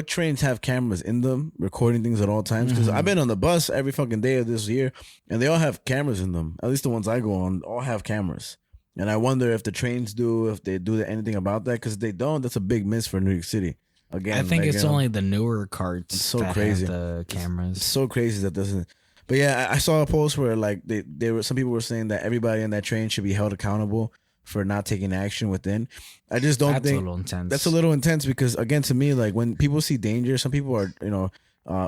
trains have cameras in them recording things at all times? Because I've been on the bus every fucking day of this year, and they all have cameras in them. At least the ones I go on all have cameras. And I wonder if the trains do, if they do anything about that. Because if they don't, that's a big miss for New York City. Again, I think like, it's only the newer carts it's so that crazy. have the cameras. It's so crazy that doesn't. But yeah, I saw a post where like they were, some people were saying that everybody on that train should be held accountable for not taking action within. I just don't That's think a little intense. that's a little intense because again, to me, like when people see danger, some people are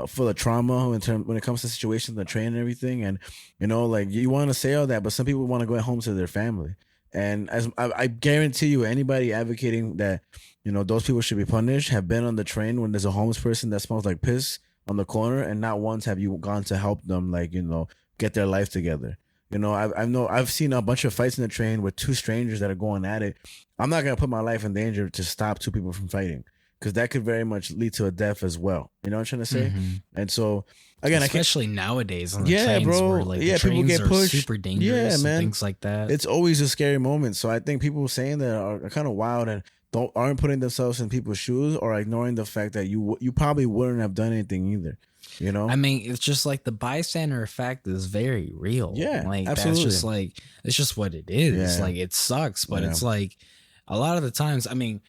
full of trauma when it comes to situations on the train and everything, and like you want to say all that, but some people want to go home to their family. And as I guarantee you, anybody advocating that those people should be punished have been on the train when there's a homeless person that smells like piss on the corner, and not once have you gone to help them, like get their life together. I've seen a bunch of fights in the train with two strangers that are going at it. I'm not gonna put my life in danger to stop two people from fighting, because that could very much lead to a death as well. You know what I'm trying to say? And so again, especially nowadays on the Yeah, trains, bro. where like Yeah, the people trains get are pushed. super dangerous, Yeah, and man. things like that. it's always a scary moment. So I think people saying that are kind of wild and aren't putting themselves in people's shoes, or ignoring the fact that you probably wouldn't have done anything either. I mean, it's just like the bystander effect is very real. Yeah, like absolutely. that's just like, it's just what it is. Yeah. Like it sucks, but Yeah. it's like a lot of the times, I mean,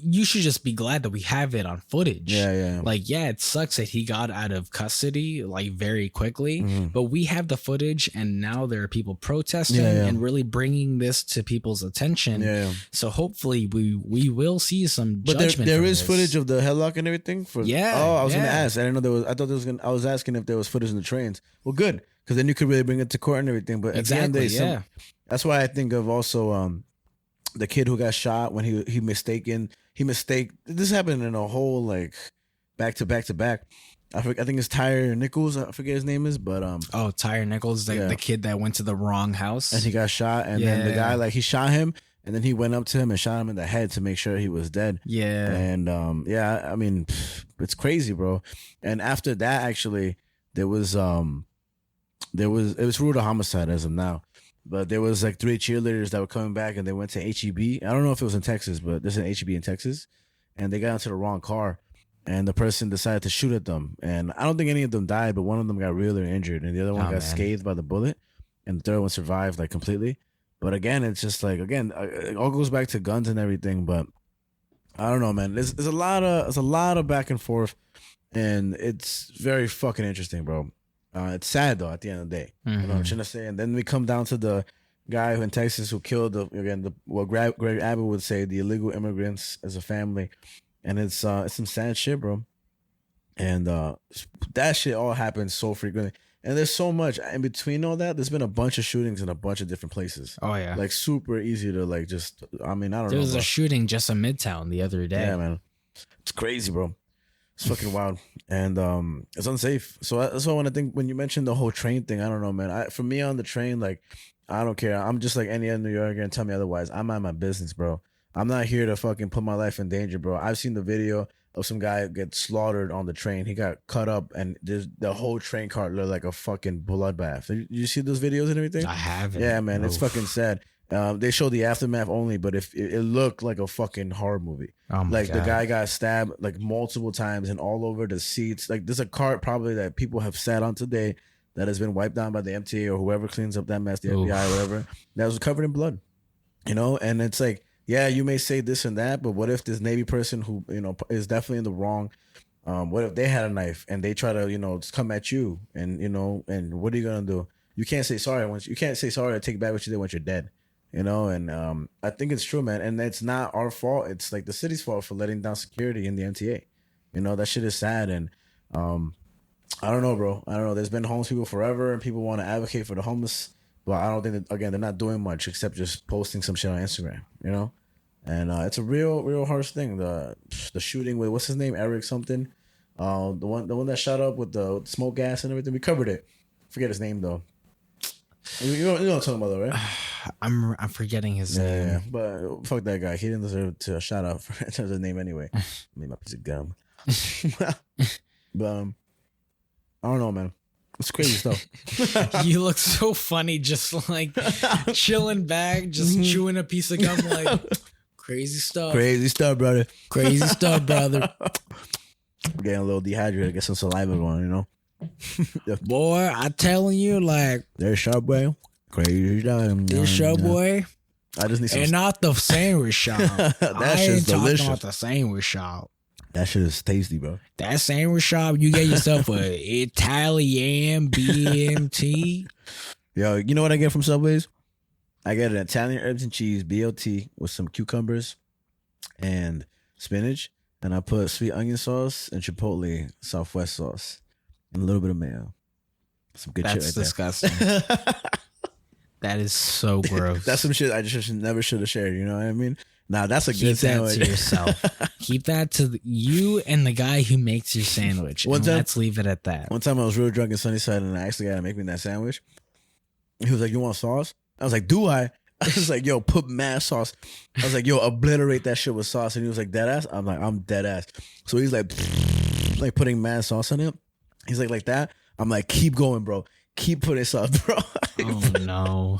you should just be glad that we have it on footage. Yeah. Like, yeah, it sucks that he got out of custody like very quickly, Mhm. but we have the footage, and now there are people protesting Yeah. and really bringing this to people's attention. Yeah. So hopefully we will see some But judgment. there from is this. footage of the headlock and everything. Yeah, Oh, I was gonna yeah. ask. I didn't know there was. I thought there was gonna. I was asking if there was footage in the trains. Well, good, because then you could really bring it to court and everything. But at the end of the Exactly. day, Yeah. that's why I think of also the kid who got shot when he this happened in a whole like back to back. I think it's Tyre Nichols. I forget his name is, but Oh, Tyre Nichols, Yeah. the kid that went to the wrong house. and he got shot, and then the guy Yeah. like he shot him, and then he went up to him and shot him in the head to make sure he was dead. Yeah. And I mean, it's crazy, bro. And after that, actually, it was ruled a homicide as of now. But there was like 3 cheerleaders that were coming back, and they went to HEB. I don't know if it was in Texas, but there's an HEB in Texas, and they got into the wrong car, and the person decided to shoot at them. And I don't think any of them died, but one of them got really injured, and the other one Oh, got man. scathed by the bullet, and the third one survived like completely. But again, it's just like it all goes back to guns and everything. But I don't know, man. There's a lot of back and forth, and it's very fucking interesting, bro. It's sad though. At the end of the day, you know what I'm trying to say. And then we come down to the guy in Texas who killed what Greg Abbott would say, the illegal immigrants as a family, and it's some sad shit, bro. And that shit all happens so frequently, and there's so much in between all that. There's been a bunch of shootings in a bunch of different places. Oh yeah. Like super easy to like just. I mean, I don't There know. was Bro. a shooting just in Midtown the other day. Yeah, man. It's crazy, bro. It's fucking wild. And it's unsafe. So that's why when I think when you mentioned the whole train thing, I don't know, man. For me on the train, like, I don't care. I'm just like any other New Yorker, and tell me otherwise. I'm out my business, bro. I'm not here to fucking put my life in danger, bro. I've seen the video of some guy get slaughtered on the train. He got cut up, and the whole train car looked like a fucking bloodbath. Did you see those videos and everything? I haven't. Yeah, man. It's Oof. fucking sad. They show the aftermath only, but if it looked like a fucking horror movie. Oh my Like God. the guy got stabbed like multiple times and all over the seats. Like there's a cart probably that people have sat on today that has been wiped down by the MTA or whoever cleans up that mess, the FBI or whatever, that was covered in blood. And it's like, yeah, you may say this and that, but what if this Navy person who is definitely in the wrong? What if they had a knife and they try to come at you and and what are you gonna do? You can't say sorry you can't say sorry or take back what you did once you're dead. And I think it's true, man. And it's not our fault. It's like the city's fault for letting down security in the MTA. That shit is sad. And I don't know, bro. I don't know. There's been homeless people forever, and people want to advocate for the homeless, but I don't think that, again, they're not doing much except just posting some shit on Instagram. And it's a real harsh thing. The shooting with what's his name, Eric something, the one that shot up with the smoke gas and everything. We covered it. Forget his name though. You know what I'm talking about, though, right? I'm forgetting his name. Yeah, but fuck that guy. He didn't deserve to shout out for his name anyway. Made my piece of gum. But I don't know, man. It's crazy stuff. You look so funny, just like chilling back, just chewing a piece of gum, like crazy stuff. Crazy stuff, brother. Crazy stuff, brother. Getting a little dehydrated. Get some saliva going, you know. Boy, I telling you, like There's Subway. Crazy stuff. this Subway, I just need some. and not the sandwich shop. That I shit's ain't talking delicious. about the sandwich shop. That shit is tasty, bro. That sandwich shop, you get yourself a Italian BMT. Yo, you know what I get from Subways? I get an Italian herbs and cheese BLT with some cucumbers and spinach, and I put sweet onion sauce and chipotle Southwest sauce and a little bit of mayo. Some good That's shit right disgusting. there. That is so gross. That's some shit I just never should have shared. You know what I mean? Nah, that's a Keep good that sandwich. to yourself. Keep that to you and the guy who makes your sandwich. One And time- let's leave it at that. One time I was real drunk in Sunnyside and I actually got to make me that sandwich. He was like, "You want sauce?" I was like, "Do I?" I was like, "Yo, put mad sauce." I was like, "Yo, obliterate that shit with sauce." And he was like, "Dead ass?" I'm like, "I'm dead ass." So he's like putting mad sauce on it. He's like that. I'm like, "Keep going, bro. Keep putting sauce, bro." Oh no.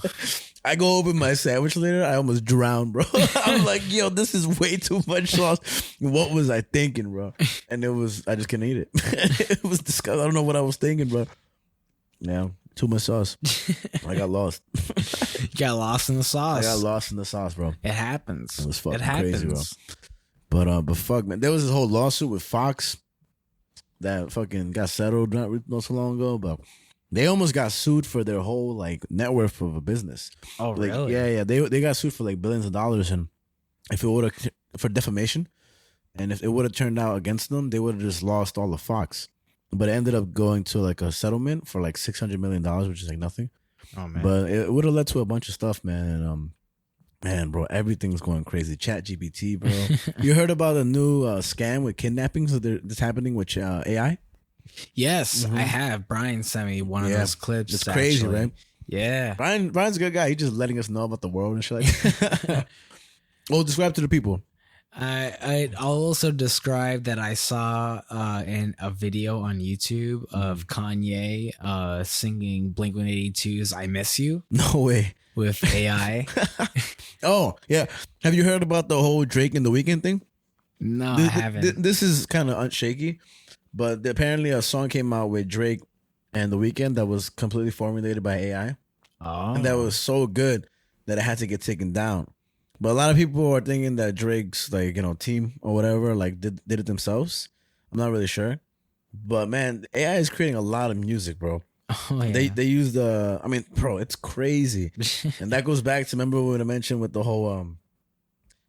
I go open my sandwich later. I almost drowned, bro. I'm like, "Yo, this is way too much sauce." What was I thinking, bro? And I just couldn't eat it. It was disgusting. I don't know what I was thinking, bro. Yeah, too much sauce. I got lost. You got lost in the I sauce. got lost in the sauce, bro. It happens. It was fucking It happens. crazy, bro. But fuck, man. There was this whole lawsuit with Fox that fucking got settled not so long ago, but they almost got sued for their whole like net worth of a business. Oh, Like, really? yeah. They got sued for like billions of dollars, and if it would have for defamation, and if it would have turned out against them, they would have just lost all of Fox. But it ended up going to like a settlement for like $600 million, which is like nothing. Oh man. But it would have led to a bunch of stuff, man. And man, bro, everything's going crazy. Chat GPT, bro. You heard about the new scam with kidnappings that's happening with AI? Yes, I have. Brian sent me one of Yeah. those clips. It's crazy, actually. right? Yeah. Brian's a good guy. He's just letting us know about the world and shit like that. Well, describe to the people. I'll also describe that I saw in a video on YouTube of Kanye singing Blink-182's "I Miss You" No way. with AI. Oh, yeah. Have you heard about the whole Drake and the Weeknd thing? No, I haven't. This is kind of unshaky, but apparently a song came out with Drake and the Weeknd that was completely formulated by AI. Oh, And that was so good that it had to get taken down. But a lot of people are thinking that Drake's like, team or whatever, like did it themselves. I'm not really sure. But man, AI is creating a lot of music, bro. oh yeah. They use bro, it's crazy. And that goes back to, remember when I mentioned with the whole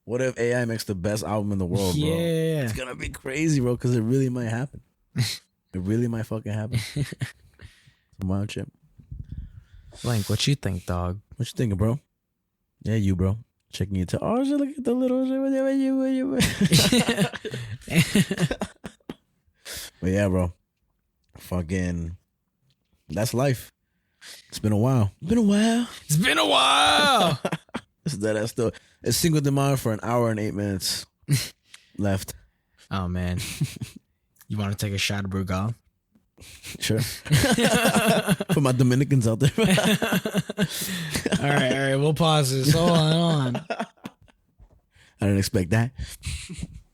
what if AI makes the best album in the world, bro? Yeah. It's gonna be crazy, bro, because it really might happen. It really might fucking happen. Some wild shit. Blank, what you think, dog? What you thinking, bro? Yeah, you, bro. Checking your oh, look at the little But yeah, bro. Fucking that's life. It's been a while. It's been a while. It's still it's single demand for an hour and 8 minutes left. Oh man, you want to take a shot of Brugal? Sure. For my Dominicans out there. all right, we'll pause this. Hold on. I didn't expect that.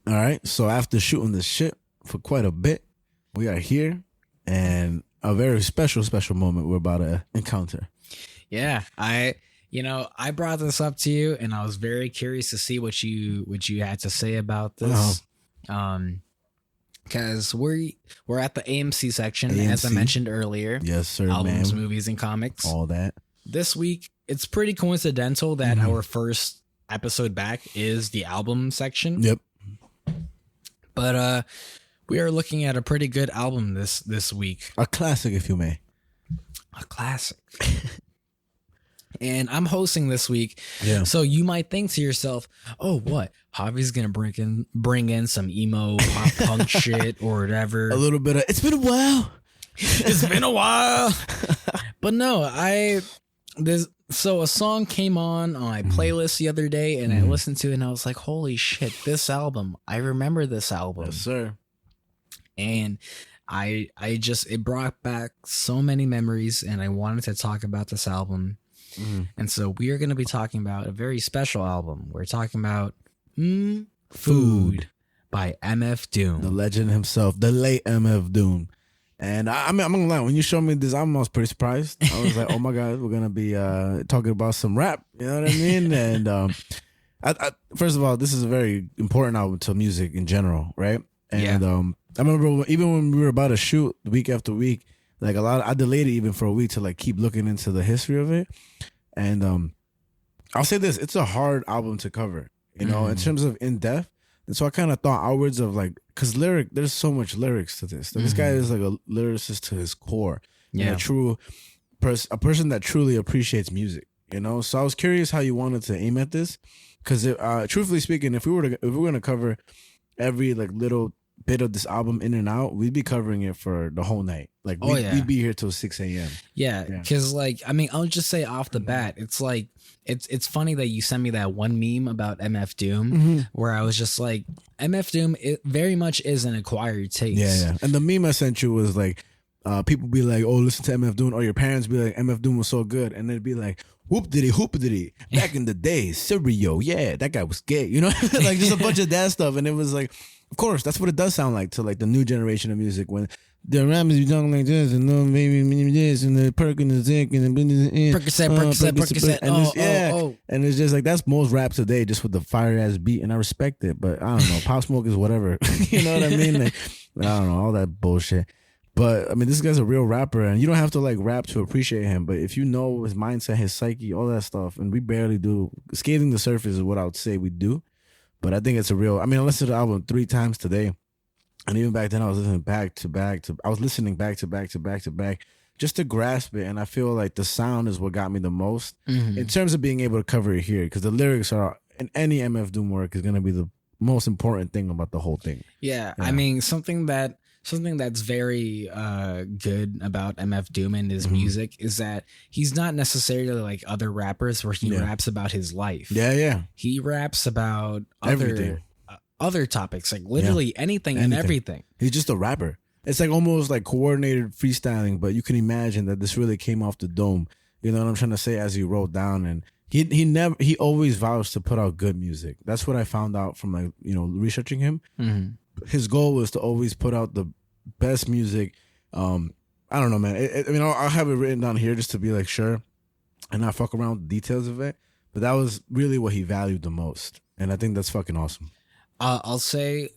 All right. So after shooting this shit for quite a bit, we are here, and a very special moment we're about to encounter. Yeah, I brought this up to you, and I was very curious to see what you had to say about this. Because we're at the A.M.C. section, as I A.M.C. mentioned earlier. Yes, sir, Albums, man. movies, and comics. All that. This week, it's pretty coincidental that our first episode back is the album section. Yep. But we are looking at a pretty good album this week. A classic, if you may. A classic. And I'm hosting this week. Yeah. So you might think to yourself, oh, what? Javi's going to bring in some emo pop punk shit or whatever. A little bit of, it's been a while. It's been a while. But no, so a song came on my playlist the other day, and I listened to it, and I was like, holy shit, this album. I remember this album. Yes, sir. And it brought back so many memories, and I wanted to talk about this album. And so we are going to be talking about a very special album. We're talking about Food by MF Doom. The legend himself, the late MF Doom. And I'm gonna lie, when you showed me this album, I was pretty surprised. I was like, oh my God, we're gonna be talking about some rap. You know what I mean? And I, first of all, this is a very important album to music in general, right? And I remember even when we were about to shoot week after week, like I delayed it even for a week to like keep looking into the history of it. And I'll say this, it's a hard album to cover, you know, in terms of in depth. And so I kind of thought outwards of like, because there's so much lyrics to this. Like, this guy is like a lyricist to his core. Yeah. And a person that truly appreciates music, you know? So I was curious how you wanted to aim at this. Because truthfully speaking, if we were going to cover every like little bit of this album in and out, we'd be covering it for the whole night. Like we'd be here till 6 a.m. Yeah, because like, I mean, I'll just say off the bat, it's like, it's funny that you sent me that one meme about MF Doom where I was just like, MF Doom, it very much is an acquired taste. Yeah. And the meme I sent you was like, people be like, oh, listen to MF Doom, or your parents be like, MF Doom was so good, and they'd be like, whoop-diddy, back in the day, Cereal, yeah, that guy was gay, you know? Like just a bunch of that stuff. And it was like, of course, that's what it does sound like to like the new generation of music, when the rappers be talking like this, and no maybe this, and the perk and the zinc, and the Percocet. And it's just like, that's most rap today, just with the fire ass beat, and I respect it, but I don't know, Pop Smoke is whatever. You know what I mean? Like, I don't know, all that bullshit. But I mean, this guy's a real rapper, and you don't have to like rap to appreciate him. But if you know his mindset, his psyche, all that stuff, and we barely do, scathing the surface is what I would say we do. But I think it's a real, I mean, I listened to the album 3 times today. And even back then I was listening back to back, just to grasp it. And I feel like the sound is what got me the most in terms of being able to cover it here. Because the lyrics are, in any MF Doom work, is going to be the most important thing about the whole thing. Yeah. I mean, something that's very good about MF Doom and his music is that he's not necessarily like other rappers where he raps about his life. Yeah. He raps about everything. Other topics, like literally anything and everything. He just a rapper. It's like almost like coordinated freestyling, but you can imagine that this really came off the dome. You know what I'm trying to say, as he wrote down. And he always vows to put out good music. That's what I found out from like, you know, researching him. His goal was to always put out the best music. I don't know, man. I mean, I'll have it written down here just to be like sure and not fuck around with the details of it. But that was really what he valued the most. And I think that's fucking awesome. I'll say,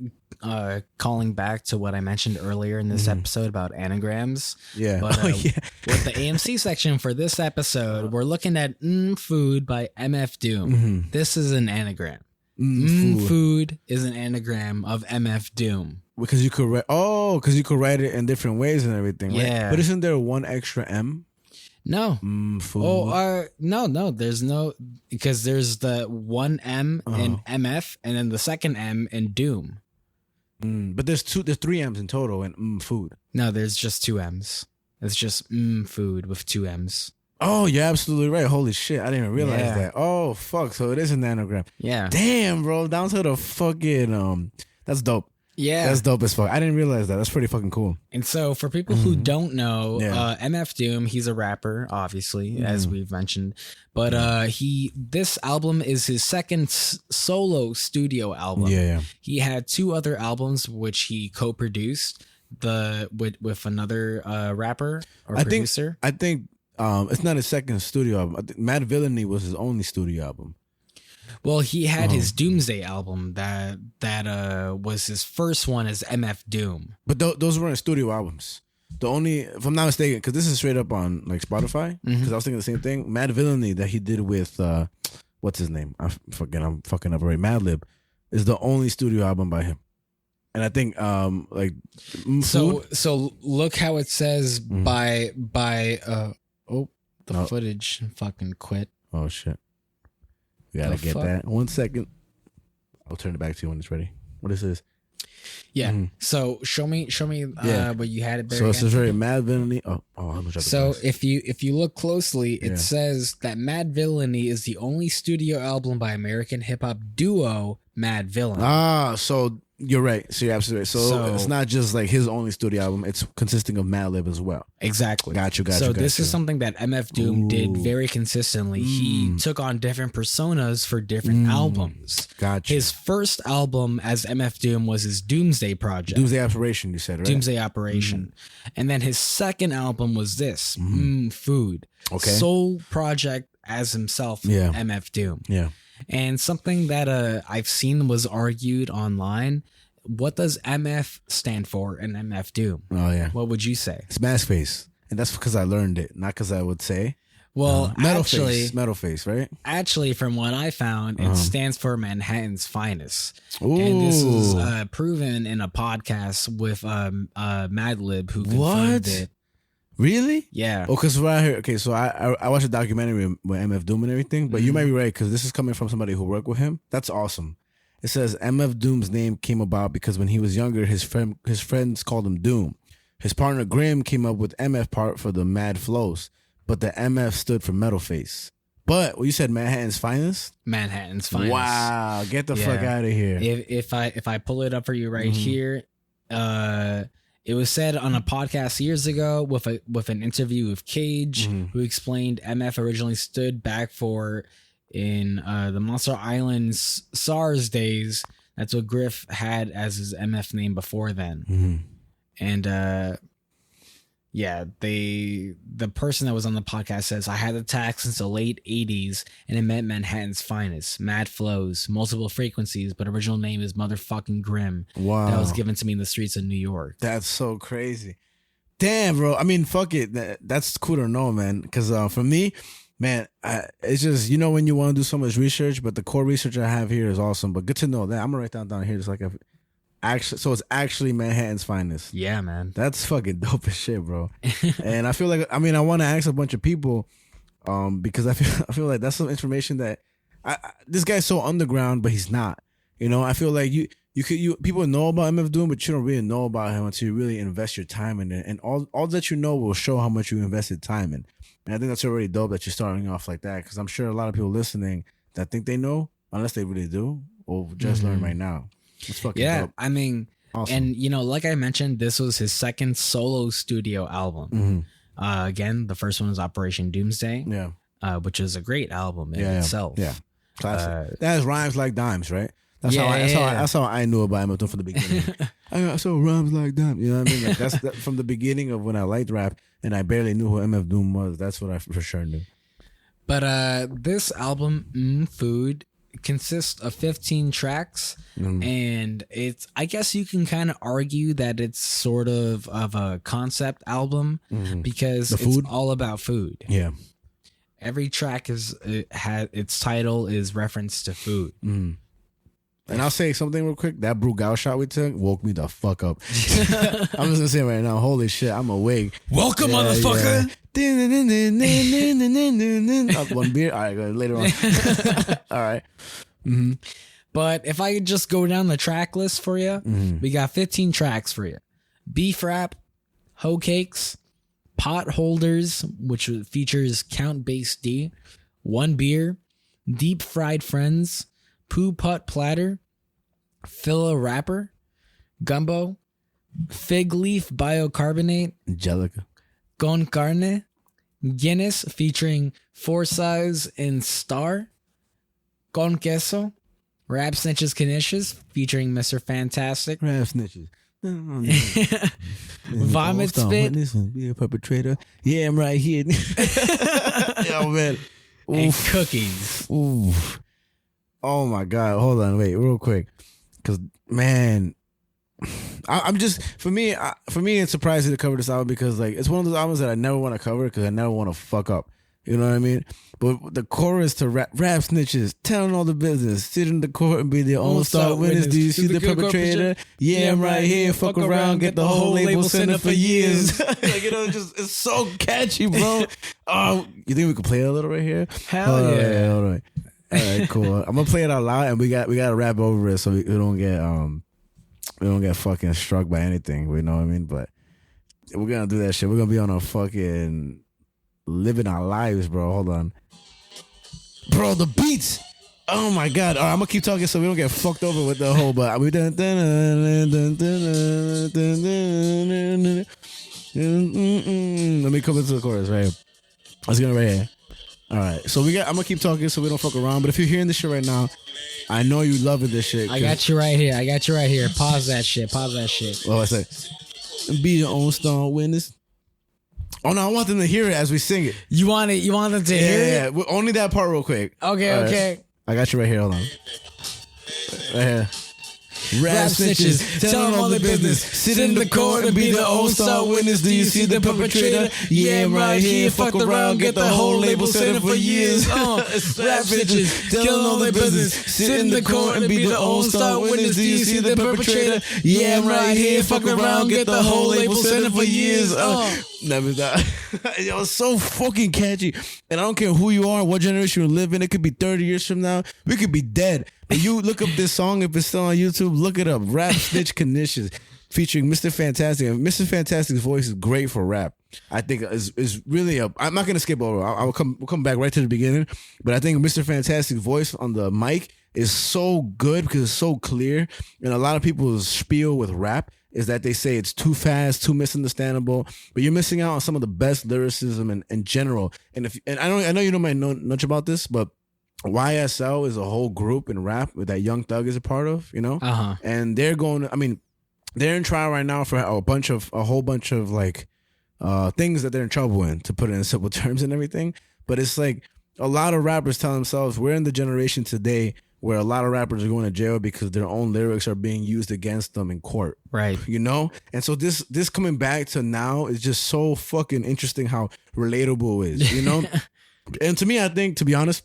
calling back to what I mentioned earlier in this episode about anagrams. Yeah. But with the A.M.C section for this episode, we're looking at Food by MF Doom. This is an anagram. Food is an anagram of MF Doom. Because you could write it in different ways and everything, right? Yeah. But isn't there one extra M? No. Food. No, there's no, because there's the one M in MF and then the second M in Doom. But there's 3 M's in total in food. No, there's just 2 M's. It's just Food with 2 M's. Oh, you're absolutely right. Holy shit, I didn't even realize that. Oh, fuck, so it is an anagram. Yeah. Damn, bro, down to the fucking, that's dope. Yeah. That's dope as fuck. I didn't realize that. That's pretty fucking cool. And so for people who don't know, MF Doom, he's a rapper, obviously, as we've mentioned. But this album is his second solo studio album. Yeah. He had 2 other albums which he co-produced with another rapper or producer. I think it's not his second studio album. I think Mad Villainy was his only studio album. Well, he had his Doomsday album that was his first one as MF Doom. But those weren't studio albums. The only, if I'm not mistaken, because this is straight up on like Spotify, because I was thinking the same thing. Mad Villainy that he did with, what's his name? I'm fucking up already. Madlib is the only studio album by him. And I think So look how it says by footage fucking quit. Oh shit. We gotta get that. 1 second. I'll turn it back to you when it's ready. What is this? Yeah. So show me what you had it there. So it's very Mad Villainy. Oh, how much? So if you look closely, it says that Mad Villainy is the only studio album by American hip hop duo Mad Villain. So You're right. So you're absolutely right. So it's not just like his only studio album. It's consisting of Madlib as well. Exactly. Got you. So this is something that MF Doom did very consistently. He took on different personas for different albums. Gotcha. His first album as MF Doom was his Doomsday Project. Doomsday Operation, you said, right? Doomsday Operation. And then his second album was this, Food. Okay. Soul Project as himself, MF Doom. Yeah. And something that I've seen was argued online. What does MF stand for in MF Doom? Oh, yeah. What would you say? It's Mask Face. And that's because I learned it, not because I would say. Well, Metal actually, Face, right? Actually, from what I found, it stands for Manhattan's Finest. Ooh. And this was proven in a podcast with Madlib, who confirmed it. Really? Yeah. Oh, because right here, okay, so I watched a documentary with MF Doom and everything, but you might be right because this is coming from somebody who worked with him. That's awesome. It says MF Doom's name came about because when he was younger, his friends called him Doom. His partner Grim came up with MF part for the Mad Flows, but the MF stood for Metal Face. But you said Manhattan's Finest? Manhattan's Finest. Wow, get the fuck out of here. If I pull it up for you right here, it was said on a podcast years ago with an interview with Cage, who explained MF originally stood back for in the Monster Island's SARS days. That's what Griff had as his MF name before then. And the person that was on the podcast says, I had the tag since the late 80s and it meant Manhattan's Finest, mad flows, multiple frequencies, but original name is motherfucking Grim. Wow. That was given to me in the streets of New York. That's so crazy. Damn, bro. I mean, fuck it. That's cool to know, man. Because for me, man, it's just, when you want to do so much research, but the core research I have here is awesome. But good to know that. I'm going to write that down here just like so it's actually Manhattan's Finest. Yeah, man. That's fucking dope as shit, bro. And I feel like, I want to ask a bunch of people because I feel like that's some information that this guy's so underground, but he's not. I feel like people know about MF Doom, but you don't really know about him until you really invest your time in it. And all that you know will show how much you invested time in. And I think that's already dope that you're starting off like that, because I'm sure a lot of people listening that think they know, unless they really do, will just learn right now. It's fucking dope. I mean, awesome. And like I mentioned, this was his second solo studio album. Again, the first one was Operation Doomsday, which is a great album in itself. Yeah, classic. That has rhymes like dimes, right? That's how I knew about Hamilton from the beginning. I saw rhymes like dimes. You know what I mean? Like that's from the beginning of when I liked rap, and I barely knew who MF Doom was. That's what I for sure knew. But this album, Food, consists of 15 tracks, and I guess you can kind of argue that it's sort of a concept album because it's all about food. Yeah. Every track its title is reference to food. And I'll say something real quick. That Brugal shot we took woke me the fuck up. I'm just gonna say right now, holy shit, I'm awake. Welcome, motherfucker. One beer. All right, go later on. All right. But if I could just go down the track list for you, we got 15 tracks for you. Beef Rap, Hoe Cakes, Pot Holders, which features Count Bass D, One Beer, Deep Fried Friends, Poo Putt Platter, Filla Rapper, Gumbo, Fig Leaf Biocarbonate, Angelica, Con Carne, Guinness featuring Forsyth and Star, Con Queso, Rap Snitches Knishes featuring Mr. Fantastic, Rap Snitches, Vomit Spit, be a perpetrator. Yeah, I'm right here. Yo, man. And Cookies. Oof. Oh my God. Hold on. Wait, real quick. Because, man, I'm just, for me, it's surprising to cover this album because, like, it's one of those albums that I never want to cover because I never want to fuck up. You know what I mean? But the chorus to rap snitches, telling all the business, sit in the court and be their own star witness. Do you see the perpetrator? Yeah, I'm right here. Fuck around, get the whole label center for years. Like, it's so catchy, bro. You think we could play it a little right here? Hell yeah. Hold on. All right, cool. I'm gonna play it out loud, and we got to rap over it so we don't get fucking struck by anything. You know what I mean? But we're gonna do that shit. We're gonna be on a fucking living our lives, bro. Hold on, bro. The beats. Oh my God! All right, I'm gonna keep talking so we don't get fucked over with the whole. But we let me come into the chorus right here. Let's get it right here. All right, so I'm gonna keep talking so we don't fuck around. But if you're hearing this shit right now, I know you loving this shit. I got you right here. Pause that shit. What I say? Be your own strong witness. Oh no, I want them to hear it as we sing it. You want them to hear it? Yeah. Only that part real quick. Okay, All okay. Right. I got you right here. Hold on. Right here. Rap snitches, tell them all their business. Sit in the court and be the old star witness. Do you see the perpetrator? Yeah, I'm right here. Fuck around, get the whole label set for years. Rap snitches, tell them all their business. Sit in the court and be the old star witness. Do you see the perpetrator? Yeah, I'm right here. Fuck around, get the whole label set for years. Never that. It was so fucking catchy. And I don't care who you are, what generation you live in. It could be 30 years from now. We could be dead. But you look up this song, if it's still on YouTube, look it up. Rap Snitch Conditions featuring Mr. Fantastic. And Mr. Fantastic's voice is great for rap. I think is really I'm not gonna skip over. We'll come back right to the beginning. But I think Mr. Fantastic's voice on the mic is so good because it's so clear. And a lot of people's spiel with rap is that they say it's too fast, too misunderstandable, but you're missing out on some of the best lyricism in general. And I know you don't might know much about this, but YSL is a whole group in rap that Young Thug is a part of, you know? Uh-huh. And they're they're in trial right now for a whole bunch of like things that they're in trouble in, to put it in simple terms and everything. But it's like a lot of rappers tell themselves, we're in the generation today where a lot of rappers are going to jail because their own lyrics are being used against them in court. Right. You know? And so this coming back to now is just so fucking interesting how relatable it is, you know? And to me, I think, to be honest,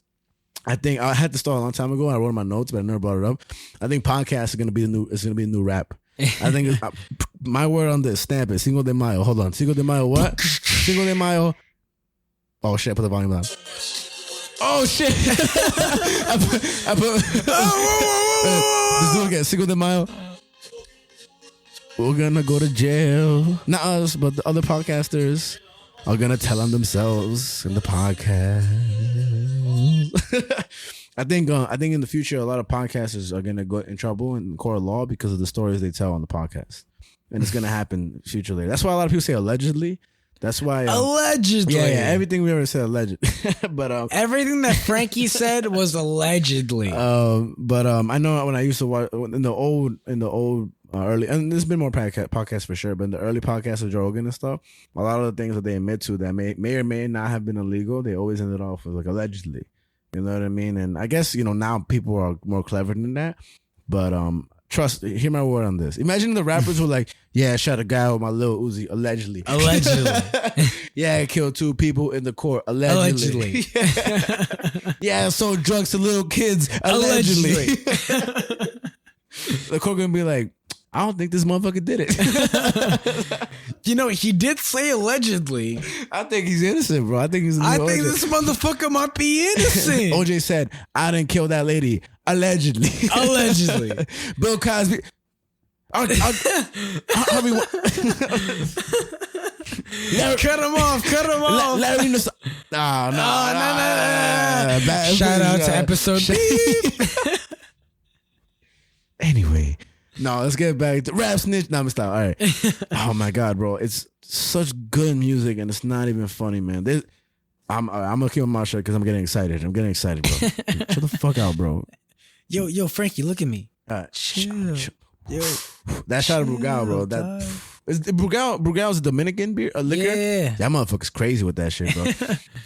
I had to start a long time ago. I wrote in my notes, but I never brought it up. I think podcast is gonna be a new rap. I think my word on this, stamp it. Cinco de Mayo. Hold on. Cinco de Mayo what? Cinco de Mayo. Oh shit, I put the volume down. Oh shit. I put let's do it again. Cinco de Mayo. We're gonna go to jail. Not us, but the other podcasters are gonna tell on themselves in the podcast. I think in the future a lot of podcasters are gonna go in trouble in court of law because of the stories they tell on the podcast, and it's gonna happen futurely. That's why a lot of people say allegedly. That's why allegedly. Yeah, everything we ever said alleged. But everything that Frankie said was allegedly. But I know when I used to watch in the old early, and there's been more podcasts for sure, but in the early podcasts of Joe Rogan and stuff, a lot of the things that they admit to that may or may not have been illegal, they always ended off with like allegedly. You know what I mean? And I guess, now people are more clever than that. But hear my word on this. Imagine the rappers were like, yeah, I shot a guy with my little Uzi, allegedly. Yeah, I killed 2 people in the court, allegedly. Yeah, I sold drugs to little kids, allegedly. The court gonna be like, I don't think this motherfucker did it. He did say allegedly. I think he's innocent, bro. I think he's. I think this motherfucker might be innocent. OJ said, I didn't kill that lady. Allegedly. Bill Cosby. Harvey. Cut him off. Larry No. Shout out to episode. Anyway. No, let's get back to Rap Snitch. No, I'm stop. All right. Oh my God, bro. It's such good music and it's not even funny, man. I'm gonna keep my mouth shut because I'm getting excited. Bro. Shut the fuck out, bro. Yo, Frankie, look at me. Chill. Yo, that shot of Brugal, bro. Brugal's a Dominican beer, a liquor. Yeah. That motherfucker's crazy with that shit, bro.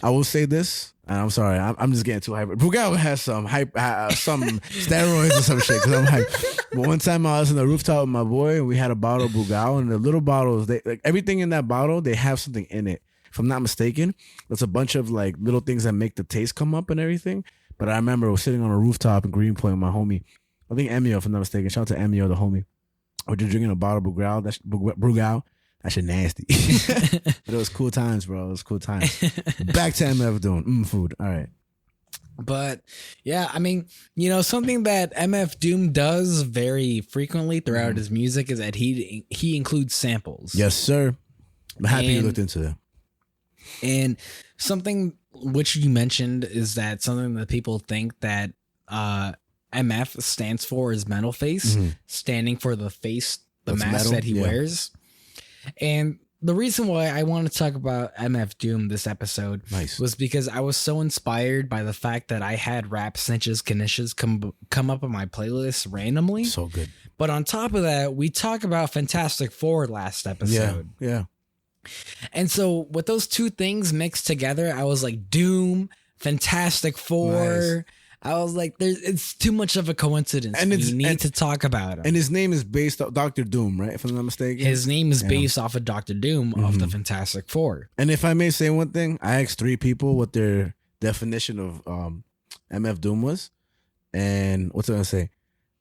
I will say this, and I'm sorry, I'm just getting too hyper. Brugal has some some steroids or some shit because I'm hype. But one time I was on the rooftop with my boy, and we had a bottle of Brugal, and the little bottles, everything in that bottle, they have something in it. If I'm not mistaken, there's a bunch of like little things that make the taste come up and everything. But I remember I was sitting on a rooftop in Greenpoint with my homie. I think Emio, if I'm not mistaken. Shout out to Emio, the homie. We're just drinking a bottle of Brugal. That shit nasty. But it was cool times, bro. It was cool times. Back to MF doing food. All right. But yeah, I mean, something that MF Doom does very frequently throughout his music is that he includes samples. Yes, sir. I'm happy you looked into that. And something which you mentioned is that something that people think that MF stands for is metal face, standing for the face, the That's mask metal? that he Yeah. wears. And the reason why I want to talk about MF Doom this episode Nice. was because I was so inspired by the fact that I had Rap Snitches Knishes come up on my playlist randomly. So good. But on top of that, we talked about Fantastic Four last episode. Yeah. And so with those two things mixed together, I was like, Doom, Fantastic Four. Nice. I was like, it's too much of a coincidence. And We need to talk about him. And his name is based on Dr. Doom, right? If I'm not mistaken. His name is based off of Dr. Doom of the Fantastic Four. And if I may say one thing, I asked 3 people what their definition of MF Doom was, and what's I gonna say?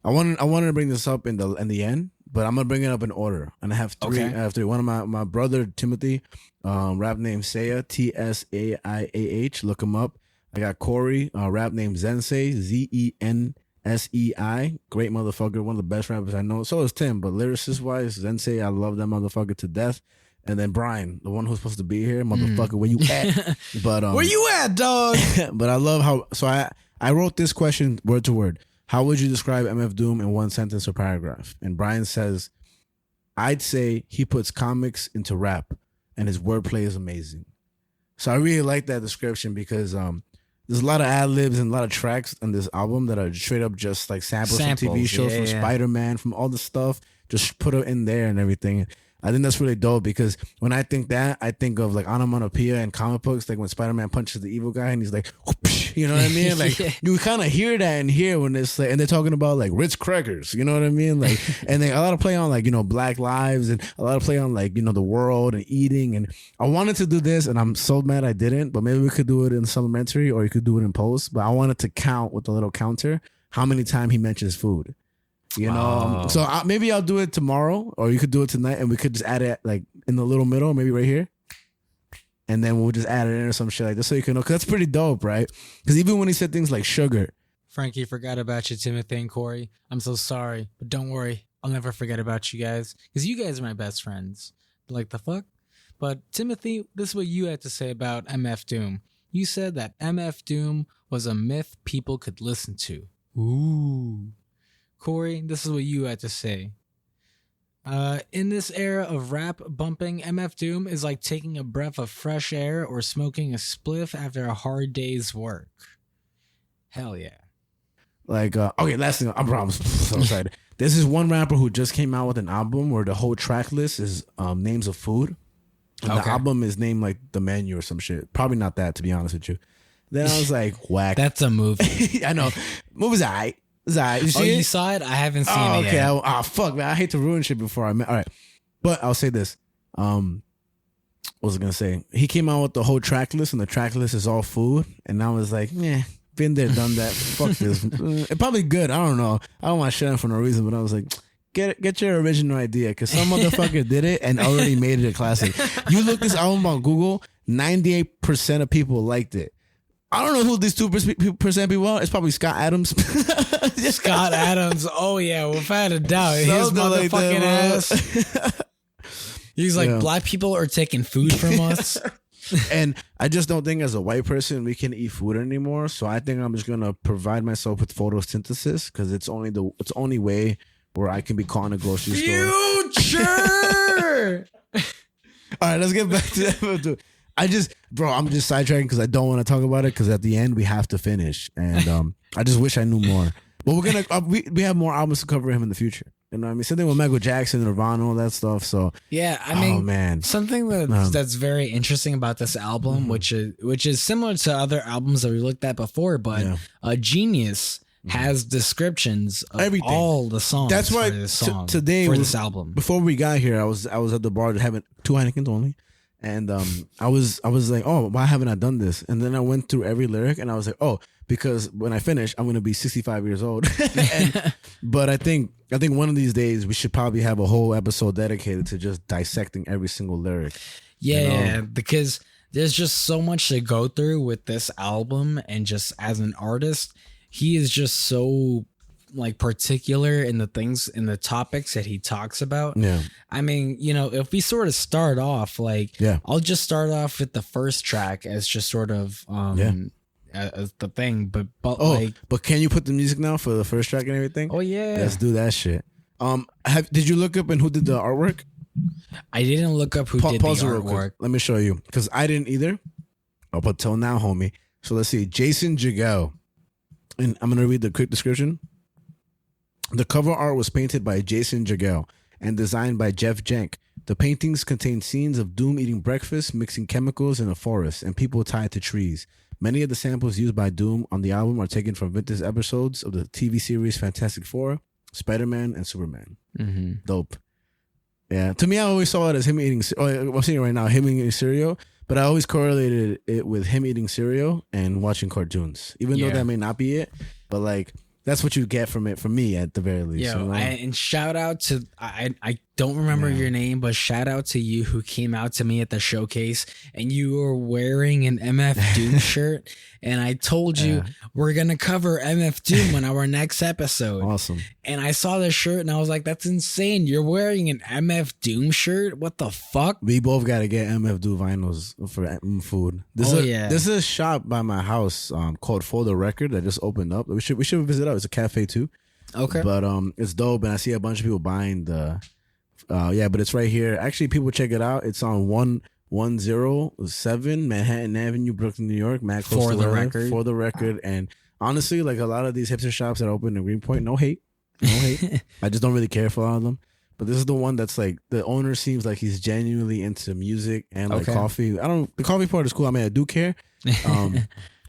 I wanted to bring this up in the end, but I'm gonna bring it up in order. And I have 3. Okay. I have 3. One of my brother Timothy, rap name Saya, Tsaiah. Look him up. I got Corey, rap name Zensei, Zensei. Great motherfucker, one of the best rappers I know. So is Tim, but lyricist wise, Zensei, I love that motherfucker to death. And then Brian, the one who's supposed to be here, motherfucker, where you at? But Where you at, dog? but I love how. So I wrote this question word to word. How would you describe MF Doom in one sentence or paragraph? And Brian says, I'd say he puts comics into rap, and his wordplay is amazing. So I really like that description because there's a lot of ad libs and a lot of tracks on this album that are straight up just like samples from TV shows, from Spider-Man, from all the stuff. Just put it in there and everything. I think that's really dope because when I think that, I think of like onomatopoeia and comic books, like when Spider-Man punches the evil guy and he's like, whoosh, you know what I mean? Like you kind of hear that in here when it's like, and they're talking about like Ritz crackers, you know what I mean? Like, and they a lot of play on like, you know, Black lives and a lot of play on like, you know, the world and eating. And I wanted to do this and I'm so mad I didn't, but maybe we could do it in supplementary or you could do it in post. But I wanted to count with a little counter how many times he mentions food. You know, so maybe I'll do it tomorrow, or you could do it tonight, and we could just add it like in the little middle, maybe right here, and then we'll just add it in or some shit like this, so you can know. Cause that's pretty dope, right? Because even when he said things like sugar, Frankie, forgot about you, Timothy and Corey. I'm so sorry, but don't worry, I'll never forget about you guys, because you guys are my best friends. Like the fuck? But Timothy, this is what you had to say about MF Doom. You said that MF Doom was a myth people could listen to. Ooh. Corey, this is what you had to say. In this era of rap bumping, MF Doom is like taking a breath of fresh air or smoking a spliff after a hard day's work. Hell yeah. like, okay, last thing, I'm so excited. This is one rapper who just came out with an album where the whole track list is names of food. And the album is named like The Menu or some shit. Probably not that, to be honest with you. Then I was like, whack. That's a movie. I know. Movie's alright. It's alright. You saw it? I haven't seen it okay. yet. Fuck, man. I hate to ruin shit before I met. All right. But I'll say this. What was I going to say? He came out with the whole track list, and the track list is all food. And I was like, been there, done that. Fuck this. It's probably good. I don't know. I don't want to shit on for no reason, but I was like, get your original idea, because some motherfucker did it and already made it a classic. You look this album on Google, 98% of people liked it. I don't know who these 2% people are. It's probably Scott Adams. Scott Adams. Oh, yeah. Without a doubt. His Something motherfucking that, ass. He's like, black people are taking food from us. And I just don't think as a white person we can eat food anymore. So I think I'm just going to provide myself with photosynthesis, because it's only way where I can be caught in a grocery store. Future! All right, let's get back to that. I'm just sidetracking because I don't want to talk about it, because at the end we have to finish, and I just wish I knew more. But we're gonna we have more albums to cover him in the future. You know what I mean? Something with Michael Jackson, Nirvana, all that stuff. So yeah, I mean, man. Something that's very interesting about this album, which is similar to other albums that we looked at before, but Genius has descriptions of everything, all the songs. That's why for this song, today for was, this album. Before we got here, I was at the bar having 2 Heinekens only. And I was like, oh, why haven't I done this? And then I went through every lyric, and I was like, oh, because when I finish, I'm gonna be 65 years old. But I think one of these days we should probably have a whole episode dedicated to just dissecting every single lyric. Yeah, because there's just so much to go through with this album, and just as an artist, he is just so like particular in the things, in the topics that he talks about. Yeah. I mean, if we sort of start off, I'll just start off with the first track as just sort of as the thing. But Oh, like, but can you put the music now for the first track and everything? oh yeah, Let's do that shit. Did you look up and who did the artwork? I didn't look up who did the Pause it real quick. artwork. Let me show you because I didn't either. Up until now, homie. So let's see. Jason Jagel. And I'm gonna read the quick description. The cover art was painted by Jason Jagel and designed by Jeff Jenk. The paintings contain scenes of Doom eating breakfast, mixing chemicals in a forest, and people tied to trees. Many of the samples used by Doom on the album are taken from vintage episodes of the TV series Fantastic Four, Spider-Man, and Superman. Mm-hmm. Dope. Yeah. To me, I always saw it as him eating. I'm seeing it right now, him eating cereal. But I always correlated it with him eating cereal and watching cartoons, even though that may not be it. But like, that's what you get from it, from me at the very least. Yeah, you know? and shout out to I don't remember your name, but shout out to you who came out to me at the showcase and you were wearing an MF Doom shirt, and I told you we're gonna cover MF Doom on our next episode. Awesome. And I saw this shirt and I was like, that's insane. You're wearing an MF Doom shirt? What the fuck? We both got to get MF Doom vinyls for food. This is a shop by my house called For the Record that just opened up. We should visit out. It's a cafe too. Okay. But it's dope, and I see a bunch of people buying the but it's right here. Actually, people check it out. It's on 107 Manhattan Avenue, Brooklyn, New York. Mad close For to the LA. Record. For the Record. And honestly, like a lot of these hipster shops that open in Greenpoint, no hate. I just don't really care for all of them. But this is the one that's like the owner seems like he's genuinely into music and like coffee. The coffee part is cool. I mean, I do care.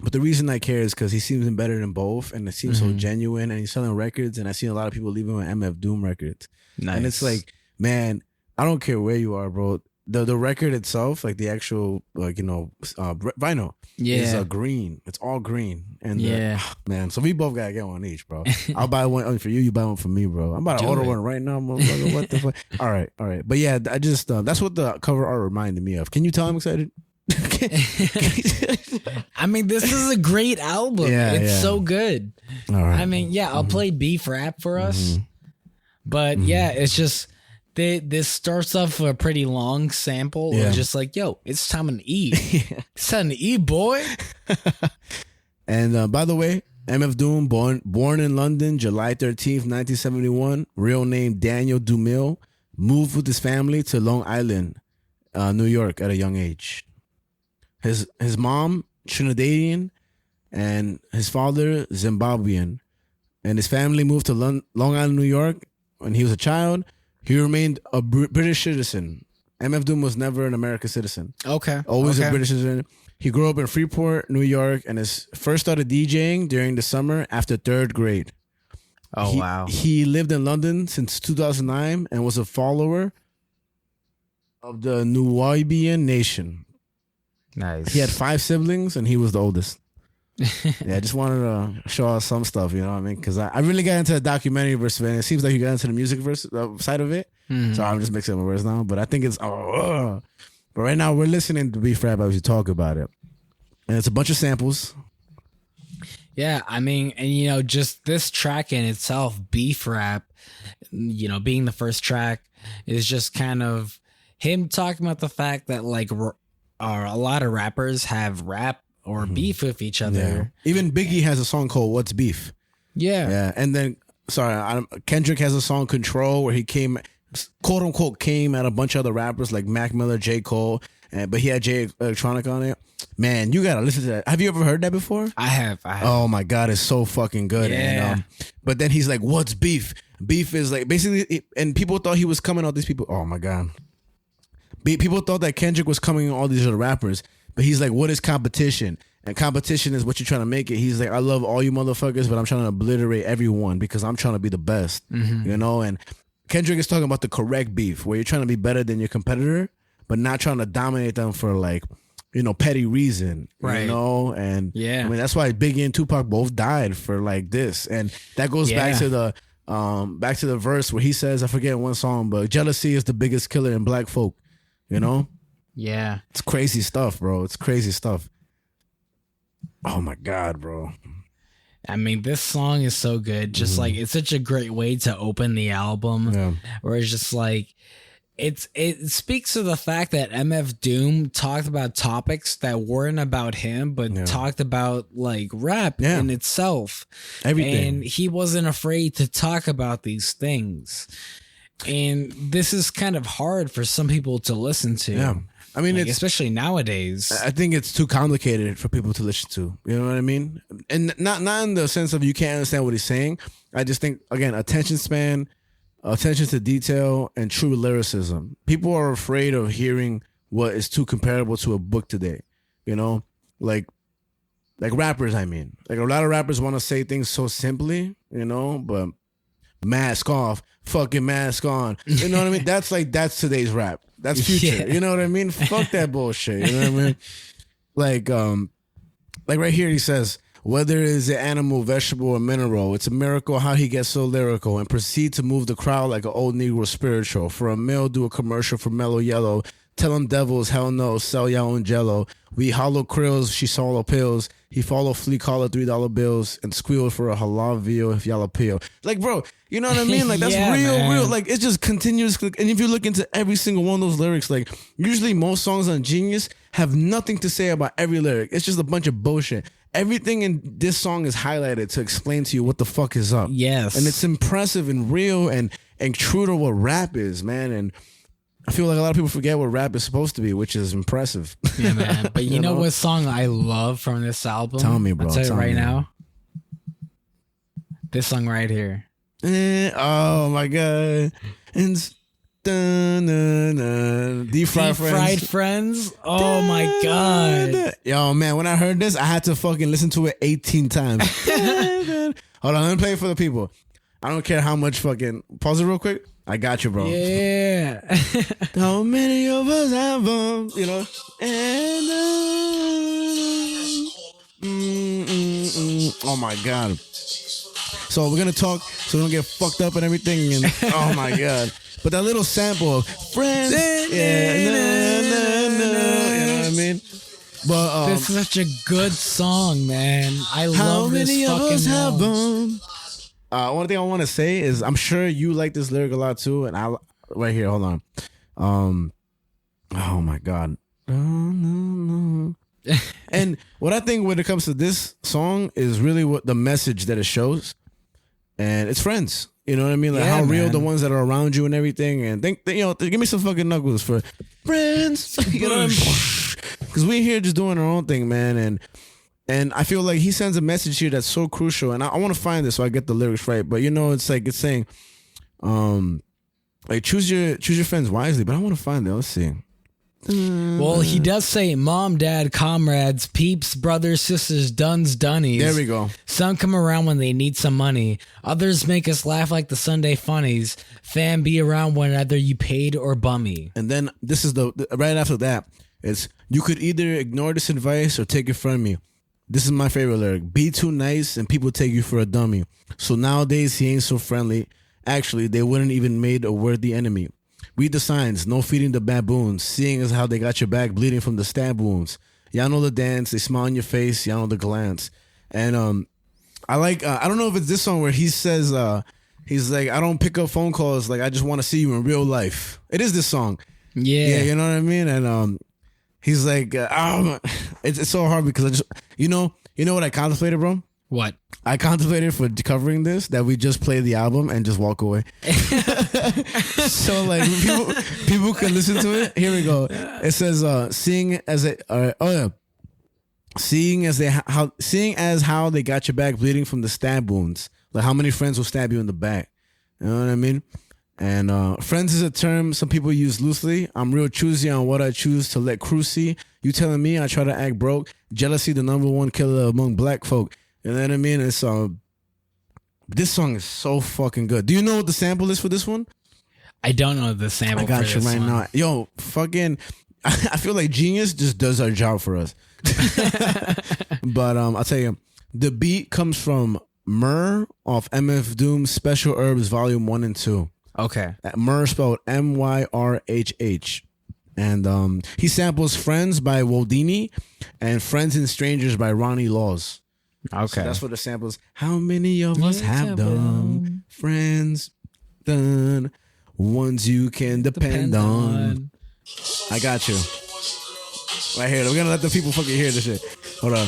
But the reason I care is because he seems embedded in both, and it seems so genuine. And he's selling records, and I've seen a lot of people leaving with MF Doom records. Nice. And it's like, man, I don't care where you are, bro. The record itself, like the actual, like, you know, vinyl, is green. It's all green. And man, so we both gotta get one each, bro. I'll buy one for you. You buy one for me, bro. I'm about to order one right now, motherfucker. What the fuck? All right. But yeah, I just that's what the cover art reminded me of. Can you tell I'm excited? I mean, this is a great album. It's so good. All right. I mean, I'll play Beef Rap for us. But it's just this starts off with a pretty long sample of just like, yo, it's time to eat. It's time to eat, boy. And by the way, MF Doom, born in London, July 13th, 1971, real name Daniel Dumille, moved with his family to Long Island, New York at a young age. His mom, Trinidadian, and his father, Zimbabwean. And his family moved to Long Island, New York when he was a child. He remained a British citizen. MF Doom was never an American citizen. Okay. Always a British citizen. He grew up in Freeport, New York, and first started DJing during the summer after third grade. Oh, wow. He lived in London since 2009 and was a follower of the Nuwaubian nation. Nice. He had 5 siblings, and he was the oldest. I just wanted to show us some stuff, you know what I mean? Because I really got into the documentary verse, and it seems like you got into the music verse side of it. So I'm just mixing up my words now, but I think it's but right now we're listening to Beef Rap as we talk about it, and it's a bunch of samples. Yeah, I mean, and you know, just this track in itself, Beef Rap, you know, being the first track, is just kind of him talking about the fact that like a lot of rappers have rap or beef with each other. Yeah. Even Biggie has a song called "What's Beef." Yeah, and then Kendrick has a song "Control" where he came, quote unquote, came at a bunch of other rappers like Mac Miller, J. Cole, but he had Jay Electronic on it. Man, you gotta listen to that. Have you ever heard that before? I have. Oh my god, it's so fucking good. Yeah. And, but then he's like, "What's beef?" Beef is like basically, and people thought he was coming out these people. Oh my god, people thought that Kendrick was coming on all these other rappers, but he's like, "What is competition?" And competition is what you're trying to make it. He's like, "I love all you motherfuckers, but I'm trying to obliterate everyone because I'm trying to be the best." You know, and Kendrick is talking about the correct beef, where you're trying to be better than your competitor, but not trying to dominate them for like, you know, petty reason, right? You know, and yeah, I mean that's why Biggie and Tupac both died for like this, and that goes back to the verse where he says, I forget one song, but jealousy is the biggest killer in black folk. You know, yeah, it's crazy stuff, bro. It's crazy stuff. Oh my god, bro. I mean, this song is so good. Just like it's such a great way to open the album, where it's just like it speaks to the fact that MF Doom talked about topics that weren't about him, but talked about like rap in itself. Everything. And he wasn't afraid to talk about these things. And this is kind of hard for some people to listen to. Yeah. I mean, like, it's especially nowadays. I think it's too complicated for people to listen to. You know what I mean? And not in the sense of you can't understand what he's saying. I just think, again, attention span, attention to detail, and true lyricism. People are afraid of hearing what is too comparable to a book today. You know, like rappers. I mean, like a lot of rappers want to say things so simply. You know, but mask off, fucking mask on. You know what I mean? That's today's rap. That's future. You know what I mean? Fuck that bullshit. You know what I mean? Like right here he says, whether it is an animal, vegetable, or mineral, it's a miracle how he gets so lyrical and proceed to move the crowd like an old Negro spiritual. For a meal, do a commercial for Mellow Yellow. Tell them devils, hell no, sell your own jello. We hollow krills, she swallow pills. He follow flea collar $3 bills and squeal for a halal veal if y'all appeal. Like, bro, you know what I mean? Like, that's real. Like, it's just continuous. And if you look into every single one of those lyrics, like, usually most songs on Genius have nothing to say about every lyric. It's just a bunch of bullshit. Everything in this song is highlighted to explain to you what the fuck is up. Yes. And it's impressive and real and true to what rap is, man. And I feel like a lot of people forget what rap is supposed to be, which is impressive. Yeah, man. But you know what song I love from this album? Tell me, bro. I'll tell you right now. This song right here. Oh my god. And Deep Fried Friends. Oh my god. Yo, man, when I heard this, I had to fucking listen to it 18 times. Hold on, let me play it for the people. I don't care how much fucking pause it real quick. I got you, bro. Yeah. How many of us have them? You know? And oh my god. So we're gonna talk so we don't get fucked up and everything. And oh my god. But that little sample of friends. Yeah. You know what I mean? But this is such a good song, man. I love this fucking How many of us have song. them? One thing I want to say is I'm sure you like this lyric a lot too, and I right here, hold on. Oh my god. And what I think when it comes to this song is really what the message that it shows, and it's friends. You know what I mean? Like how real the ones that are around you and everything. And think, you know, give me some fucking knuckles for friends. You know what I mean? Because we're here just doing our own thing, man, and I feel like he sends a message here that's so crucial. And I want to find this so I get the lyrics right. But you know, it's like it's saying, like choose your friends wisely. But I want to find it. Let's see. Well, he does say mom, dad, comrades, peeps, brothers, sisters, duns, dunnies. There we go. Some come around when they need some money. Others make us laugh like the Sunday funnies. Fam, be around whenever you paid or bummy. And then this is the right after that. It's you could either ignore this advice or take it from me. This is my favorite lyric. Be too nice and people take you for a dummy. So nowadays he ain't so friendly. Actually, they wouldn't even made a worthy enemy. Read the signs, no feeding the baboons, seeing as how they got your back bleeding from the stab wounds. Y'all know the dance, they smile on your face, y'all know the glance. And I like, I don't know if it's this song where he says, he's like, I don't pick up phone calls, like I just want to see you in real life. It is this song. Yeah, you know what I mean? And he's like, it's so hard because I just, you know what I contemplated, bro? What? I contemplated for covering this that we just play the album and just walk away. So like people can listen to it. Here we go. It says seeing as how they got your back bleeding from the stab wounds. Like how many friends will stab you in the back? You know what I mean? And friends is a term some people use loosely. I'm real choosy on what I choose to let crew see. You telling me I try to act broke? Jealousy the number one killer among black folk. You know what I mean? It's this song is so fucking good. Do you know what the sample is for this one? I don't know the sample. I got for you this right one. now. Yo, fucking, I feel like Genius just does our job for us. But I'll tell you, the beat comes from Myrrh off MF Doom's Special Herbs Volume 1 and 2. Okay. Myrrh spelled Myrhh. And he samples Friends by Woldini and Friends and Strangers by Ronnie Laws. Okay. So that's what the samples. How many of us have them? Friends, done. ones you can depend on. I got you. Right here. We're gonna let the people fucking hear this shit. Hold on.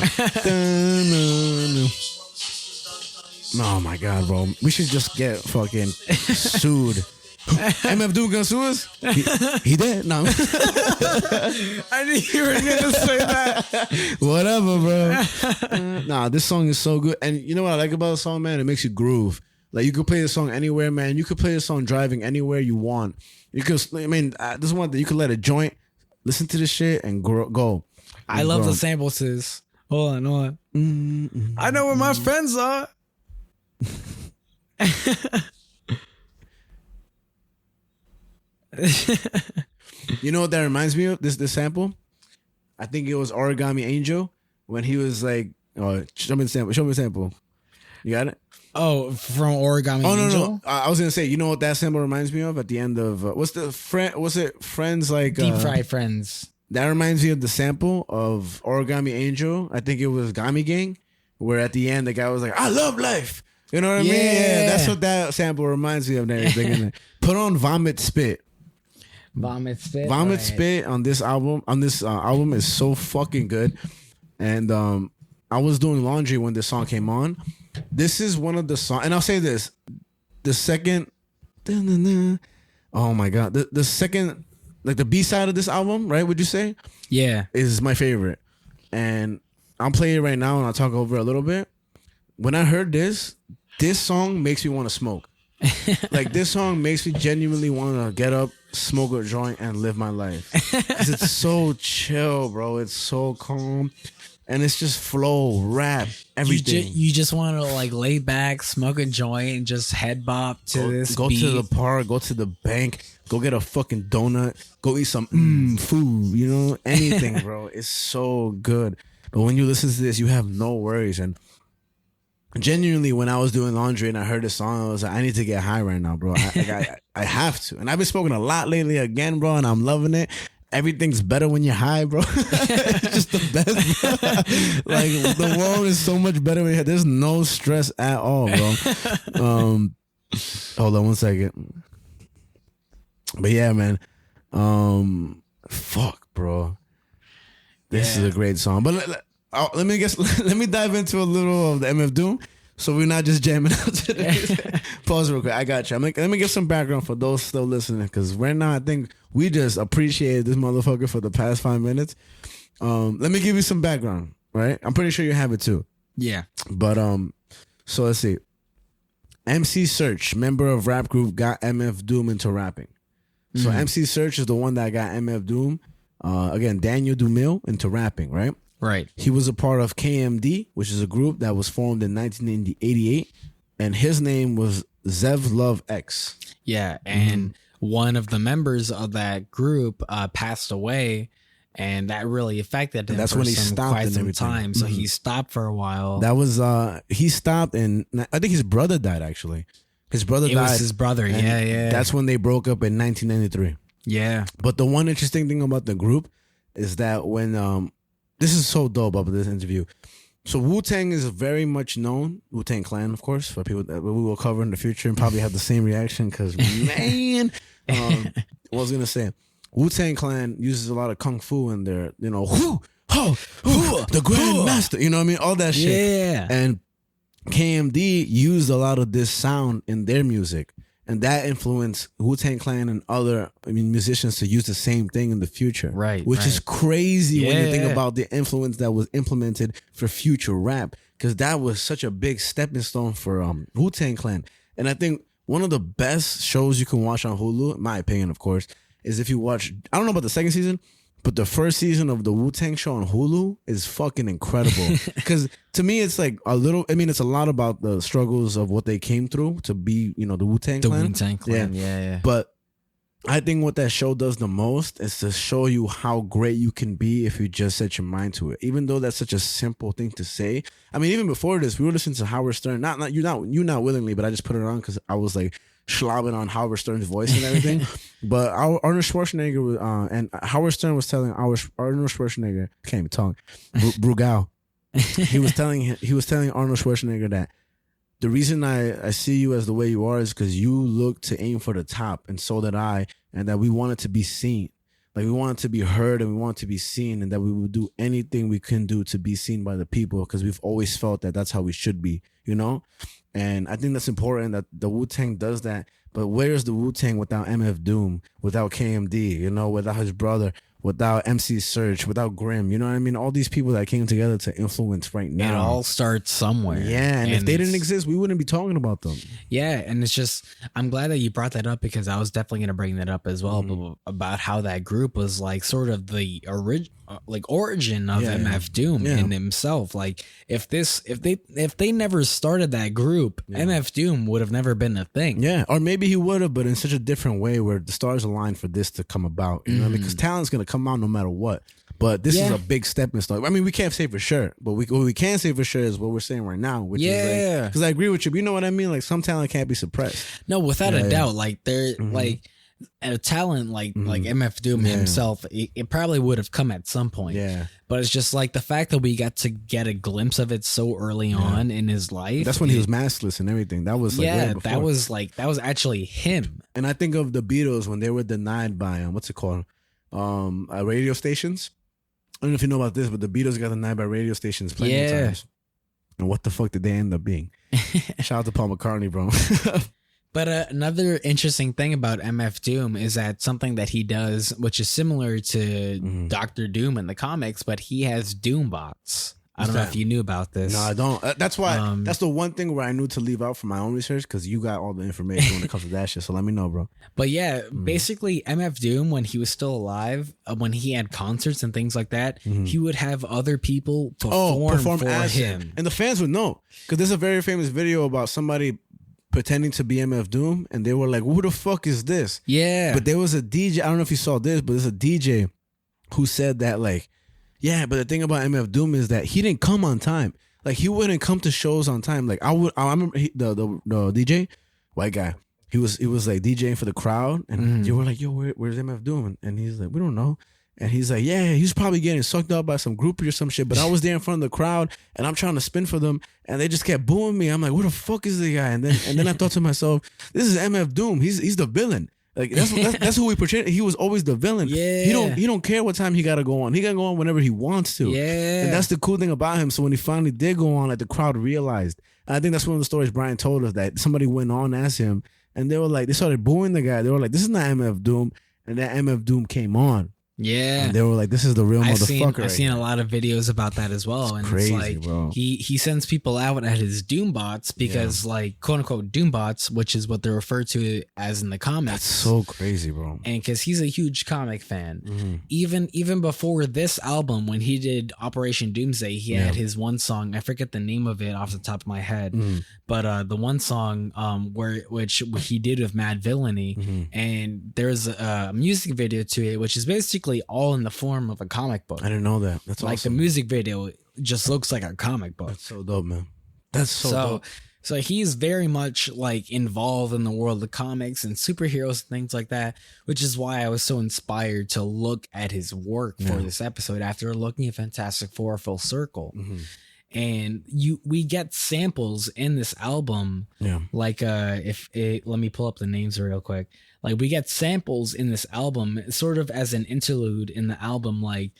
Oh my god, bro. We should just get fucking sued. MF Doom gonna sue us? He did? No. I knew you were gonna say that. Whatever, bro. Nah, this song is so good. And you know what I like about the song, man? It makes you groove. Like, you could play the song anywhere, man. You could play the song driving anywhere you want. You could, I mean, this one that you could let a joint, listen to this shit, and go. I love the sample, sis. Hold on. I know where my friends are. You know what that reminds me of? This sample? I think it was Origami Angel when he was like, show me the sample. You got it? Oh, from Origami Angel? No. I was gonna say, you know what that sample reminds me of? At the end of what's it? Friends like Deep Fried Friends. That reminds me of the sample of Origami Angel. I think it was Gami Gang, where at the end the guy was like, "I love life." You know what I mean? Yeah, that's what that sample reminds me of. And everything. Put on Vomit Spit. Vomit Spit. Vomit Spit on this album. Album is so fucking good. And I was doing laundry when this song came on. This is one of the songs, and I'll say this: the second, oh my god, the second, like the B side of this album, right? Would you say? Yeah, is my favorite, and I'll play it right now, and I'll talk over it a little bit. When I heard this song makes me want to smoke. Like, this song makes me genuinely want to get up, smoke a joint, and live my life. 'Cause it's so chill, bro. It's so calm. And it's just flow, rap, everything. You just want to like lay back, smoke a joint, and just head bop to this Go beat. to the park, go to the bank, go get a fucking donut, go eat some food, you know, anything, bro. It's so good. But when you listen to this, you have no worries. And genuinely, when I was doing laundry and I heard this song, I was like, I need to get high right now, bro. I have to. And I've been smoking a lot lately again, bro, and I'm loving it. Everything's better when you're high, bro. It's just the best, bro. Like, the world is so much better when you're high. There's no stress at all, bro. Hold on one second. But yeah, man. Fuck, bro. This is a great song. But let me dive into a little of the MF Doom, so we're not just jamming out today. Pause real quick. I got you. Let me give some background for those still listening, because right now I think we just appreciated this motherfucker for the past 5 minutes. Let me give you some background, right? I'm pretty sure you have it too. Yeah. But so let's see. A.M.C. Search, member of rap group, got MF Doom into rapping. So A.M.C. Search is the one that got MF Doom, again, Daniel Dumille, into rapping, right? Right. He was a part of KMD, which is a group that was formed in 1988, and his name was Zev Love X. Yeah, and one of the members of that group passed away, and that really affected him. That's for when he some, stopped quite and some everything. time. So he stopped for a while. That was he stopped, and I think his brother died actually. His brother It died. was his brother. and Yeah. That's when they broke up in 1993. Yeah. But the one interesting thing about the group is that when this is so dope about this interview. So Wu-Tang is very much known, Wu-Tang Clan, of course, for people that we will cover in the future and probably have the same reaction, because, man, what I was going to say, Wu-Tang Clan uses a lot of kung fu in their, you know, the Grand Master, you know what I mean? All that shit. Yeah. And KMD used a lot of this sound in their music. And that influenced Wu-Tang Clan and other musicians to use the same thing in the future. Right. Which is crazy when you think Yeah. about the influence that was implemented for future rap. Because that was such a big stepping stone for Wu-Tang Clan. And I think one of the best shows you can watch on Hulu, in my opinion, of course, is if you watch, I don't know about the second season, but the first season of the Wu-Tang show on Hulu is fucking incredible. Because to me, it's like it's a lot about the struggles of what they came through to be, you know, the Wu-Tang The Clan. Wu-Tang Clan. Yeah. But I think what that show does the most is to show you how great you can be if you just set your mind to it. Even though that's such a simple thing to say. I mean, even before this, we were listening to Howard Stern. Not you willingly, but I just put it on because I was like slobbing on Howard Stern's voice and everything. But Arnold Schwarzenegger and Howard Stern was telling Arnold Schwarzenegger, I can't even talk, Brugal. He was telling Arnold Schwarzenegger that the reason I see you as the way you are is because you look to aim for the top, and so did I, and that we wanted to be seen. Like we wanted to be heard and we wanted to be seen, and that we would do anything we can do to be seen by the people, because we've always felt that that's how we should be, you know? And I think that's important that the Wu-Tang does that. But where's the Wu-Tang without MF Doom, without KMD, you know, without his brother, without MC Search, without Grimm, you know what I mean? All these people that came together to influence right now. It all starts somewhere. Yeah, and if they didn't exist, we wouldn't be talking about them. Yeah, and it's just, I'm glad that you brought that up, because I was definitely going to bring that up as well, but about how that group was like sort of the origin of MF Doom in himself. Like if they never started that group, MF Doom would have never been a thing. Yeah, or maybe he would have, but in such a different way where the stars aligned for this to come about. You know, because talent's going to come out no matter what. But this is a big stepping stone. I mean, we can't say for sure, but what we can say for sure is what we're saying right now, which is like, because I agree with you. But you know what I mean? Like some talent can't be suppressed. No, without a doubt. Like they're like a talent like MF Doom himself. It probably would have come at some point. Yeah, but it's just like the fact that we got to get a glimpse of it so early on in his life. That's when he was maskless and everything. That was like that was actually him. And I think of the Beatles when they were denied by what's it called? Radio stations. I don't know if you know about this, but the Beatles got denied by radio stations plenty of times. And what the fuck did they end up being? Shout out to Paul McCartney, bro. But another interesting thing about MF Doom is that something that he does, which is similar to Dr. Doom in the comics, but he has Doom bots. I don't know if you knew about this. No, I don't. That's why. That's the one thing where I knew to leave out for my own research, because you got all the information when it comes to that shit. So let me know, bro. But yeah, basically, MF Doom, when he was still alive, when he had concerts and things like that, he would have other people perform for him, and the fans would know, because there's a very famous video about somebody pretending to be MF Doom, and they were like, "Who the fuck is this?" Yeah, but there was a DJ. I don't know if you saw this, but there's a DJ who said that like. Yeah, but the thing about MF Doom is that he didn't come on time. Like he wouldn't come to shows on time. Like I remember the DJ, white guy. He was like DJing for the crowd, and you were like, "Yo, where's MF Doom?" And he's like, "We don't know." And he's like, "Yeah, he's probably getting sucked up by some groupie or some shit." But I was there in front of the crowd, and I'm trying to spin for them, and they just kept booing me. I'm like, "Where the fuck is the guy?" And then I thought to myself, "This is MF Doom. He's the villain." Like that's who we portrayed. He was always the villain. Yeah. He don't care what time he gotta go on. He gotta go on whenever he wants to. Yeah. And that's the cool thing about him. So when he finally did go on, like the crowd realized. And I think that's one of the stories Brian told us, that somebody went on as him, and they were like, they started booing the guy. They were like, "This is not MF Doom," and then MF Doom came on. Yeah, and they were like, "This is the real motherfucker." I've seen a lot of videos about that as well, and crazy, it's like bro. he sends people out at his Doom bots because like quote unquote Doom bots, which is what they're referred to as in the comics. That's so crazy, bro. And because he's a huge comic fan, even before this album, when he did Operation Doomsday, he had his one song. I forget the name of it off the top of my head, but the one song which he did with Mad Villainy, and there's a music video to it, which is basically all in the form of a comic book. I didn't know that. That's like awesome. The music video just looks like a comic book. That's so dope, man. That's so dope. So he's very much like involved in the world of comics and superheroes and things like that, which is why I was so inspired to look at his work for this episode after looking at Fantastic Four Full Circle. And we get samples in this album. Yeah. Like let me pull up the names real quick. Like we get samples in this album sort of as an interlude in the album, like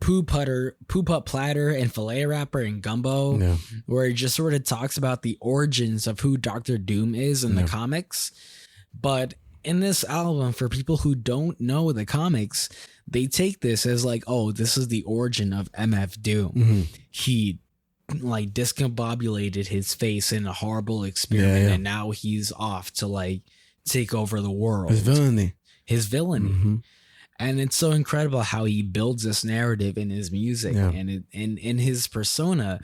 Poo Putt Platter and Filet Rapper and Gumbo, where it just sort of talks about the origins of who Dr. Doom is in the comics. But in this album, for people who don't know the comics, they take this as like, oh, this is the origin of MF Doom. He like discombobulated his face in a horrible experiment, and now he's off to like take over the world. His villainy. And it's so incredible how he builds this narrative in his music and in his persona,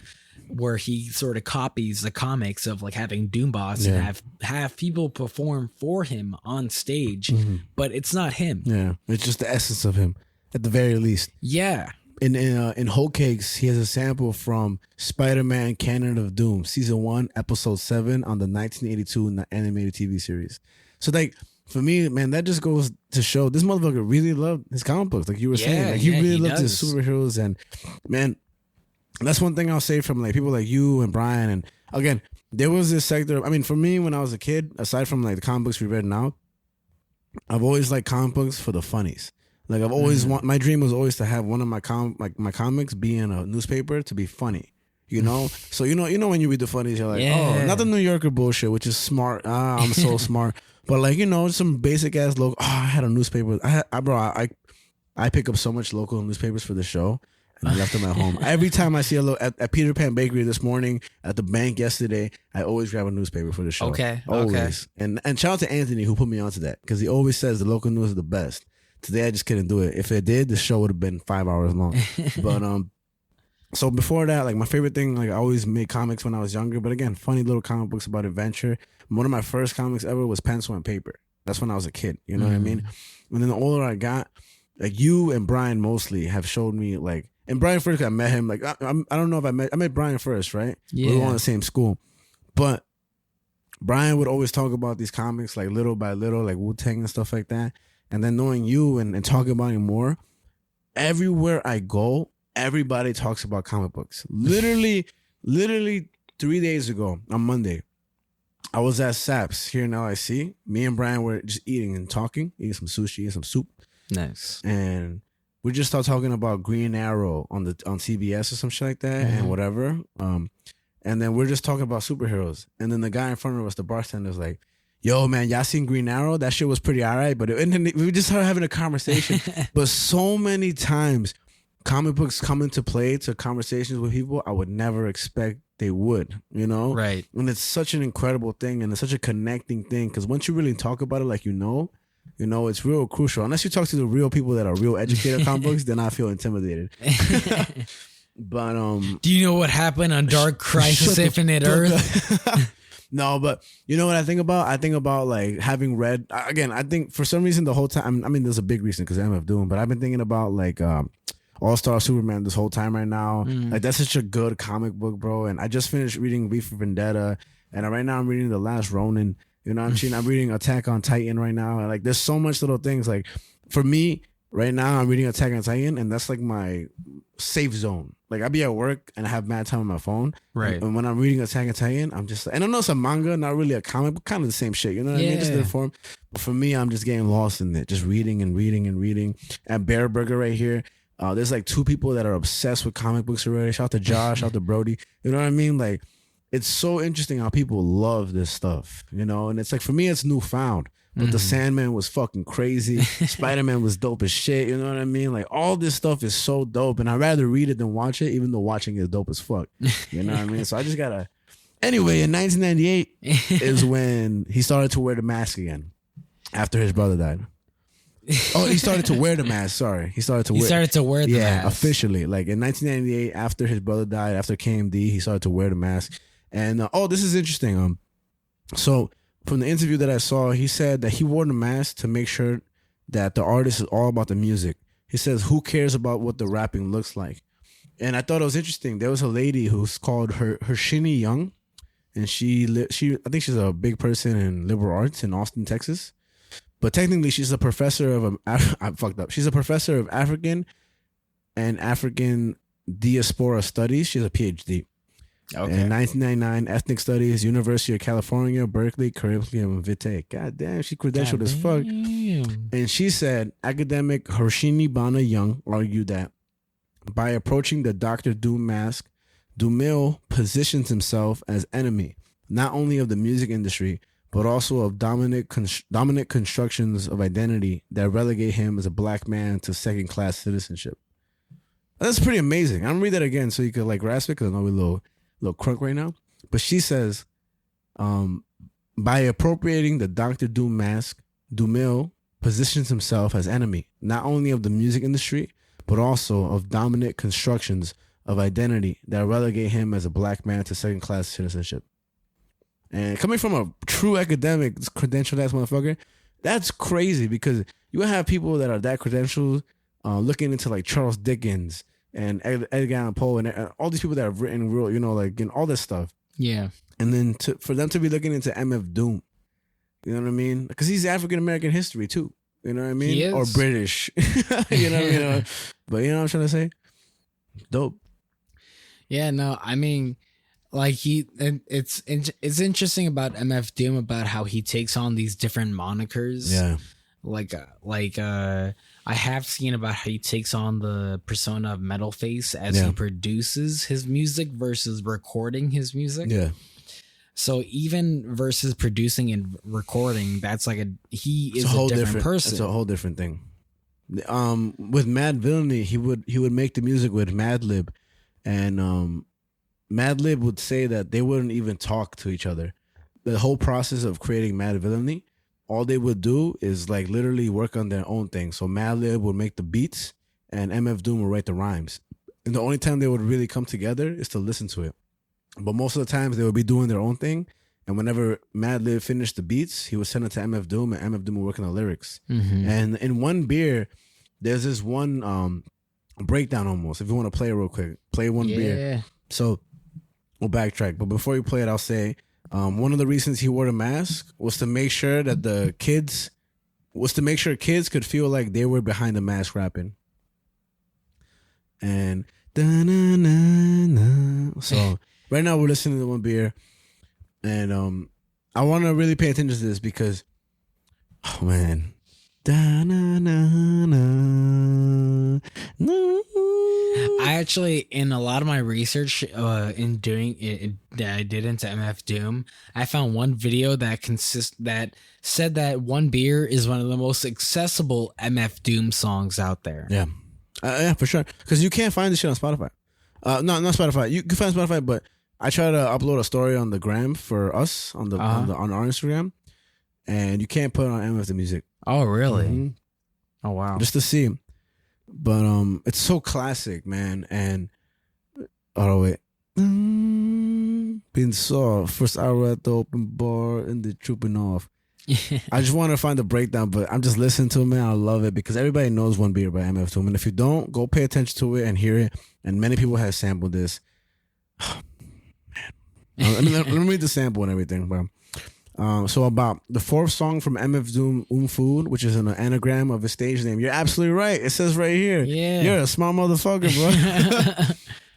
where he sort of copies the comics of like having Doombots and have people perform for him on stage, but it's not him. Yeah, it's just the essence of him at the very least. Yeah. In Whole Cakes, he has a sample from Spider-Man Canon of Doom, Season 1, Episode 7 on the 1982 animated TV series. So like, for me, man, that just goes to show this motherfucker really loved his comic books, like you were saying. Like he really loved his superheroes, and man, that's one thing I'll say from like people like you and Brian and again, there was this sector. I mean, for me, when I was a kid, aside from like the comic books we read now, I've always liked comic books for the funnies. Like I've always my dream was always to have one of my my comics be in a newspaper to be funny. You know, so you know when you read the funnies, you're like, oh, not the New Yorker bullshit, which is smart. I'm so smart, but like some basic ass local. Oh, I had a newspaper. I pick up so much local newspapers for the show, and I left them at home. Every time I see a look at Peter Pan Bakery this morning, at the bank yesterday, I always grab a newspaper for the show. Okay, always. And shout out to Anthony who put me onto that because he always says the local news is the best. Today I just couldn't do it. If it did, the show would have been 5 hours long. But so before that, like my favorite thing, like I always made comics when I was younger. But again, funny little comic books about adventure. One of my first comics ever was pencil and paper. That's when I was a kid. You know what I mean? And then the older I got, like you and Brian mostly have showed me like, and Brian first, I met him. Like I don't know if I met Brian first, right? Yeah. We were all in the same school, but Brian would always talk about these comics like little by little, like Wu-Tang and stuff like that. And then knowing you and talking about it more, everywhere I go, everybody talks about comic books. Literally 3 days ago on Monday, I was at Saps here in LIC. Me and Brian were just eating and talking, eating some sushi and some soup. Nice. And we just started talking about Green Arrow on CBS or some shit like that and whatever. And then we're just talking about superheroes. And then the guy in front of us, the bartender, was like, yo, man, y'all seen Green Arrow? That shit was pretty all right. But and then we just started having a conversation. But so many times, comic books come into play to conversations with people I would never expect they would, you know? Right. And it's such an incredible thing and it's such a connecting thing because once you really talk about it like you know, it's real crucial. Unless you talk to the real people that are real educated comic books, then I feel intimidated. But do you know what happened on Dark Crisis Infinite Earth? No, but you know what I think about? I think about like having read again. I think for some reason the whole time. I mean, there's a big reason because MF Doom, but I've been thinking about like All-Star Superman this whole time right now. Like that's such a good comic book, bro. And I just finished reading V for Vendetta, and right now I'm reading The Last Ronin. You know what I'm saying? I'm reading Attack on Titan right now, and like there's so much little things. Like for me right now, I'm reading Attack on Titan, and that's like my safe zone. Like I be at work and I have mad time on my phone. Right. And when I'm reading Attack on Titan, I'm just like, and I know it's a manga, not really a comic, but kind of the same shit. You know what I mean? Just the form. But for me, I'm just getting lost in it, just reading and reading and reading. At Bear Burger right here, there's like 2 people that are obsessed with comic books already. Shout out to Josh, shout out to Brody. You know what I mean? Like it's so interesting how people love this stuff, you know? And it's like, for me, it's newfound. But the Sandman was fucking crazy. Spider-Man was dope as shit. You know what I mean? Like all this stuff is so dope. And I'd rather read it than watch it, even though watching is dope as fuck. You know what I mean? So I just gotta. Anyway, in 1998 is when he started to wear the mask again after his brother died. Oh, he started to wear the mask. Sorry. He started to wear the mask. Officially. Like in 1998, after his brother died, after KMD, he started to wear the mask. And this is interesting. So from the interview that I saw, he said that he wore the mask to make sure that the artist is all about the music. He says, who cares about what the rapping looks like? And I thought it was interesting. There was a lady who's called Hershini Young, and I think she's a big person in liberal arts in Austin, Texas. But technically, she's a professor of I fucked up. She's a professor of African and African diaspora studies. She has a PhD. Okay. In 1999, Ethnic Studies, University of California, Berkeley, Curriculum Vitae. God damn, she credentialed as fuck. And she said, academic Hershini Bana Young argued that by approaching the Dr. Doom mask, Dumil positions himself as enemy, not only of the music industry, but also of dominant constructions of identity that relegate him as a black man to second-class citizenship. That's pretty amazing. I'm gonna read that again so you could like grasp it because I know we're a little crunk right now. But she says, by appropriating the Dr. Doom mask, Dumil positions himself as enemy, not only of the music industry, but also of dominant constructions of identity that relegate him as a black man to second-class citizenship. And coming from a true academic, credentialed ass motherfucker, that's crazy because you have people that are that credentialed looking into like Charles Dickens and Edgar Allan Poe and all these people that have written real, you know, like all this stuff. Yeah. And then for them to be looking into MF Doom, you know what I mean? Because he's African American history too. You know what I mean? He is. Or British. You know what I mean? But you know what I'm trying to say? Dope. Yeah, no, I mean, Like it's interesting about MF Doom about how he takes on these different monikers. Yeah. I have seen about how he takes on the persona of Metal Face as he produces his music versus recording his music. Yeah. So even versus producing and recording, that's like he is a different person. It's a whole different thing. With Mad Villainy, he would make the music with Madlib, and Madlib would say that they wouldn't even talk to each other. The whole process of creating Mad Villainy, all they would do is like literally work on their own thing. So Madlib would make the beats, and MF Doom would write the rhymes. And the only time they would really come together is to listen to it. But most of the times they would be doing their own thing. And whenever Madlib finished the beats, he would send it to MF Doom, and MF Doom would work on the lyrics. Mm-hmm. And in One Beer, there's this one breakdown almost. If you want to play it real quick, play One Beer. So we'll backtrack. But before you play it, I'll say one of the reasons he wore the mask was to make sure that kids could feel like they were behind the mask rapping. And so right now we're listening to One Beer, and I want to really pay attention to this because, oh man, I actually, in a lot of my research, in doing it that I did into MF Doom, I found one video that said that One Beer is one of the most accessible MF Doom songs out there. Yeah, yeah, for sure. Because you can't find this shit on Spotify. No, not Spotify. You can find Spotify, but I try to upload a story on the gram for us on our Instagram, and you can't put it on MF the music. Oh, really? Mm-hmm. Oh, wow. Just to see. But it's so classic, man. And wait. Been soft. First hour at the open bar and the trooping off. I just want to find the breakdown, but I'm just listening to it, man. I love it because everybody knows One Beer by MF Doom. And if you don't, go pay attention to it and hear it. And many people have sampled this. Oh, man. Let me read the sample and everything, bro. So about the fourth song from MF Doom, Food, which is an anagram of his stage name. You're absolutely right. It says right here. Yeah. You're a smart motherfucker, bro.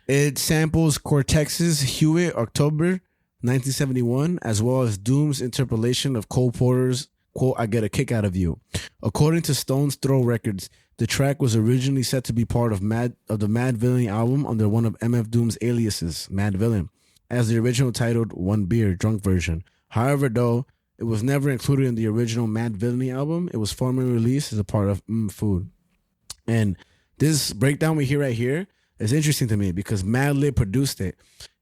It samples Cortex's Hewitt October 1971, as well as Doom's interpolation of Cole Porter's, quote, I Get a Kick Out of You. According to Stone's Throw Records, the track was originally set to be part of the Mad Villain album under one of MF Doom's aliases, Mad Villain, as the original titled One Beer Drunk version. However, though, it was never included in the original Mad Villainy album. It was formally released as a part of Food. And this breakdown we hear right here is interesting to me because Madlib produced it.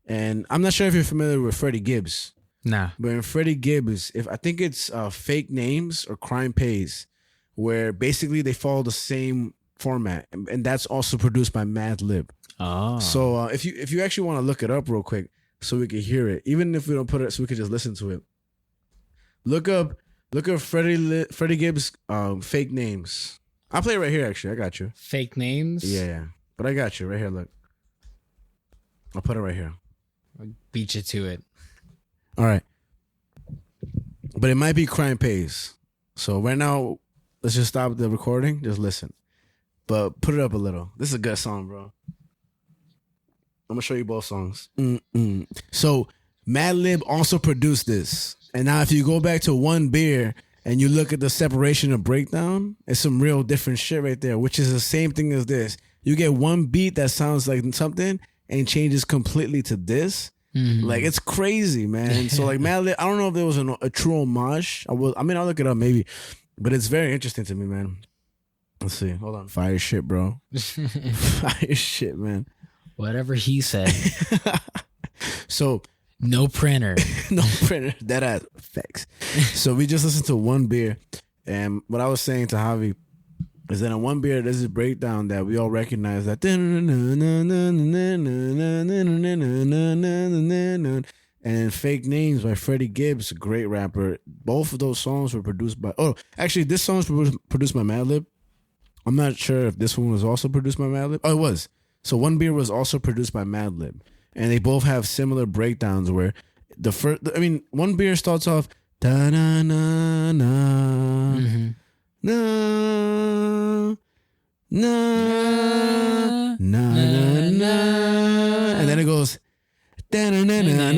And I'm not sure if you're familiar with Freddie Gibbs. Nah. But in Freddie Gibbs, I think it's Fake Names or Crime Pays, where basically they follow the same format. And that's also produced by Madlib. Oh. So if you actually want to look it up real quick, so we can hear it, even if we don't put it, so we can just listen to it. Look up Freddie Gibbs Fake Names. I'll play it right here. Actually, I got you. Fake Names. Yeah, but I got you right here. Look, I'll put it right here. Beat you to it. All right, but it might be Crime Pays. So right now, let's just stop the recording. Just listen, but put it up a little. This is a good song, bro. I'm gonna show you both songs. So Madlib also produced this, and now if you go back to One Beer and you look at the separation of breakdown, it's some real different shit right there, which is the same thing as this. You get one beat that sounds like something and changes completely to this. Mm-hmm. Like it's crazy, man. So like Madlib, I don't know if there was a true homage. I'll look it up maybe, but it's very interesting to me, man. Let's see. Hold on. Fire shit, bro. Fire shit, man. Whatever he said. So no printer. No printer. That ass facts. So we just listened to One Beer, and what I was saying to Javi is that in One Beer there's this breakdown that we all recognize that and Fake Names by Freddie Gibbs, a great rapper. Both of those songs were produced by actually this song was produced by Madlib. I'm not sure if this one was also produced by Madlib. Oh, it was. So One Beer was also produced by Madlib, and they both have similar breakdowns where One Beer starts off da na na na na na na na, and then it goes da na na na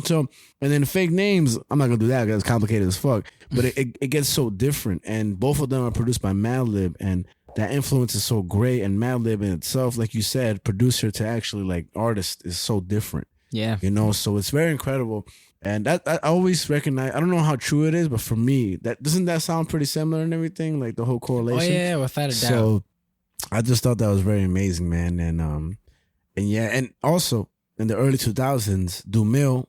So, and then fake names, I'm not gonna do that because it's complicated as fuck. But it gets so different, and both of them are produced by Madlib, and that influence is so great. And Madlib in itself, like you said, producer to actually like artist is so different. Yeah. You know, so it's very incredible. And that I always recognize. I don't know how true it is, but for me, that doesn't that sound pretty similar and everything, like the whole correlation. Oh yeah, without a doubt. So I just thought that was very amazing, man. And yeah, and also in the early 2000s, Dumil,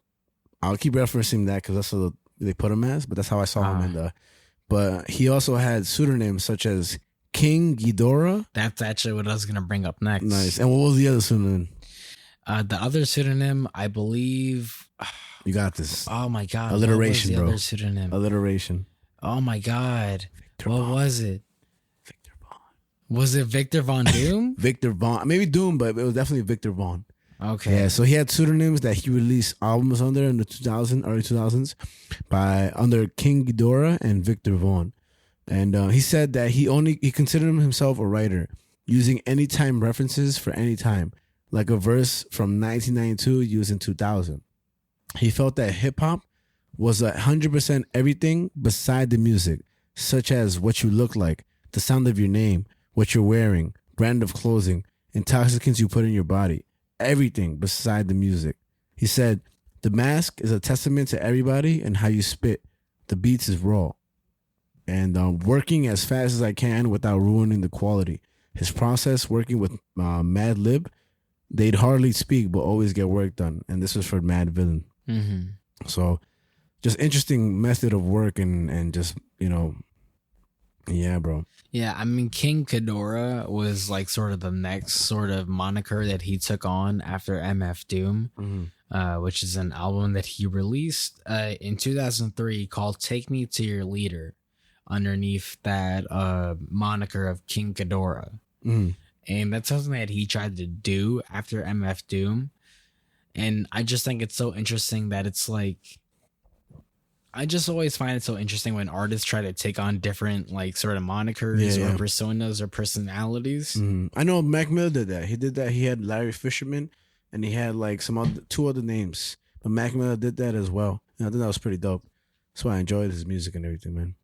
I'll keep referencing that because that's what they put him as, but that's how I saw him in the. But he also had pseudonyms such as King Ghidorah. That's actually what I was gonna bring up next. Nice. And what was the other pseudonym? The other pseudonym, I believe. You got this. Oh my god! Alliteration, what was the bro. other pseudonym? Alliteration. Oh my god! Victor What Von. was it? Victor Vaughn. Was it Victor Von Doom? Victor Vaughn. Maybe Doom, but it was definitely Victor Vaughn. Okay. Yeah, so he had pseudonyms that he released albums under in the early 2000s under King Ghidorah and Victor Vaughn. And he said that he considered himself a writer using anytime references for any time, like a verse from 1992 used in 2000. He felt that hip hop was 100% everything beside the music, such as what you look like, the sound of your name, what you're wearing, brand of clothing, intoxicants you put in your body, everything beside the music. He said, the mask is a testament to everybody and how you spit. The beats is raw. And working as fast as I can without ruining the quality. His process working with Madlib, they'd hardly speak but always get work done. And this was for Mad Villain. Mm-hmm. So just interesting method of work and just, you know, yeah, bro. Yeah, I mean, King Ghidorah was like sort of the next sort of moniker that he took on after MF Doom, which is an album that he released in 2003 called Take Me to Your Leader, underneath that moniker of King Ghidorah. And that's something that he tried to do after MF Doom. And I just think it's so interesting that it's like, I just always find it so interesting when artists try to take on different like sort of monikers or personas or personalities. I know Mac Miller did that. He did that. He had Larry Fisherman and he had like two other names. But Mac Miller did that as well. And I think that was pretty dope. That's why I enjoyed his music and everything, man.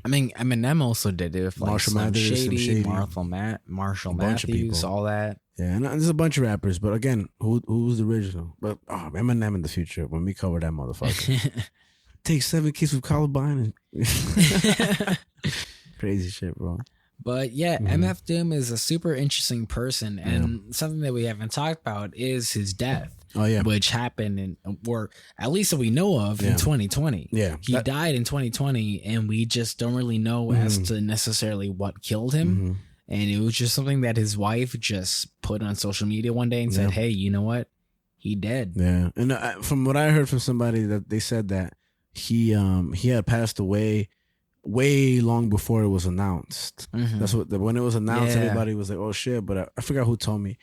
I mean, Eminem also did it with like Marshall Slim Mathers, Shady, Shady. Marshall Bunch of Matthews, people. all that. Yeah, and there's a bunch of rappers, but again, who's the original? But Eminem in the future when we cover that motherfucker. Take 7 kids with Columbine and crazy shit, bro. But yeah, MF Doom is a super interesting person, and something that we haven't talked about is his death. Oh yeah, which happened or at least that we know of in 2020. Yeah, he died in 2020, and we just don't really know as to necessarily what killed him. And it was just something that his wife just put on social media one day and said, "Hey, you know what? He dead." Yeah, and from what I heard from somebody that they said that he had passed away way long before it was announced. That's what when it was announced, everybody was like, "Oh shit!" But I forgot who told me,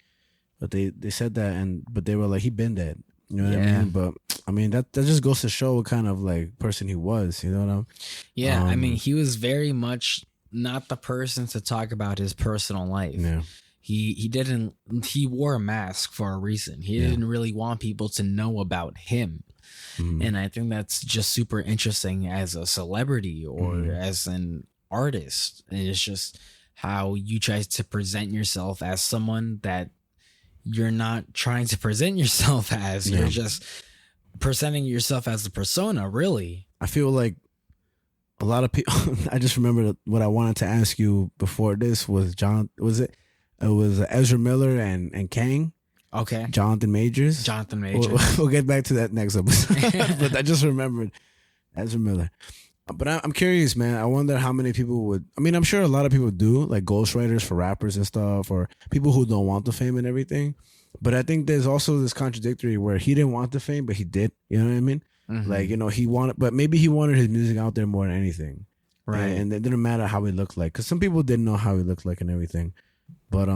but they said that, but they were like, "He been dead." You know what I mean? But I mean that just goes to show what kind of like person he was. You know what I mean? Yeah, I mean he was very much not the person to talk about his personal life. Yeah. He wore a mask for a reason. He didn't really want people to know about him. And I think that's just super interesting as a celebrity or as an artist. And it's just how you try to present yourself as someone that you're not trying to present yourself as. You're just presenting yourself as a persona, really. I feel like a lot of people, I just remember what I wanted to ask you before this was it was Ezra Miller and Kang. Okay. Jonathan Majors. We'll get back to that next episode. But I just remembered Ezra Miller. But I'm curious, man. I wonder how many people would. I mean, I'm sure a lot of people do, like ghostwriters for rappers and stuff, or people who don't want the fame and everything. But I think there's also this contradictory where he didn't want the fame, but he did. You know what I mean? Like, you know, he wanted, but maybe he wanted his music out there more than anything. Right. And it didn't matter how he looked like, because some people didn't know how he looked like and everything. But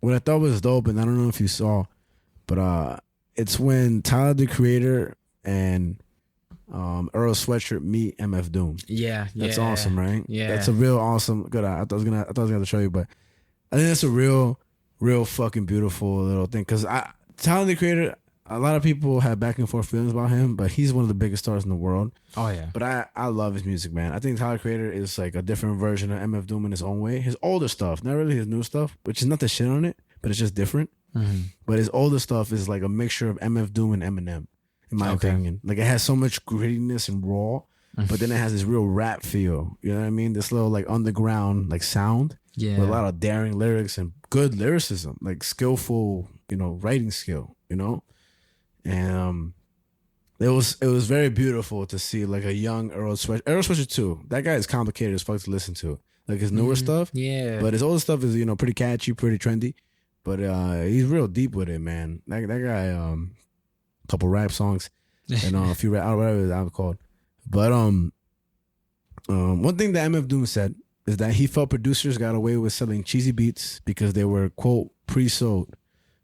what I thought was dope, and I don't know if you saw, but it's when Tyler the Creator and Earl Sweatshirt meet MF Doom. Yeah, that's awesome, right? Yeah, that's a real awesome. Good. I thought I was gonna show you, but I think that's a real fucking beautiful little thing. Because Tyler the Creator, a lot of people have back and forth feelings about him, but he's one of the biggest stars in the world. Oh yeah. But I love his music, man. I think Tyler Creator is like a different version of MF Doom in his own way. His older stuff, not really his new stuff, which is not the shit on it, but it's just different. But his older stuff is like a mixture of MF Doom and Eminem, in my opinion. Like it has so much grittiness and raw, but then it has this real rap feel. You know what I mean? This little like underground like sound. Yeah. With a lot of daring lyrics and good lyricism, like skillful, writing skill, And it was very beautiful to see like a young Earl Sweatshirt too. That guy is complicated as fuck to listen to. Like his newer stuff. Yeah. But his older stuff is, pretty catchy, pretty trendy. But he's real deep with it, man. That guy, a couple rap songs and a few rap, whatever it's called. But one thing that MF Doom said is that he felt producers got away with selling cheesy beats because they were, quote, pre-sold,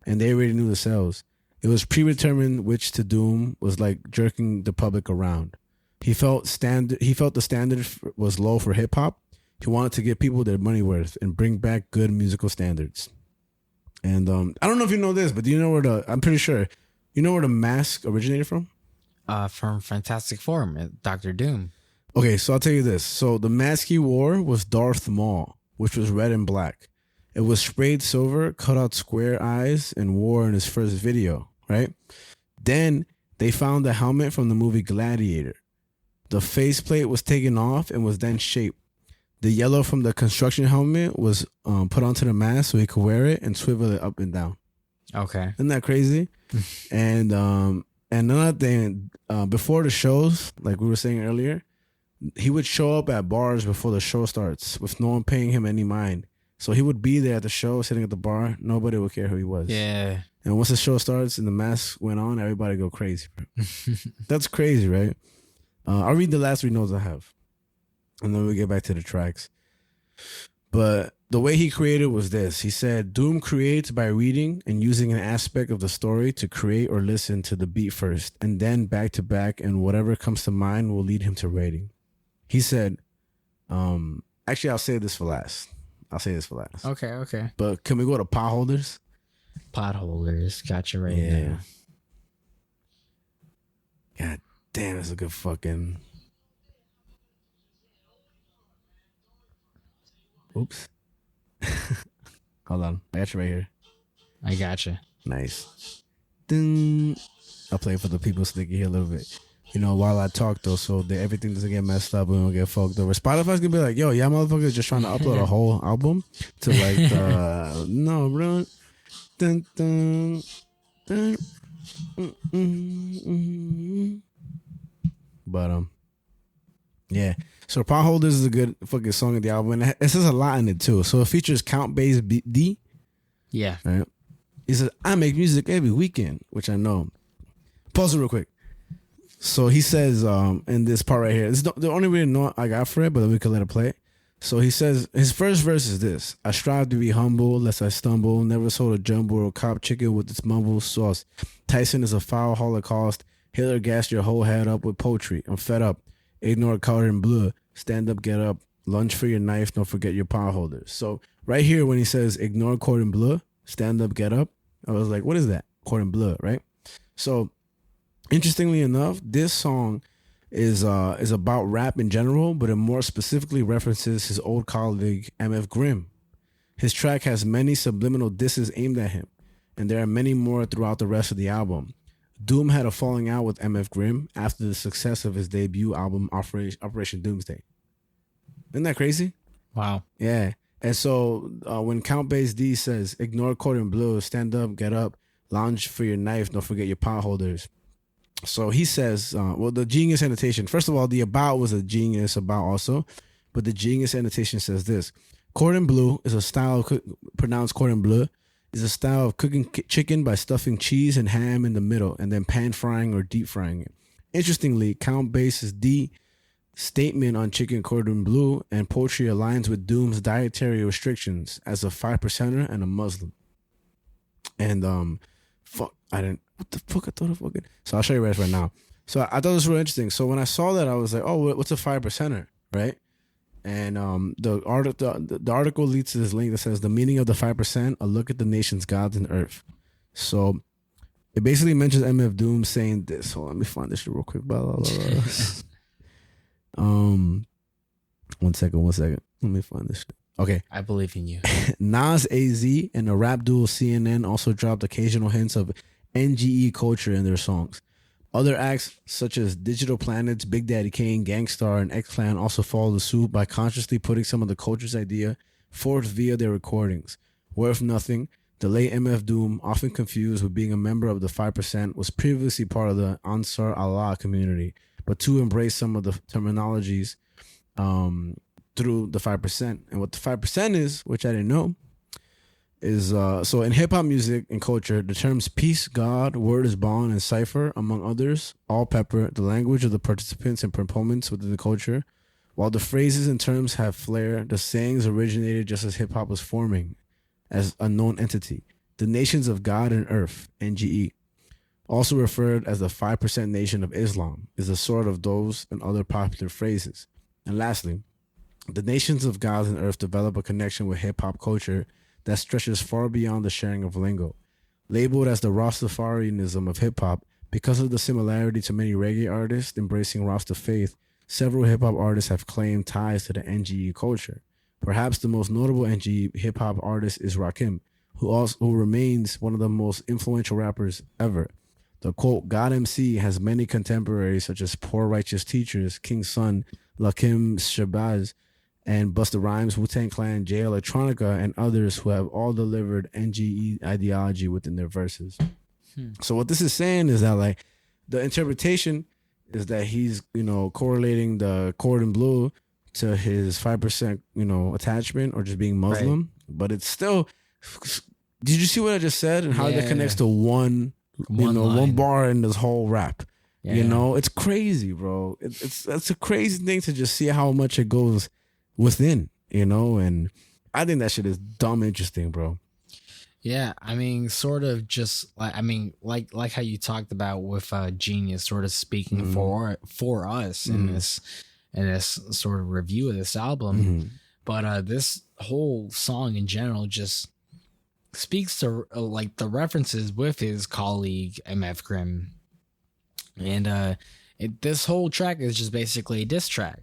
and they already knew the sales. It was predetermined, which to Doom was like jerking the public around. He felt the standard was low for hip hop. He wanted to give people their money worth and bring back good musical standards. And I don't know if you know this, but do you know I'm pretty sure, you know where the mask originated from? From Fantastic Four, Dr. Doom. Okay, so I'll tell you this. So the mask he wore was Darth Maul, which was red and black. It was sprayed silver, cut out square eyes, and wore in his first video, right? Then they found the helmet from the movie Gladiator. The faceplate was taken off and was then shaped. The yellow from the construction helmet was put onto the mask so he could wear it and swivel it up and down. Okay. Isn't that crazy? And another thing, before the shows, like we were saying earlier, he would show up at bars before the show starts with no one paying him any mind. So he would be there at the show, sitting at the bar. Nobody would care who he was. Yeah. And once the show starts and the mask went on, everybody go crazy. That's crazy, right? I'll read the last 3 notes I have, and then we'll get back to the tracks. But the way he created was this. He said, Doom creates by reading and using an aspect of the story to create or listen to the beat first, and then back to back, and whatever comes to mind will lead him to writing. He said, actually, I'll save this for last. Okay. But can we go to potholders? Potholders. Gotcha right now. God damn, it's a good fucking... Oops. Hold on. I got you right here. I gotcha. Nice. Ding. I'll play it for the people so they can hear a little bit. While I talk though, so that everything doesn't get messed up and we don't get fucked over. Spotify's gonna be like, yo, y'all motherfuckers just trying to upload a whole album to like, no, bro. Dun, dun, dun, But, yeah. So Potholders is a good fucking song of the album. And it says a lot in it too. So it features Count Bass D. Yeah. Right? He says, I make music every weekend, which I know. Pause it real quick. So he says in this part right here, this is the only real note I got for it, but then we can let it play. So he says, his first verse is this: I strive to be humble, lest I stumble, never sold a jumbo or cop chicken with its mumble sauce. Tyson is a foul holocaust. Hitler gassed your whole head up with poetry. I'm fed up. Ignore color and blue. Stand up, get up. Lunge for your knife. Don't forget your potholders. So right here, when he says ignore cordon bleu, stand up, get up, I was like, what is that? Cordon bleu, right? So interestingly enough, this song is about rap in general, but it more specifically references his old colleague MF Grimm. His track has many subliminal disses aimed at him, and there are many more throughout the rest of the album. Doom had a falling out with MF Grimm after the success of his debut album, Operation Doomsday. Isn't that crazy? Wow. Yeah. And so when Count Bass D says, ignore cordon bleu, stand up, get up, lounge for your knife, don't forget your potholders. So he says, the Genius annotation, first of all, the about was a Genius about also, but the Genius annotation says this: cordon bleu is a style of pronounced cordon bleu, is a style of cooking chicken by stuffing cheese and ham in the middle and then pan frying or deep frying it. Interestingly, Count Bass's D statement on chicken cordon bleu and poetry aligns with Doom's dietary restrictions as a 5%er and a Muslim. And what the fuck I thought of fucking. So I'll show you right now. So I thought this was really interesting. So when I saw that, I was like, oh, what's a 5%er, right? And the article leads to this link that says the meaning of the 5%, a look at the nation's gods and earth. So It basically mentions MF Doom saying this. Hold on, let me find this shit real quick. Blah, blah, blah, blah. 1 second. Let me find this shit. Okay. I believe in you. Nas, AZ, and the rap duo CNN also dropped occasional hints of NGE culture in their songs. Other acts such as Digital Planets, Big Daddy Kane, Gangstar, and X-Clan also followed suit by consciously putting some of the culture's idea forth via their recordings. Worth Nothing, the late MF Doom, often confused with being a member of the 5%, was previously part of the Ansar Allah community, but to embrace some of the terminologies through the 5%. And what the 5% is, which I didn't know, is so in hip-hop music and culture, the terms peace, God, word is bond, and cipher, among others, all pepper the language of the participants and proponents within the culture. While the phrases and terms have flair, the sayings originated just as hip-hop was forming as a known entity. The nations of God and earth, NGE, also referred as the 5% nation of Islam, is a sort of those and other popular phrases. And lastly, the nations of God and earth develop a connection with hip-hop culture that stretches far beyond the sharing of lingo. Labeled as the Rastafarianism of hip-hop, because of the similarity to many reggae artists embracing Rasta faith, several hip-hop artists have claimed ties to the NGE culture. Perhaps the most notable NGE hip-hop artist is Rakim, who remains one of the most influential rappers ever. The quote, God A.M.C. has many contemporaries such as Poor Righteous Teachers, King Son, Lakim Shabazz, and Busta Rhymes, Wu-Tang Clan, Jay Electronica, and others who have all delivered NGE ideology within their verses. So what this is saying is that, like, the interpretation is that he's, correlating the cordon bleu to his 5%, attachment or just being Muslim. Right. But it's still, did you see what I just said and how that connects to one bar in this whole rap? Yeah. It's crazy, bro. It's a crazy thing to just see how much it goes within, and I think that shit is dumb interesting, bro. Yeah, I mean, sort of just like how you talked about with Genius sort of speaking for us in this sort of review of this album. But this whole song in general just speaks to like the references with his colleague MF Grimm. And this whole track is just basically a diss track.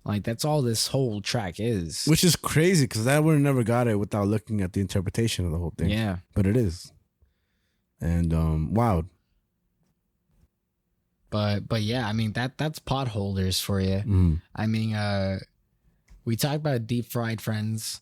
Like, that's all this whole track is. Which is crazy, because I would have never got it without looking at the interpretation of the whole thing. Yeah. But it is. And wild. But yeah, I mean, that's potholders for you. I mean, we talked about Deep Fried Friends.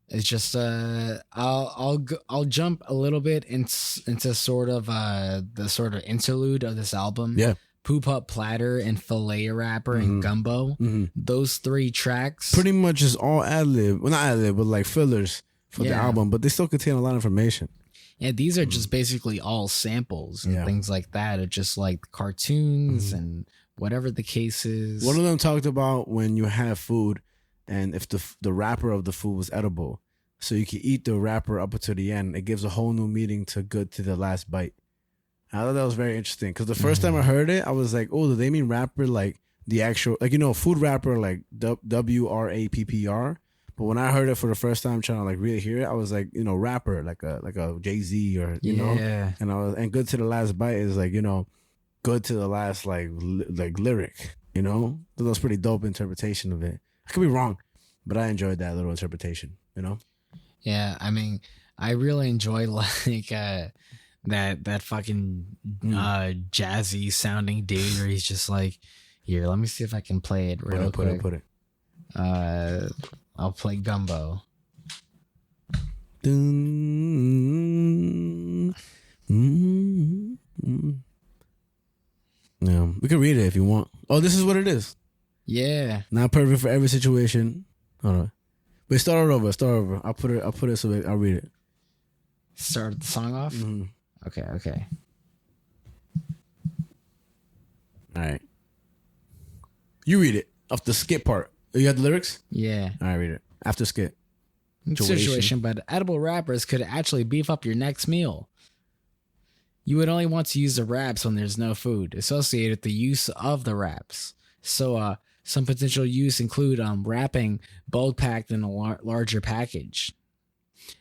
It's just I'll jump a little bit into sort of the sort of interlude of this album. Yeah. Poop Up Platter and Filet Rapper and Gumbo. Those 3 tracks. Pretty much is all ad-lib. Well, not ad-lib, but like fillers for the album. But they still contain a lot of information. Yeah, these are just basically all samples and things like that. It's just like cartoons and whatever the case is. One of them talked about when you have food and if the wrapper of the food was edible. So you can eat the wrapper up until the end. It gives a whole new meaning to good to the last bite. I thought that was very interesting because the first time I heard it, I was like, oh, do they mean rapper like the actual, like, food rapper like WRAPPR? But when I heard it for the first time, trying to like really hear it, I was like, rapper, like a Jay-Z or, and good to the last bite is like, good to the last like lyric, So that was pretty dope interpretation of it. I could be wrong, but I enjoyed that little interpretation, Yeah, I mean, I really enjoy like that fucking jazzy sounding dude where he's just like, here, let me see if I can play it real quick. Put it. I'll play Gumbo. Yeah, we can read it if you want. Oh, this is what it is. Yeah. Not perfect for every situation. Hold on. Wait, start it over. I'll put it so I'll read it. Start the song off? Okay. All right. You read it off the skit part. You got the lyrics? Yeah. All right, read it. After skit. Situation, but edible wrappers could actually beef up your next meal. You would only want to use the wraps when there's no food associated with the use of the wraps. So, some potential use include wrapping bulk packed in a larger package.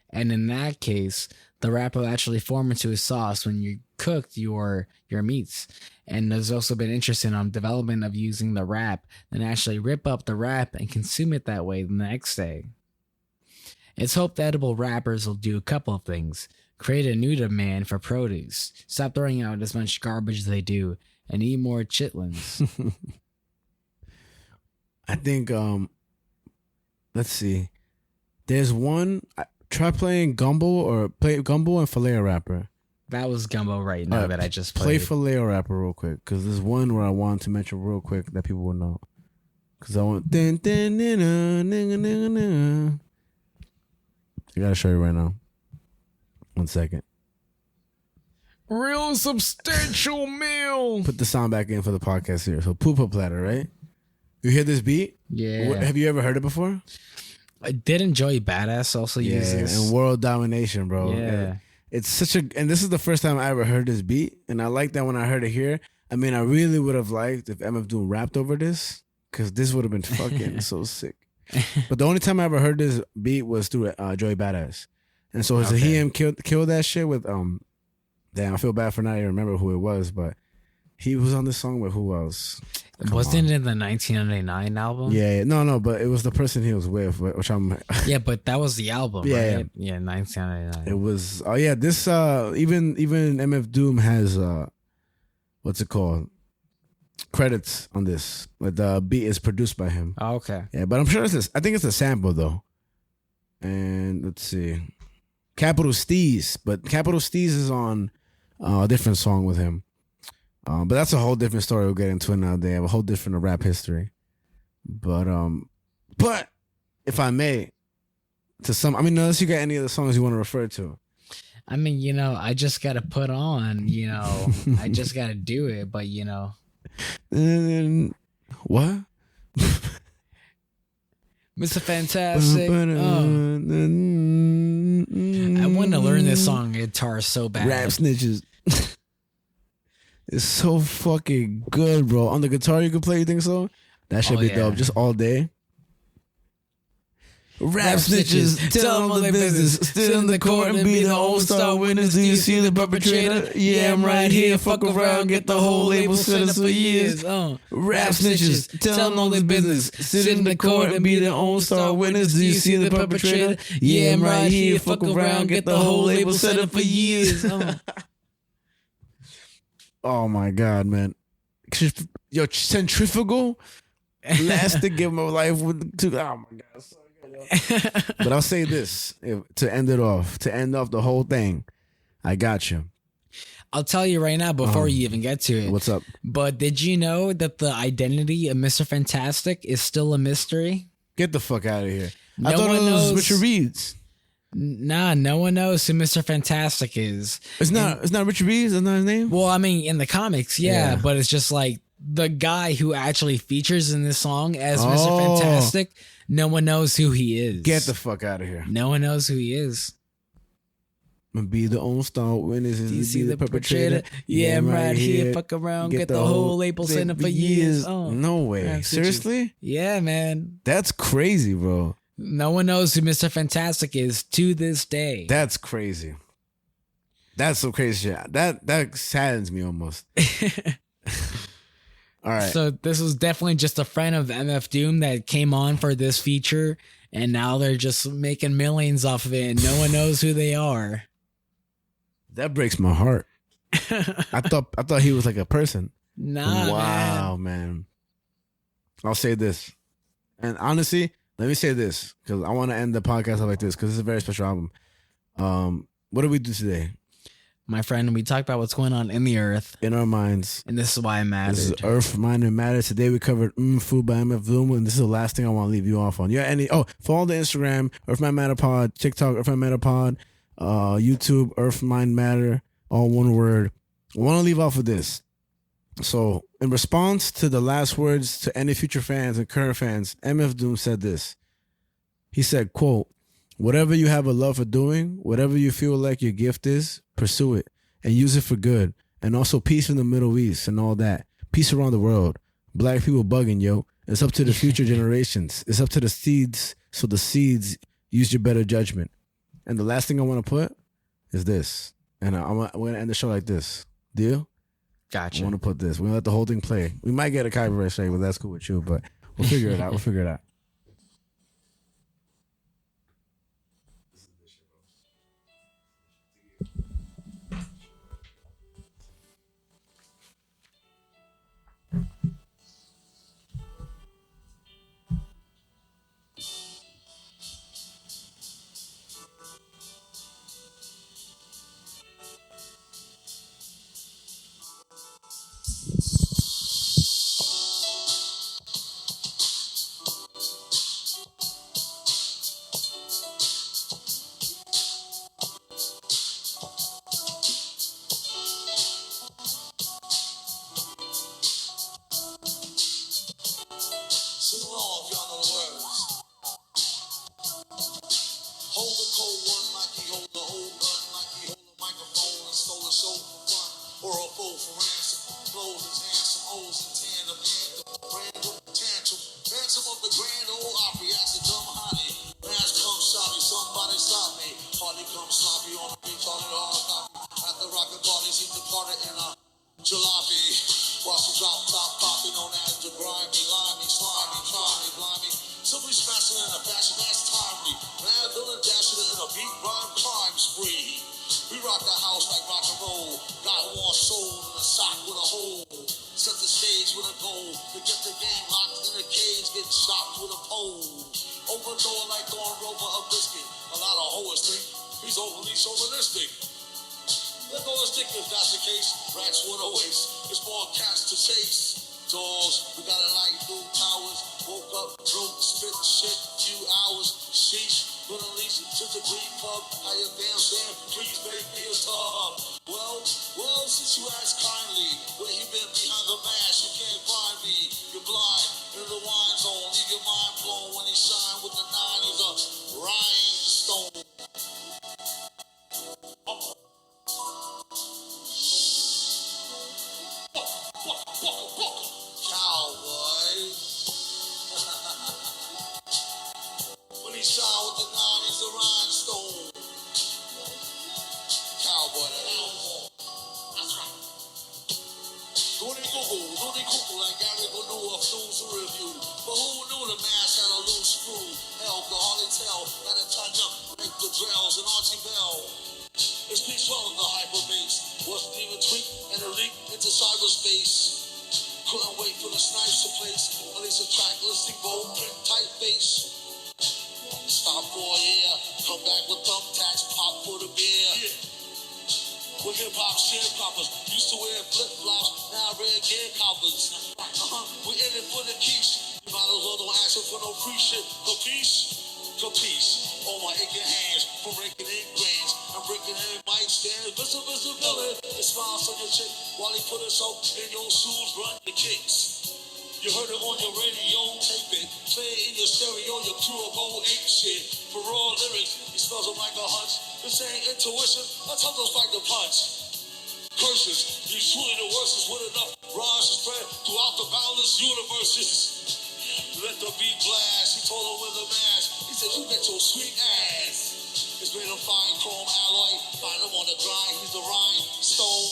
And in that case, the wrap will actually form into a sauce when you cooked your meats. And there's also been interest in development of using the wrap and actually rip up the wrap and consume it that way the next day. It's hoped edible wrappers will do a couple of things. Create a new demand for produce, stop throwing out as much garbage as they do, and eat more chitlins. I think, let's see. There's one, try playing Gumbo or play Gumbo and Filet Rapper. That was Gumbo right now that I just Play played. Filet Rapper real quick, because there's one where I wanted to mention real quick that people will know. Because I want... I gotta show you right now. 1 second. Real substantial meal. Put the sound back in for the podcast here. So Poopa Platter, right? You hear this beat? Yeah. Have you ever heard it before? I did enjoy Badass also uses. And World Domination, bro. Yeah. It's such a... And this is the first time I ever heard this beat. And I like that when I heard it here. I mean, I really would have liked if MF Doom rapped over this. Because this would have been fucking so sick. But the only time I ever heard this beat was through Joey Badass. And so he killed that shit with... Damn, I feel bad for not even remember who it was, but he was on this song with who else? Wasn't it in the 1999 album? Yeah, no, but it was the person he was with, which I'm... Yeah, but that was the album, Yeah, right? Yeah, 1999. It was... Oh, yeah, this... Even MF Doom has... what's it called? Credits on this. Like the beat is produced by him. Oh, okay. Yeah, but I'm sure it's I think it's a sample, though. And let's see. Capital Steez. But Capital Steez is on a different song with him. But that's a whole different story we'll get into another day. I have a whole different rap history. But if I may, unless you got any other songs you want to refer to. I mean, I just got to put on, I just got to do it. But, What? Mr. Fantastic. I want to learn this song guitar so bad. Rap Snitches. It's so fucking good, bro. On the guitar you can play, you think so? That should be dope. Just all day. Rap snitches, tell them all their business. Still in the court and be the all-star winners. Do you see the perpetrator? Yeah, I'm right here. Fuck around, get the whole label sentence for years. Rap snitches, tell them all their business. Sit in the court and be the all-star winners. Do you see the perpetrator? Yeah, I'm right here. Fuck around, get the whole label sentence for years. Oh my God, man. Yo, centrifugal? Last to give my life with two. Oh my God. But I'll say this to end off the whole thing. I got you. I'll tell you right now before you even get to it. What's up? But did you know that the identity of Mr. Fantastic is still a mystery? Get the fuck out of here. No I thought one it was knows. Richard Reeds. Nah, no one knows who Mr. Fantastic is. It's not Richard Reeds. That's not his name. Well, I mean, in the comics, yeah. But it's just like the guy who actually features in this song as Mr. Fantastic. No one knows who he is. Get the fuck out of here. No one knows who he is. Be the all-star winners. Do you see the perpetrator? Yeah, I'm right here. Fuck around. Get the whole label sent for years. No way. Seriously? Yeah, man. That's crazy, bro. No one knows who Mr. Fantastic is to this day. That's crazy. That's some crazy shit. That saddens me almost. All right. So this was definitely just a friend of MF Doom that came on for this feature, and now they're just making millions off of it, and no one knows who they are. That breaks my heart. I thought he was like a person. Nah, wow, man. I'll say this, and honestly, let me say this because I want to end the podcast off like this because it's a very special album. What did we do today? My friend, we talked about what's going on in the earth. In our minds. And this is why it matters. This is Earth, Mind, and Matter. Today we covered Food by MF Doom, and this is the last thing I want to leave you off on. Follow the Instagram, Earth, Mind, Matter Pod, TikTok, Earth, Mind, Matter Pod, YouTube, Earth, Mind, Matter, all one word. I want to leave off with this. So, in response to the last words to any future fans and current fans, MF Doom said this. He said, quote, "Whatever you have a love for doing, whatever you feel like your gift is, pursue it and use it for good. And also peace in the Middle East and all that. Peace around the world. Black people bugging, yo. It's up to the future generations. It's up to the seeds. So the seeds use your better judgment." And the last thing I want to put is this. And we're gonna end the show like this. Deal? Gotcha. I want to put this. We're gonna let the whole thing play. We might get a copyright strike, but that's cool with you. But we'll figure it out. We'll figure it out. Sing along if y'all know the words. Hold the cold one like he hold the old gun, like he hold a microphone and stole a show for fun, or a foe for ransom. Blows his handsome O's in tandem, random tantrum, ransom of the grand old Opry, as a dumb honey. Mask comes shoddy, somebody stop me. Hardy comes sloppy on a retarded hard copy. At the rocket parties, he departed in a jalopy. Watch the drop top popping known as the grimy, limey, slimy, trimey, blimey. Simply smashing in a fashion that's timely. Mad villain dashing in a beat rhyme crime spree. We rock the house like rock and roll. Got one soul in a sock with a hole. Set the stage with a goal. To get the game locked in a cage, get shocked with a pole. Open door like throwing Rover a biscuit. A lot of hoes think he's overly chauvinistic. Let go of stick if that's the case. Rats with a waste. It's more cats to chase. Dogs, we got it like new towers. Woke up, broke, spit shit, few hours. Sheesh, gonna lease it to the green pub. How you damn stand? Please make me a tub. Well, since you ask kindly, where he been behind the mask? You can't find me. You're blind in the wine zone. Leave your mind blown when he shine with the 9. He's a rhinestone. Cowboy. When he shine with the 9, he's a rhinestone. Cowboy, the animal. That's right. Dooney Google, like Gary Banu of News and Review. But who knew the mask had a loose screw? Hell, could hardly tell. Had a tighten up, make the drills and Archie Bell. It's P12 of the hyperbase. Wasn't even tweaked and a leak into cyberspace. Couldn't wait for the snipes to place. At least a track listing, bold print, typeface. Stop for a year. Come back with thumbtacks, pop for the beer. With hip hop sharecroppers. Used to wear flip flops, now red gear coppers. We in it for the quiche. You might as well don't ask for no free shit. Capiche? Capiche. Oh my aching hands from raking in grains. I'm breaking in mic stands. Visibility. It smiles on your chick while he put us up in your shoes, run the kicks. You heard it on your radio, tape it. Play it in your stereo, your crew will go ape shit. For raw lyrics, he smells them like a hunch. This ain't intuition, that's how those like the punch. Curses, he's truly the worstest with enough rhymes to spread throughout the boundless universes. Let the beat blast, he told him with a mask. He said, you bet your sweet ass. It's made of fine chrome alloy, find him on the grind, he's a rhinestone.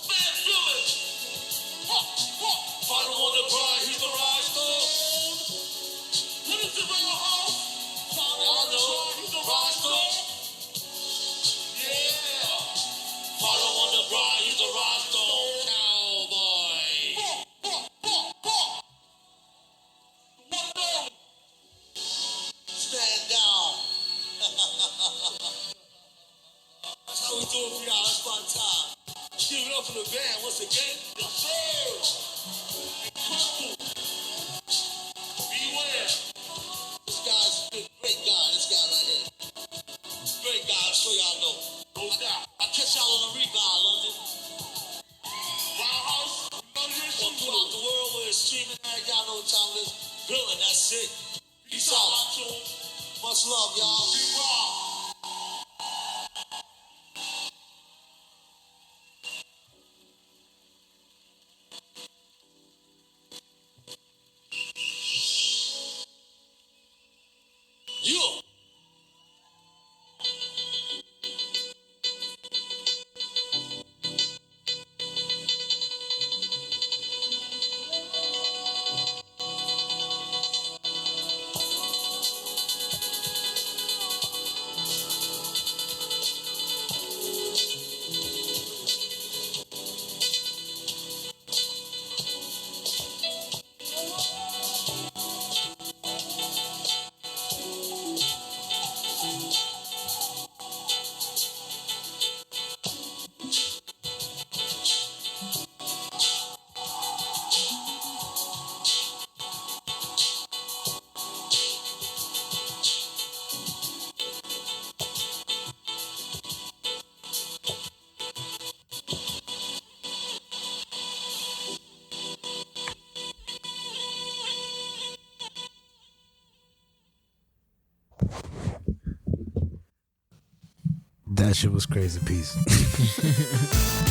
Man, feel it. Find him on the grind, he's a rhinestone. What is it, bring a house? Y'all know, he's a rhinestone. Yeah. Find him on the grind, he's a rhinestone. Cowboy. Stand down. That's how we do it for y'all. That's my time. Give it up for the band once again. Yes, sir. Incredible. Beware. This guy's a great guy. This guy right here. Great guy. I'm sure y'all know. No doubt. I'll catch y'all on the rebound, London. Wild House. Or throughout the world where it's streaming at. Y'all know what time it is. Billing, that's it. Peace out. Much love, y'all. Be raw. shit was crazy. Peace.